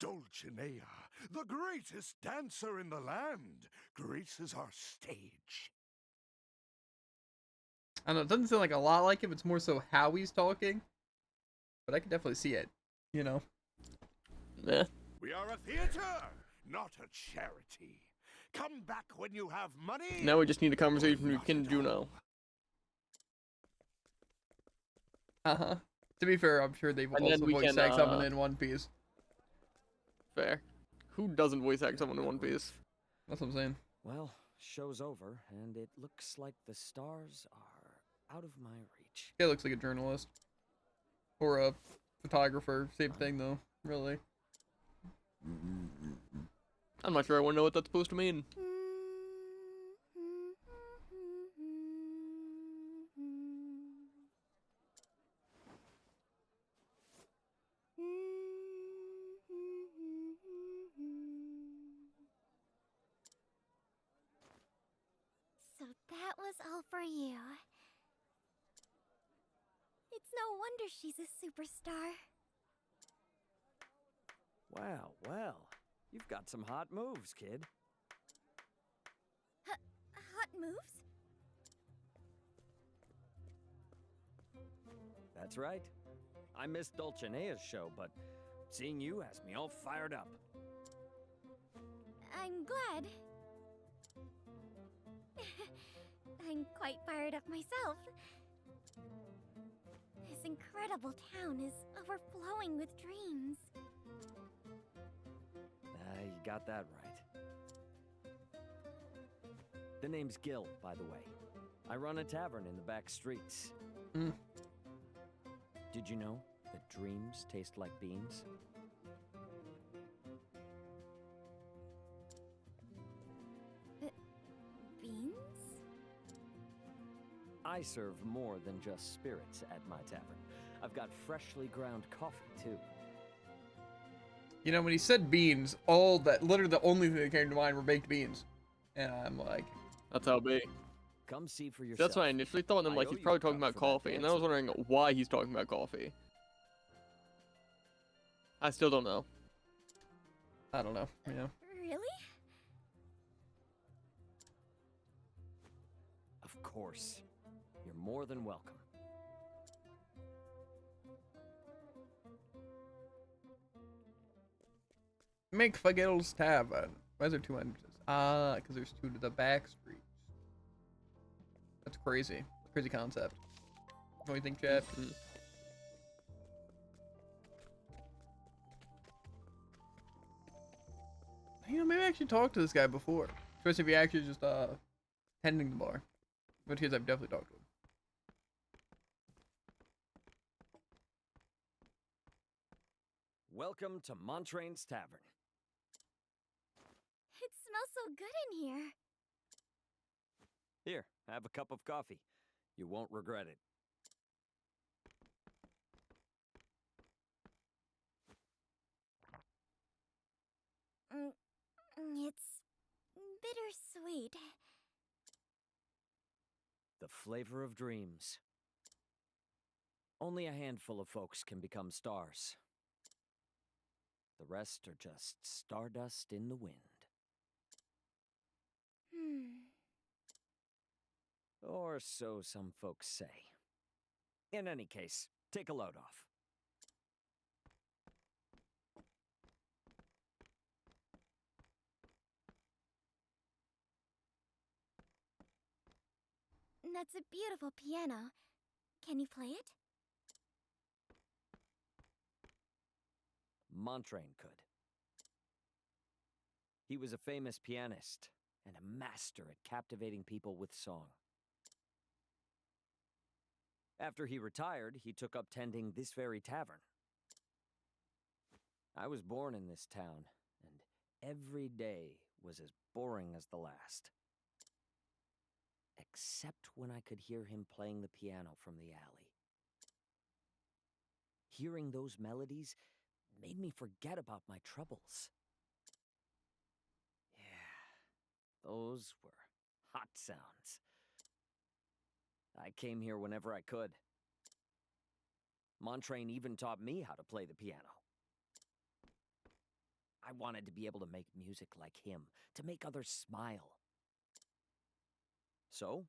Dulcinea, the greatest dancer in the land, graces our stage. I don't know, it doesn't sound like a lot like him, it's more so how he's talking. But I can definitely see it, you know? Yeah. We are a theater, not a charity. Come back when you have money. Now we just need a conversation we can do now. Uh-huh. To be fair, I'm sure they've And also then we voice can, act someone in One Piece. Fair. Who doesn't voice act someone in One Piece? That's what I'm saying. Well, show's over, and it looks like the stars are out of my reach. He looks like a journalist. Or a photographer. Same thing, though, really. I'm not sure I want to know what that's supposed to mean. So that was all for you. It's no wonder she's a superstar. Well, well, you've got some hot moves, kid. Hot moves? That's right. I missed Dulcinea's show, but seeing you has me all fired up. I'm glad. I'm quite fired up myself. This incredible town is overflowing with dreams. You got that right. The name's Gil, by the way. I run a tavern in the back streets. Did you know that dreams taste like beans? Beans? I serve more than just spirits at my tavern. I've got freshly ground coffee, too. You know, when he said beans, literally the only thing that came to mind were baked beans. And I'm like... That's how it be. Come see for yourself. That's what I initially thought, and I'm like, he's probably talking about coffee, and then I was wondering why he's talking about coffee. I still don't know. I don't know, you know. Really? Of course. You're more than welcome. Make Fagel's Tavern. Why is there two entrances? Because there's two to the back streets. That's crazy. Crazy concept. What do you think, chat? You know, maybe I actually talked to this guy before. Especially if he actually just, tending the bar. Which is, I've definitely talked to him. Welcome to Montrain's Tavern. It smells so good in here. Here, have a cup of coffee. You won't regret it. It's bittersweet. The flavor of dreams. Only a handful of folks can become stars. The rest are just stardust in the wind. Or so some folks say. In any case, take a load off. That's a beautiful piano. Can you play it? Montrain could. He was a famous pianist and a master at captivating people with song. After he retired, he took up tending this very tavern. I was born in this town, and every day was as boring as the last. Except when I could hear him playing the piano from the alley. Hearing those melodies made me forget about my troubles. Yeah, those were hot sounds. I came here whenever I could. Montrain even taught me how to play the piano. I wanted to be able to make music like him, to make others smile. So,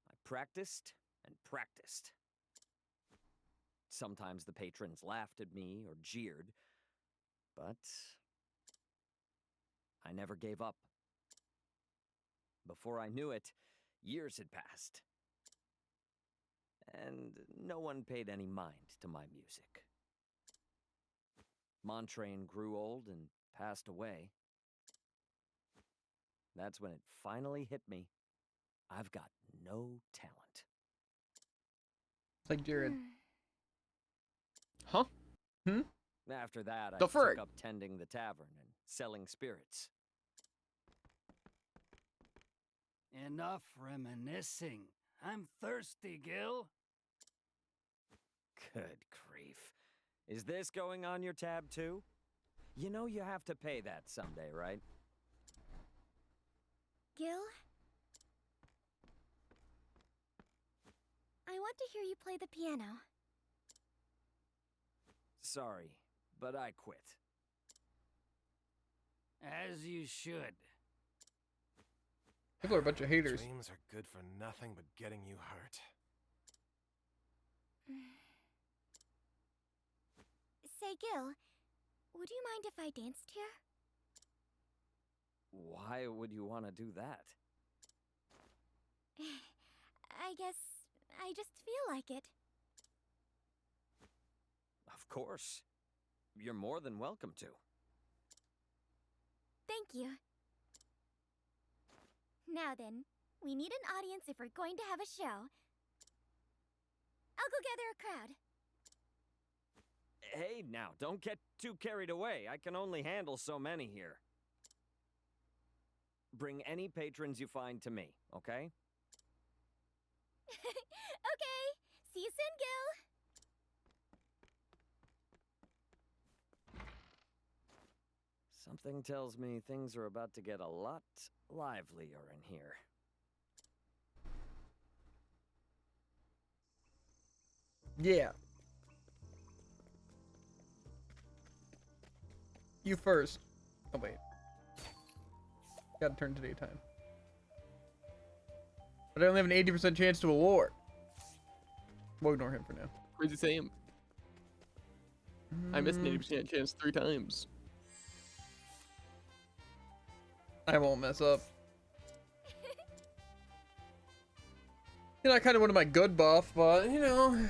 I practiced and practiced. Sometimes the patrons laughed at me or jeered, but I never gave up. Before I knew it, years had passed. And no one paid any mind to my music. Montrain grew old and passed away. That's when it finally hit me. I've got no talent. It's like Jared. Huh? Hmm? After that, I The took frick? up tending the tavern and selling spirits. Enough reminiscing. I'm thirsty, Gil. Good grief. Is this going on your tab too? You know you have to pay that someday, right? Gil? I want to hear you play the piano. Sorry, but I quit. As you should. People are a bunch of haters. Dreams are good for nothing but getting you hurt. Say, Gil, would you mind if I danced here? Why would you want to do that? I guess I just feel like it. Of course. You're more than welcome to. Thank you. Now then, we need an audience if we're going to have a show. I'll go gather a crowd. Hey, now, don't get too carried away. I can only handle so many here. Bring any patrons you find to me, okay? Okay, see you soon, Gil. Something tells me things are about to get a lot livelier in here. Yeah. You first. Oh, wait. Gotta turn to daytime. But I only have an 80% chance to award. We'll ignore him for now. Crazy Sam. I missed an 80% chance 3 times. I won't mess up. You know, I kind of wanted my good buff, but, you know.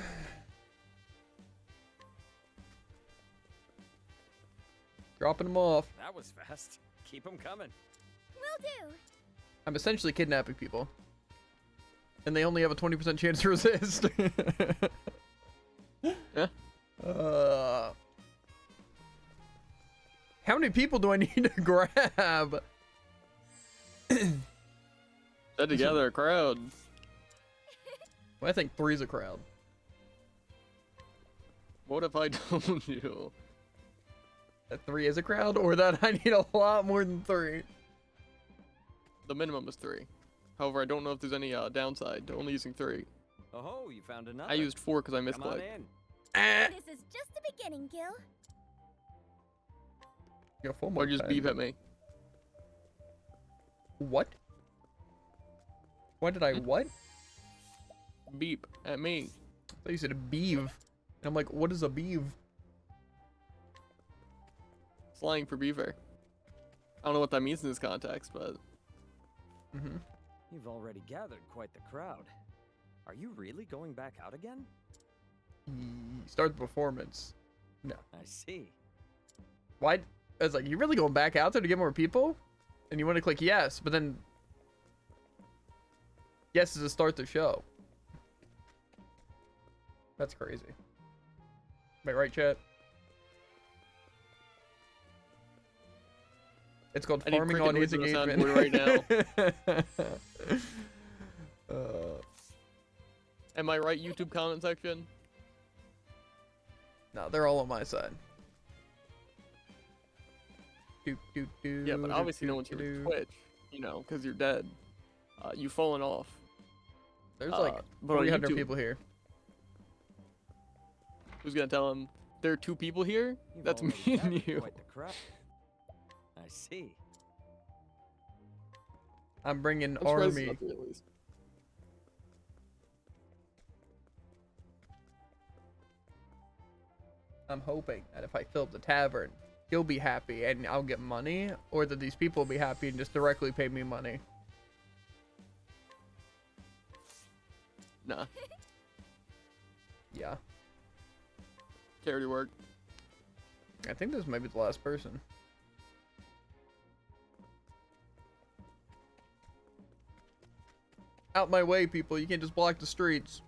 Dropping them off. That was fast. Keep them coming. Will do. I'm essentially kidnapping people. And they only have a 20% chance to resist. Yeah. How many people do I need to grab? Set together a crowd. Well, I think 3's a crowd. What if I told you? That 3 is a crowd, or that I need a lot more than 3? The minimum is 3. However, I don't know if there's any downside to only using 3. Oh, you found another. I used 4 because I missed Come on click. in. This is just the beginning, Gil. Go full Or just mode beep pad. at me. What? Why did I what? Beep at me. I thought you said a beeve. And I'm like, what is a beeve? Slang for beaver. I don't know what that means in this context, but... Mm-hmm. You've already gathered quite the crowd. Are you really going back out again? Start the performance. No. I see. Why? I was like, you really going back out there to get more people? And you want to click yes, but then yes is to start the show. That's crazy. Am I right, chat? It's called I need farming cricket audience noises on the engagement. soundboard right now. Am I right, YouTube comment section? No, they're all on my side. Yeah, but obviously no one's here to Twitch, you know, because you're dead. You've fallen off. There's like but on 300 YouTube- people here. Who's gonna tell him there are 2 people here? That's me already and gathered you. quite the crowd. I see. I'm bringing I'm surprised it's army. not there at least. I'm hoping that if I fill up the tavern, he'll be happy and I'll get money, or that these people will be happy and just directly pay me money. Nah. Yeah. Charity work. I think this might be the last person. Out my way, people. You can't just block the streets.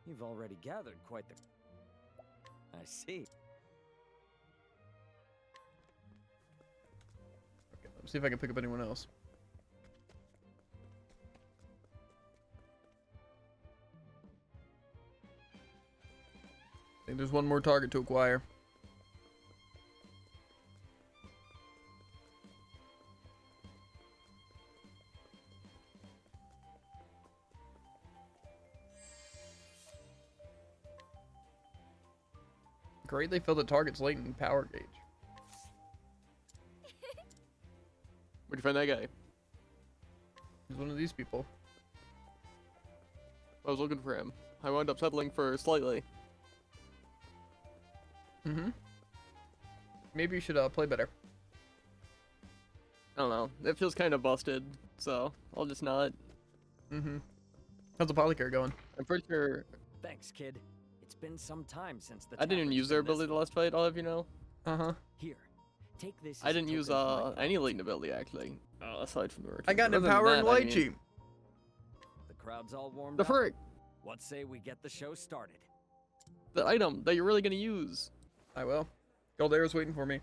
You've already gathered quite the... I see. Okay, let's see if I can pick up anyone else. I think there's one more target to acquire. Great, they fill the target's latent power gauge. Where'd you find that guy? He's one of these people. I was looking for him. I wound up settling for slightly. Mm-hmm. Maybe you should play better. I don't know. It feels kind of busted, so I'll just not. Mm-hmm. How's the polycare going? I'm pretty sure. Thanks, kid. It's been some time since the I didn't even tavern's use their been this ability the last fight, I'll have you know. Uh-huh. Here, take this. I as a didn't use token of my any latent ability actually, aside from the merchant. I got an Other than empowering that, I light mean, sheet. The crowd's all warmed The up. frick? What say we get the show started? The item that you're really gonna use. I will. Gold Arrow's waiting for me.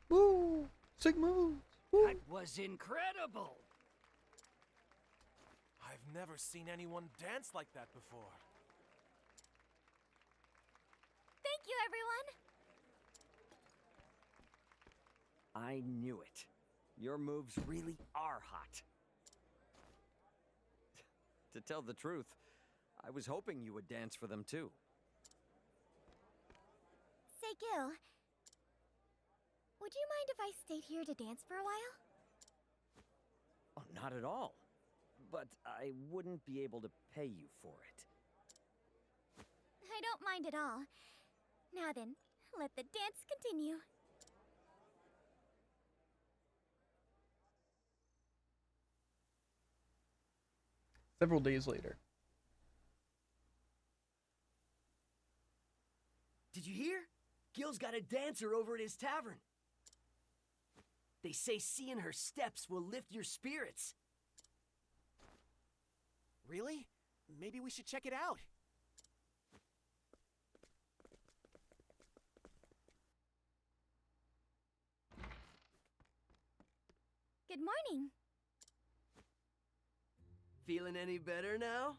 Woo! Sick moves! Woo! That was incredible. I've never seen anyone dance like that before. Thank you, everyone. I knew it. Your moves really are hot. To tell the truth, I was hoping you would dance for them too. Say, Gil, would you mind if I stayed here to dance for a while? Oh, not at all. But I wouldn't be able to pay you for it. I don't mind at all. Now then, let the dance continue. Several days later. Did you hear? Gil's got a dancer over at his tavern. They say seeing her steps will lift your spirits. Really? Maybe we should check it out. Good morning. Feeling any better now?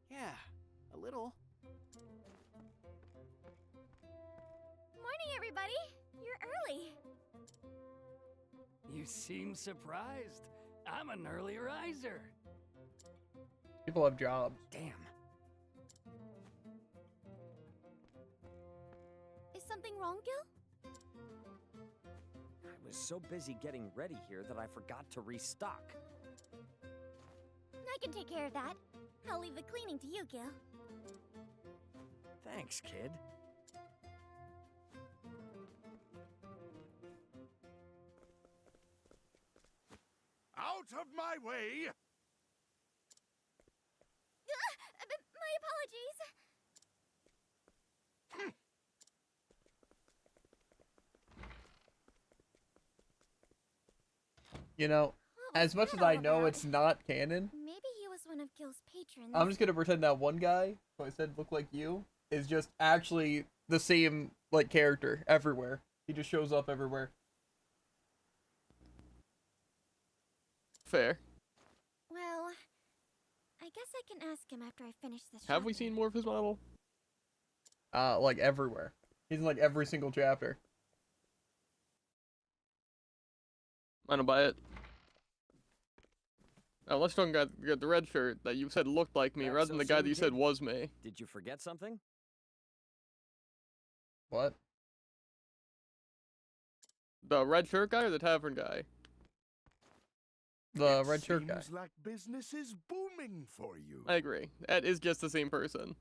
Yeah, a little. Morning, everybody. You're early. You seem surprised. I'm an early riser. People have jobs. Damn. Is something wrong, Gil? I was so busy getting ready here that I forgot to restock. I can take care of that. I'll leave the cleaning to you, Gil. Thanks, kid. Out of my way! My apologies. You know, was as much as that I all know about? it's not canon, Maybe he was one of Gil's patrons. I'm just gonna pretend that one guy who I said looked like you is just actually the same like character everywhere. He just shows up everywhere. Fair. Well, I guess I can ask him after I finish this. Have we seen more of his model? Like everywhere. He's in like every single chapter. I don't buy it. Unless you got the red shirt that you said looked like me, Back rather so than the guy soon, that you said kid? was me. Did you forget something? What? The red shirt guy or the tavern guy? The red shirt guy. Seems like business is booming for you. I agree. That is just the same person.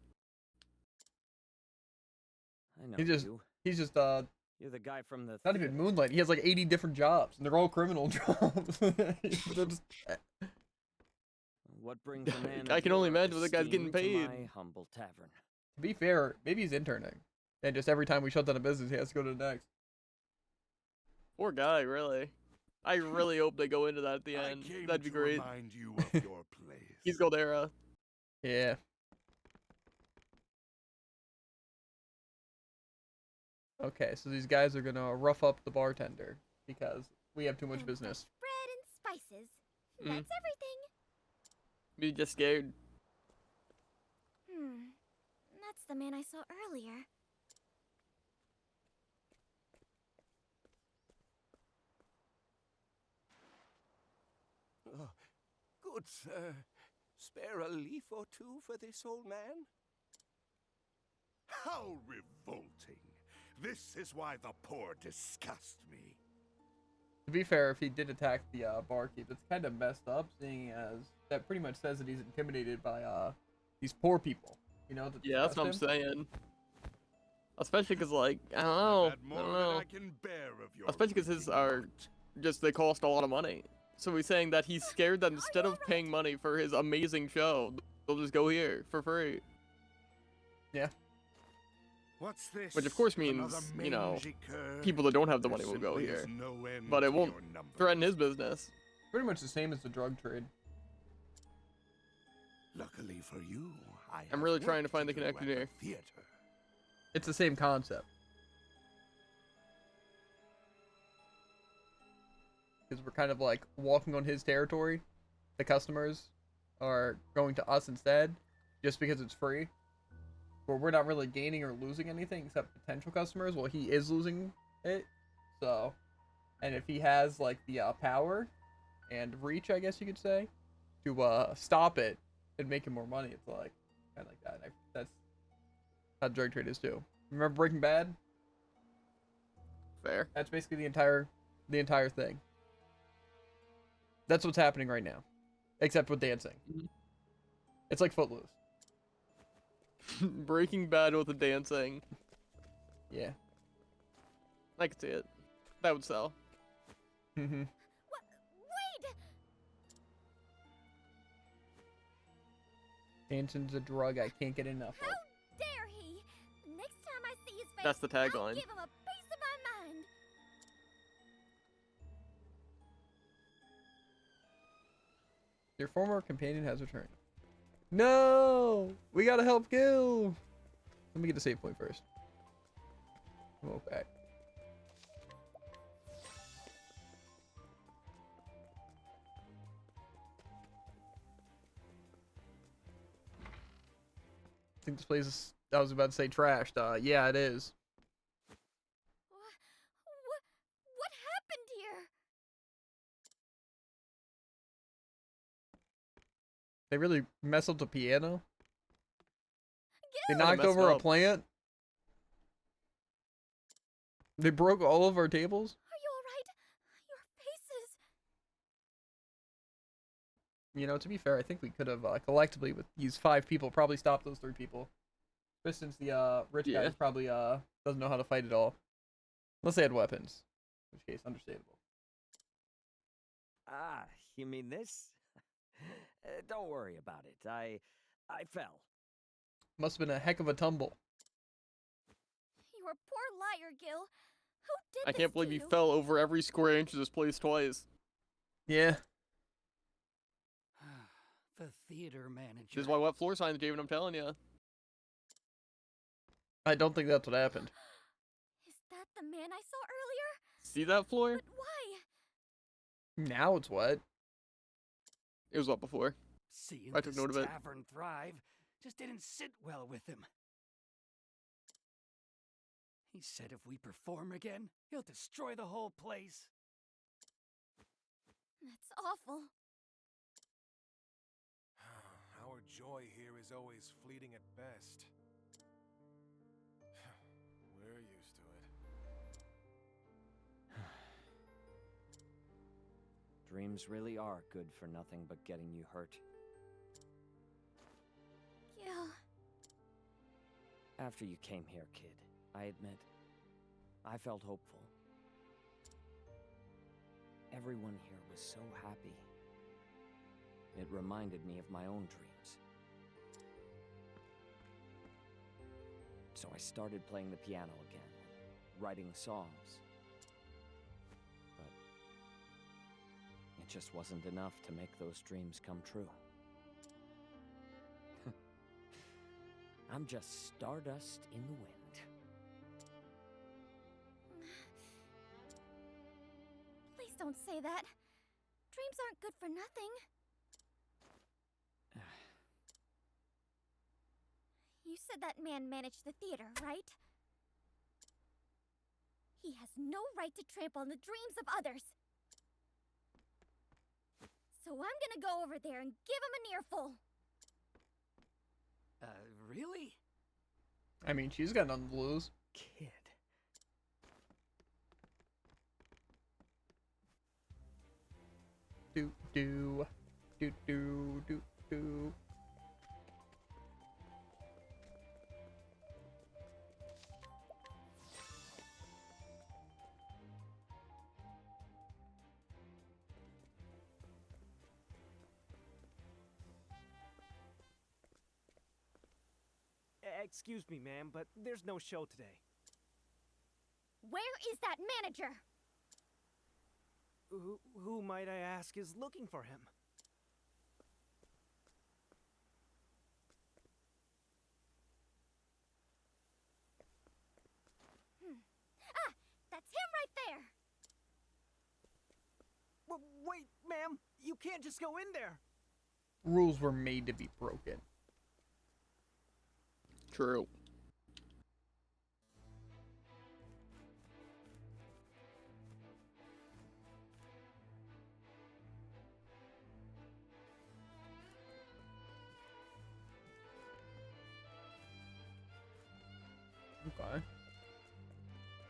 I know He's just You're the guy from the not even Moonlight. He has like 80 different jobs, and they're all criminal jobs. They're just- What brings a man I of can only your imagine what the guy's getting esteem to paid. my humble tavern? To be fair, maybe he's interning, and just every time we shut down a business, he has to go to the next. Poor guy, really. I really hope they go into that at the end. That'd be great. Remind you of your place. He's Goldera. Yeah. Okay, so these guys are gonna rough up the bartender because we have too much business. Bread and spices. Mm. That's everything. Be just scared. That's the man I saw earlier. Oh, good sir. Spare a leaf or two for this old man? How revolting. This is why the poor disgust me. To be fair, if he did attack the barkeep, it's kind of messed up, seeing as that pretty much says that he's intimidated by these poor people. You know? That Yeah, that's what I'm disgust him. saying. Especially because, like, I don't know. I don't know. Especially because his are just, they cost a lot of money. So he's saying that he's scared that instead of paying money for his amazing show, they'll just go here for free. Yeah. What's this? Which of course means, you know, people that don't have the money will go here. But it won't threaten his business. Pretty much the same as the drug trade. Luckily for you, I'm really trying to find the connection here. It's the same concept. Because we're kind of like walking on his territory. The customers are going to us instead, just because it's free. Where we're not really gaining or losing anything except potential customers. Well, he is losing it. So, and if he has like the power and reach, I guess you could say, to stop it and make him more money, it's like kind of like that. That's how drug trade is too. Remember Breaking Bad? Fair. That's basically the entire thing. That's what's happening right now, except with dancing. It's like Footloose. Breaking Bad with the dancing. Yeah. I could see it. That would sell. Mm-hmm. Wait! Dancing's a drug I can't get enough of. How dare he! Next time I see his face, That's the I'll tagline. give him a piece of my mind. Your former companion has returned. No! We gotta help Gil! Let me get a save point first. Come back. I think this place is, I was about to say trashed. Yeah, it is. What happened here? They really messed up the piano? They Gil! knocked messed over a up. plant? They broke all of our tables? Are you alright? Your faces. You know, to be fair, I think we could have collectively with these 5 people probably stopped those 3 people. But since the rich Yeah. guys probably doesn't know how to fight at all. Unless they had weapons. In which case, understandable. Ah, you mean this? Don't worry about it. I fell. Must have been a heck of a tumble. You are poor liar, Gil. Who did I this can't believe to you you? fell over every square inch of this place twice. Yeah. The theater manager. This is why what floor signs, David, I'm telling you. I don't think that's what happened. Is that the man I saw earlier? See that floor? But why? Now it's what? It was what before? Seeing I took this note of it. tavern thrive just didn't sit well with him. He said if we perform again, he'll destroy the whole place. That's awful. Our joy here is always fleeting at best. We're used to it. Dreams really are good for nothing but getting you hurt. Gil. After you came here, kid, I admit, I felt hopeful. Everyone here was so happy. It reminded me of my own dreams. So I started playing the piano again, writing songs. But it just wasn't enough to make those dreams come true. I'm just stardust in the wind. Please don't say that. Dreams aren't good for nothing. You said that man managed the theater, right? He has no right to trample on the dreams of others. So I'm gonna go over there and give him an earful. Really? I mean, she's got nothing to lose. Kid. Do do do do do do. Excuse me, ma'am, but there's no show today. Where is that manager? Who might I ask is looking for him? Ah, that's him right there. Wait, ma'am, you can't just go in there. Rules were made to be broken. True. Okay.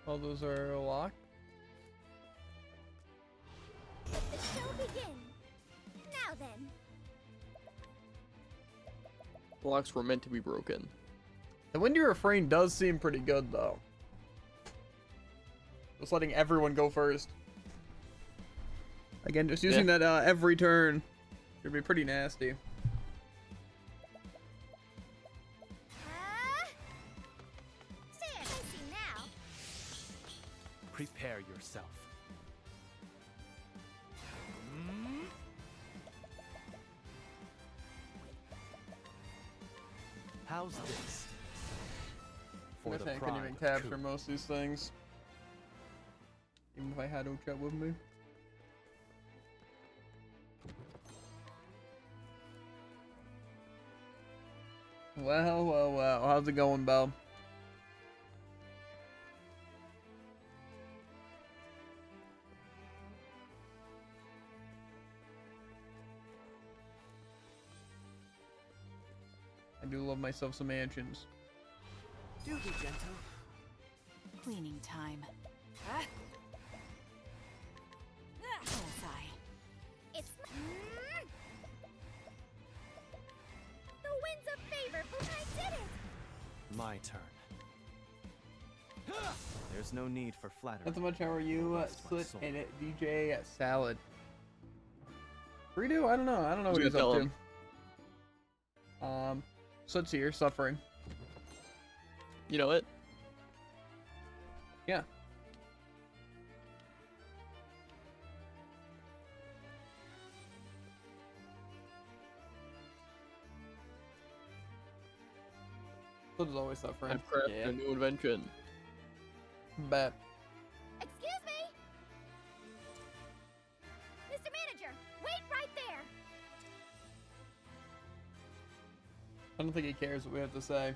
All those are locked. Let the show begin. Now then. Blocks were meant to be broken. The windy refrain does seem pretty good, though. Just letting everyone go first. Again, just using that every turn would be pretty nasty. Stand, I see now. Prepare yourself. How's this? I guess I couldn't even capture most of these things. Even if I had Ochette with me. Well, well, well. How's it going, Belle? I do love myself some mansions. Do be gentle. Cleaning time. Bullseye. It's the wind's a favor, but I did it. My turn. There's no need for flattery. Not so much. How are you, Slit and DJ Salad? Redo? I don't know. I don't know what he's up to. Slit's here, suffering. You know it? Yeah. So there's always suffering. I've crafted a new invention. Bet. Excuse me! Mr. Manager, wait right there! I don't think he cares what we have to say.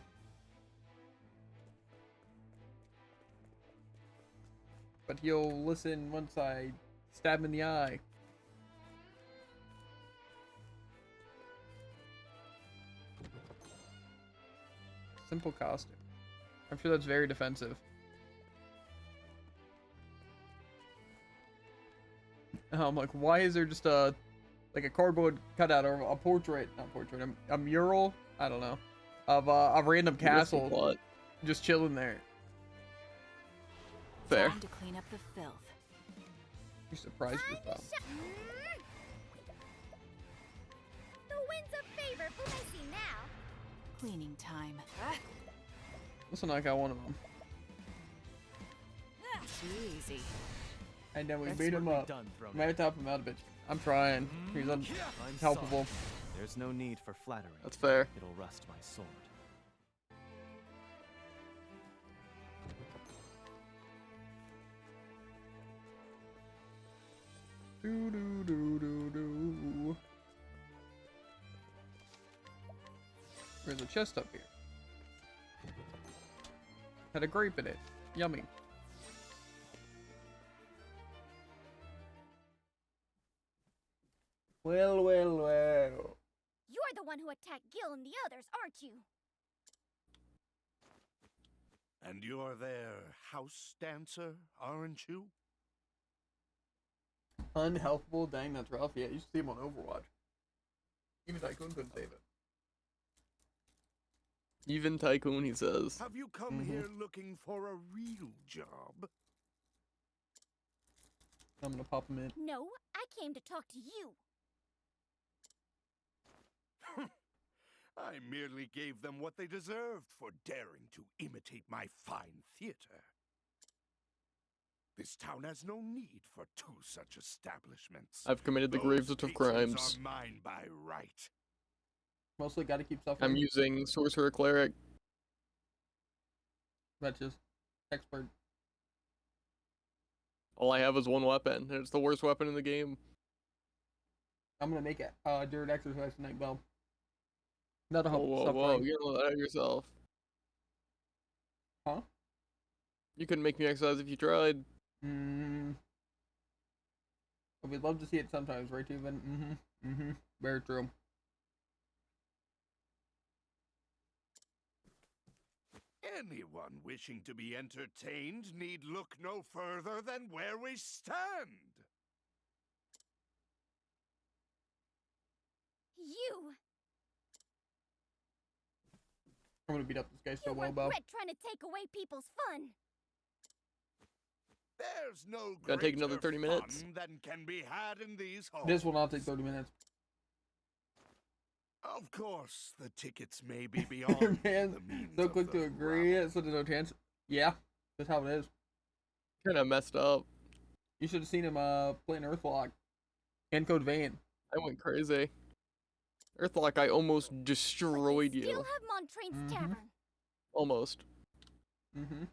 But he'll listen once I stab him in the eye. Simple costume. I'm sure that's very defensive. I'm like, why is there just a like a cardboard cutout or a portrait, not portrait, a mural, I don't know, of a random castle just chilling there? Fair. Time to clean up the filth. You surprised yourself. The wind's a favor for Missy now. Cleaning time. Listen, I got one of them. Easy. And then we beat him up. Might have to help him out a bit. I'm trying. He's unhelpable. There's no need for flattery. That's fair. It'll rust my sword. Do do do do do. There's a chest up here. Had a grape in it. Yummy. Well. You're the one who attacked Gil and the others, aren't you? And you're their house dancer, aren't you? Unhelpful? Dang, that's rough. Yeah, you should see him on Overwatch. Even Tycoon couldn't save it. Even Tycoon, he says. Have you come here looking for a real job? I'm gonna pop him in. No, I came to talk to you. I merely gave them what they deserved for daring to imitate my fine theater. This town has no need for two such establishments. I've committed the gravest of crimes. Are mine by right. Mostly gotta keep suffering. I'm using Sorcerer Cleric. That's just expert. All I have is one weapon, and it's the worst weapon in the game. I'm gonna make it Dirt Exercise tonight, Bell. Not a hope. Whoa, you don't know that out of yourself. Huh? You couldn't make me exercise if you tried. But we'd love to see it sometimes, right, Steven? Very true. Anyone wishing to be entertained need look no further than where we stand. You! I'm gonna beat up this guy so You well, Bell. regret trying to take away people's fun. There's no Gonna take another 30 minutes. fun than can be had in these halls. This will not take 30 minutes. Of course, the tickets may be beyond Man, the means so of quick the to agree, so there's no chance. Yeah, that's how it is. Kind of messed up. You should have seen him playing Earthlock and Code Vein. I went crazy. Earthlock, I almost destroyed you. Still have Montrain's Tavern. Almost. And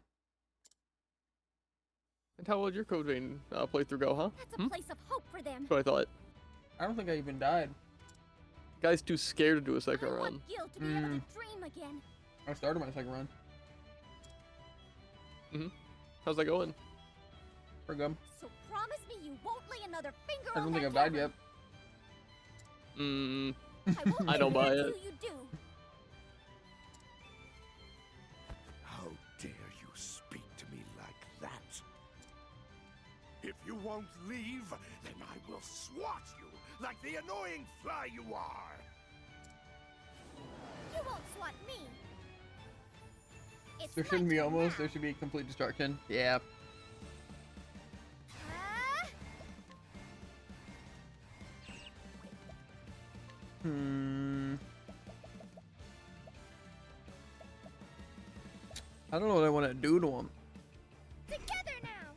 how will your Code Vein playthrough go, huh? That's a place of hope for them. That's what I thought. I don't think I even died. Guy's too scared to do a second run. Want Gil to be able to dream again. I started my second run. How's that going? Pretty good. So promise me you won't lay another finger I on don't that think I've died yet. I don't buy it. You do. How dare you speak to me like that? If you won't leave, then I will swat you like the annoying fly you are. You won't swat me. It's There shouldn't be almost. There should be complete destruction. Yeah. I don't know what I want to do to him. Together now.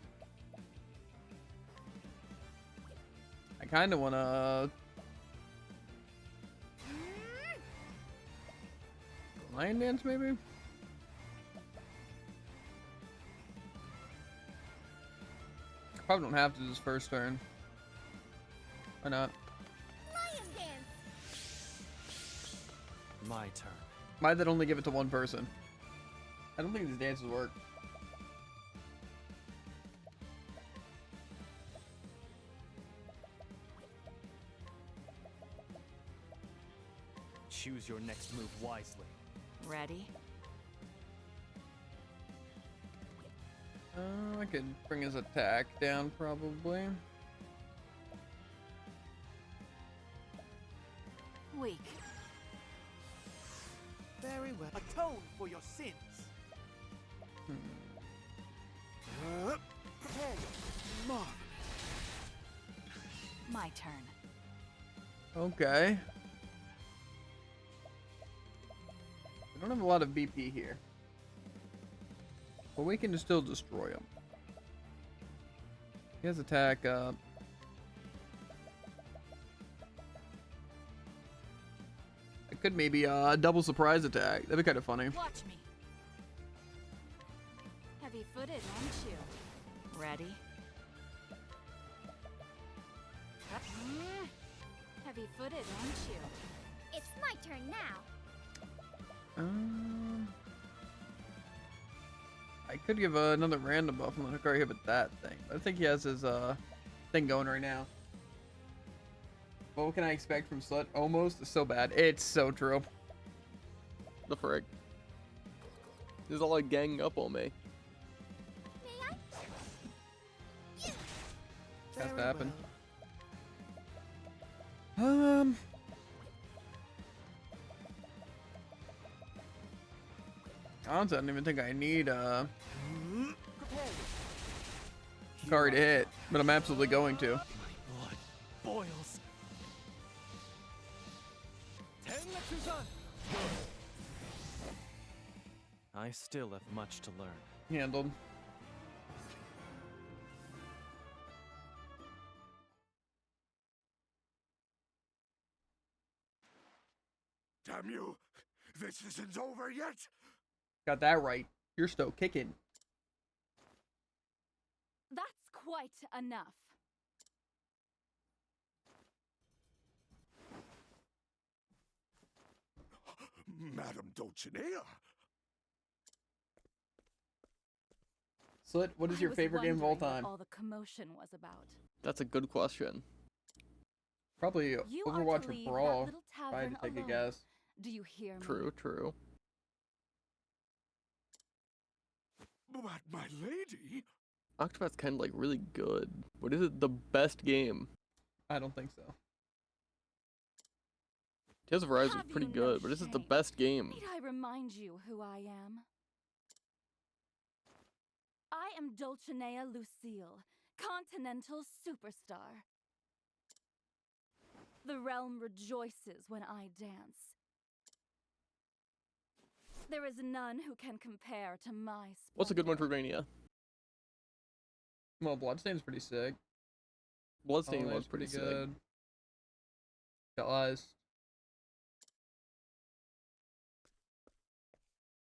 I kind of want to... Lion dance, maybe? Probably don't have to this first turn. Or not. Lion dance. My turn. Why'd that only give it to one person? I don't think these dances work. Choose your next move wisely. Ready? I could bring his attack down probably. Weak. Very well. Atone for your sins. Prepare your mark. My turn. Okay. We don't have a lot of BP here. But we can still destroy him. He has attack up. I could maybe double surprise attack. That'd be kind of funny. Watch me. Heavy-footed, aren't you? Ready? Heavy-footed, aren't you? It's my turn now. I could give another random buff and let Hikari hit with that thing. I think he has his thing going right now. What can I expect from Slut? Almost is so bad. It's so true. The frick. He's all like ganging up on me. Has to happen. Honestly, I don't even think I need Hikari to hit, but I'm absolutely going to. Blood boils. I still have much to learn. Handled. Damn you! This isn't over yet! Got that right. You're still kicking. That's quite enough. Madam Dulcinea! Slit, what is your favorite game of all What time? all the commotion was about. That's a good question. Probably You are to Overwatch or leave that Brawl. little If I had to tavern take a alone. guess. Do you hear me? True. But my lady? Octopath's kind of like really good. What is it? The best game? I don't think so. Tales of Rise is Have pretty you good, no but this is the shame? best game. Need I remind you who I am? I am Dulcinea Lucille, Continental Superstar. The realm rejoices when I dance. There is none who can compare to my What's a good one for Mania? Well, Bloodstained's pretty sick. Bloodstained Hollow was Knight's pretty sick. good. Dust.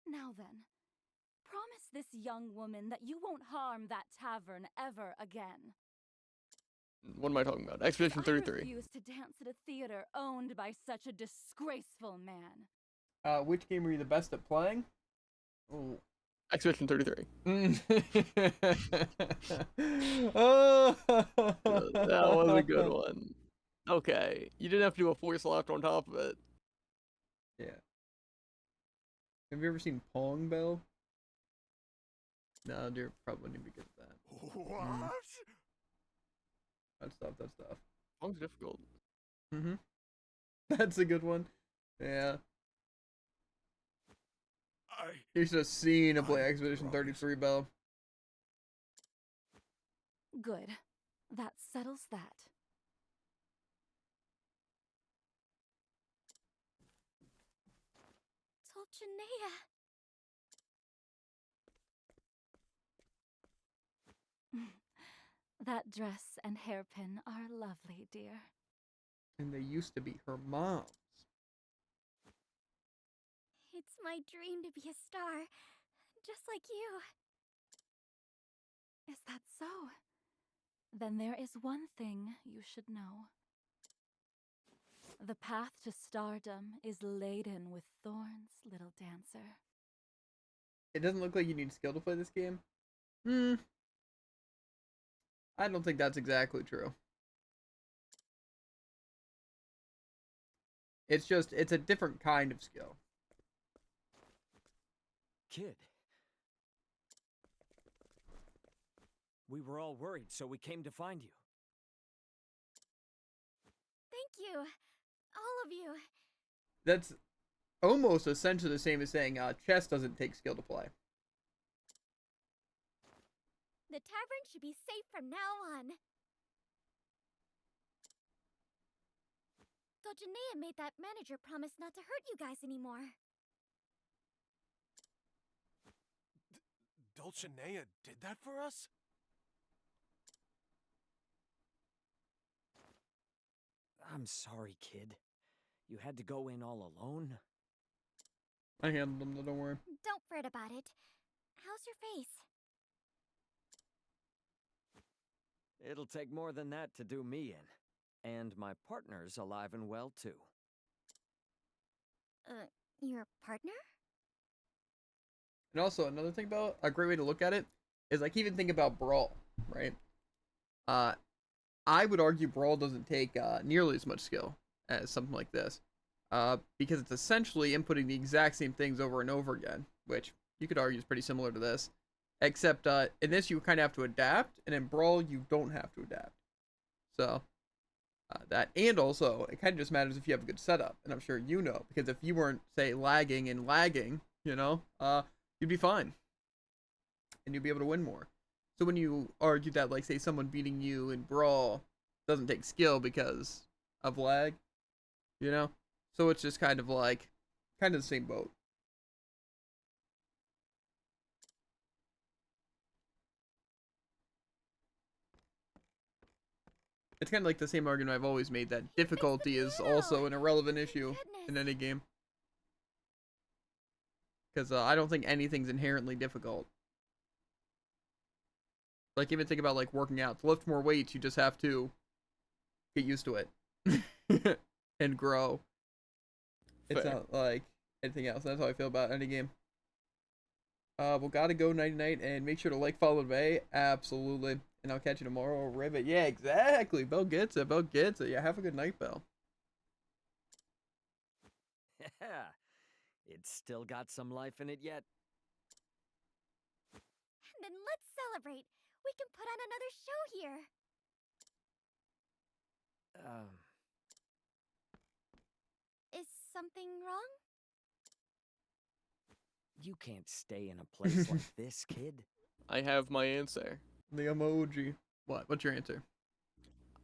Now then, promise this young woman that you won't harm that tavern ever again. What am I talking about? Expedition I 33. refuse to dance at a theater owned by such a disgraceful man. Which game are you the best at playing? Oh. Expedition 33. Oh. That was a good one. Okay, you didn't have to do a force left on top of it. Yeah. Have you ever seen Pong Bell? No, you're probably wouldn't be good at that. What? That's tough. Pong's difficult. Mm-hmm. That's a good one. Yeah. You should have seen him play Expedition 33, Bell. Good. That settles that. Dulcinea. That dress and hairpin are lovely, dear. And they used to be her mom's. It's my dream to be a star, just like you. Is that so? Then there is one thing you should know. The path to stardom is laden with thorns, little dancer. It doesn't look like you need skill to play this game. I don't think that's exactly true. It's a different kind of skill. Kid. We were all worried, so we came to find you. Thank you. All of you. That's almost essentially the same as saying chess doesn't take skill to play. The tavern should be safe from now on. Dulcinea made that manager promise not to hurt you guys anymore. Dulcinea did that for us? I'm sorry, kid. You had to go in all alone? I handled them, don't worry. Don't fret about it. How's your face? It'll take more than that to do me in. And my partner's alive and well, too. Your partner? And also, another thing about a great way to look at it is like even think about Brawl, right? I would argue Brawl doesn't take nearly as much skill as something like this, because it's essentially inputting the exact same things over and over again, which you could argue is pretty similar to this, except in this you kind of have to adapt, and in Brawl you don't have to adapt. So that, and also it kind of just matters if you have a good setup, and I'm sure you know, because if you weren't, say, lagging, you know, you'd be fine, and you'd be able to win more. So when you argue that, like, say, someone beating you in Brawl doesn't take skill because of lag, you know? So it's just kind of like, kind of the same boat. It's kind of like the same argument I've always made, that difficulty is also an irrelevant issue in any game. Because I don't think anything's inherently difficult. Like, even think about, like, working out. To lift more weights, you just have to get used to it. And grow. It's not like anything else. That's how I feel about any game. Well, gotta go night-night, and make sure to like, follow, obey. Absolutely. And I'll catch you tomorrow, Rivet. Yeah, exactly. Belle gets it. Belle gets it. Yeah, have a good night, Belle. Yeah. It's still got some life in it yet. Then let's celebrate. We can put on another show here. Is something wrong? You can't stay in a place like this, kid. I have my answer. The emoji. What? What's your answer?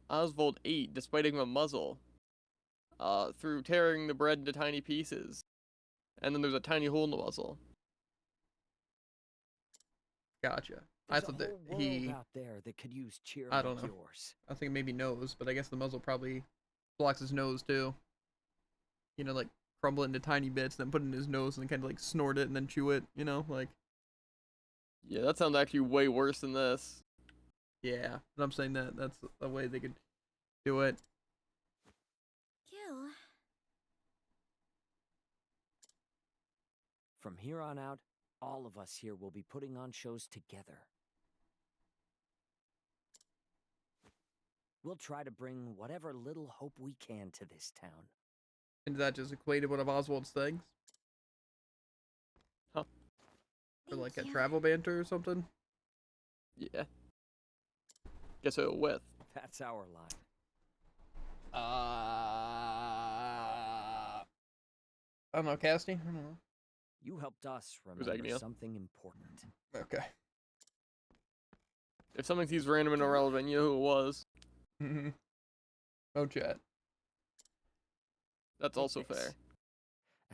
Oswald ate, despite having a muzzle, through tearing the bread into tiny pieces. And then there's a tiny hole in the muzzle. Gotcha. There's I thought a that whole he... world out there that could use cheer I don't like know. yours. I think maybe nose, but I guess the muzzle probably blocks his nose too. You know, like crumble it into tiny bits, then put it in his nose and kind of like snort it and then chew it, you know, like. Yeah, that sounds actually way worse than this. Yeah, but I'm saying that that's a way they could do it. Gil. From here on out, all of us here will be putting on shows together. We'll try to bring whatever little hope we can to this town. And that just equated one of Oswald's things? Huh? Or like a travel banter or something? Yeah. Guess who with? That's our line. I don't know, Casty? I don't know. You helped us remember something important. Okay. If something seems random and irrelevant, you know who it was. Oh, chat. That's also fair.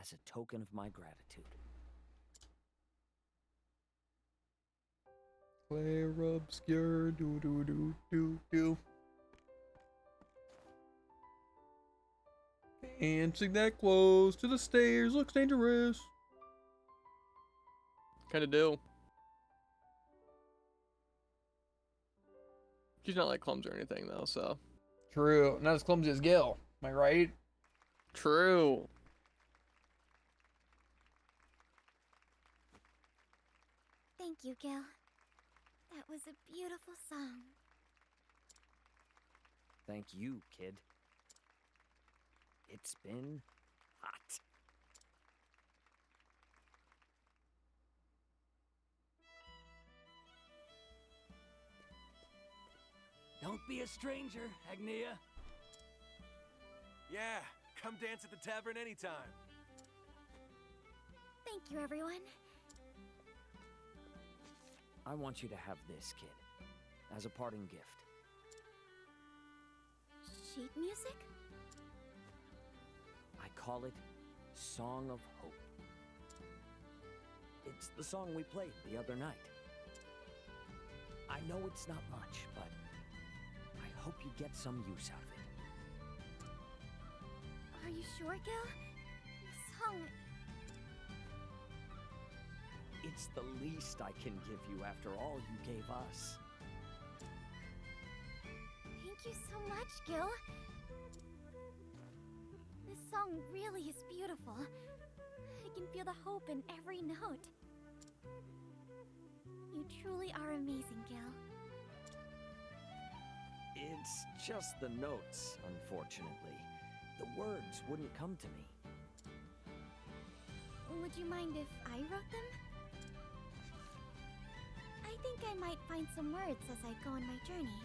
As a token of my gratitude. Clear obscure, do do do do do. Dancing that close to the stairs looks dangerous. Kinda do. She's not like clumsy or anything though, so. True. Not as clumsy as Gil. Am I right? True. Thank you, Gil. That was a beautiful song. Thank you, kid. It's been hot. Don't be a stranger, Agnia. Yeah, come dance at the tavern anytime. Thank you, everyone. I want you to have this, kid, as a parting gift. Sheet music? I call it Song of Hope. It's the song we played the other night. I know it's not much, but I hope you get some use out of it. Are you sure, Gil? The song... It's the least I can give you after all you gave us. Thank you so much, Gil. This song really is beautiful. I can feel the hope in every note. You truly are amazing, Gil. It's just the notes, unfortunately. The words wouldn't come to me. Would you mind if I wrote them? I think I might find some words as I go on my journey.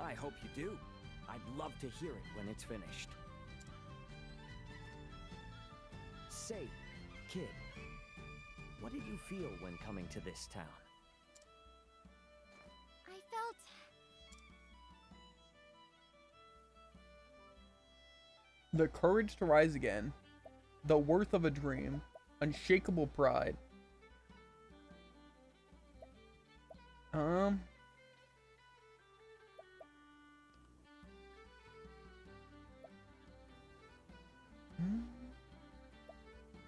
I hope you do. I'd love to hear it when it's finished. Say, kid, what did you feel when coming to this town? I felt... The courage to rise again. The worth of a dream. Unshakable pride.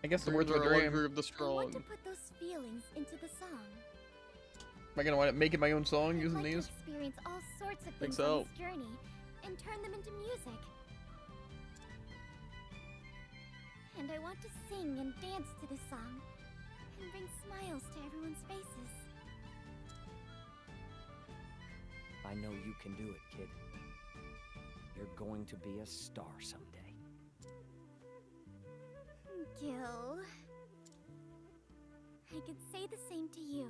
I guess the words of a dream. Of the I strong. want to put those feelings into the song. Am I gonna want to make it my own song using I'd like these? to experience all sorts of Think things so. on this journey and turn them into music. And I want to sing and dance to this song and bring smiles to everyone's faces. I know you can do it, kid. You're going to be a star someday. Gil, I could say the same to you.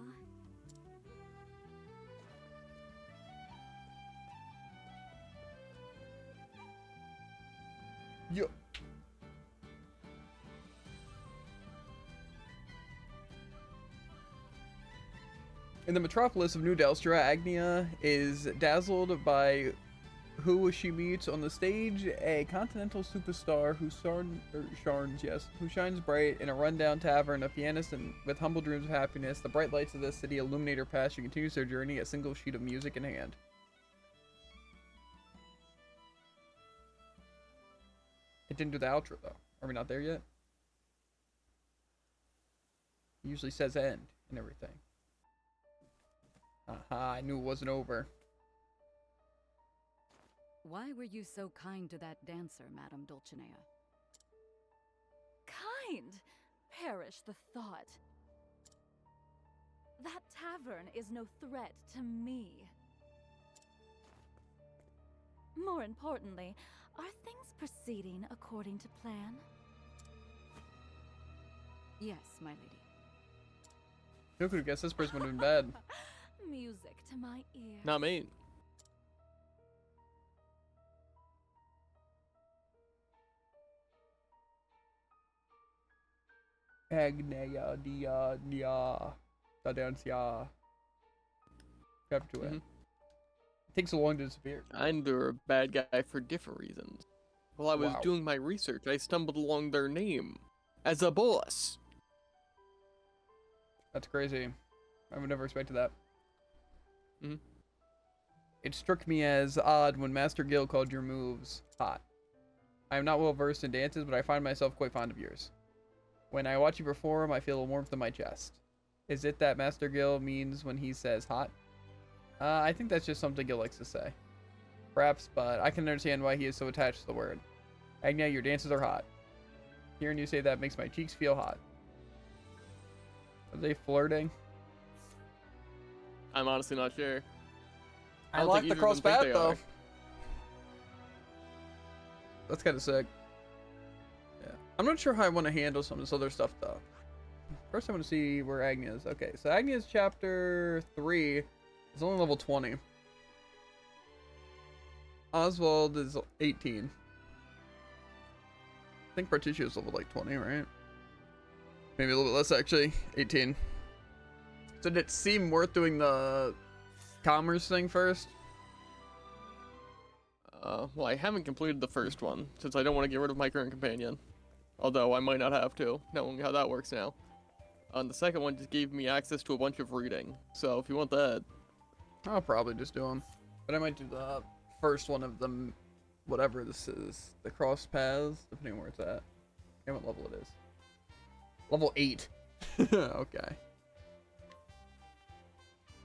Yo. In the metropolis of New Delstra, Agnia is dazzled by who she meets on the stage, a continental superstar who who shines bright in a rundown tavern, a pianist and with humble dreams of happiness. The bright lights of this city illuminate her path. She continues her journey, a single sheet of music in hand. It didn't do the outro though. Are we not there yet? It usually says end and everything. Aha, I knew it wasn't over. Why were you so kind to that dancer, Madame Dulcinea? Kind? Perish the thought. That tavern is no threat to me. More importantly, are things proceeding according to plan? Yes, my lady. Who could have guessed this person would have been bad? Music to my ear. Not me. Agneya dia da dancia. Chapter 2. It takes so long to disappear. I knew they were a bad guy for different reasons. While I was Wow. doing my research, I stumbled along their name as a boss. That's crazy. I would never expected that. It struck me as odd when Master Gil called your moves hot. I am not well versed in dances, but I find myself quite fond of yours. When I watch you perform, I feel a warmth in my chest. Is it that Master Gil means when he says hot? I think that's just something Gil likes to say. Perhaps, but I can understand why he is so attached to the word. Agnia, your dances are hot. Hearing you say that makes my cheeks feel hot. Are they flirting? I'm honestly not sure. I don't like think the either of them cross think path, they are. though. That's kind of sick. Yeah. I'm not sure how I want to handle some of this other stuff, though. First, I want to see where Agnia is. Okay, so Agnia's chapter 3 is only level 20. Oswald is 18. I think Particio is level like 20, right? Maybe a little bit less, actually. 18. So did it seem worth doing the commerce thing first? Well, I haven't completed the first one, since I don't want to get rid of my current companion. Although, I might not have to, knowing how that works now. The second one just gave me access to a bunch of reading, so if you want that... I'll probably just do them. But I might do the first one of them, whatever this is. The cross paths, depending on where it's at. I what level it is. Level 8. Okay.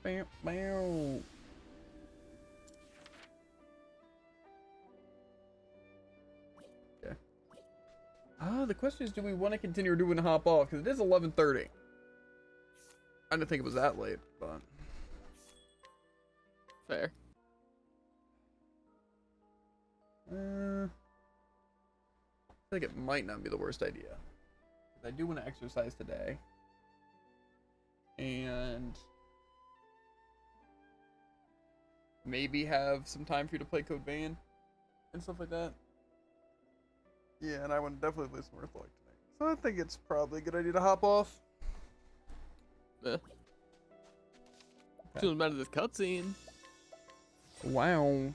Bam, bam. Okay. The question is, do we want to continue or do we want to hop off? Because it is 11:30. I didn't think it was that late, but... Fair. I think it might not be the worst idea. I do want to exercise today. And maybe have some time for you to play Code Vein and stuff like that. Yeah, and I want to definitely play some Earthlight tonight. So I think it's probably a good idea to hop off. Eh. Feels bad at this cutscene. Wow.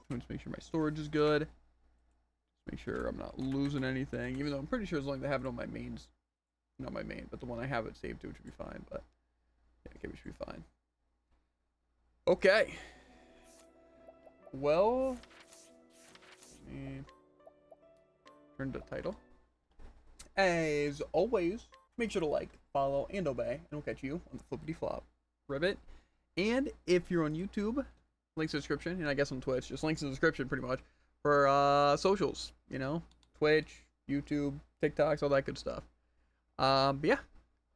Let's make sure my storage is good. Just make sure I'm not losing anything. Even though I'm pretty sure as long as I have it on my mains. Not my main, but the one I have it saved to, which should be fine. But yeah, okay, we should be fine. Okay. Well, let me turn to title. As always, make sure to like, follow, and obey, and we'll catch you on the flippity flop ribbit. And if you're on YouTube, links in the description, and I guess on Twitch, just links in the description pretty much for socials, you know, Twitch, YouTube, TikToks, all that good stuff. But yeah,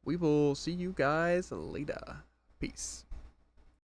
we will see you guys later. Peace.